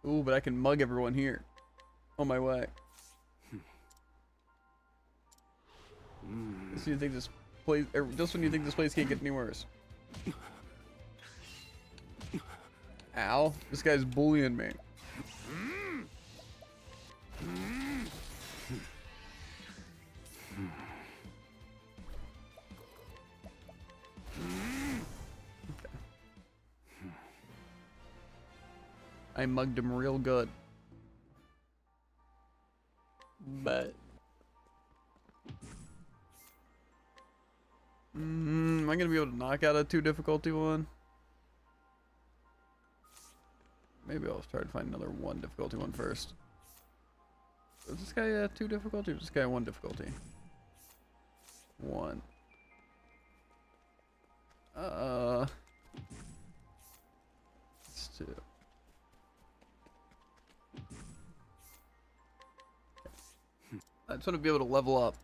[SPEAKER 1] Ooh, but I can mug everyone here. On my way. Just when you think this place, just when you think this place can't get any worse. Ow! This guy's bullying me. I mugged him real good.
[SPEAKER 2] But
[SPEAKER 1] am I gonna be able to knock out a 2 difficulty one? Maybe I'll try to find another 1 difficulty one first. Is this guy a 2 difficulty or is this guy 1 difficulty? 1. It's 2. I just want to be able to level up.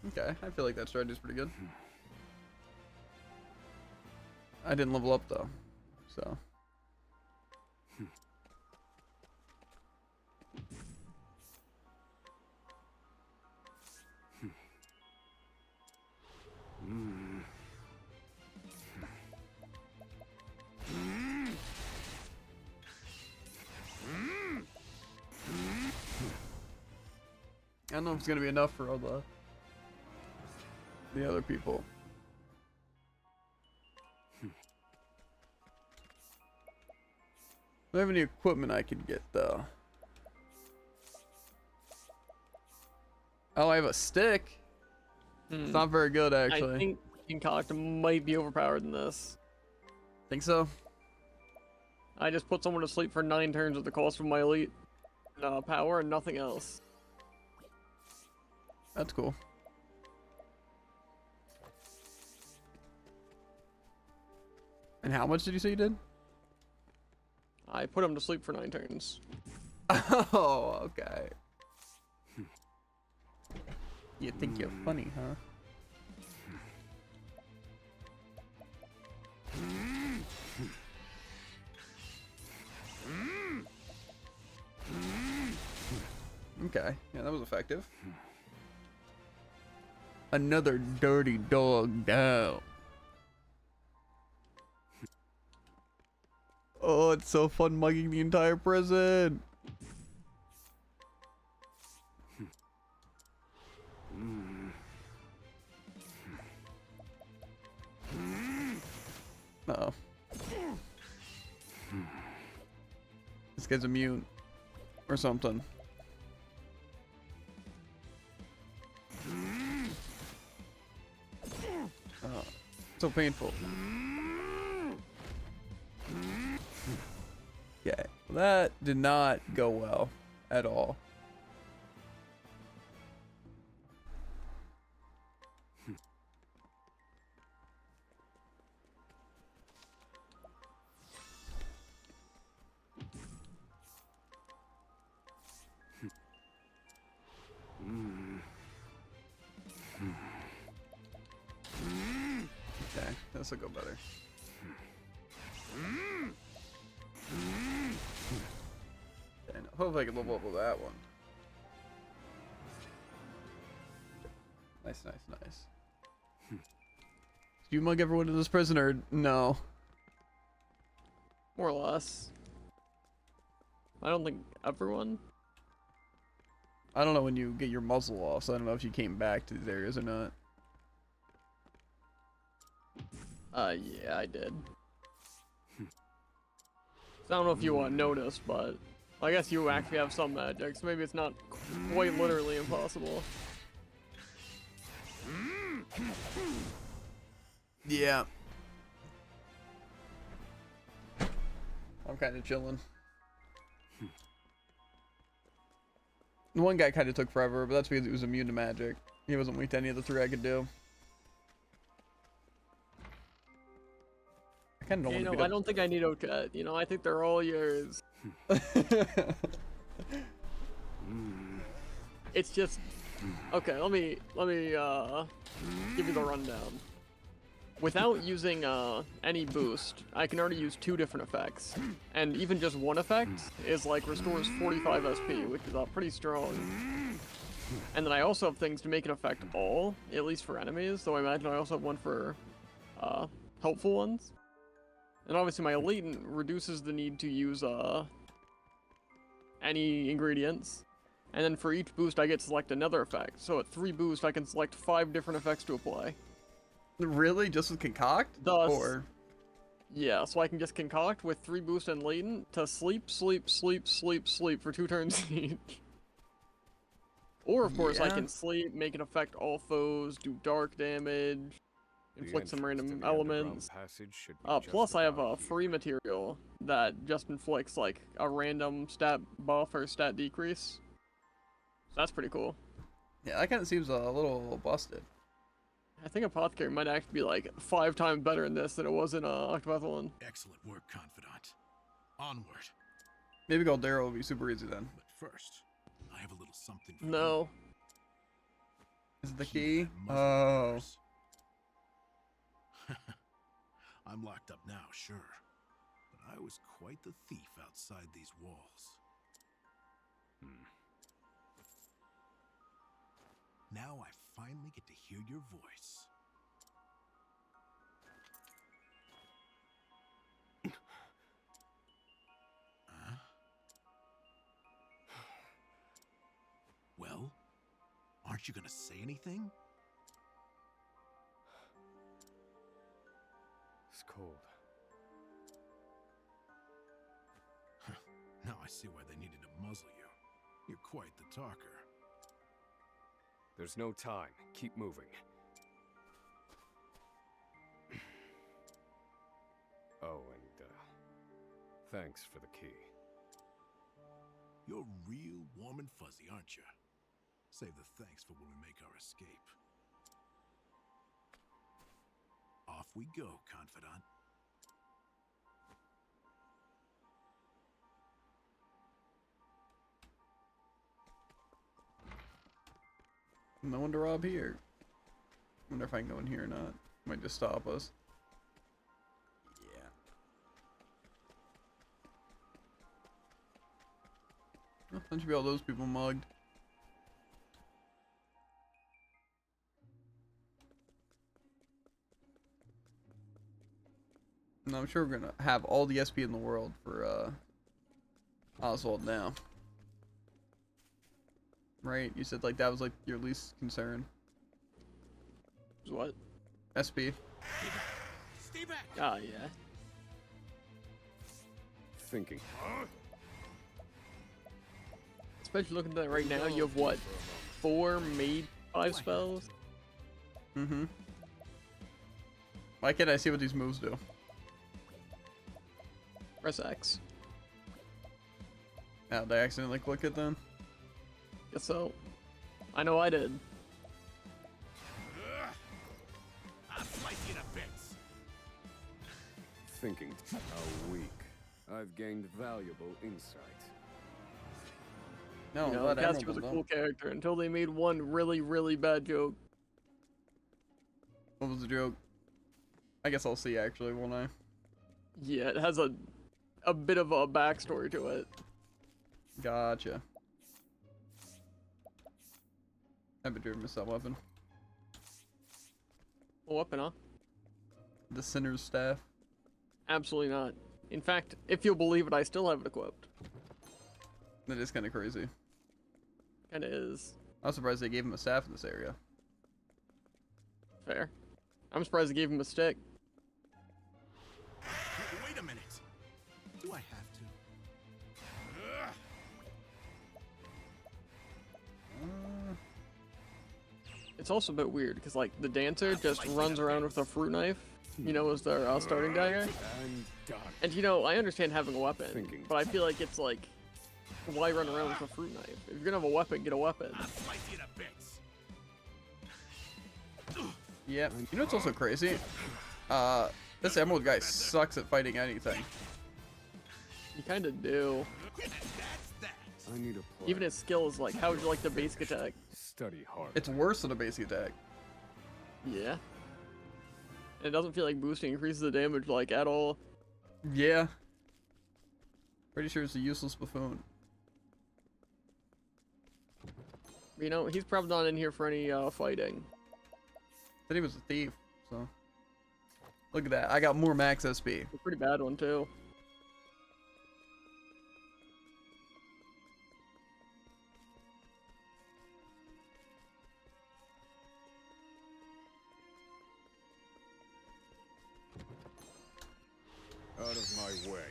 [SPEAKER 1] Okay, I feel like that strategy is pretty good. I didn't level up though, so. I don't know if it's gonna be enough for all the other people. Do I have any equipment I can get though? Oh, I have a stick. It's not very good actually.
[SPEAKER 2] I think Concoct might be overpowered in this.
[SPEAKER 1] Think so? I
[SPEAKER 2] just put someone to sleep for 9 turns at the cost of my elite power and nothing else.
[SPEAKER 1] That's cool. And how much did you say you did?
[SPEAKER 2] I put him to sleep for 9 turns.
[SPEAKER 1] Oh, okay. You think you're funny, huh? Okay, yeah, that was effective. Another dirty dog down. Oh, it's so fun mugging the entire prison. Uh-oh. This guy's immune. Or something. Oh, so painful. Okay, well, that did not go well at all. Okay, this will go better. Okay, now hopefully I can level up with that one. Nice, nice, nice. Do you mug everyone in this prison or no?
[SPEAKER 2] More or less. I don't think everyone.
[SPEAKER 1] I don't know when you get your muzzle off, so I don't know if you came back to these areas or not.
[SPEAKER 2] Yeah, I did. So I don't know if you noticed, but I guess you actually have some magic, so maybe it's not quite literally impossible.
[SPEAKER 1] Yeah. I'm kind of chilling. The one guy kind of took forever, but that's because he was immune to magic. He wasn't weak to any of the three I could do. I kind of don't want to beat up.
[SPEAKER 2] I don't think I need Octopath. You know, I think they're all yours. It's just okay. Let me give you the rundown. Without using any boost, I can already use 2 different effects, and even just one effect is like restores 45 SP, which is pretty strong. And then I also have things to make it affect all, at least for enemies. So I imagine I also have one for helpful ones. And obviously my latent reduces the need to use any ingredients. And then for each boost I get to select another effect. So at 3 boosts I can select 5 different effects to apply.
[SPEAKER 1] Really? Just with concoct?
[SPEAKER 2] Thus,
[SPEAKER 1] or
[SPEAKER 2] yeah, so I can just concoct with 3 boost and latent to sleep, sleep, sleep, sleep, sleep for 2 turns each. Or of course I can sleep, make it affect all foes, do dark damage, inflict some random elements. Plus I have a free material that just inflicts like a random stat buff or stat decrease. So that's pretty cool.
[SPEAKER 1] yeah, that kind of seems a little busted.
[SPEAKER 2] I think Apothecary might actually be like 5 times better in this than it was in Octopath 1.
[SPEAKER 3] Excellent work, Confidant. Onward.
[SPEAKER 1] Maybe Goldero will be super easy then.
[SPEAKER 3] But first, I have a little something for
[SPEAKER 2] No.
[SPEAKER 1] Is it the key? Oh.
[SPEAKER 3] I'm locked up now, sure. But I was quite the thief outside these walls. Now I finally get to hear your voice. Huh? Well, aren't you gonna say anything?
[SPEAKER 6] It's cold.
[SPEAKER 3] Now I see why they needed to muzzle you. You're quite the talker.
[SPEAKER 6] There's no time. Keep moving. Oh, and thanks for the key.
[SPEAKER 3] You're real warm and fuzzy, aren't you? Save the thanks for when we make our escape. Off we go, Confidant.
[SPEAKER 1] No one to rob here. Wonder if I can go in here or not. Might just stop us. Yeah. Oh, don't you be all those people mugged? No, I'm sure we're gonna have all the SP in the world for Oswald now. Right? You said like that was like your least concern.
[SPEAKER 2] What?
[SPEAKER 1] SP.
[SPEAKER 12] Stay back.
[SPEAKER 2] Ah, yeah.
[SPEAKER 6] Thinking.
[SPEAKER 2] Especially looking at that right now, you have what? 4 made 5 spells?
[SPEAKER 1] Mm-hmm. Why can't I see what these moves do?
[SPEAKER 2] Press X.
[SPEAKER 1] Oh, did I accidentally click it then?
[SPEAKER 2] Guess so. I know I did.
[SPEAKER 12] I'll slice you to bits.
[SPEAKER 6] Thinking. How weak. I've gained valuable insight.
[SPEAKER 1] No,
[SPEAKER 2] You know, Cassie was a cool character until they made one really, really bad joke.
[SPEAKER 1] What was the joke? I guess I'll see actually, won't I?
[SPEAKER 2] Yeah, it has a bit of a backstory to it.
[SPEAKER 1] Gotcha. I better miss that weapon.
[SPEAKER 2] A weapon, huh?
[SPEAKER 1] The Sinner's Staff.
[SPEAKER 2] Absolutely not. In fact, if you'll believe it, I still have it equipped.
[SPEAKER 1] That is kind of crazy.
[SPEAKER 2] Kinda is.
[SPEAKER 1] I'm surprised they gave him a staff in this area.
[SPEAKER 2] Fair. I'm surprised they gave him a stick.
[SPEAKER 3] Wait a minute. Do I have to?
[SPEAKER 2] It's also a bit weird because like the dancer just runs around with a fruit knife, you know, as their starting dagger. And you know, I understand having a weapon, but I feel like it's like, why run around with a fruit knife? If you're gonna have a weapon, get a weapon.
[SPEAKER 1] Yeah, you know what's also crazy? This Emerald guy sucks at fighting anything.
[SPEAKER 2] You kinda do.
[SPEAKER 6] I need a plan.
[SPEAKER 2] Even his skills, like, how would you like the basic attack?
[SPEAKER 6] Study hard.
[SPEAKER 1] It's worse than a basic attack.
[SPEAKER 2] Yeah. And it doesn't feel like boosting increases the damage, like, at all.
[SPEAKER 1] Yeah. Pretty sure it's a useless buffoon.
[SPEAKER 2] You know, he's probably not in here for any fighting.
[SPEAKER 1] Said he was a thief, so. Look at that. I got more max SP.
[SPEAKER 2] A pretty bad one, too.
[SPEAKER 6] Out of my way.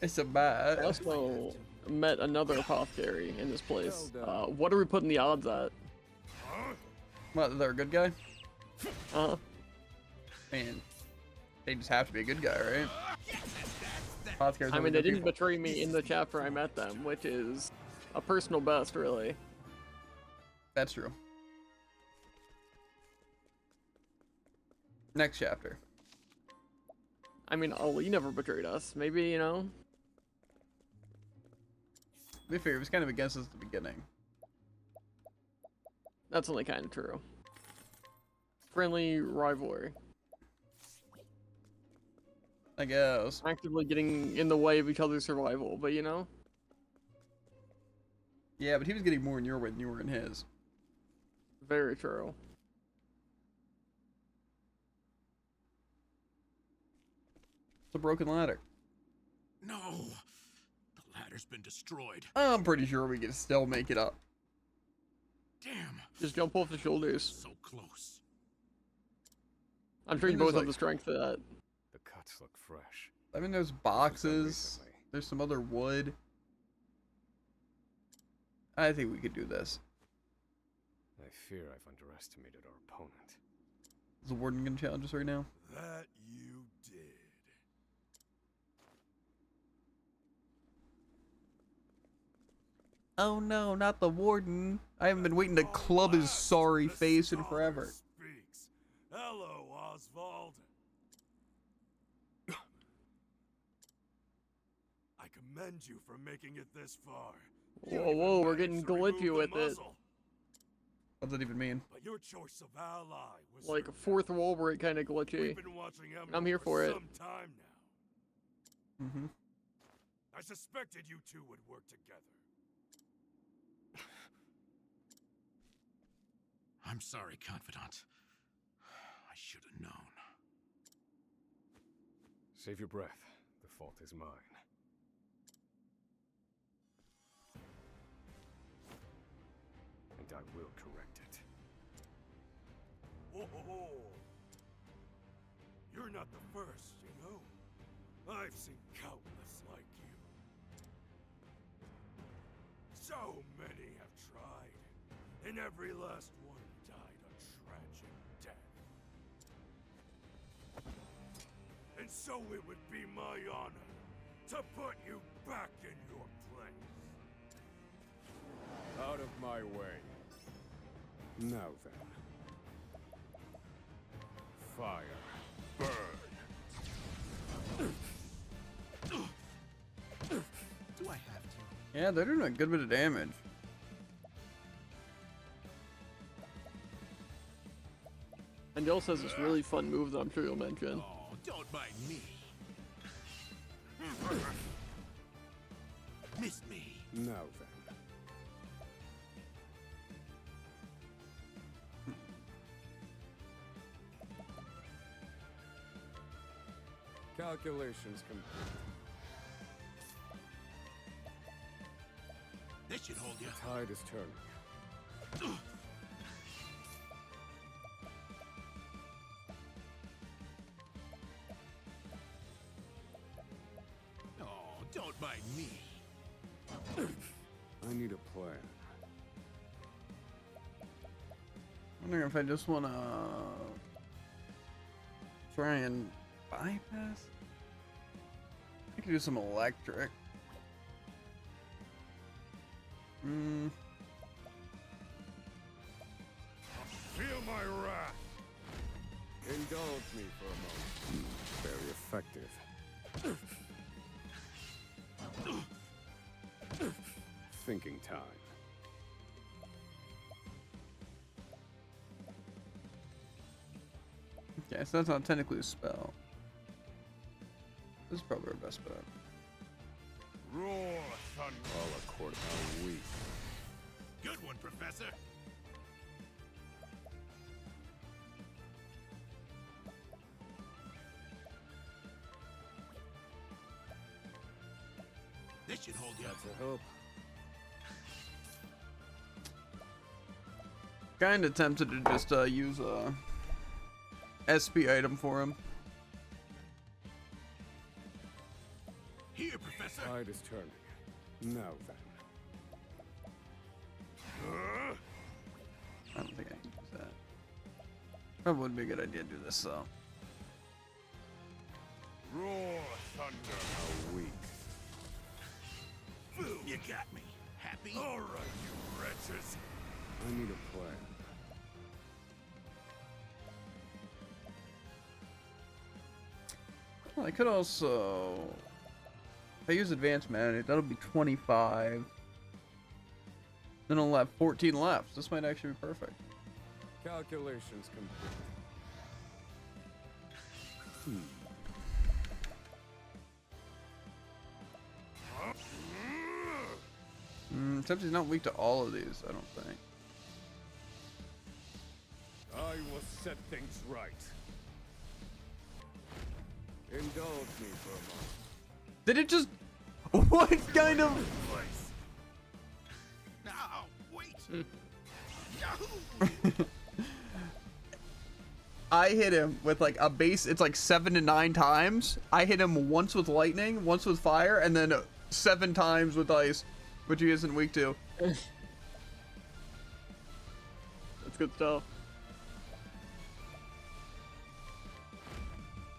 [SPEAKER 1] It's a bad.
[SPEAKER 2] I also met another apothecary in this place. What are we putting the odds at?
[SPEAKER 1] What, they're a good guy?
[SPEAKER 2] Uh-huh.
[SPEAKER 1] Man, they just have to be a good guy, right? Apothecaries
[SPEAKER 2] I
[SPEAKER 1] are
[SPEAKER 2] mean,
[SPEAKER 1] good
[SPEAKER 2] they didn't
[SPEAKER 1] people.
[SPEAKER 2] betray me in the chapter I met them, which is a personal best, really.
[SPEAKER 1] That's true. Next chapter.
[SPEAKER 2] I mean, Ali never betrayed us. Maybe, you know?
[SPEAKER 1] To be fair, he was kind of against us at the beginning.
[SPEAKER 2] That's only kind of true. Friendly rivalry.
[SPEAKER 1] I guess.
[SPEAKER 2] Actively getting in the way of each other's survival, but you know?
[SPEAKER 1] Yeah, but he was getting more in your way than you were in his.
[SPEAKER 2] Very true.
[SPEAKER 1] It's a broken ladder.
[SPEAKER 16] No! The ladder's been destroyed.
[SPEAKER 1] I'm pretty sure we can still make it up.
[SPEAKER 16] Damn!
[SPEAKER 2] Just jump off the shoulders.
[SPEAKER 16] So close.
[SPEAKER 2] I'm sure you both have the strength for that.
[SPEAKER 6] The cuts look fresh.
[SPEAKER 1] I mean, there's boxes. There's some other wood. I think we could do this.
[SPEAKER 6] I fear I've underestimated our opponent.
[SPEAKER 1] Is the warden gonna challenge us right now?
[SPEAKER 5] That you did.
[SPEAKER 1] Oh no, not the warden. I haven't been waiting to club his sorry face in forever.
[SPEAKER 5] Speaks. Hello, Oswald. I commend you for making it this far.
[SPEAKER 2] Whoa, whoa, we're getting glitchy with it.
[SPEAKER 1] What does that even mean?
[SPEAKER 5] But your choice of ally was
[SPEAKER 2] Like a fourth wall break kind of glitchy.
[SPEAKER 5] We've been watching Emerald
[SPEAKER 2] I'm here for it.
[SPEAKER 5] some time now.
[SPEAKER 1] Mm-hmm.
[SPEAKER 5] I suspected you two would work together.
[SPEAKER 16] I'm sorry, Confidant. I should have known.
[SPEAKER 6] Save your breath. The fault is mine. And I will correct it.
[SPEAKER 5] Whoa. You're not the first, you know? I've seen countless like you. So many have tried, and every last one died a tragic death. And so it would be my honor to put you back in your place.
[SPEAKER 6] Out of my way. Now then. Fire. Burn.
[SPEAKER 3] Do I have to?
[SPEAKER 1] Yeah, they're doing a good bit of damage.
[SPEAKER 2] And he also has this really fun move that I'm sure you'll mention.
[SPEAKER 16] Oh, don't mind me. Miss me.
[SPEAKER 6] Now then. Calculations complete. tide is turning.
[SPEAKER 3] Oh, don't mind me.
[SPEAKER 6] I need a plan.
[SPEAKER 1] Wondering if I just want to try and bypass. I could do some electric.
[SPEAKER 4] Feel my wrath.
[SPEAKER 6] Indulge me for a moment. Very effective. Thinking time.
[SPEAKER 1] Okay, so that's not technically a spell. This is probably our best bet.
[SPEAKER 4] Roar, thunder.
[SPEAKER 6] All a quarter how weak.
[SPEAKER 3] Good one, Professor. This should hold you.
[SPEAKER 6] That's a hope.
[SPEAKER 1] Kinda tempted to just use a SP item for him.
[SPEAKER 3] Here, Professor.
[SPEAKER 6] Tide is turning. Now then.
[SPEAKER 1] I don't think I can use that. Probably would be a good idea to do this though.
[SPEAKER 4] Roar, thunder.
[SPEAKER 6] How weak.
[SPEAKER 3] Boom, you got me. Happy?
[SPEAKER 4] All right, you wretches.
[SPEAKER 6] I need a plan.
[SPEAKER 1] Well, I could also, if I use advanced mandate, that'll be 25. Then I'll have 14 left. This might actually be perfect.
[SPEAKER 6] Calculations complete.
[SPEAKER 1] Except he's not weak to all of these, I don't think.
[SPEAKER 6] I will set things right. Indulge me for a moment.
[SPEAKER 1] Did it just... What kind of...
[SPEAKER 3] No, wait.
[SPEAKER 1] I hit him with like a base, it's like 7 to 9 times. I hit him once with lightning, once with fire, and then 7 times with ice, which he isn't weak to.
[SPEAKER 2] That's good stuff.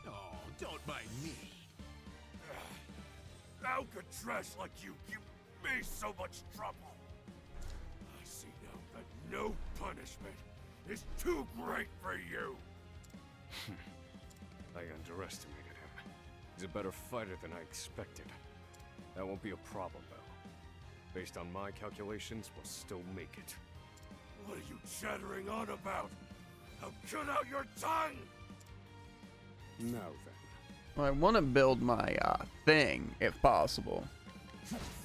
[SPEAKER 3] Oh, don't mind me.
[SPEAKER 5] How could trash like you give me so much trouble? I see now that no punishment is too great for you.
[SPEAKER 6] I underestimated him. He's a better fighter than I expected. That won't be a problem, though. Based on my calculations, we'll still make it.
[SPEAKER 5] What are you chattering on about? Now cut out your tongue!
[SPEAKER 6] Now then.
[SPEAKER 1] Well, I want to build my thing, if possible.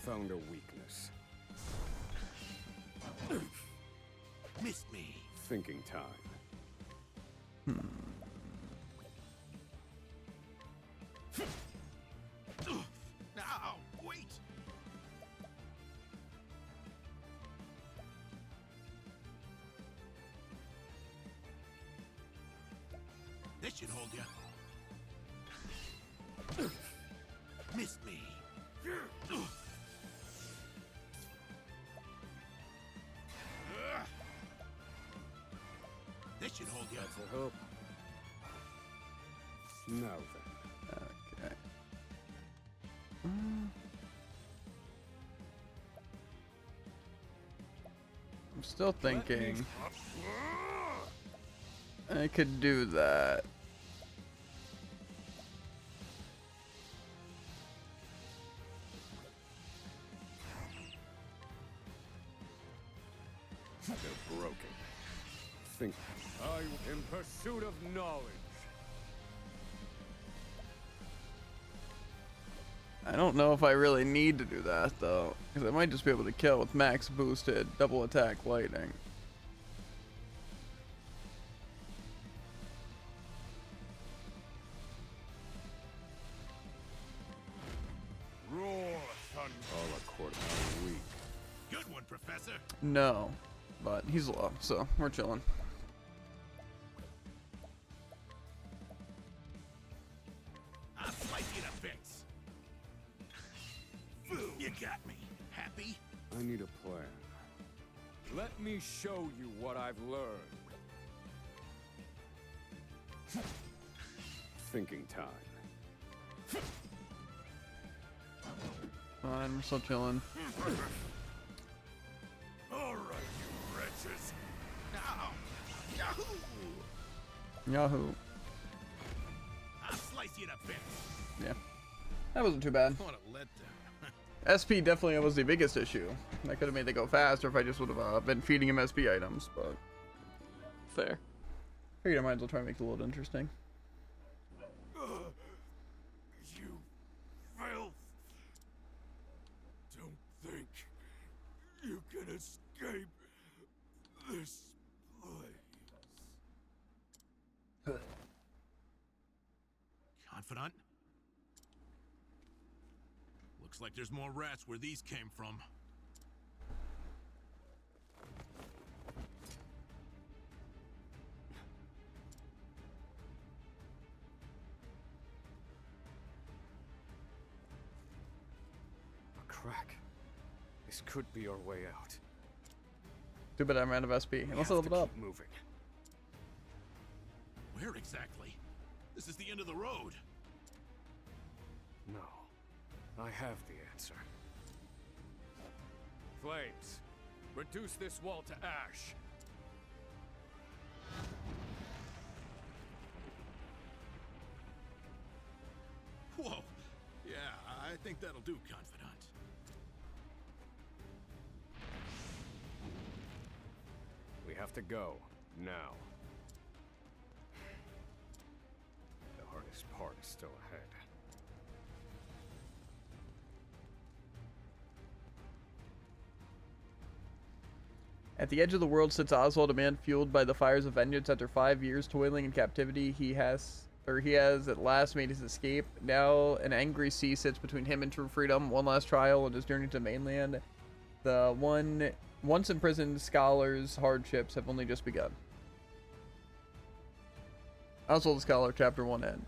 [SPEAKER 6] Found a weakness.
[SPEAKER 3] Missed me.
[SPEAKER 6] Thinking time.
[SPEAKER 3] Now, wait. This should hold you. Missed me. This should hold you.
[SPEAKER 6] That's a hope. Now then.
[SPEAKER 1] Okay. I'm still thinking I could do that.
[SPEAKER 6] They're broken. Think. I'm in pursuit of knowledge.
[SPEAKER 1] I don't know if I really need to do that though, because I might just be able to kill with max boosted double attack lightning.
[SPEAKER 4] Roar, thunder.
[SPEAKER 6] All a quarter mile weak.
[SPEAKER 3] Good one, Professor?
[SPEAKER 1] No, but he's low, so we're chilling.
[SPEAKER 3] I'll slice you to bits. You got me. Happy?
[SPEAKER 6] I need a plan.
[SPEAKER 21] Let me show you what I've learned.
[SPEAKER 6] Thinking time.
[SPEAKER 1] Fine, we're still chilling.
[SPEAKER 16] All right, you wretches. Now, Yahoo!
[SPEAKER 1] Yahoo.
[SPEAKER 3] I'll slice you to bits.
[SPEAKER 1] Yeah, that wasn't too bad.
[SPEAKER 3] What a letdown.
[SPEAKER 1] SP definitely was the biggest issue. I could have made it go faster if I just would have been feeding him SP items, but
[SPEAKER 2] fair.
[SPEAKER 1] Figured I might as well try and make it a little interesting.
[SPEAKER 16] You filth! Don't think you can escape this place.
[SPEAKER 3] Confidant? Looks like there's more rats where these came from.
[SPEAKER 6] A crack. This could be our way out.
[SPEAKER 1] Too bad I'm out of SP. Unless I level it up.
[SPEAKER 6] Moving.
[SPEAKER 3] Where exactly? This is the end of the road.
[SPEAKER 6] No. I have the answer.
[SPEAKER 21] Flames, reduce this wall to ash.
[SPEAKER 3] Whoa. Yeah, I think that'll do, Confidant.
[SPEAKER 6] We have to go. Now. The hardest part is still ahead.
[SPEAKER 1] At the edge of the world sits Oswald, a man fueled by the fires of vengeance. After 5 years toiling in captivity, he has at last made his escape. Now an angry sea sits between him and true freedom. One last trial on his journey to the mainland. The once imprisoned scholar's hardships have only just begun. Oswald the Scholar, Chapter 1 end.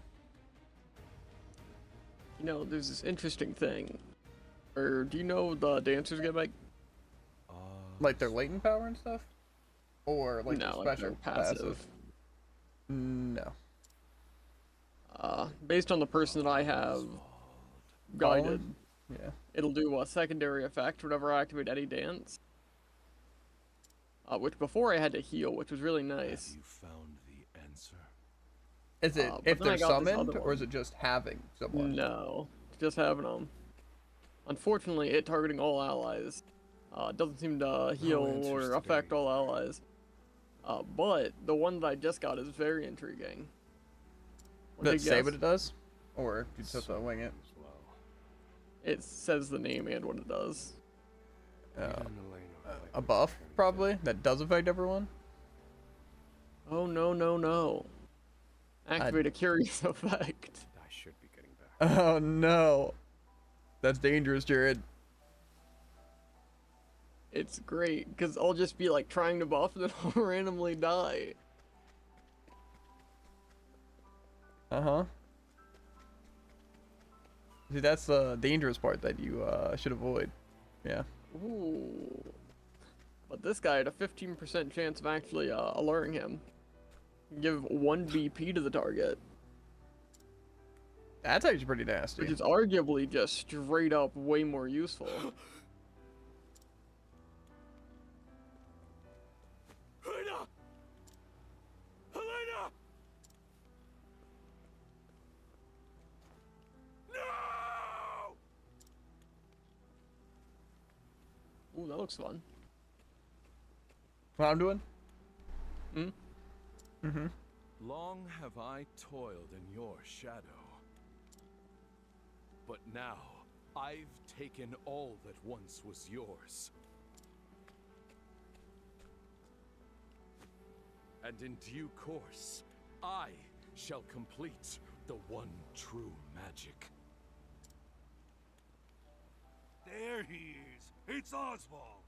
[SPEAKER 2] You know, there's this interesting thing. Or do you know the dancers get like?
[SPEAKER 1] Like their latent power and stuff? Or like
[SPEAKER 2] No,
[SPEAKER 1] their
[SPEAKER 2] like
[SPEAKER 1] special
[SPEAKER 2] their passive.
[SPEAKER 1] No.
[SPEAKER 2] Based on the person that I have guided,
[SPEAKER 1] yeah,
[SPEAKER 2] it'll do a secondary effect whenever I activate any dance. Which before I had to heal, which was really nice.
[SPEAKER 16] You found the answer.
[SPEAKER 1] Is it
[SPEAKER 2] But
[SPEAKER 1] if
[SPEAKER 2] then I
[SPEAKER 1] they're
[SPEAKER 2] got this
[SPEAKER 1] summoned,
[SPEAKER 2] other
[SPEAKER 1] or is
[SPEAKER 2] one.
[SPEAKER 1] it just having someone?
[SPEAKER 2] No, just having them. Unfortunately, it targeting all allies doesn't seem to heal or affect all allies. But the one that I just got is very intriguing.
[SPEAKER 1] Does it say what it does? Or you just have to wing it?
[SPEAKER 2] It says the name and what it does.
[SPEAKER 1] A buff, probably, that does affect everyone?
[SPEAKER 2] Oh, no. Activate a curious effect.
[SPEAKER 6] I should be getting back.
[SPEAKER 1] Oh no. That's dangerous, Jared.
[SPEAKER 2] It's great, because I'll just be like trying to buff and then I'll randomly die.
[SPEAKER 1] Uh-huh. See, that's the dangerous part that you should avoid. Yeah.
[SPEAKER 2] Ooh. But this guy had a 15% chance of actually alluring him. Give 1 BP to the target.
[SPEAKER 1] That's actually pretty nasty.
[SPEAKER 2] Which is arguably just straight up way more useful.
[SPEAKER 16] Helena! Helena! No!
[SPEAKER 2] Ooh, that looks fun.
[SPEAKER 1] What I'm doing?
[SPEAKER 9] Long have I toiled in your shadow. But now, I've taken all that once was yours. And in due course, I shall complete the one true magic.
[SPEAKER 14] There he is. It's Oswald.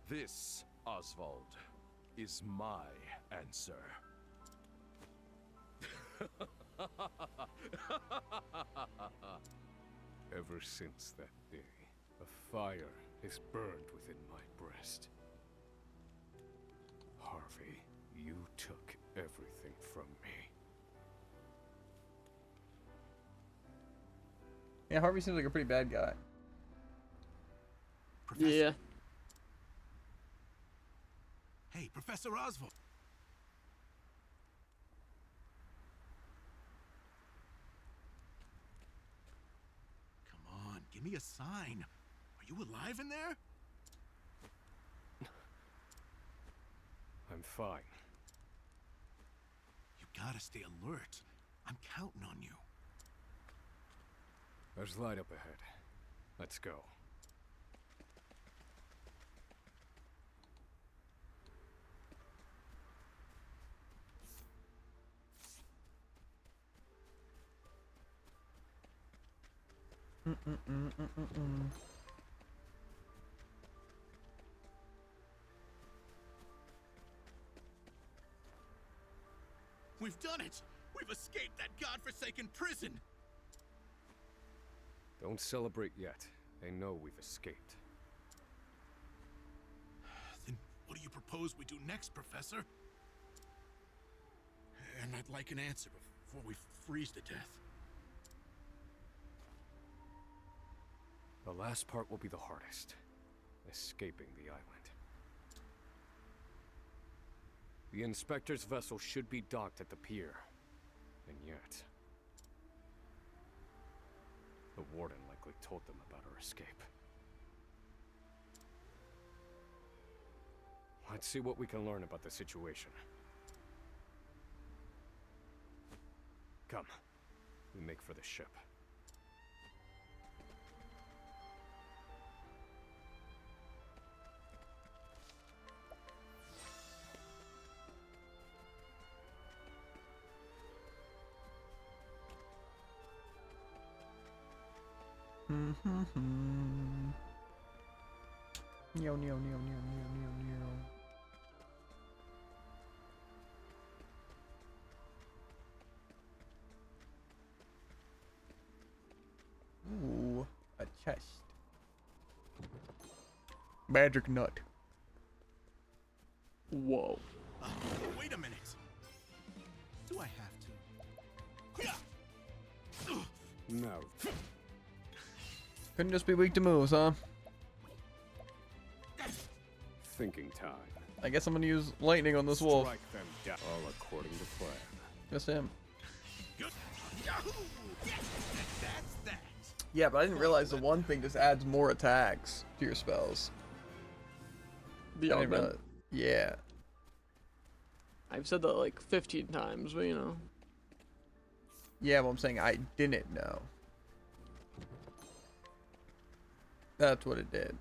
[SPEAKER 7] This, Oswald, is my answer.
[SPEAKER 6] Ever since that day, a fire has burned within my breast. Harvey, you took everything from me.
[SPEAKER 1] Yeah, Harvey seems like a pretty bad guy.
[SPEAKER 2] Yeah.
[SPEAKER 3] Hey, Professor Oswald. Come on, give me a sign. Are you alive in there?
[SPEAKER 6] I'm fine.
[SPEAKER 3] You gotta stay alert. I'm counting on you.
[SPEAKER 6] There's light up ahead. Let's go.
[SPEAKER 3] We've done it! We've escaped that godforsaken prison!
[SPEAKER 6] Don't celebrate yet. They know we've escaped.
[SPEAKER 3] Then what do you propose we do next, Professor? And I'd like an answer before we freeze to death.
[SPEAKER 6] The last part will be the hardest. Escaping the island. The Inspector's vessel should be docked at the pier. And yet... the Warden likely told them about our escape. Let's see what we can learn about the situation. Come. We make for the ship.
[SPEAKER 1] Neo, neo, neo, neo, neo, neo, neo. Ooh, a chest. Magic nut.
[SPEAKER 2] Whoa.
[SPEAKER 3] Wait a minute. Do I have to?
[SPEAKER 6] No.
[SPEAKER 1] Couldn't just be weak to moves, huh?
[SPEAKER 6] Thinking time.
[SPEAKER 1] I guess I'm gonna use lightning on this wolf.
[SPEAKER 6] Strike them down. All according to plan.
[SPEAKER 1] Just him.
[SPEAKER 3] Good. Yahoo! That's that.
[SPEAKER 1] Yeah, but I didn't realize the one thing just adds more attacks to your spells.
[SPEAKER 2] The
[SPEAKER 1] I didn't
[SPEAKER 2] augment.
[SPEAKER 1] realize- Yeah.
[SPEAKER 2] I've said that like 15 times, but you know.
[SPEAKER 1] Yeah, well, I'm saying I didn't know. That's what it did.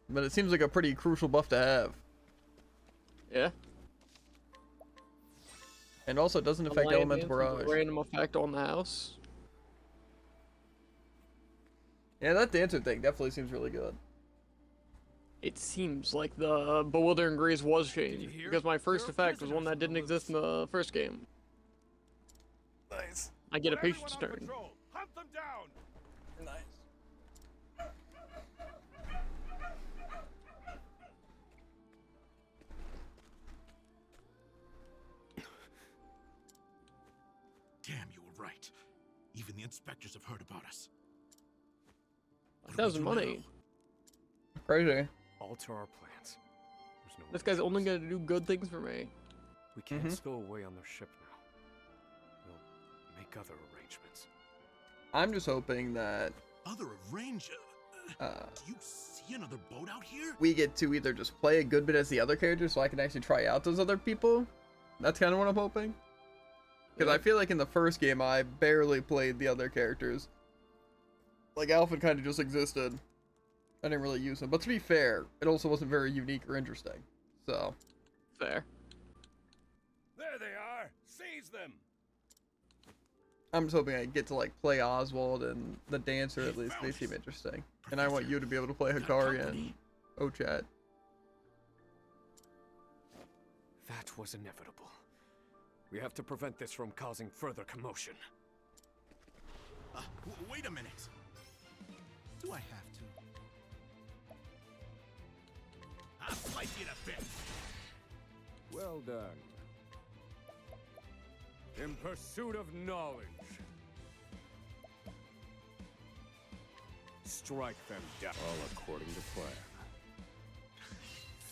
[SPEAKER 1] But it seems like a pretty crucial buff to have.
[SPEAKER 2] Yeah.
[SPEAKER 1] And also it doesn't affect
[SPEAKER 2] Lion
[SPEAKER 1] elemental
[SPEAKER 2] Dance has a
[SPEAKER 1] barrage.
[SPEAKER 2] random effect on the house.
[SPEAKER 1] Yeah, that dancer thing definitely seems really good.
[SPEAKER 2] It seems like the Bewildering Grace was changed, because my first effect was one that didn't exist in the first game.
[SPEAKER 1] Nice.
[SPEAKER 2] I get a patience turn.
[SPEAKER 14] Hunt them down.
[SPEAKER 1] Nice.
[SPEAKER 3] Damn, you were right. Even the inspectors have heard about us.
[SPEAKER 2] That was money.
[SPEAKER 1] Crazy.
[SPEAKER 6] Alter our plans. There's no
[SPEAKER 2] This guy's only gonna do good things for me.
[SPEAKER 6] We can't stow away on their ship now. We'll make other arrangements.
[SPEAKER 1] I'm just hoping that
[SPEAKER 3] Other arranger? Do you see another boat out here?
[SPEAKER 1] we get to either just play a good bit as the other characters so I can actually try out those other people. That's kind of what I'm hoping. Because I feel like in the first game I barely played the other characters. Like Alpha kind of just existed. I didn't really use them. But to be fair, it also wasn't very unique or interesting. So.
[SPEAKER 2] Fair.
[SPEAKER 16] There they are! Seize them!
[SPEAKER 1] I'm just hoping I get to like play Oswald and the dancer at least. They seem interesting. And I want you to be able to play Hikari and Ochat.
[SPEAKER 6] That was inevitable. We have to prevent this from causing further commotion.
[SPEAKER 3] Wait a minute. Do I have to? I'll slice you to bits.
[SPEAKER 6] Well done. In pursuit of knowledge. Strike them down. All according to plan.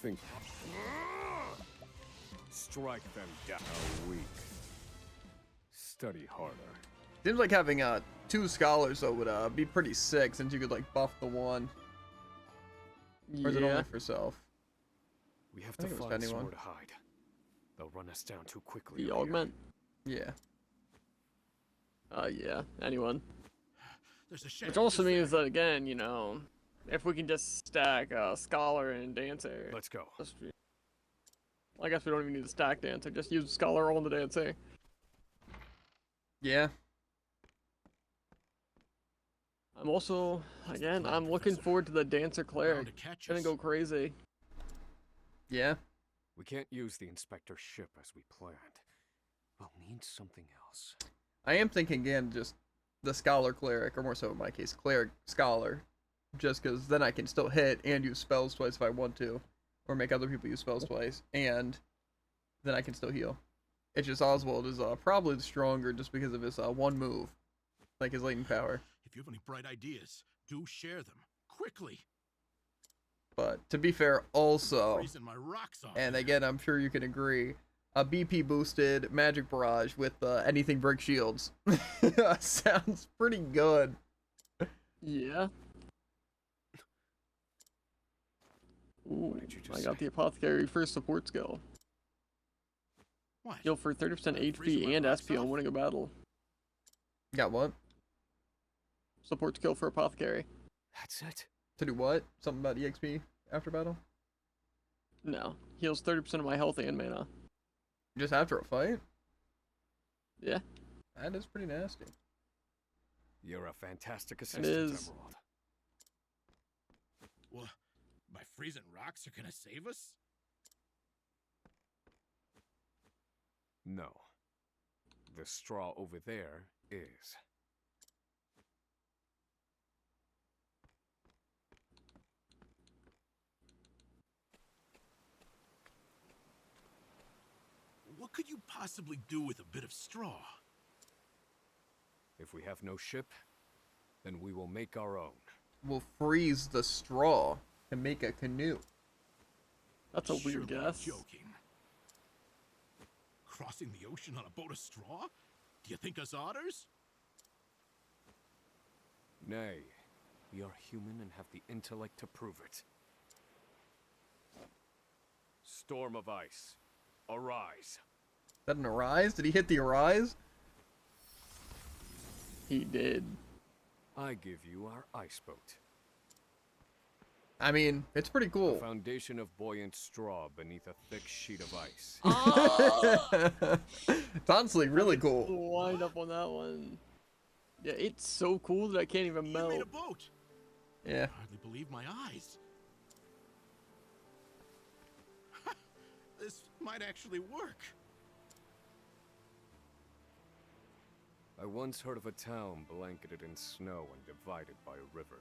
[SPEAKER 6] Think. Strike them down. How weak. Study harder.
[SPEAKER 1] Seems like having 2 scholars though would be pretty sick, since you could like buff the one. Or is it only for self?
[SPEAKER 6] We have to find somewhere to hide. They'll run us down too quickly.
[SPEAKER 2] The augment?
[SPEAKER 1] Yeah.
[SPEAKER 2] Yeah, anyone.
[SPEAKER 3] There's a
[SPEAKER 2] Which also means that, again, you know, if we can just stack Scholar and Dancer.
[SPEAKER 6] Let's go.
[SPEAKER 2] I guess we don't even need to stack Dancer, just use Scholar on the Dancer.
[SPEAKER 1] Yeah.
[SPEAKER 2] I'm also, again, I'm looking forward to the Dancer Cleric. It's gonna go crazy.
[SPEAKER 1] Yeah.
[SPEAKER 6] We can't use the Inspector's ship as we planned. We'll need something else.
[SPEAKER 1] I am thinking again just the Scholar Cleric, or more so in my case, Cleric Scholar. Just because then I can still hit and use spells twice if I want to. Or make other people use spells twice. And then I can still heal. It's just Oswald is probably the stronger just because of his one move. Like his latent power.
[SPEAKER 3] If you have any bright ideas, do share them. Quickly.
[SPEAKER 1] But to be fair, also,
[SPEAKER 3] Freezing my rocks off
[SPEAKER 1] and
[SPEAKER 3] here.
[SPEAKER 1] again, I'm sure you can agree, a BP boosted Magic Barrage with anything brick shields sounds pretty good.
[SPEAKER 2] Yeah. Ooh, I got the Apothecary first support skill.
[SPEAKER 3] What?
[SPEAKER 2] Heal for 30% HP and SP on winning a battle.
[SPEAKER 1] Got what?
[SPEAKER 2] Support skill for Apothecary.
[SPEAKER 6] That's it.
[SPEAKER 1] To do what? Something about EXP after battle?
[SPEAKER 2] No. Heals 30% of my health and mana.
[SPEAKER 1] Just after a fight?
[SPEAKER 2] Yeah.
[SPEAKER 1] That is pretty nasty.
[SPEAKER 6] You're a fantastic assistant,
[SPEAKER 2] is.
[SPEAKER 6] Emerald.
[SPEAKER 3] What? My freezing rocks are gonna save us?
[SPEAKER 6] No. The straw over there is.
[SPEAKER 3] What could you possibly do with a bit of straw?
[SPEAKER 6] If we have no ship, then we will make our own.
[SPEAKER 1] We'll freeze the straw and make a canoe.
[SPEAKER 2] That's a weird guess.
[SPEAKER 3] Joking. Crossing the ocean on a boat of straw? Do you think us otters?
[SPEAKER 6] Nay, we are human and have the intellect to prove it. Storm of ice, arise.
[SPEAKER 1] Is that an arise? Did he hit the arise?
[SPEAKER 2] He did.
[SPEAKER 6] I give you our ice boat.
[SPEAKER 1] I mean, it's pretty cool.
[SPEAKER 6] A foundation of buoyant straw beneath a thick sheet of ice.
[SPEAKER 1] It's honestly really cool.
[SPEAKER 2] Wind up on that one. Yeah, it's so cool that I can't even melt.
[SPEAKER 3] You made a boat.
[SPEAKER 1] Yeah.
[SPEAKER 3] I hardly believe my eyes. This might actually work.
[SPEAKER 6] I once heard of a town blanketed in snow and divided by a river.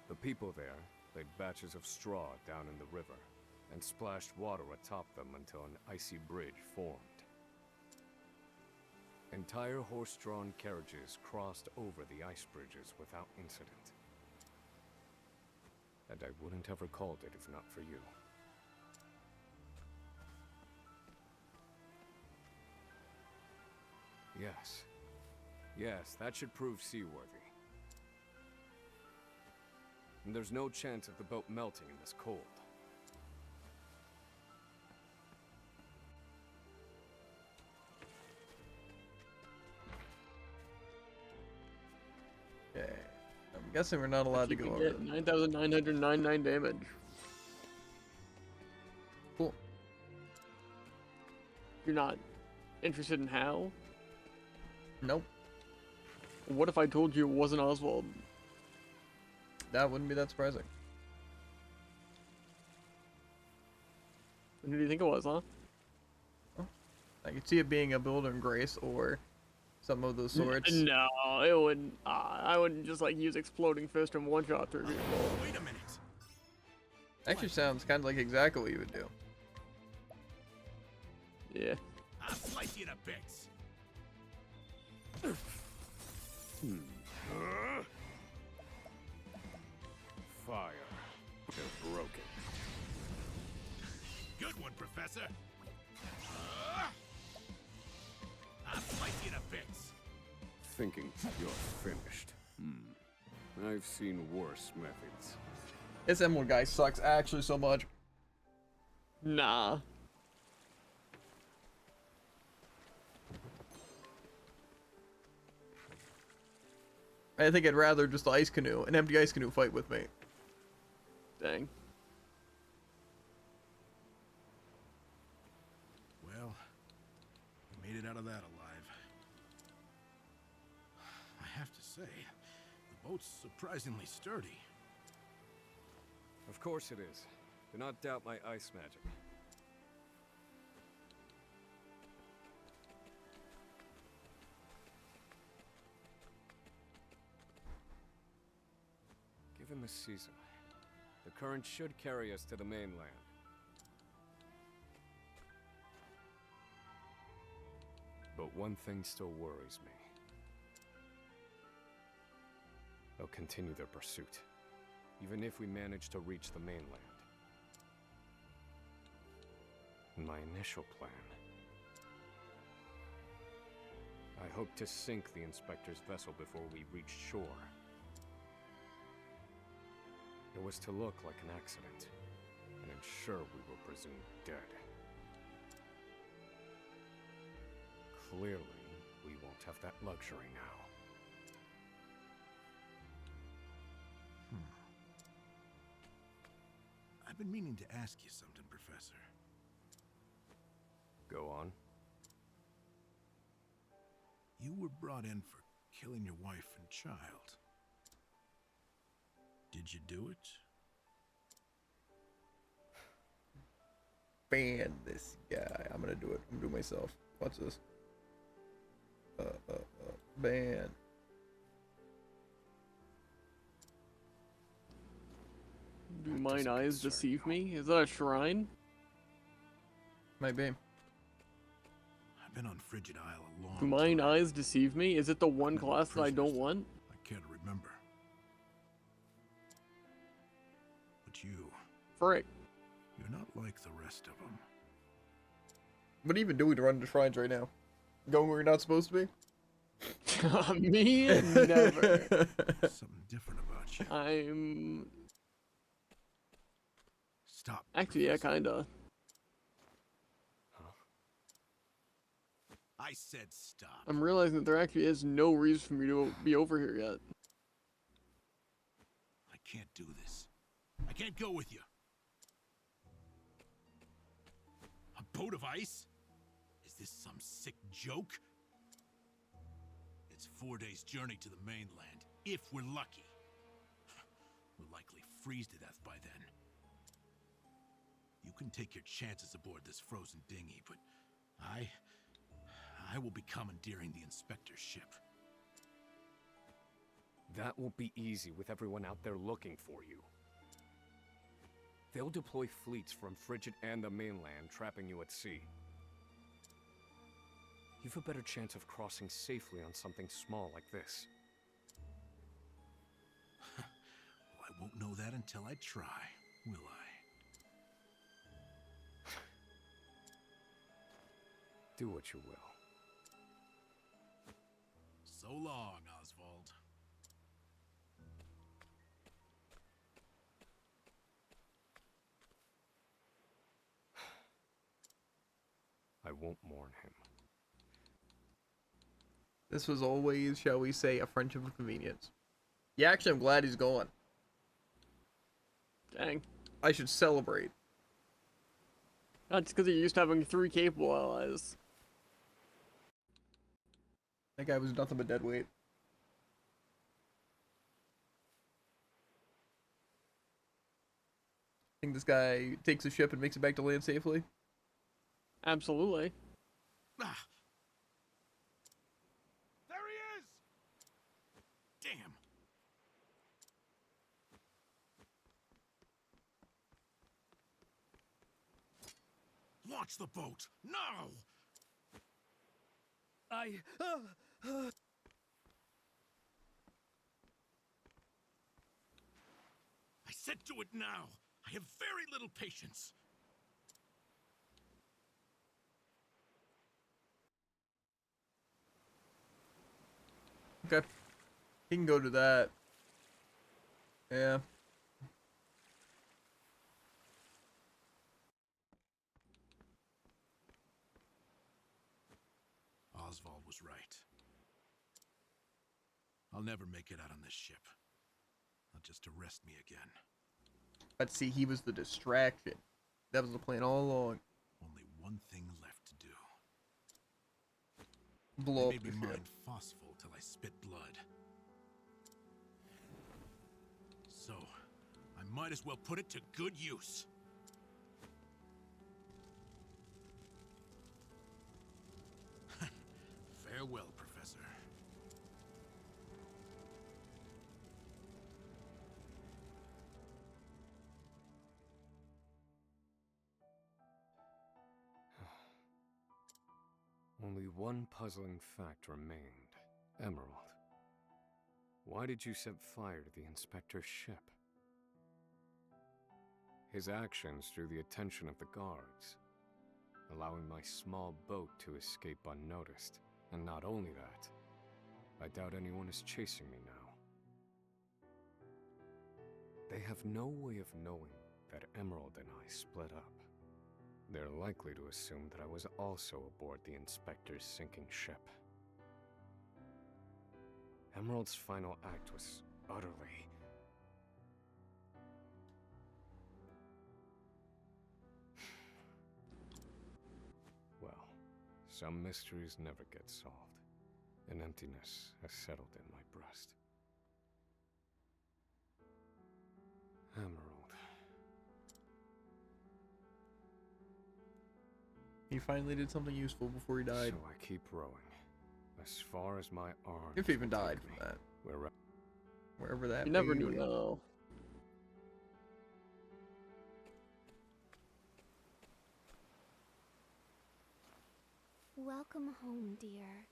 [SPEAKER 6] The people there laid batches of straw down in the river and splashed water atop them until an icy bridge formed. Entire horse-drawn carriages crossed over the ice bridges without incident. And I wouldn't have recalled it if not for you. Yes. Yes, that should prove seaworthy. And there's no chance of the boat melting in this cold.
[SPEAKER 1] Okay. I'm guessing we're not allowed to go over.
[SPEAKER 2] Get 9,999 damage.
[SPEAKER 1] Cool.
[SPEAKER 2] You're not interested in how?
[SPEAKER 1] Nope.
[SPEAKER 2] What if I told you it wasn't Oswald?
[SPEAKER 1] That wouldn't be that surprising.
[SPEAKER 2] Who do you think it was, huh?
[SPEAKER 1] I could see it being a Builder and Grace or some of those sorts.
[SPEAKER 2] No, it wouldn't. I wouldn't just like use exploding fist and one shot through people.
[SPEAKER 3] Wait a minute.
[SPEAKER 1] Actually sounds kind of like exactly what you would do.
[SPEAKER 2] Yeah.
[SPEAKER 3] I'll slice you to bits.
[SPEAKER 6] Fire. They're broken.
[SPEAKER 3] Good one, Professor. I'll slice you to bits.
[SPEAKER 6] Thinking you're finished. I've seen worse methods.
[SPEAKER 1] This Emerald guy sucks actually so much.
[SPEAKER 2] Nah.
[SPEAKER 1] I think I'd rather just an empty ice canoe fight with me.
[SPEAKER 2] Dang.
[SPEAKER 3] Well, we made it out of that alive. I have to say, the boat's surprisingly sturdy.
[SPEAKER 6] Of course it is. Do not doubt my ice magic. Given the season, the current should carry us to the mainland. But one thing still worries me. They'll continue their pursuit, even if we manage to reach the mainland. My initial plan, I hoped to sink the Inspector's vessel before we reached shore. It was to look like an accident, and ensure we were presumed dead. Clearly, we won't have that luxury now.
[SPEAKER 3] I've been meaning to ask you something, Professor.
[SPEAKER 6] Go on.
[SPEAKER 3] You were brought in for killing your wife and child. Did you do it?
[SPEAKER 1] Ban this guy. I'm gonna do it. I'm gonna do it myself. Watch this. Ban.
[SPEAKER 2] Do mine eyes deceive me? Is that a shrine?
[SPEAKER 1] Might be.
[SPEAKER 3] I've been on Frigid Isle a long
[SPEAKER 2] Do mine eyes deceive me? Is it the one class that I don't want?
[SPEAKER 3] I can't remember. But you...
[SPEAKER 2] Frick.
[SPEAKER 3] You're not like the rest of them.
[SPEAKER 1] What are you even doing to run into shrines right now? Going where you're not supposed to be?
[SPEAKER 2] Me? Never.
[SPEAKER 3] Something different about you.
[SPEAKER 2] I'm...
[SPEAKER 3] Stop.
[SPEAKER 2] Actually, yeah, kinda.
[SPEAKER 3] I said stop.
[SPEAKER 2] I'm realizing that there actually is no reason for me to be over here yet.
[SPEAKER 3] I can't do this. I can't go with you. A boat of ice? Is this some sick joke? It's 4 days' journey to the mainland, if we're lucky. We'll likely freeze to death by then. You can take your chances aboard this frozen dinghy, but I will be commandeering the Inspector's ship.
[SPEAKER 6] That won't be easy with everyone out there looking for you. They'll deploy fleets from Frigid and the mainland, trapping you at sea. You've a better chance of crossing safely on something small like this.
[SPEAKER 3] Well, I won't know that until I try, will I?
[SPEAKER 6] Do what you will.
[SPEAKER 3] So long, Oswald.
[SPEAKER 6] I won't mourn him.
[SPEAKER 1] This was always, shall we say, a friendship of convenience. Yeah, actually, I'm glad he's gone.
[SPEAKER 2] Dang.
[SPEAKER 1] I should celebrate.
[SPEAKER 2] That's because you're used to having 3 capable allies.
[SPEAKER 1] That guy was nothing but dead weight. Think this guy takes a ship and makes it back to land safely?
[SPEAKER 2] Absolutely.
[SPEAKER 16] Ah. There he is! Damn. Launch the boat, now!
[SPEAKER 17] I
[SPEAKER 16] said do it now! I have very little patience.
[SPEAKER 1] Okay. He can go to that. Yeah.
[SPEAKER 3] Oswald was right. I'll never make it out on this ship. Not just to arrest me again.
[SPEAKER 1] But see, he was the distraction. That was the plan all along.
[SPEAKER 3] Only one thing left to do.
[SPEAKER 1] Blow up
[SPEAKER 3] They made
[SPEAKER 1] the
[SPEAKER 3] me
[SPEAKER 1] ship.
[SPEAKER 3] mind phosphol till I spit blood. So, I might as well put it to good use. Farewell, Professor.
[SPEAKER 6] Only one puzzling fact remained. Emerald. Why did you set fire to the inspector's ship? His actions drew the attention of the guards, allowing my small boat to escape unnoticed. And not only that, I doubt anyone is chasing me now. They have no way of knowing that Emerald and I split up. They're likely to assume that I was also aboard the inspector's sinking ship. Emerald's final act was utterly... Well, some mysteries never get solved. An emptiness has settled in my breast. Emerald.
[SPEAKER 1] He finally did something useful before he died.
[SPEAKER 6] So I keep rowing, as far as my arms.
[SPEAKER 1] If he even
[SPEAKER 6] will
[SPEAKER 1] died
[SPEAKER 6] take
[SPEAKER 1] from
[SPEAKER 6] me,
[SPEAKER 1] that. Wherever that
[SPEAKER 2] You never
[SPEAKER 1] may
[SPEAKER 2] knew,
[SPEAKER 1] be.
[SPEAKER 2] no.
[SPEAKER 18] Welcome home, dear.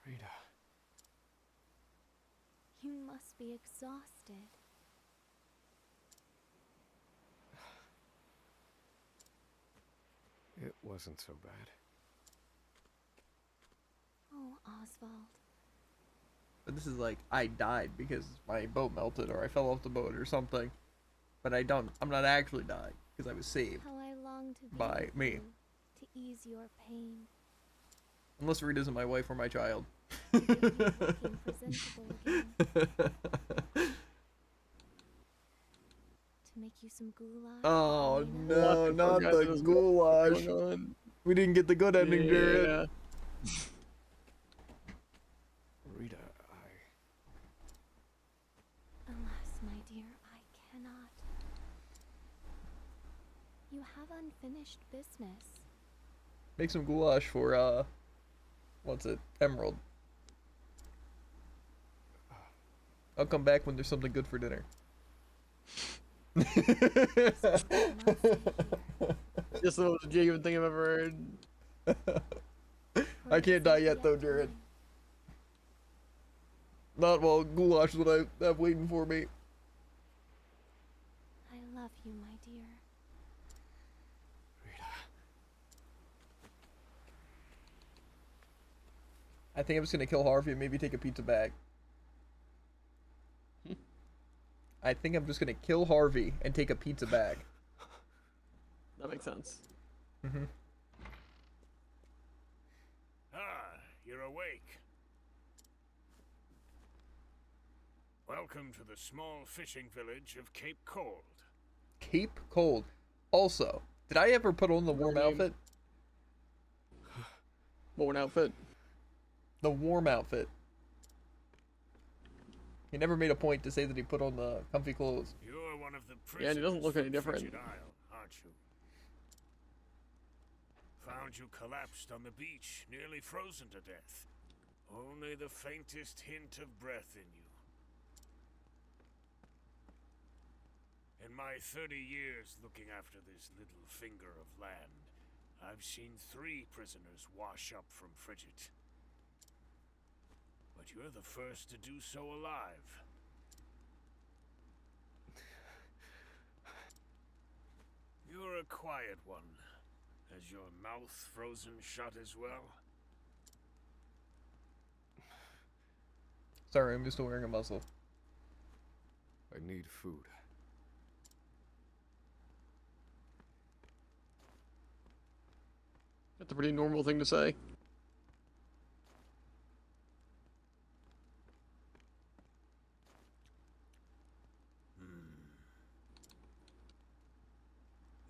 [SPEAKER 6] Rita.
[SPEAKER 18] You must be exhausted.
[SPEAKER 6] It wasn't so bad.
[SPEAKER 18] Oh, Oswald.
[SPEAKER 1] But this is like, I died because my boat melted or I fell off the boat or something. But I'm not actually dying because I was saved
[SPEAKER 18] How I long to be
[SPEAKER 1] by
[SPEAKER 18] with
[SPEAKER 1] me.
[SPEAKER 18] you, to ease your pain.
[SPEAKER 1] Unless Rita isn't my wife or my child.
[SPEAKER 18] Looking presentable again. To make you some goulash.
[SPEAKER 1] Oh
[SPEAKER 18] Lena?
[SPEAKER 1] no, not the goulash. We didn't get the good ending, Jared.
[SPEAKER 6] Rita,
[SPEAKER 18] Alas, my dear, I cannot. You have unfinished business.
[SPEAKER 1] Make some goulash for, what's it? Emerald. I'll come back when there's something good for dinner.
[SPEAKER 2] Just the most genuine thing I've ever heard.
[SPEAKER 1] I can't die yet though, Jared. Not while goulash is what I have waiting for me.
[SPEAKER 18] I love you, my dear.
[SPEAKER 1] I think I'm just gonna kill Harvey and maybe take a pizza bag. I think I'm just gonna kill Harvey and take a pizza bag.
[SPEAKER 2] That makes sense.
[SPEAKER 1] Mm-hmm.
[SPEAKER 22] Ah, you're awake. Welcome to the small fishing village of Cape Cold.
[SPEAKER 1] Cape Cold. Also, did I ever put on the warm outfit?
[SPEAKER 2] What outfit?
[SPEAKER 1] The warm outfit. He never made a point to say that he put on the comfy clothes.
[SPEAKER 22] You're one of the
[SPEAKER 2] Yeah, and he doesn't look any
[SPEAKER 22] from
[SPEAKER 2] different.
[SPEAKER 22] Frigid Isle, aren't you? Found you collapsed on the beach, nearly frozen to death. Only the faintest hint of breath in you. In my 30 years looking after this little finger of land, I've seen 3 prisoners wash up from Frigid. But you're the first to do so alive. You're a quiet one. Has your mouth frozen shut as well?
[SPEAKER 1] Sorry, I'm used to wearing a muzzle.
[SPEAKER 6] I need food.
[SPEAKER 2] That's a pretty normal thing to say.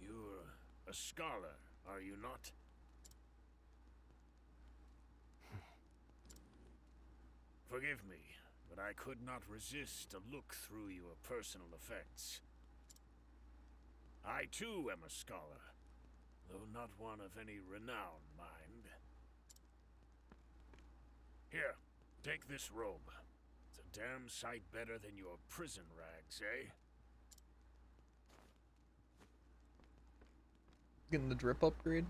[SPEAKER 22] You're a scholar, are you not? Forgive me, but I could not resist a look through your personal effects. I too am a scholar, though not one of any renown, mind. Here, take this robe. It's a damn sight better than your prison rags, eh?
[SPEAKER 1] Getting the drip upgrade.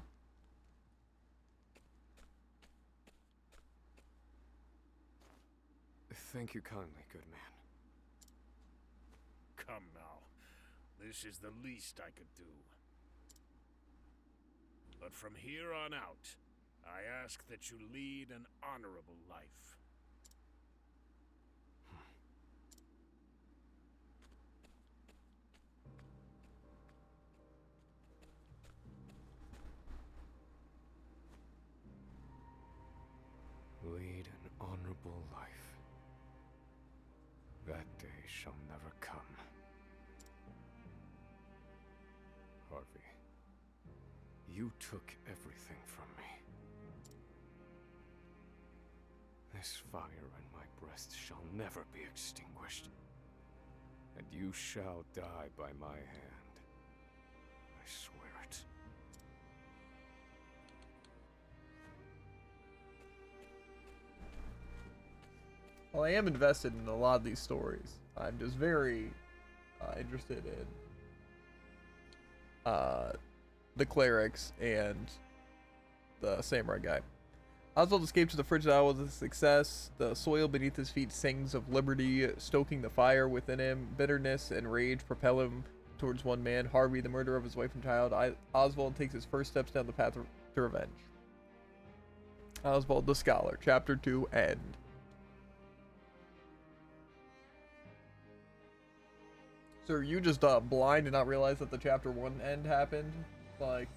[SPEAKER 6] Thank you kindly, good man.
[SPEAKER 22] Come now. This is the least I could do. But from here on out, I ask that you lead an honorable life.
[SPEAKER 6] Lead an honorable life. That day shall never come. Harvey, you took everything from me. This fire in my breast shall never be extinguished. And you shall die by my hand. I swear it.
[SPEAKER 1] Well, I am invested in a lot of these stories. I'm just very interested in the clerics and the samurai guy. Oswald escaped to the Frigid Isle with a success. The soil beneath his feet sings of liberty, stoking the fire within him. Bitterness and rage propel him towards one man, Harvey, the murderer of his wife and child. Oswald takes his first steps down the path to revenge. Oswald the Scholar, Chapter 2, End. So are you just blind and not realize that the Chapter 1 end happened? Like,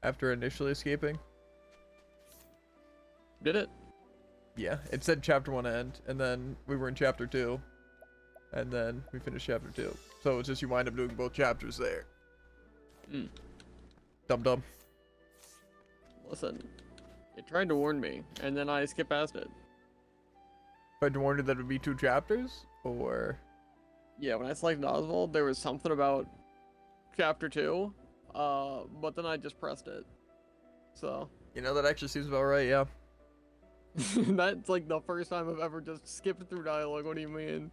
[SPEAKER 1] after initially escaping?
[SPEAKER 2] Did it?
[SPEAKER 1] Yeah, it said Chapter 1 end, and then we were in Chapter 2, and then we finished Chapter 2. So it's just you wind up doing both chapters there. Dum-dum.
[SPEAKER 2] Listen, it tried to warn me, and then I skipped past it.
[SPEAKER 1] Tried to warn you that it would be 2 chapters? Or...
[SPEAKER 2] Yeah, when I selected Oswald, there was something about Chapter 2, but then I just pressed it. So...
[SPEAKER 1] You know, that actually seems about right, yeah.
[SPEAKER 2] That's like the first time I've ever just skipped through dialogue. What do you mean?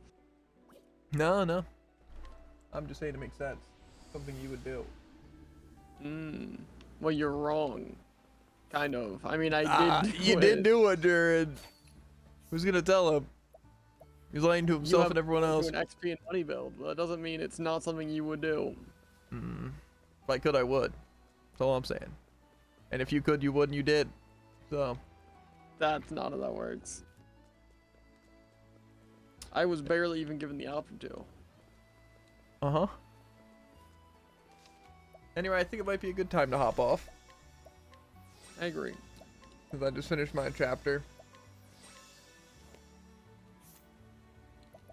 [SPEAKER 1] No. I'm just saying it makes sense. Something you would do.
[SPEAKER 2] Well, you're wrong. Kind of. I mean, I did do
[SPEAKER 1] You
[SPEAKER 2] it.
[SPEAKER 1] did do it, Jared. Who's gonna tell him? He's lying to himself and everyone else.
[SPEAKER 2] An XP and money build, but that doesn't mean it's not something you would do.
[SPEAKER 1] If I could, I would. That's all I'm saying. And if you could, you would, and you did. So...
[SPEAKER 2] That's not how that works. I was barely even given the option to.
[SPEAKER 1] Uh-huh. Anyway, I think it might be a good time to hop off.
[SPEAKER 2] I agree.
[SPEAKER 1] Because I just finished my chapter.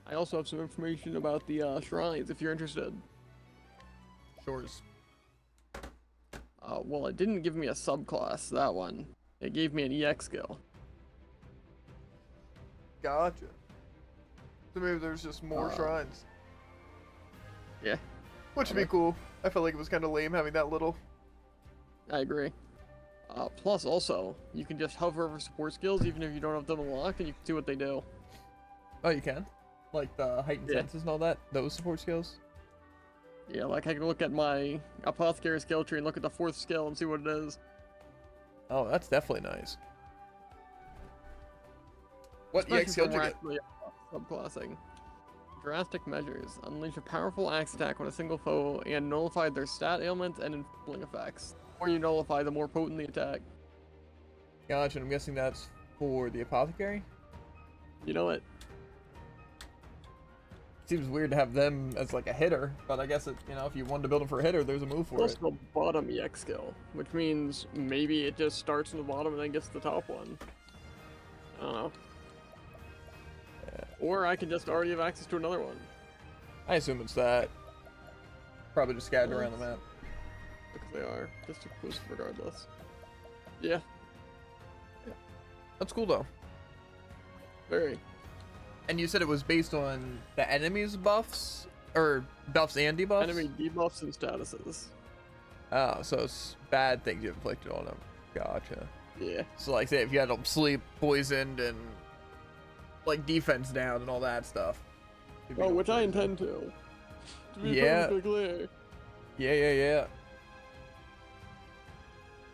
[SPEAKER 2] I also have some information about the shrines, if you're interested.
[SPEAKER 1] Shores.
[SPEAKER 2] Well, it didn't give me a subclass, that one. It gave me an EX skill.
[SPEAKER 1] Gotcha. So maybe there's just more shrines.
[SPEAKER 2] Yeah.
[SPEAKER 1] Which would be cool. I felt like it was kind of lame having that little.
[SPEAKER 2] I agree. Plus, also, you can just hover over support skills even if you don't have them unlocked, and you can see what they do.
[SPEAKER 1] Oh, you can? Like the heightened senses and all that? Those support skills?
[SPEAKER 2] Yeah, like I can look at my apothecary skill tree and look at the 4th skill and see what it is.
[SPEAKER 1] Oh, that's definitely nice. What
[SPEAKER 2] Especially
[SPEAKER 1] EX skill
[SPEAKER 2] for
[SPEAKER 1] did you get?
[SPEAKER 2] actually, subclassing. Drastic measures. Unleash a powerful axe attack on a single foe and nullify their stat ailments and inflicting effects. The more you nullify, the more potent the attack.
[SPEAKER 1] Gotcha, I'm guessing that's for the apothecary?
[SPEAKER 2] You know what?
[SPEAKER 1] Seems weird to have them as like a hitter, but I guess it, you know, if you wanted to build them for a hitter, there's a move for
[SPEAKER 2] Plus
[SPEAKER 1] it.
[SPEAKER 2] the bottom EX skill, which means maybe it just starts from the bottom and then gets to the top one. I don't know. Or I can just already have access to another one.
[SPEAKER 1] I assume it's that. Probably just scattered around the map.
[SPEAKER 2] Because they are. Just exclusive regardless. Yeah.
[SPEAKER 1] That's cool though.
[SPEAKER 2] Very.
[SPEAKER 1] And you said it was based on the enemy's buffs? Or buffs and debuffs?
[SPEAKER 2] Enemy debuffs and statuses.
[SPEAKER 1] Oh, so it's bad things you inflicted on them. Gotcha.
[SPEAKER 2] Yeah.
[SPEAKER 1] So like say if you had them sleep, poisoned, and like defense down and all that stuff.
[SPEAKER 2] Oh, which I intend to. To be perfectly clear.
[SPEAKER 1] Yeah.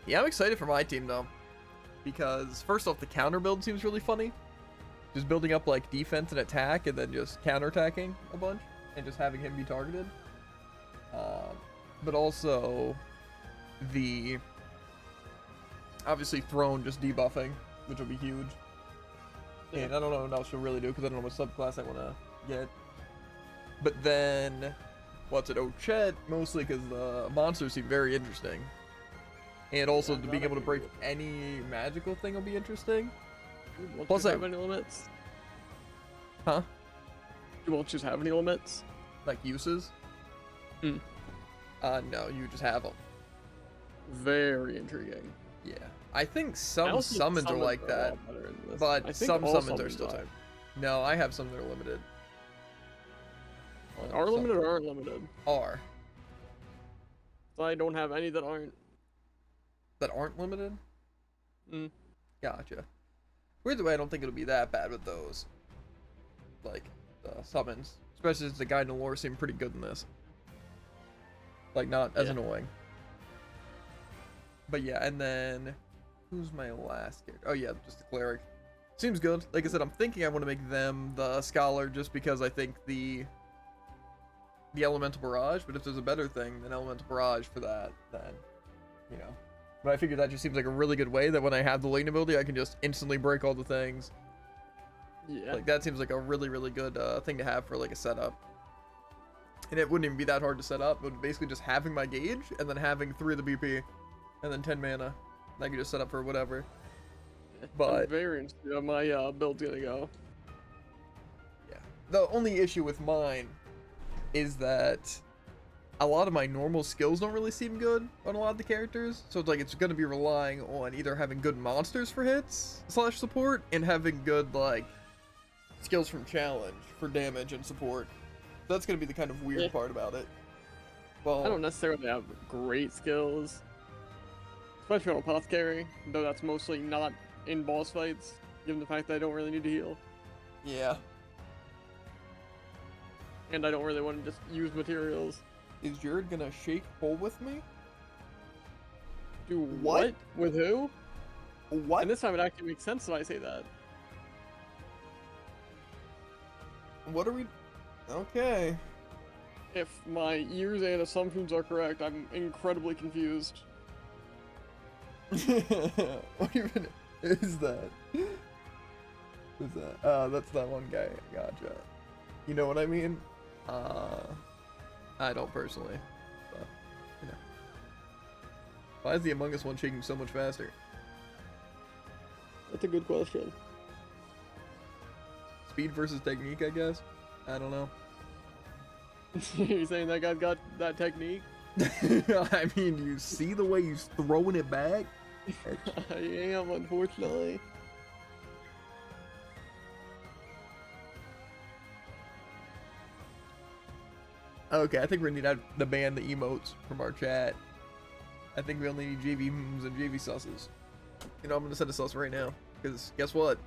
[SPEAKER 1] Yeah, I'm excited for my team though. Because first off, the counter build seems really funny. Just building up like defense and attack and then just counterattacking a bunch and just having him be targeted. But also the obviously throne just debuffing, which will be huge. And I don't know what else she'll really do because I don't know what subclass I want to get. But then, what's it? Oh, Chet, mostly because the monsters seem very interesting. And also being able to break any magical thing will be interesting.
[SPEAKER 2] Plus, have any limits?
[SPEAKER 1] Huh?
[SPEAKER 2] You won't just have any limits?
[SPEAKER 1] Like uses? No, you just have them.
[SPEAKER 2] Very intriguing.
[SPEAKER 1] Yeah. I think some summons are like that, but some summons are still type. No, I have some that are limited.
[SPEAKER 2] Are limited or aren't limited?
[SPEAKER 1] Are.
[SPEAKER 2] So I don't have any that aren't.
[SPEAKER 1] That aren't limited? Gotcha. Either way, I don't think it'll be that bad with those. Like, summons. Especially since the guy in the lore seemed pretty good in this. Like, not as annoying. But yeah, and then... Who's my last character? Oh yeah, just the cleric. Seems good. Like I said, I'm thinking I want to make them the scholar just because I think the elemental barrage, but if there's a better thing than elemental barrage for that, then, you know. But I figured that just seems like a really good way that when I have the lightning ability, I can just instantly break all the things.
[SPEAKER 2] Yeah.
[SPEAKER 1] Like, that seems like a really, really good thing to have for, like, a setup. And it wouldn't even be that hard to set up. It would basically just having my gauge, and then having 3 of the BP, and then 10 mana. And I can just set up for whatever. But...
[SPEAKER 2] I'm very interested how my build's gonna go.
[SPEAKER 1] Yeah. The only issue with mine is that a lot of my normal skills don't really seem good on a lot of the characters. So it's like it's going to be relying on either having good monsters for hits / support and having good like skills from challenge for damage and support. That's going to be the kind of weird part about it. Well,
[SPEAKER 2] I don't necessarily have great skills, especially on apothecary, though that's mostly not in boss fights, given the fact that I don't really need to heal.
[SPEAKER 1] Yeah.
[SPEAKER 2] And I don't really want to just use materials.
[SPEAKER 1] Is Jared gonna shake hole with me?
[SPEAKER 2] Do what? With who?
[SPEAKER 1] What?
[SPEAKER 2] And this time it actually makes sense if I say that.
[SPEAKER 1] What are we... Okay.
[SPEAKER 2] If my ears and assumptions are correct, I'm incredibly confused.
[SPEAKER 1] What even is that? Who's that? That's that one guy. Gotcha. You know what I mean? I don't personally. But, you know. Why is the Among Us one shaking so much faster?
[SPEAKER 2] That's a good question.
[SPEAKER 1] Speed versus technique, I guess? I don't know.
[SPEAKER 2] You're saying that guy's got that technique?
[SPEAKER 1] I mean, you see the way he's throwing it back?
[SPEAKER 2] I am, unfortunately.
[SPEAKER 1] Okay, I think we need to ban the emotes from our chat. I think we only need JV hms and JV susses. You know, I'm gonna send a sus right now. Because guess what?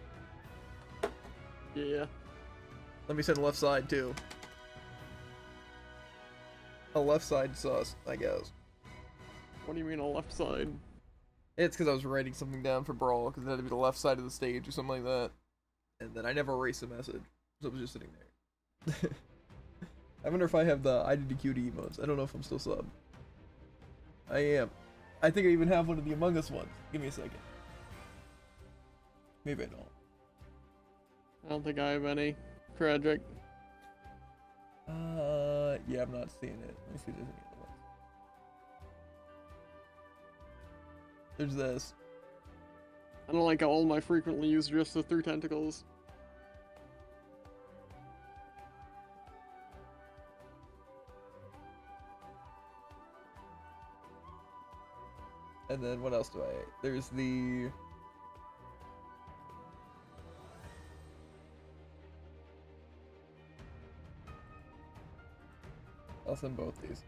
[SPEAKER 2] Yeah.
[SPEAKER 1] Let me send left side too. A left side sus, I guess.
[SPEAKER 2] What do you mean a left side?
[SPEAKER 1] It's because I was writing something down for Brawl, because it had to be the left side of the stage or something like that. And then I never erased the message, so it was just sitting there. I wonder if I have the IDDQD emotes. I don't know if I'm still subbed. I am. I think I even have one of the Among Us ones. Give me a second. Maybe I don't.
[SPEAKER 2] I don't think I have any. Tragic.
[SPEAKER 1] Yeah, I'm not seeing it. Let me see if there's any other ones. There's this.
[SPEAKER 2] I don't like how all my frequently used are just the 3 tentacles.
[SPEAKER 1] And then what else do I... There's the... I'll send both these.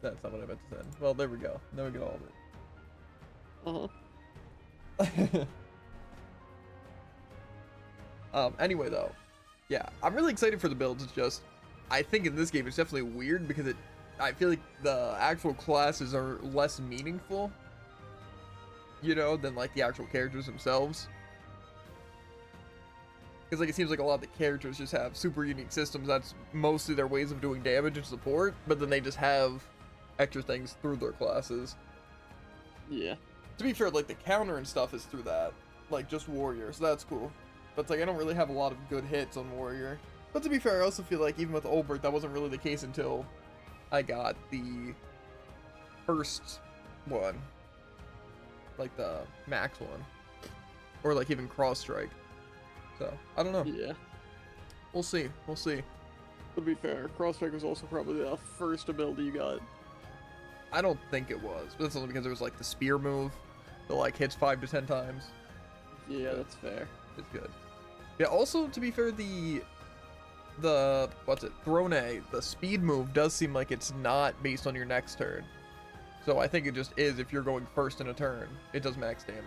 [SPEAKER 1] That's not what I meant to send. Well, there we go. Now we get all of it. Anyway, though. Yeah, I'm really excited for the builds. It's just... I think in this game it's definitely weird because I feel like the actual classes are less meaningful, you know, than like the actual characters themselves. Because like it seems like a lot of the characters just have super unique systems. That's mostly their ways of doing damage and support, but then they just have extra things through their classes.
[SPEAKER 2] Yeah.
[SPEAKER 1] To be fair, like the counter and stuff is through that, like just warrior, so that's cool. But it's like I don't really have a lot of good hits on warrior. But to be fair, I also feel like even with Olbert, that wasn't really the case until I got the first one, like the max one, or like even cross strike. So I don't know.
[SPEAKER 2] Yeah,
[SPEAKER 1] we'll see. We'll see.
[SPEAKER 2] To be fair, cross strike was also probably the first ability you got.
[SPEAKER 1] I don't think it was, but that's only because there was like the spear move that like hits 5 to 10 times.
[SPEAKER 2] Yeah, that's fair.
[SPEAKER 1] It's good. Yeah. Also, to be fair, the what's it, Throne, the speed move does seem like it's not based on your next turn. So I think it just is if you're going first in a turn, it does max damage.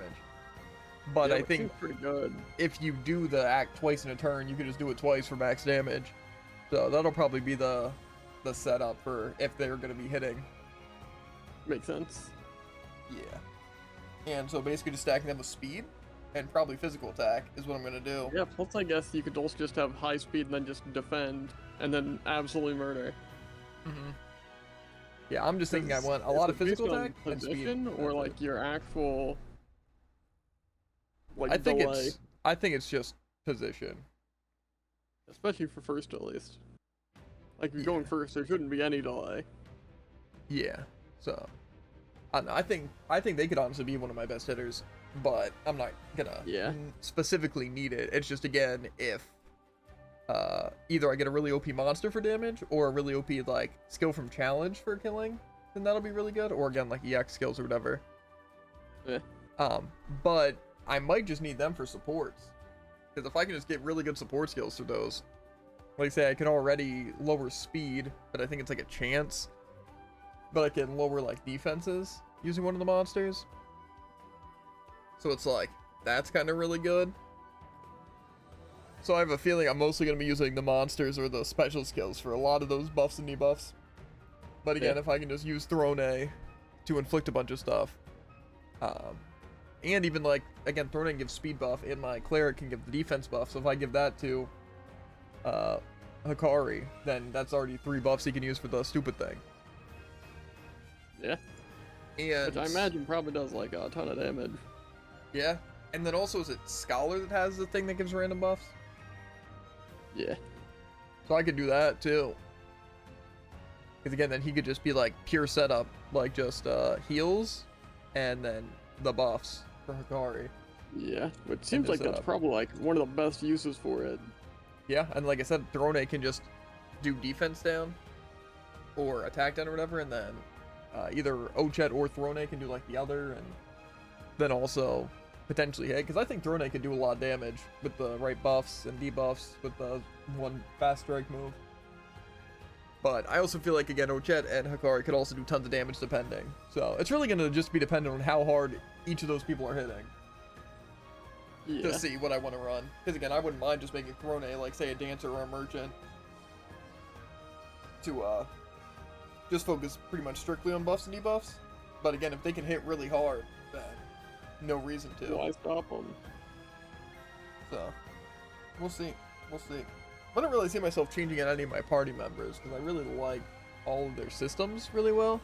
[SPEAKER 1] But
[SPEAKER 2] yeah,
[SPEAKER 1] I think
[SPEAKER 2] pretty good.
[SPEAKER 1] If you do the act twice in a turn, you can just do it twice for max damage. So that'll probably be the setup for if they're going to be hitting.
[SPEAKER 2] Makes sense.
[SPEAKER 1] Yeah. And so basically just stacking them with speed and probably physical attack is what I'm going to do.
[SPEAKER 2] Yeah, plus I guess you could also just have high speed and then just defend and then absolutely murder.
[SPEAKER 1] Mm-hmm. Yeah, I'm just thinking I want a lot of physical attack and speed.
[SPEAKER 2] Or like your actual like
[SPEAKER 1] I think
[SPEAKER 2] delay.
[SPEAKER 1] it's just position.
[SPEAKER 2] Especially for first at least. Like if you're going first, there shouldn't be any delay.
[SPEAKER 1] Yeah. So I don't know, I think they could honestly be one of my best hitters, but I'm not gonna specifically need it. It's just again if either I get a really OP monster for damage or a really OP like skill from challenge for killing, then that'll be really good. Or again like EX skills or whatever.
[SPEAKER 2] Yeah.
[SPEAKER 1] But I might just need them for supports. Because if I can just get really good support skills through those, like say I can already lower speed, but I think it's like a chance. But I can lower like defenses using one of the monsters. So it's like, that's kind of really good. So I have a feeling I'm mostly going to be using the monsters or the special skills for a lot of those buffs and debuffs. But again, if I can just use Throne to inflict a bunch of stuff. And even like, again, Throne gives speed buff and my cleric can give the defense buff. So if I give that to Hikari, then that's already 3 buffs he can use for the stupid thing.
[SPEAKER 2] Yeah.
[SPEAKER 1] And
[SPEAKER 2] which I imagine probably does like a ton of damage.
[SPEAKER 1] Yeah. And then also is it Scholar that has the thing that gives random buffs?
[SPEAKER 2] Yeah.
[SPEAKER 1] So I could do that too. Because again, then he could just be like pure setup, like just heals and then the buffs for Hikari.
[SPEAKER 2] Yeah, which seems like that's probably like one of the best uses for it.
[SPEAKER 1] Yeah, and like I said, Throne can just do defense down. or attack down or whatever, and then either Ochet or Throne can do like the other, and then also potentially hit, because I think Throne can do a lot of damage with the right buffs and debuffs with the one fast strike move. But I also feel like, again, Ochet and Hikari could also do tons of damage depending. So it's really going to just be dependent on how hard each of those people are hitting.
[SPEAKER 2] Yeah.
[SPEAKER 1] To see what I want to run. Because again, I wouldn't mind just making Throne, like say a Dancer or a Merchant, to just focus pretty much strictly on buffs and debuffs. But again, if they can hit really hard, then no reason to.
[SPEAKER 2] Why stop them?
[SPEAKER 1] So, we'll see. We'll see. I don't really see myself changing out any of my party members, because I really like all of their systems really well.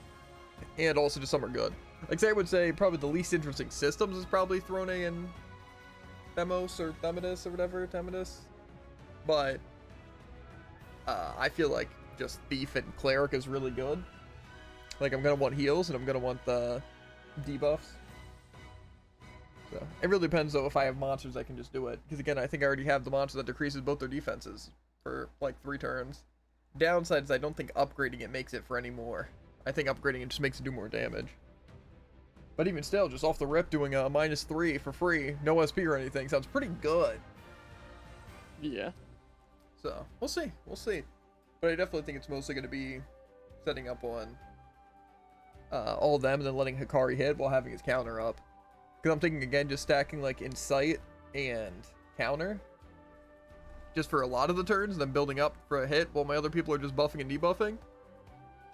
[SPEAKER 1] And also just some are good. Like, say I would say probably the least interesting systems is probably Throne and Themos or Themidus or whatever, Themidus. But I feel like just Thief and Cleric is really good. Like, I'm going to want heals, and I'm going to want the debuffs. So, it really depends, though, if I have monsters that can just do it. Because, again, I think I already have the monster that decreases both their defenses for, like, 3 turns. Downside is I don't think upgrading it makes it for any more. I think upgrading it just makes it do more damage. But even still, just off the rip, doing a -3 for free, no SP or anything, sounds pretty good.
[SPEAKER 2] Yeah.
[SPEAKER 1] So, we'll see. We'll see. But I definitely think it's mostly going to be setting up on all of them and then letting Hikari hit while having his counter up. Because I'm thinking, again, just stacking, like, Incite and counter. Just for a lot of the turns, then building up for a hit while my other people are just buffing and debuffing.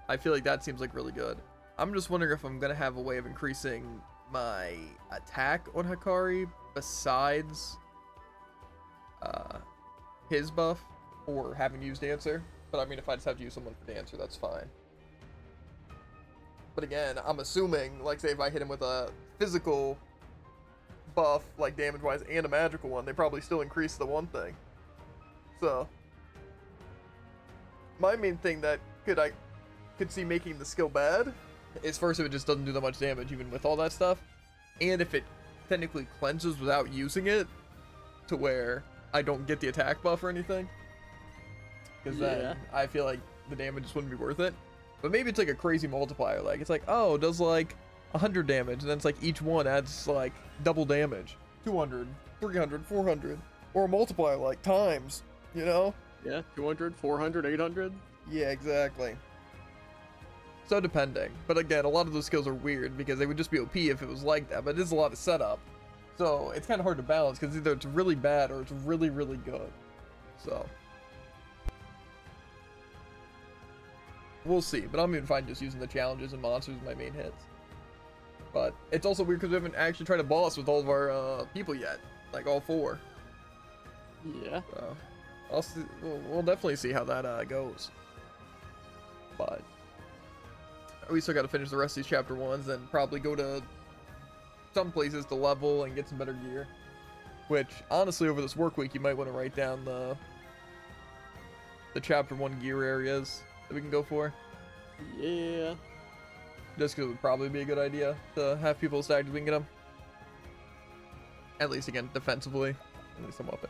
[SPEAKER 1] I feel like that seems like really good. I'm just wondering if I'm going to have a way of increasing my attack on Hikari besides his buff or having used Dancer. But I mean, if I just have to use someone for Dancer, that's fine. But again, I'm assuming, like, say if I hit him with a physical buff, like damage-wise, and a magical one, they probably still increase the one thing. So, my main thing that I could see making the skill bad is first if it just doesn't do that much damage even with all that stuff, and if it technically cleanses without using it to where I don't get the attack buff or anything, because then I feel like the damage just wouldn't be worth it. But maybe it's like a crazy multiplier, like it's like, oh, it does like 100 damage, and then it's like each one adds like double damage, 200, 300, 400, or a multiplier like times, you know?
[SPEAKER 2] Yeah, 200, 400, 800.
[SPEAKER 1] Yeah, exactly. So depending. But again, a lot of those skills are weird because they would just be OP if it was like that, but it is a lot of setup. So it's kind of hard to balance because either it's really bad or it's really, really good. So we'll see, but I'm even fine just using the challenges and monsters as my main hits. But it's also weird because we haven't actually tried a boss with all of our people yet, like all 4.
[SPEAKER 2] Yeah.
[SPEAKER 1] So I'll see, we'll definitely see how that goes. But we still got to finish the rest of these chapter 1s and probably go to some places to level and get some better gear. Which honestly, over this work week, you might want to write down the chapter 1 gear areas that we can go for.
[SPEAKER 2] Yeah.
[SPEAKER 1] Just because it would probably be a good idea to have people stacked as we can get them. At least, again, defensively. At least I'm up it.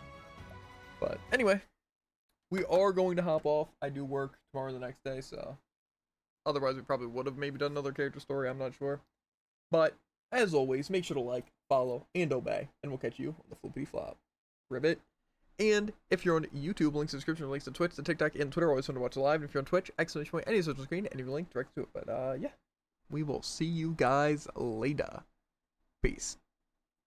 [SPEAKER 1] But anyway, we are going to hop off. I do work tomorrow and the next day, so otherwise we probably would have maybe done another character story. I'm not sure. But as always, make sure to like, follow, and obey, and we'll catch you on the flippity flop. Ribbit. And if you're on YouTube, links in the description, links to Twitch, to TikTok, and Twitter. Always fun to watch live. And if you're on Twitch, exclamation point, any social screen, and your link direct to it. But yeah, we will see you guys later. Peace.